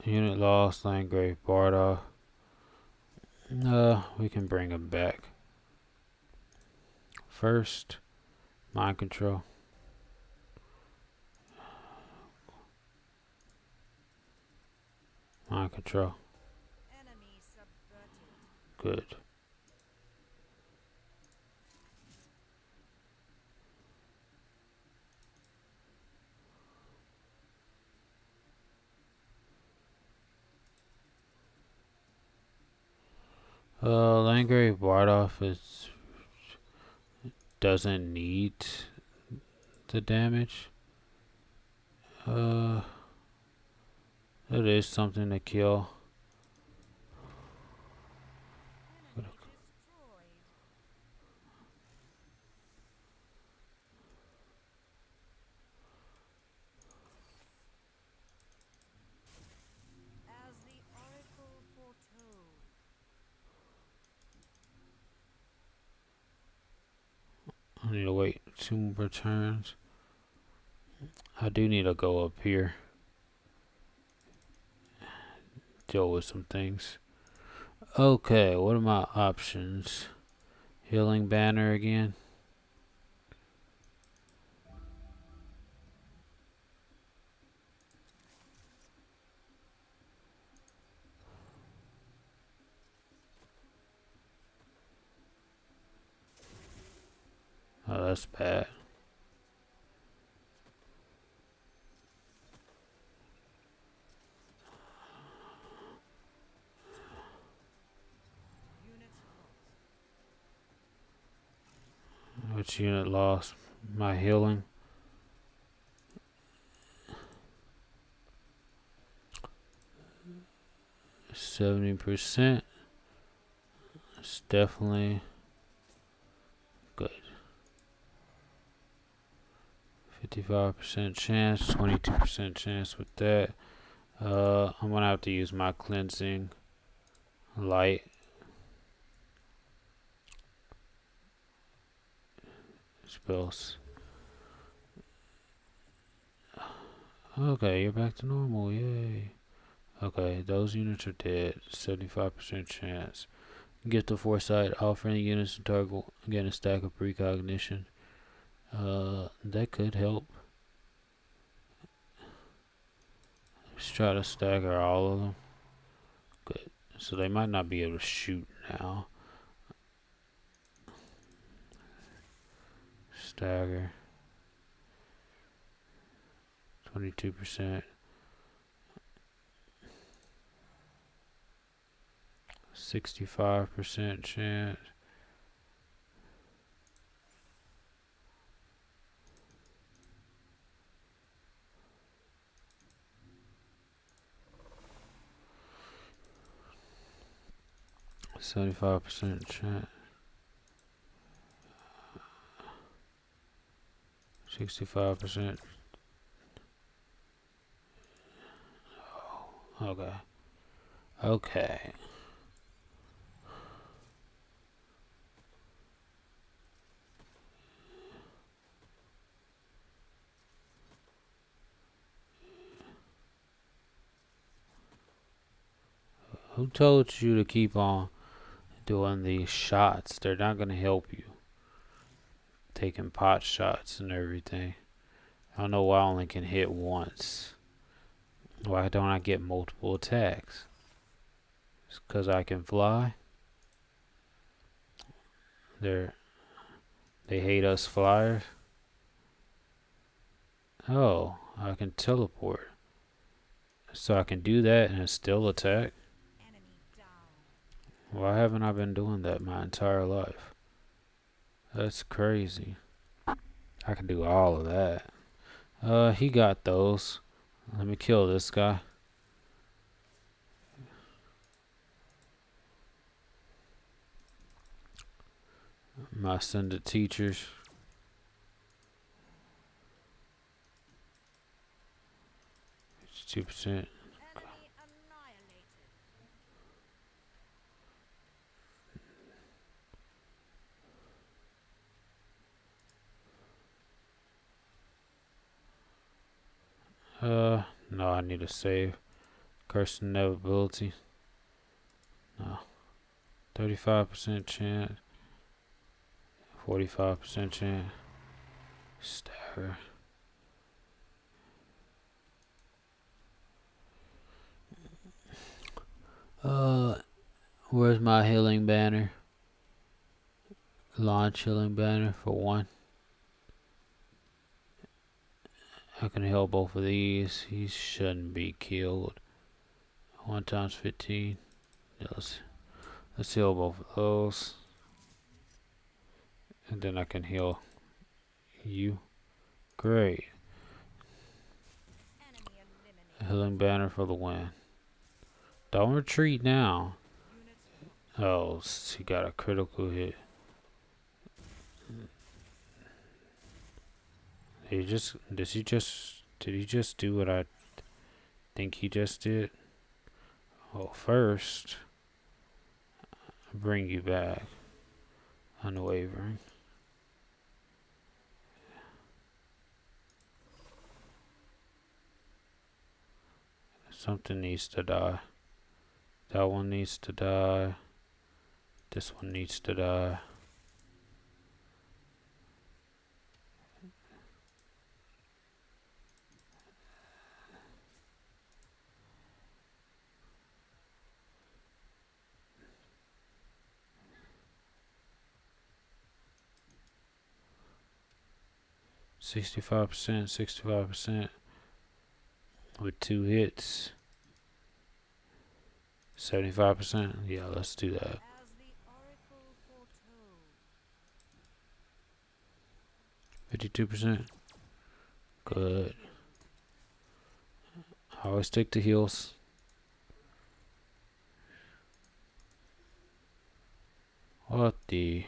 Speaker 1: Unit lost, Landgrave Barda. We can bring him back. First, mind control. Mind control. Good. Landgrave Bardoff doesn't need the damage. It is something to kill.
Speaker 3: Enemy destroyed. As the oracle foretold.
Speaker 1: I need to wait 2 more turns. I do need to go up here. Deal with some things. Okay, what are my options? Healing banner again. Oh, that's bad.
Speaker 3: Unit lost.
Speaker 1: Which unit lost? My healing. 70%. It's definitely good. 55% chance, 22% chance with that. I'm gonna have to use my cleansing light spells. Okay, you're back to normal, yay. Okay, those units are dead. 75% chance. Get the foresight, all friendly units and target gain a stack of precognition. That could help. Let's try to stagger all of them. Good. So they might not be able to shoot now. Stagger. 22%. 65% chance. $75 chance. 65%. Okay. Okay. Who told you to keep on doing these shots? They're not gonna help you. Taking pot shots and everything. I don't know why I only can hit once. Why don't I get multiple attacks? It's because I can fly. They hate us flyers. Oh, I can teleport. So I can do that and still attack.
Speaker 3: Enemy down.
Speaker 1: Why haven't I been doing that my entire life? That's crazy. I can do all of that. He got those. Let me kill this guy. My ascended teachers. 2%.
Speaker 3: Enemy annihilated.
Speaker 1: No, I need to save. Curse inevitability. No. 35% chance. 45% chance. Stagger. Where's my healing banner? Launch healing banner for 1. I can heal both of these. He shouldn't be killed. 1 times 15. Yeah, let's heal both of those. And then I can heal you. Great.
Speaker 3: Enemy eliminated.
Speaker 1: Healing banner for the win. Don't retreat now.
Speaker 3: Unit lost.
Speaker 1: Oh, she got a critical hit. Did he just do what I think he just did? Well, first, bring you back. Unwavering. Something needs to die. That one needs to die. This one needs to die. %65%, 65% with 2 hits. 75%. Yeah, let's do that.
Speaker 3: As the oracle foretold.
Speaker 1: 52%. Good. I always take the heals. What the?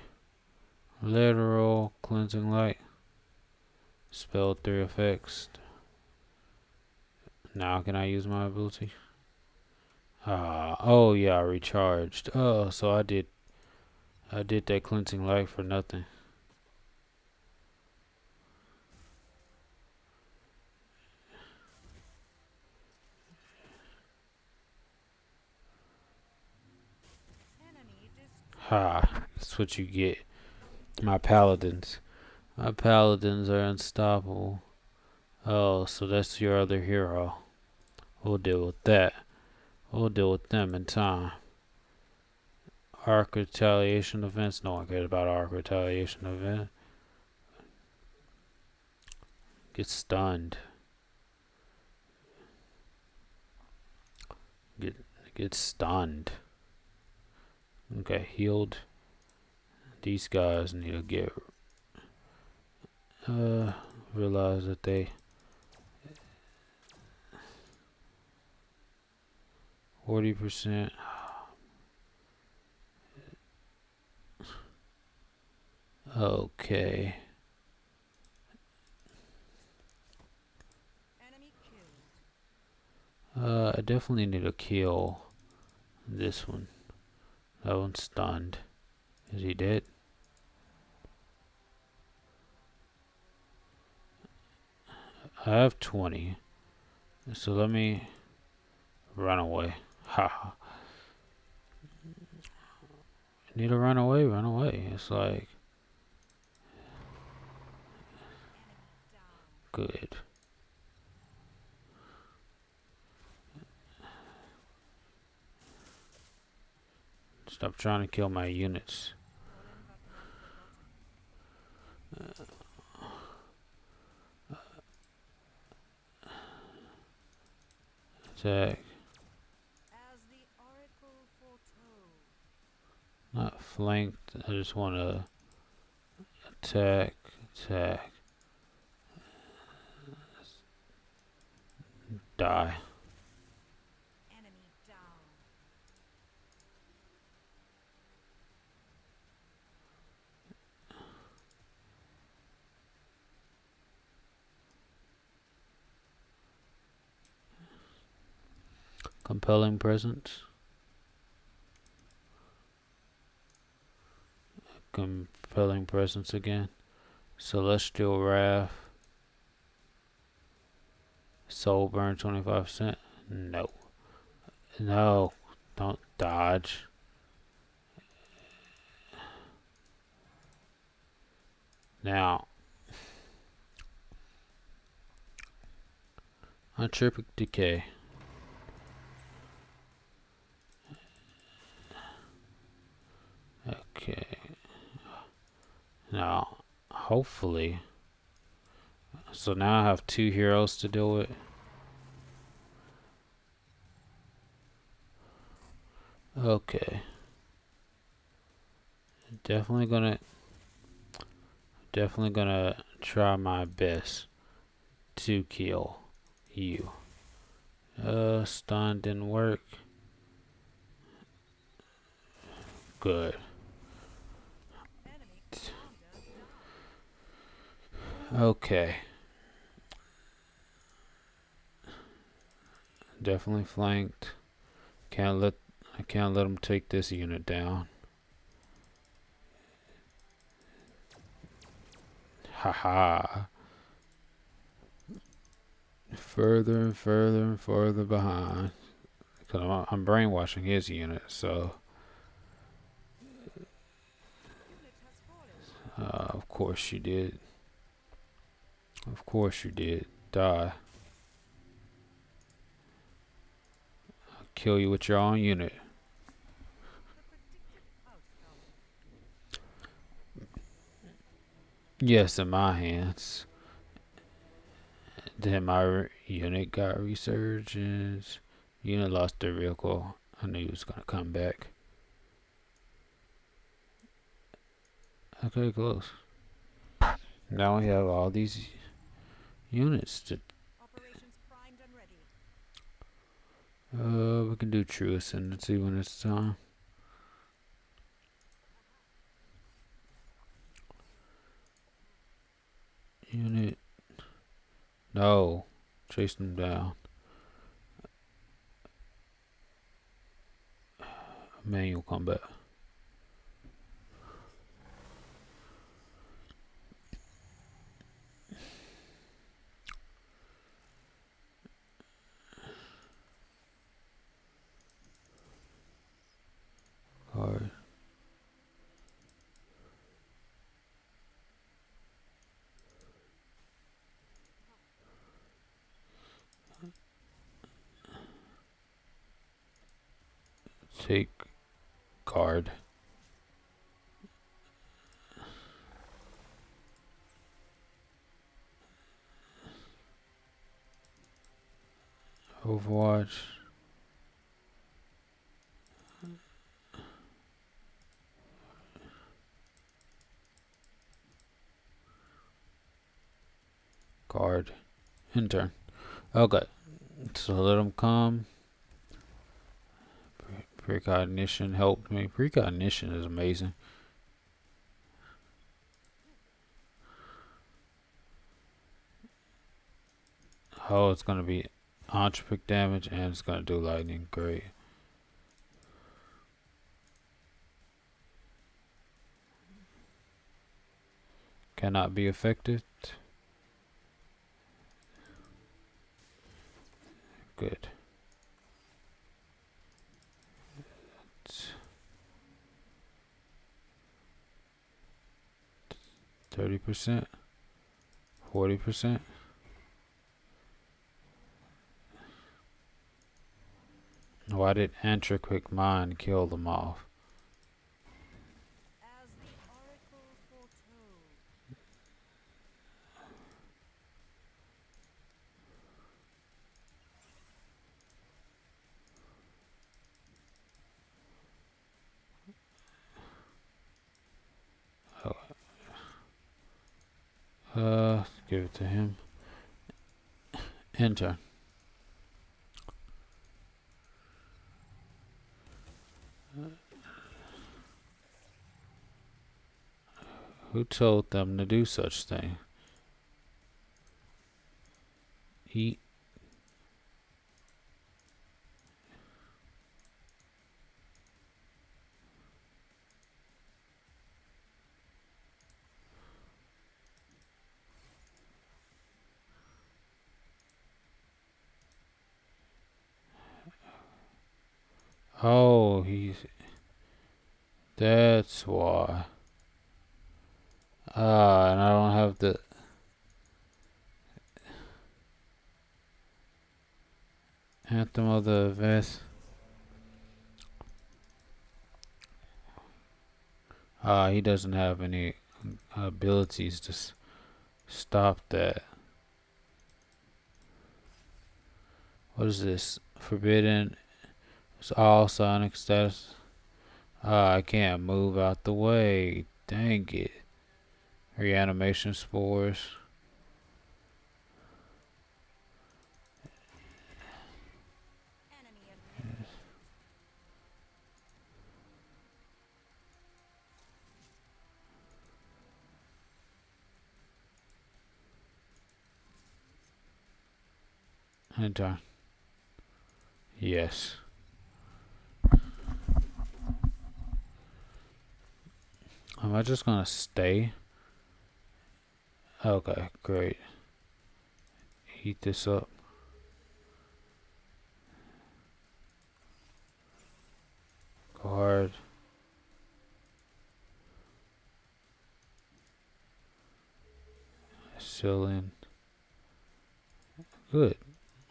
Speaker 1: Literal cleansing light. Spell 3 effects. Now can I use my ability? Oh yeah, I recharged. Oh, so I did that cleansing light for nothing.
Speaker 3: Enemy destroyed.
Speaker 1: Ha, that's what you get. My paladins. My paladins are unstoppable. Oh, so that's your other hero. We'll deal with that. We'll deal with them in time. Arc retaliation events. No one cares about arc retaliation event. Get stunned. Get stunned. Okay, healed. These guys need to get realize that they 40%. Okay.
Speaker 3: Enemy killed.
Speaker 1: I definitely need to kill this one. That one's stunned. Is he dead? I have 20. So let me run away. Ha. Need to run away, run away. It's like
Speaker 3: Enemy down.
Speaker 1: good. Stop trying to kill my units.
Speaker 3: Fallen button forgotten.
Speaker 1: Attack.
Speaker 3: As the oracle foretold.
Speaker 1: Not flanked. I just want to attack. Attack. Die.
Speaker 3: Enemy down.
Speaker 1: Compelling presence. Compelling presence again. Celestial Wrath. Soul burn 25%. No. No. Don't dodge. Now. Entropic Decay. Okay. Now, hopefully. So now I have 2 heroes to deal with. Okay. Definitely gonna try my best to kill you. Stun didn't work. Good.
Speaker 3: Enemy commander down.
Speaker 1: Okay. Definitely flanked. Can't let I can't let them take this unit down. Haha. Further and further and further behind. Cause I'm brainwashing his unit. So
Speaker 3: Unit has fallen.
Speaker 1: of course you did. Of course you did. Die. I'll kill you with your own unit.
Speaker 3: The predicted outcome.
Speaker 1: Yes, in my hands. Then my unit got resurgence. Unit lost their vehicle. I knew he was gonna come back. Okay, close. Now we have all these units to.
Speaker 3: Operations primed and ready.
Speaker 1: We can do true ascendancy when it's time. Unit. No. Chase them down. Manual combat. Card. Take card. Overwatch. Card. Intern. Okay. So let them come. Precognition helped me. Precognition is amazing. Oh, it's gonna be entropic damage and it's gonna do lightning. Great. Cannot be affected. Good. 30%. 40%. Why did Antroquick Mine kill them off?
Speaker 3: As the oracle foretold.
Speaker 1: Give it to him. Enter. Who told them to do such thing? Eat. Oh, that's why. And I don't have the Anthem of the Vest. He doesn't have any abilities to stop that. What is this? Forbidden. It's all sonic status. I can't move out the way. Dang it. Reanimation spores. Anytime. Yes. Am I just gonna stay? Okay, great. Heat this up. Go hard. Seal in. Good.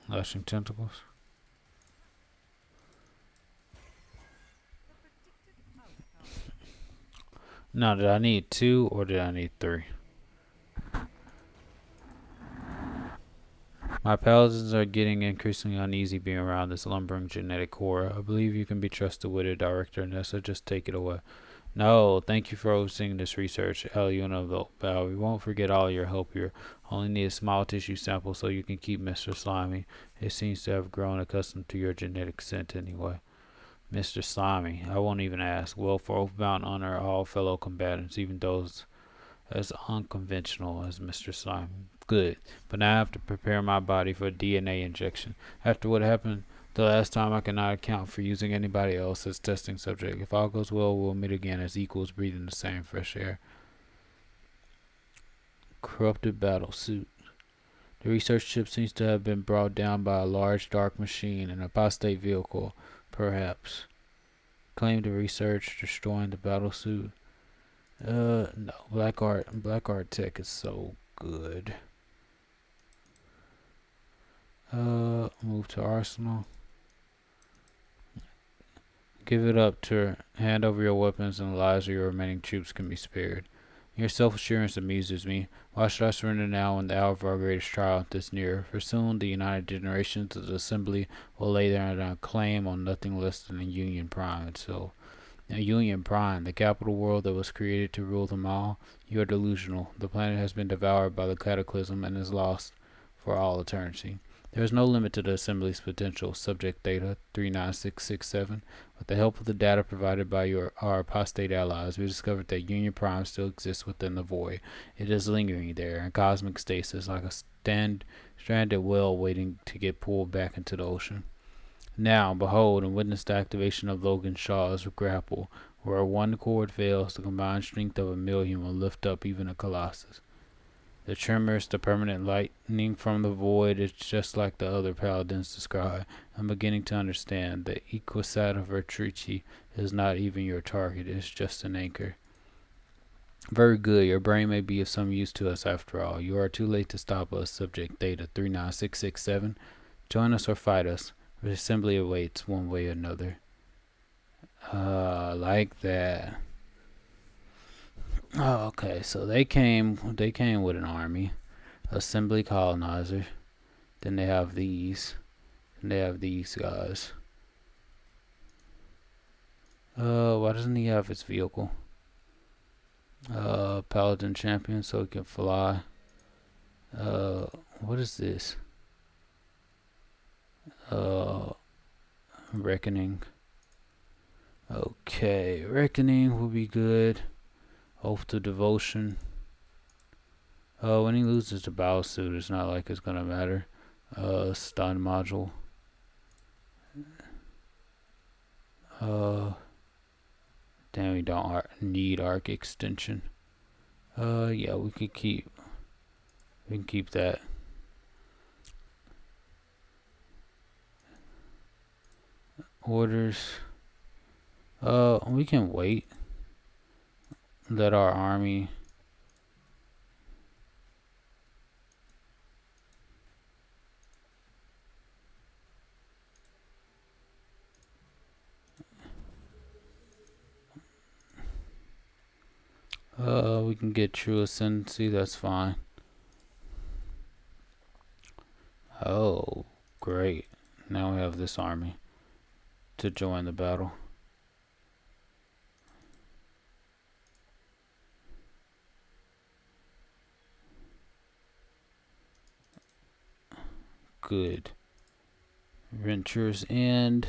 Speaker 1: Lashing tentacles.
Speaker 3: The predicted outcome.
Speaker 1: Now, did I need 2 or did I need 3? My paladins are getting increasingly uneasy being around this lumbering genetic core. I believe you can be trusted with it, Director Nessa. Just take it away. No, thank you for overseeing this research, Aliuna Val. We won't forget all your help here. Only need a small tissue sample so you can keep Mr. Slimy. It seems to have grown accustomed to your genetic scent anyway. Mr. Slimy, I won't even ask. Well, for Oathbound honor all fellow combatants, even those as unconventional as Mr. Slime. Good, but now I have to prepare my body for a DNA injection. After what happened the last time, I cannot account for using anybody else as testing subject. If all goes well, we'll meet again as equals breathing the same fresh air. Corrupted battle suit. The research ship seems to have been brought down by a large dark machine, an apostate vehicle, perhaps. Claim to research, destroying the battle suit. No. Black art tech is so good. Move to arsenal. Give it up to her. Hand over your weapons and the lives of your remaining troops can be spared. Your self-assurance amuses me. Why should I surrender now when the hour of our greatest triumph is near? For soon the united generations of the Assembly will lay their claim on nothing less than the Union Prime itself. Now, Union Prime, the capital world that was created to rule them all. You are delusional. The planet has been devoured by the cataclysm and is lost for all eternity. There is no limit to the Assembly's potential. Subject Data 39667. With the help of the data provided by our apostate allies, we discovered that Union Prime still exists within the void. It is lingering there in cosmic stasis like a stranded whale waiting to get pulled back into the ocean. Now, behold, and witness the activation of Logan Shaw's grapple. Where one cord fails, the combined strength of a million will lift up even a colossus. The tremors, the permanent lightning from the void, is just like the other paladins described. I'm beginning to understand. The Equisat of Verdrice is not even your target, it's just an anchor. Very good. Your brain may be of some use to us after all. You are too late to stop us. Subject Data 39667. Join us or fight us. The assembly awaits one way or another. Like that. Oh, okay. So they came with an army, assembly colonizer. Then they have these. And they have these guys. Why doesn't he have his vehicle? Paladin champion, so he can fly. What is this? Reckoning. Okay, reckoning will be good. Oath to devotion. When he loses the battle suit, it's not like it's gonna matter. Stun module. Damn, we don't need arc extension. Yeah, we can keep that. Orders. We can wait. Let our army. We can get true ascendancy, that's fine. Oh, great. Now we have this army to join the battle. Good. Venture's End.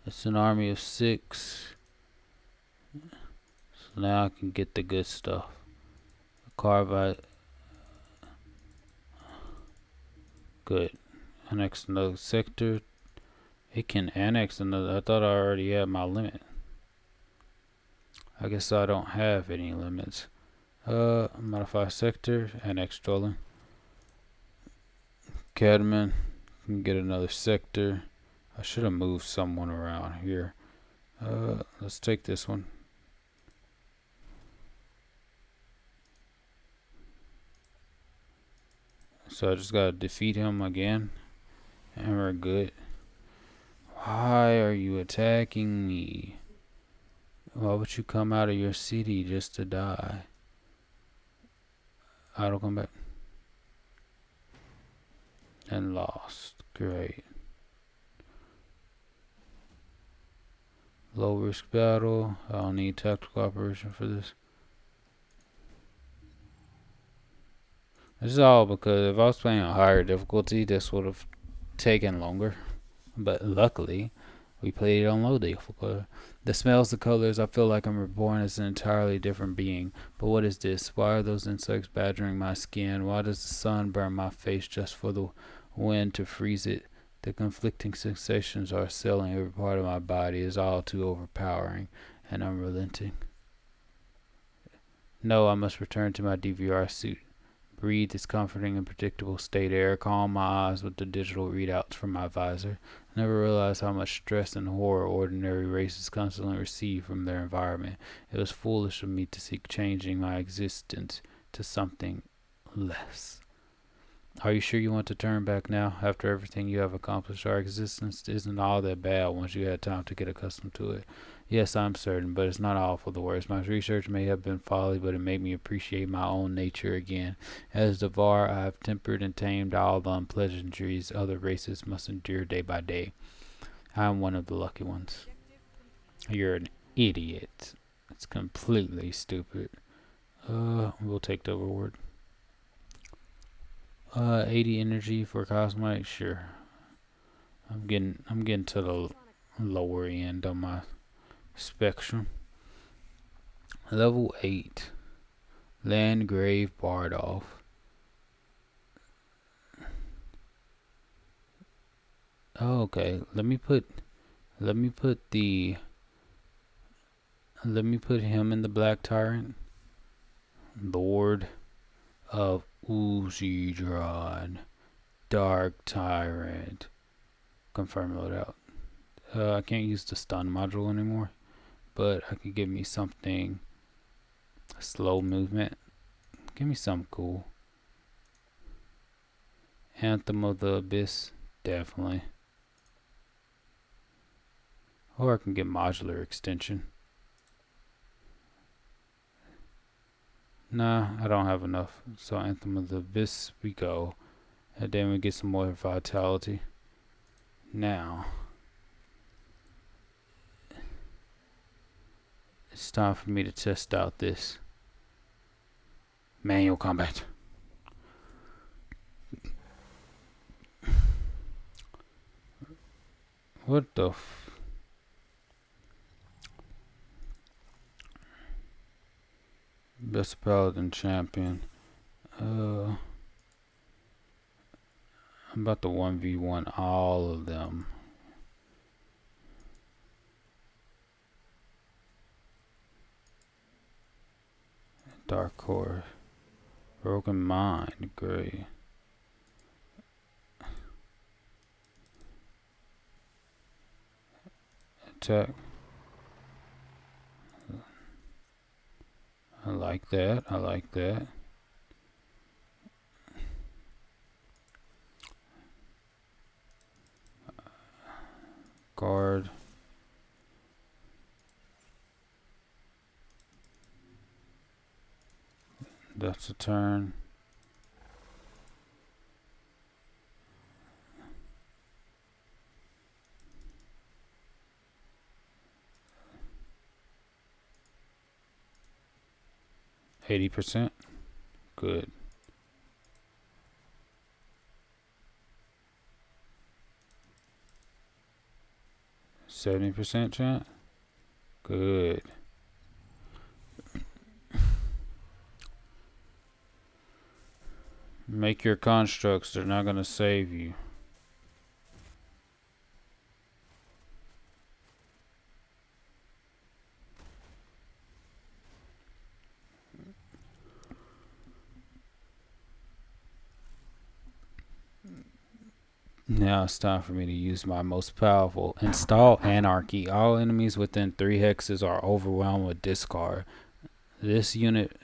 Speaker 1: It's an army of 6. So now I can get the good stuff. Carvite. Good. Annex another sector. It can annex another. I thought I already had my limit. I guess I don't have any limits. Modify sector. Annex dwelling. Cadman can get another sector. I should have moved someone around here. Let's take this one. So I just gotta defeat him again, and we're good. Why are you attacking me? Why would you come out of your city just to die? Auto combat. And lost. Great. Low risk battle. I don't need tactical operation for this. This is all because if I was playing on higher difficulty, this would have taken longer. But luckily, we played it on low difficulty. The smells, the colors, I feel like I'm reborn as an entirely different being. But what is this? Why are those insects badgering my skin? Why does the sun burn my face just for the wind to freeze it? The conflicting sensations are assailing every part of my body. Is all too overpowering and unrelenting. No, I must return to my DVR suit. Breathe its comforting and predictable state air. Calm my eyes with the digital readouts from my visor. Never realized how much stress and horror ordinary races constantly receive from their environment. It was foolish of me to seek changing my existence to something less. Are you sure you want to turn back now? After everything you have accomplished, our existence isn't all that bad once you had time to get accustomed to it. Yes, I'm certain, but it's not all for the worst. My research may have been folly, but it made me appreciate my own nature again. As Devar, I have tempered and tamed all the unpleasantries other races must endure day by day. I am one of the lucky ones. You're an idiot. It's completely stupid. We'll take the reward. 80 energy for cosmetic, sure. I'm getting to the lower end of my spectrum. Level 8. Landgrave Bardolph. Oh, okay. Let me put him in the Black Tyrant. Lord of Uzidron. Dark Tyrant. Confirm loadout. I can't use the stun module anymore, but I could give me something. Slow movement. Give me something cool. Anthem of the Abyss. Definitely. Or I can get modular extension. Nah, I don't have enough. So Anthem of the Abyss we go. And then we get some more vitality. Now it's time for me to test out this manual combat. What the best paladin champion? I'm about to 1v1 all of them. Dark Core. Broken Mind. Great. Attack. I like that. I like that. Guard. That's a turn. %. Good. 70% chance. Good. Make your constructs. They're not gonna save you. Now it's time for me to use my most powerful. Install Anarchy. All enemies within 3 hexes are overwhelmed with discard. This unit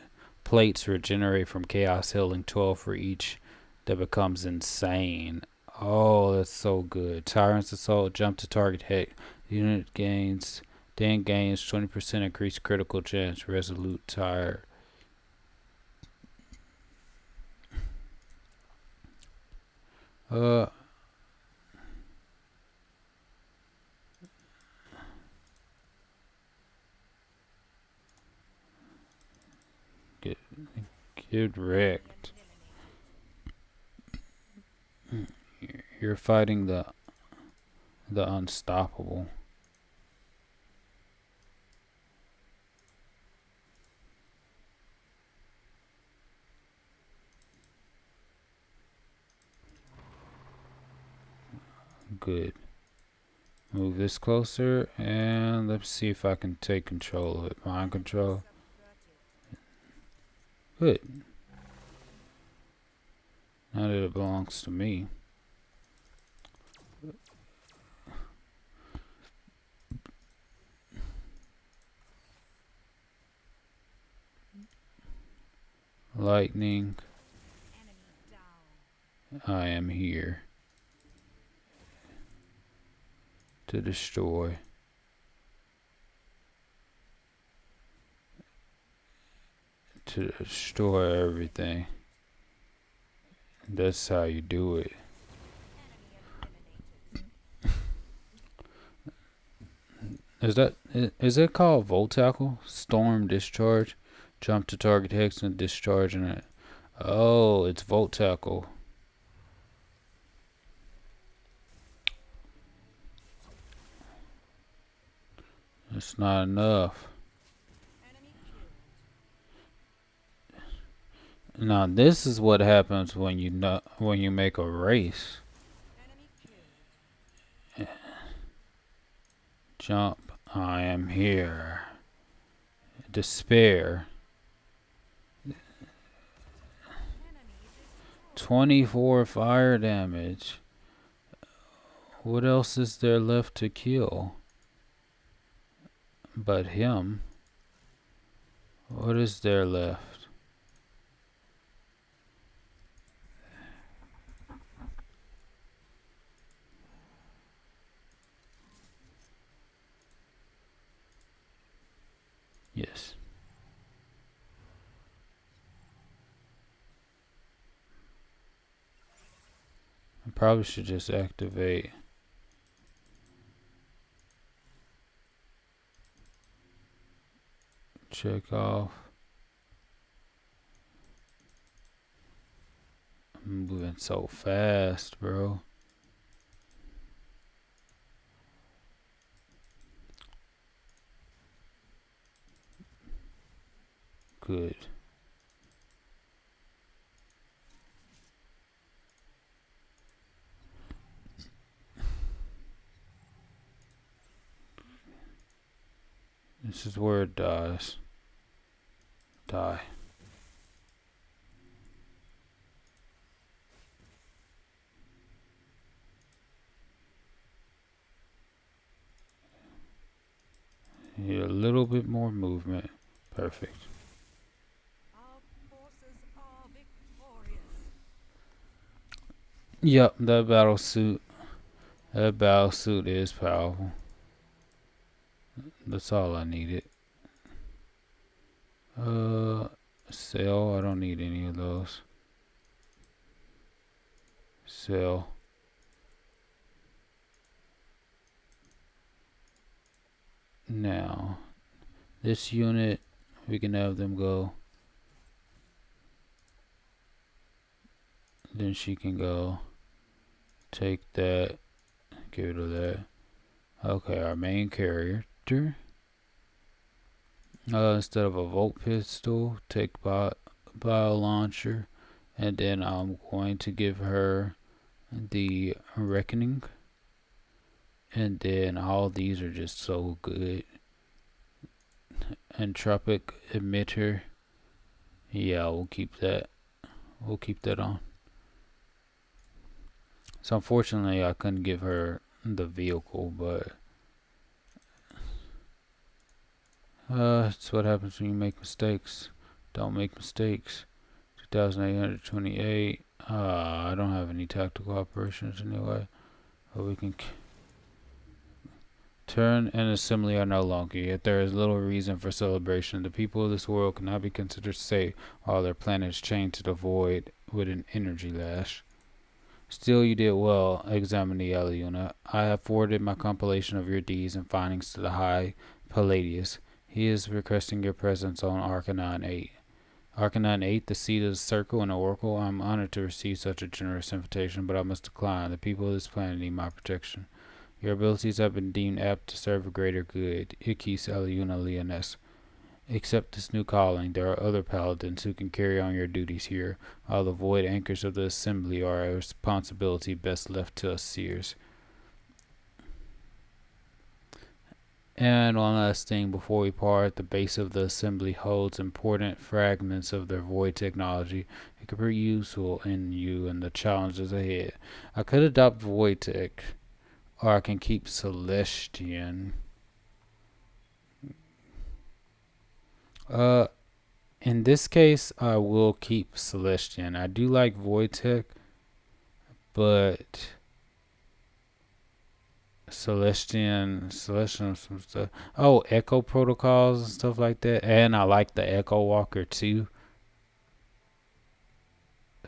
Speaker 1: plates regenerate from Chaos Healing 12 for each. That becomes insane. Oh, that's so good. Tyrant's Assault. Jump to target hex. Unit gains 20% increased critical chance. Resolute Tire. Uh, get, get wrecked. You're fighting the unstoppable. Good. Move this closer, and let's see if I can take control of it. Mind control. Good. Now that it belongs to me. Lightning. I am here to destroy. To destroy everything. That's how you do it. Is it called Volt Tackle? Storm Discharge. Jump to target hex and discharge in it. Oh, it's Volt Tackle. It's not enough. Now this is what happens when you make a race. Jump. I am here. Despair. 24 fire damage. What else is there left to kill? But him. What is there left? Yes. I probably should just activate. Check off. I'm moving so fast, bro. Good. This is where it dies. Die. Need a little bit more movement. Perfect.
Speaker 3: Our forces are victorious.
Speaker 1: Yep, that battle suit. That battle suit is powerful. That's all I needed. Sell. I don't need any of those. Sell. Now, this unit, we can have them go. Then she can go. Take that. Get rid of that. Okay, our main character. Instead of a Volt pistol, take bio launcher, and then I'm going to give her the Reckoning, and then all these are just so good. Entropic emitter, yeah, we'll keep that. We'll keep that on. So unfortunately, I couldn't give her the vehicle, but it's what happens when you make mistakes. Don't make mistakes. 2,828. I don't have any tactical operations anyway, but we can turn and assembly are no longer, yet there is little reason for celebration. The people of this world cannot be considered safe while their planet is chained to the void with an energy lash. Still, you did well, examine the Aliuna. I have forwarded my compilation of your deeds and findings to the High Palladius. He is requesting your presence on Arcanine 8. Arcanine 8, the seat of the Circle and Oracle. I am honored to receive such a generous invitation, but I must decline. The people of this planet need my protection. Your abilities have been deemed apt to serve a greater good. Ikis Aliuna Leones. Accept this new calling. There are other paladins who can carry on your duties here, while the void anchors of the assembly are a responsibility best left to us seers. And one last thing before we part, the base of the assembly holds important fragments of their void technology. It could be useful in you and the challenges ahead. I could adopt void tech, or I can keep Celestian. Uh, in this case, I will keep Celestian. I do like void tech, but Celestian, some stuff. Oh, Echo protocols and stuff like that. And I like the Echo Walker too.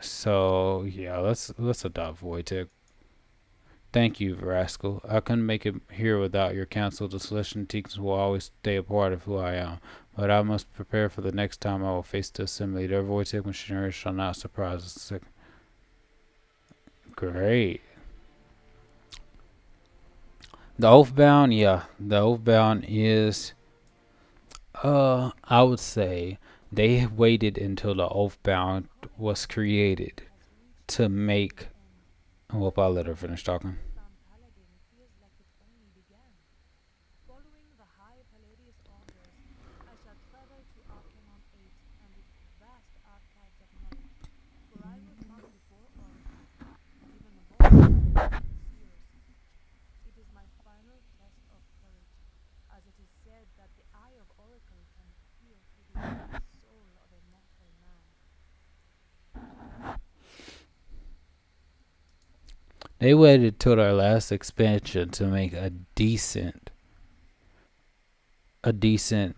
Speaker 1: So yeah, let's adopt void tech. Thank you, Rascal. I couldn't make it here without your counsel. The Celestian teachings will always stay a part of who I am. But I must prepare for the next time I will face the assembly. Their void tech machinery shall not surprise us. Great. The Oathbound, yeah. The Oathbound is I would say they waited until the Oathbound was created to make well I'll let her finish talking.
Speaker 2: Paladin feels like it only began. Following the High Palladius orders, I shall travel to Arcanon 8 and its vast archives of knowledge, where I will come before Oracle, even above the paladins and the seers. It is my final test of courage, as it is said that the eye of Oracle can peer through the very soul of a mortal man.
Speaker 1: They waited till their last expansion to make a decent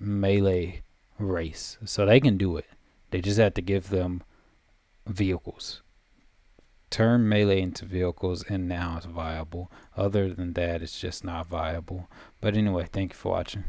Speaker 1: melee race. So they can do it. They just have to give them vehicles. Turn melee into vehicles and now it's viable. Other than that it's just not viable. But anyway, thank you for watching.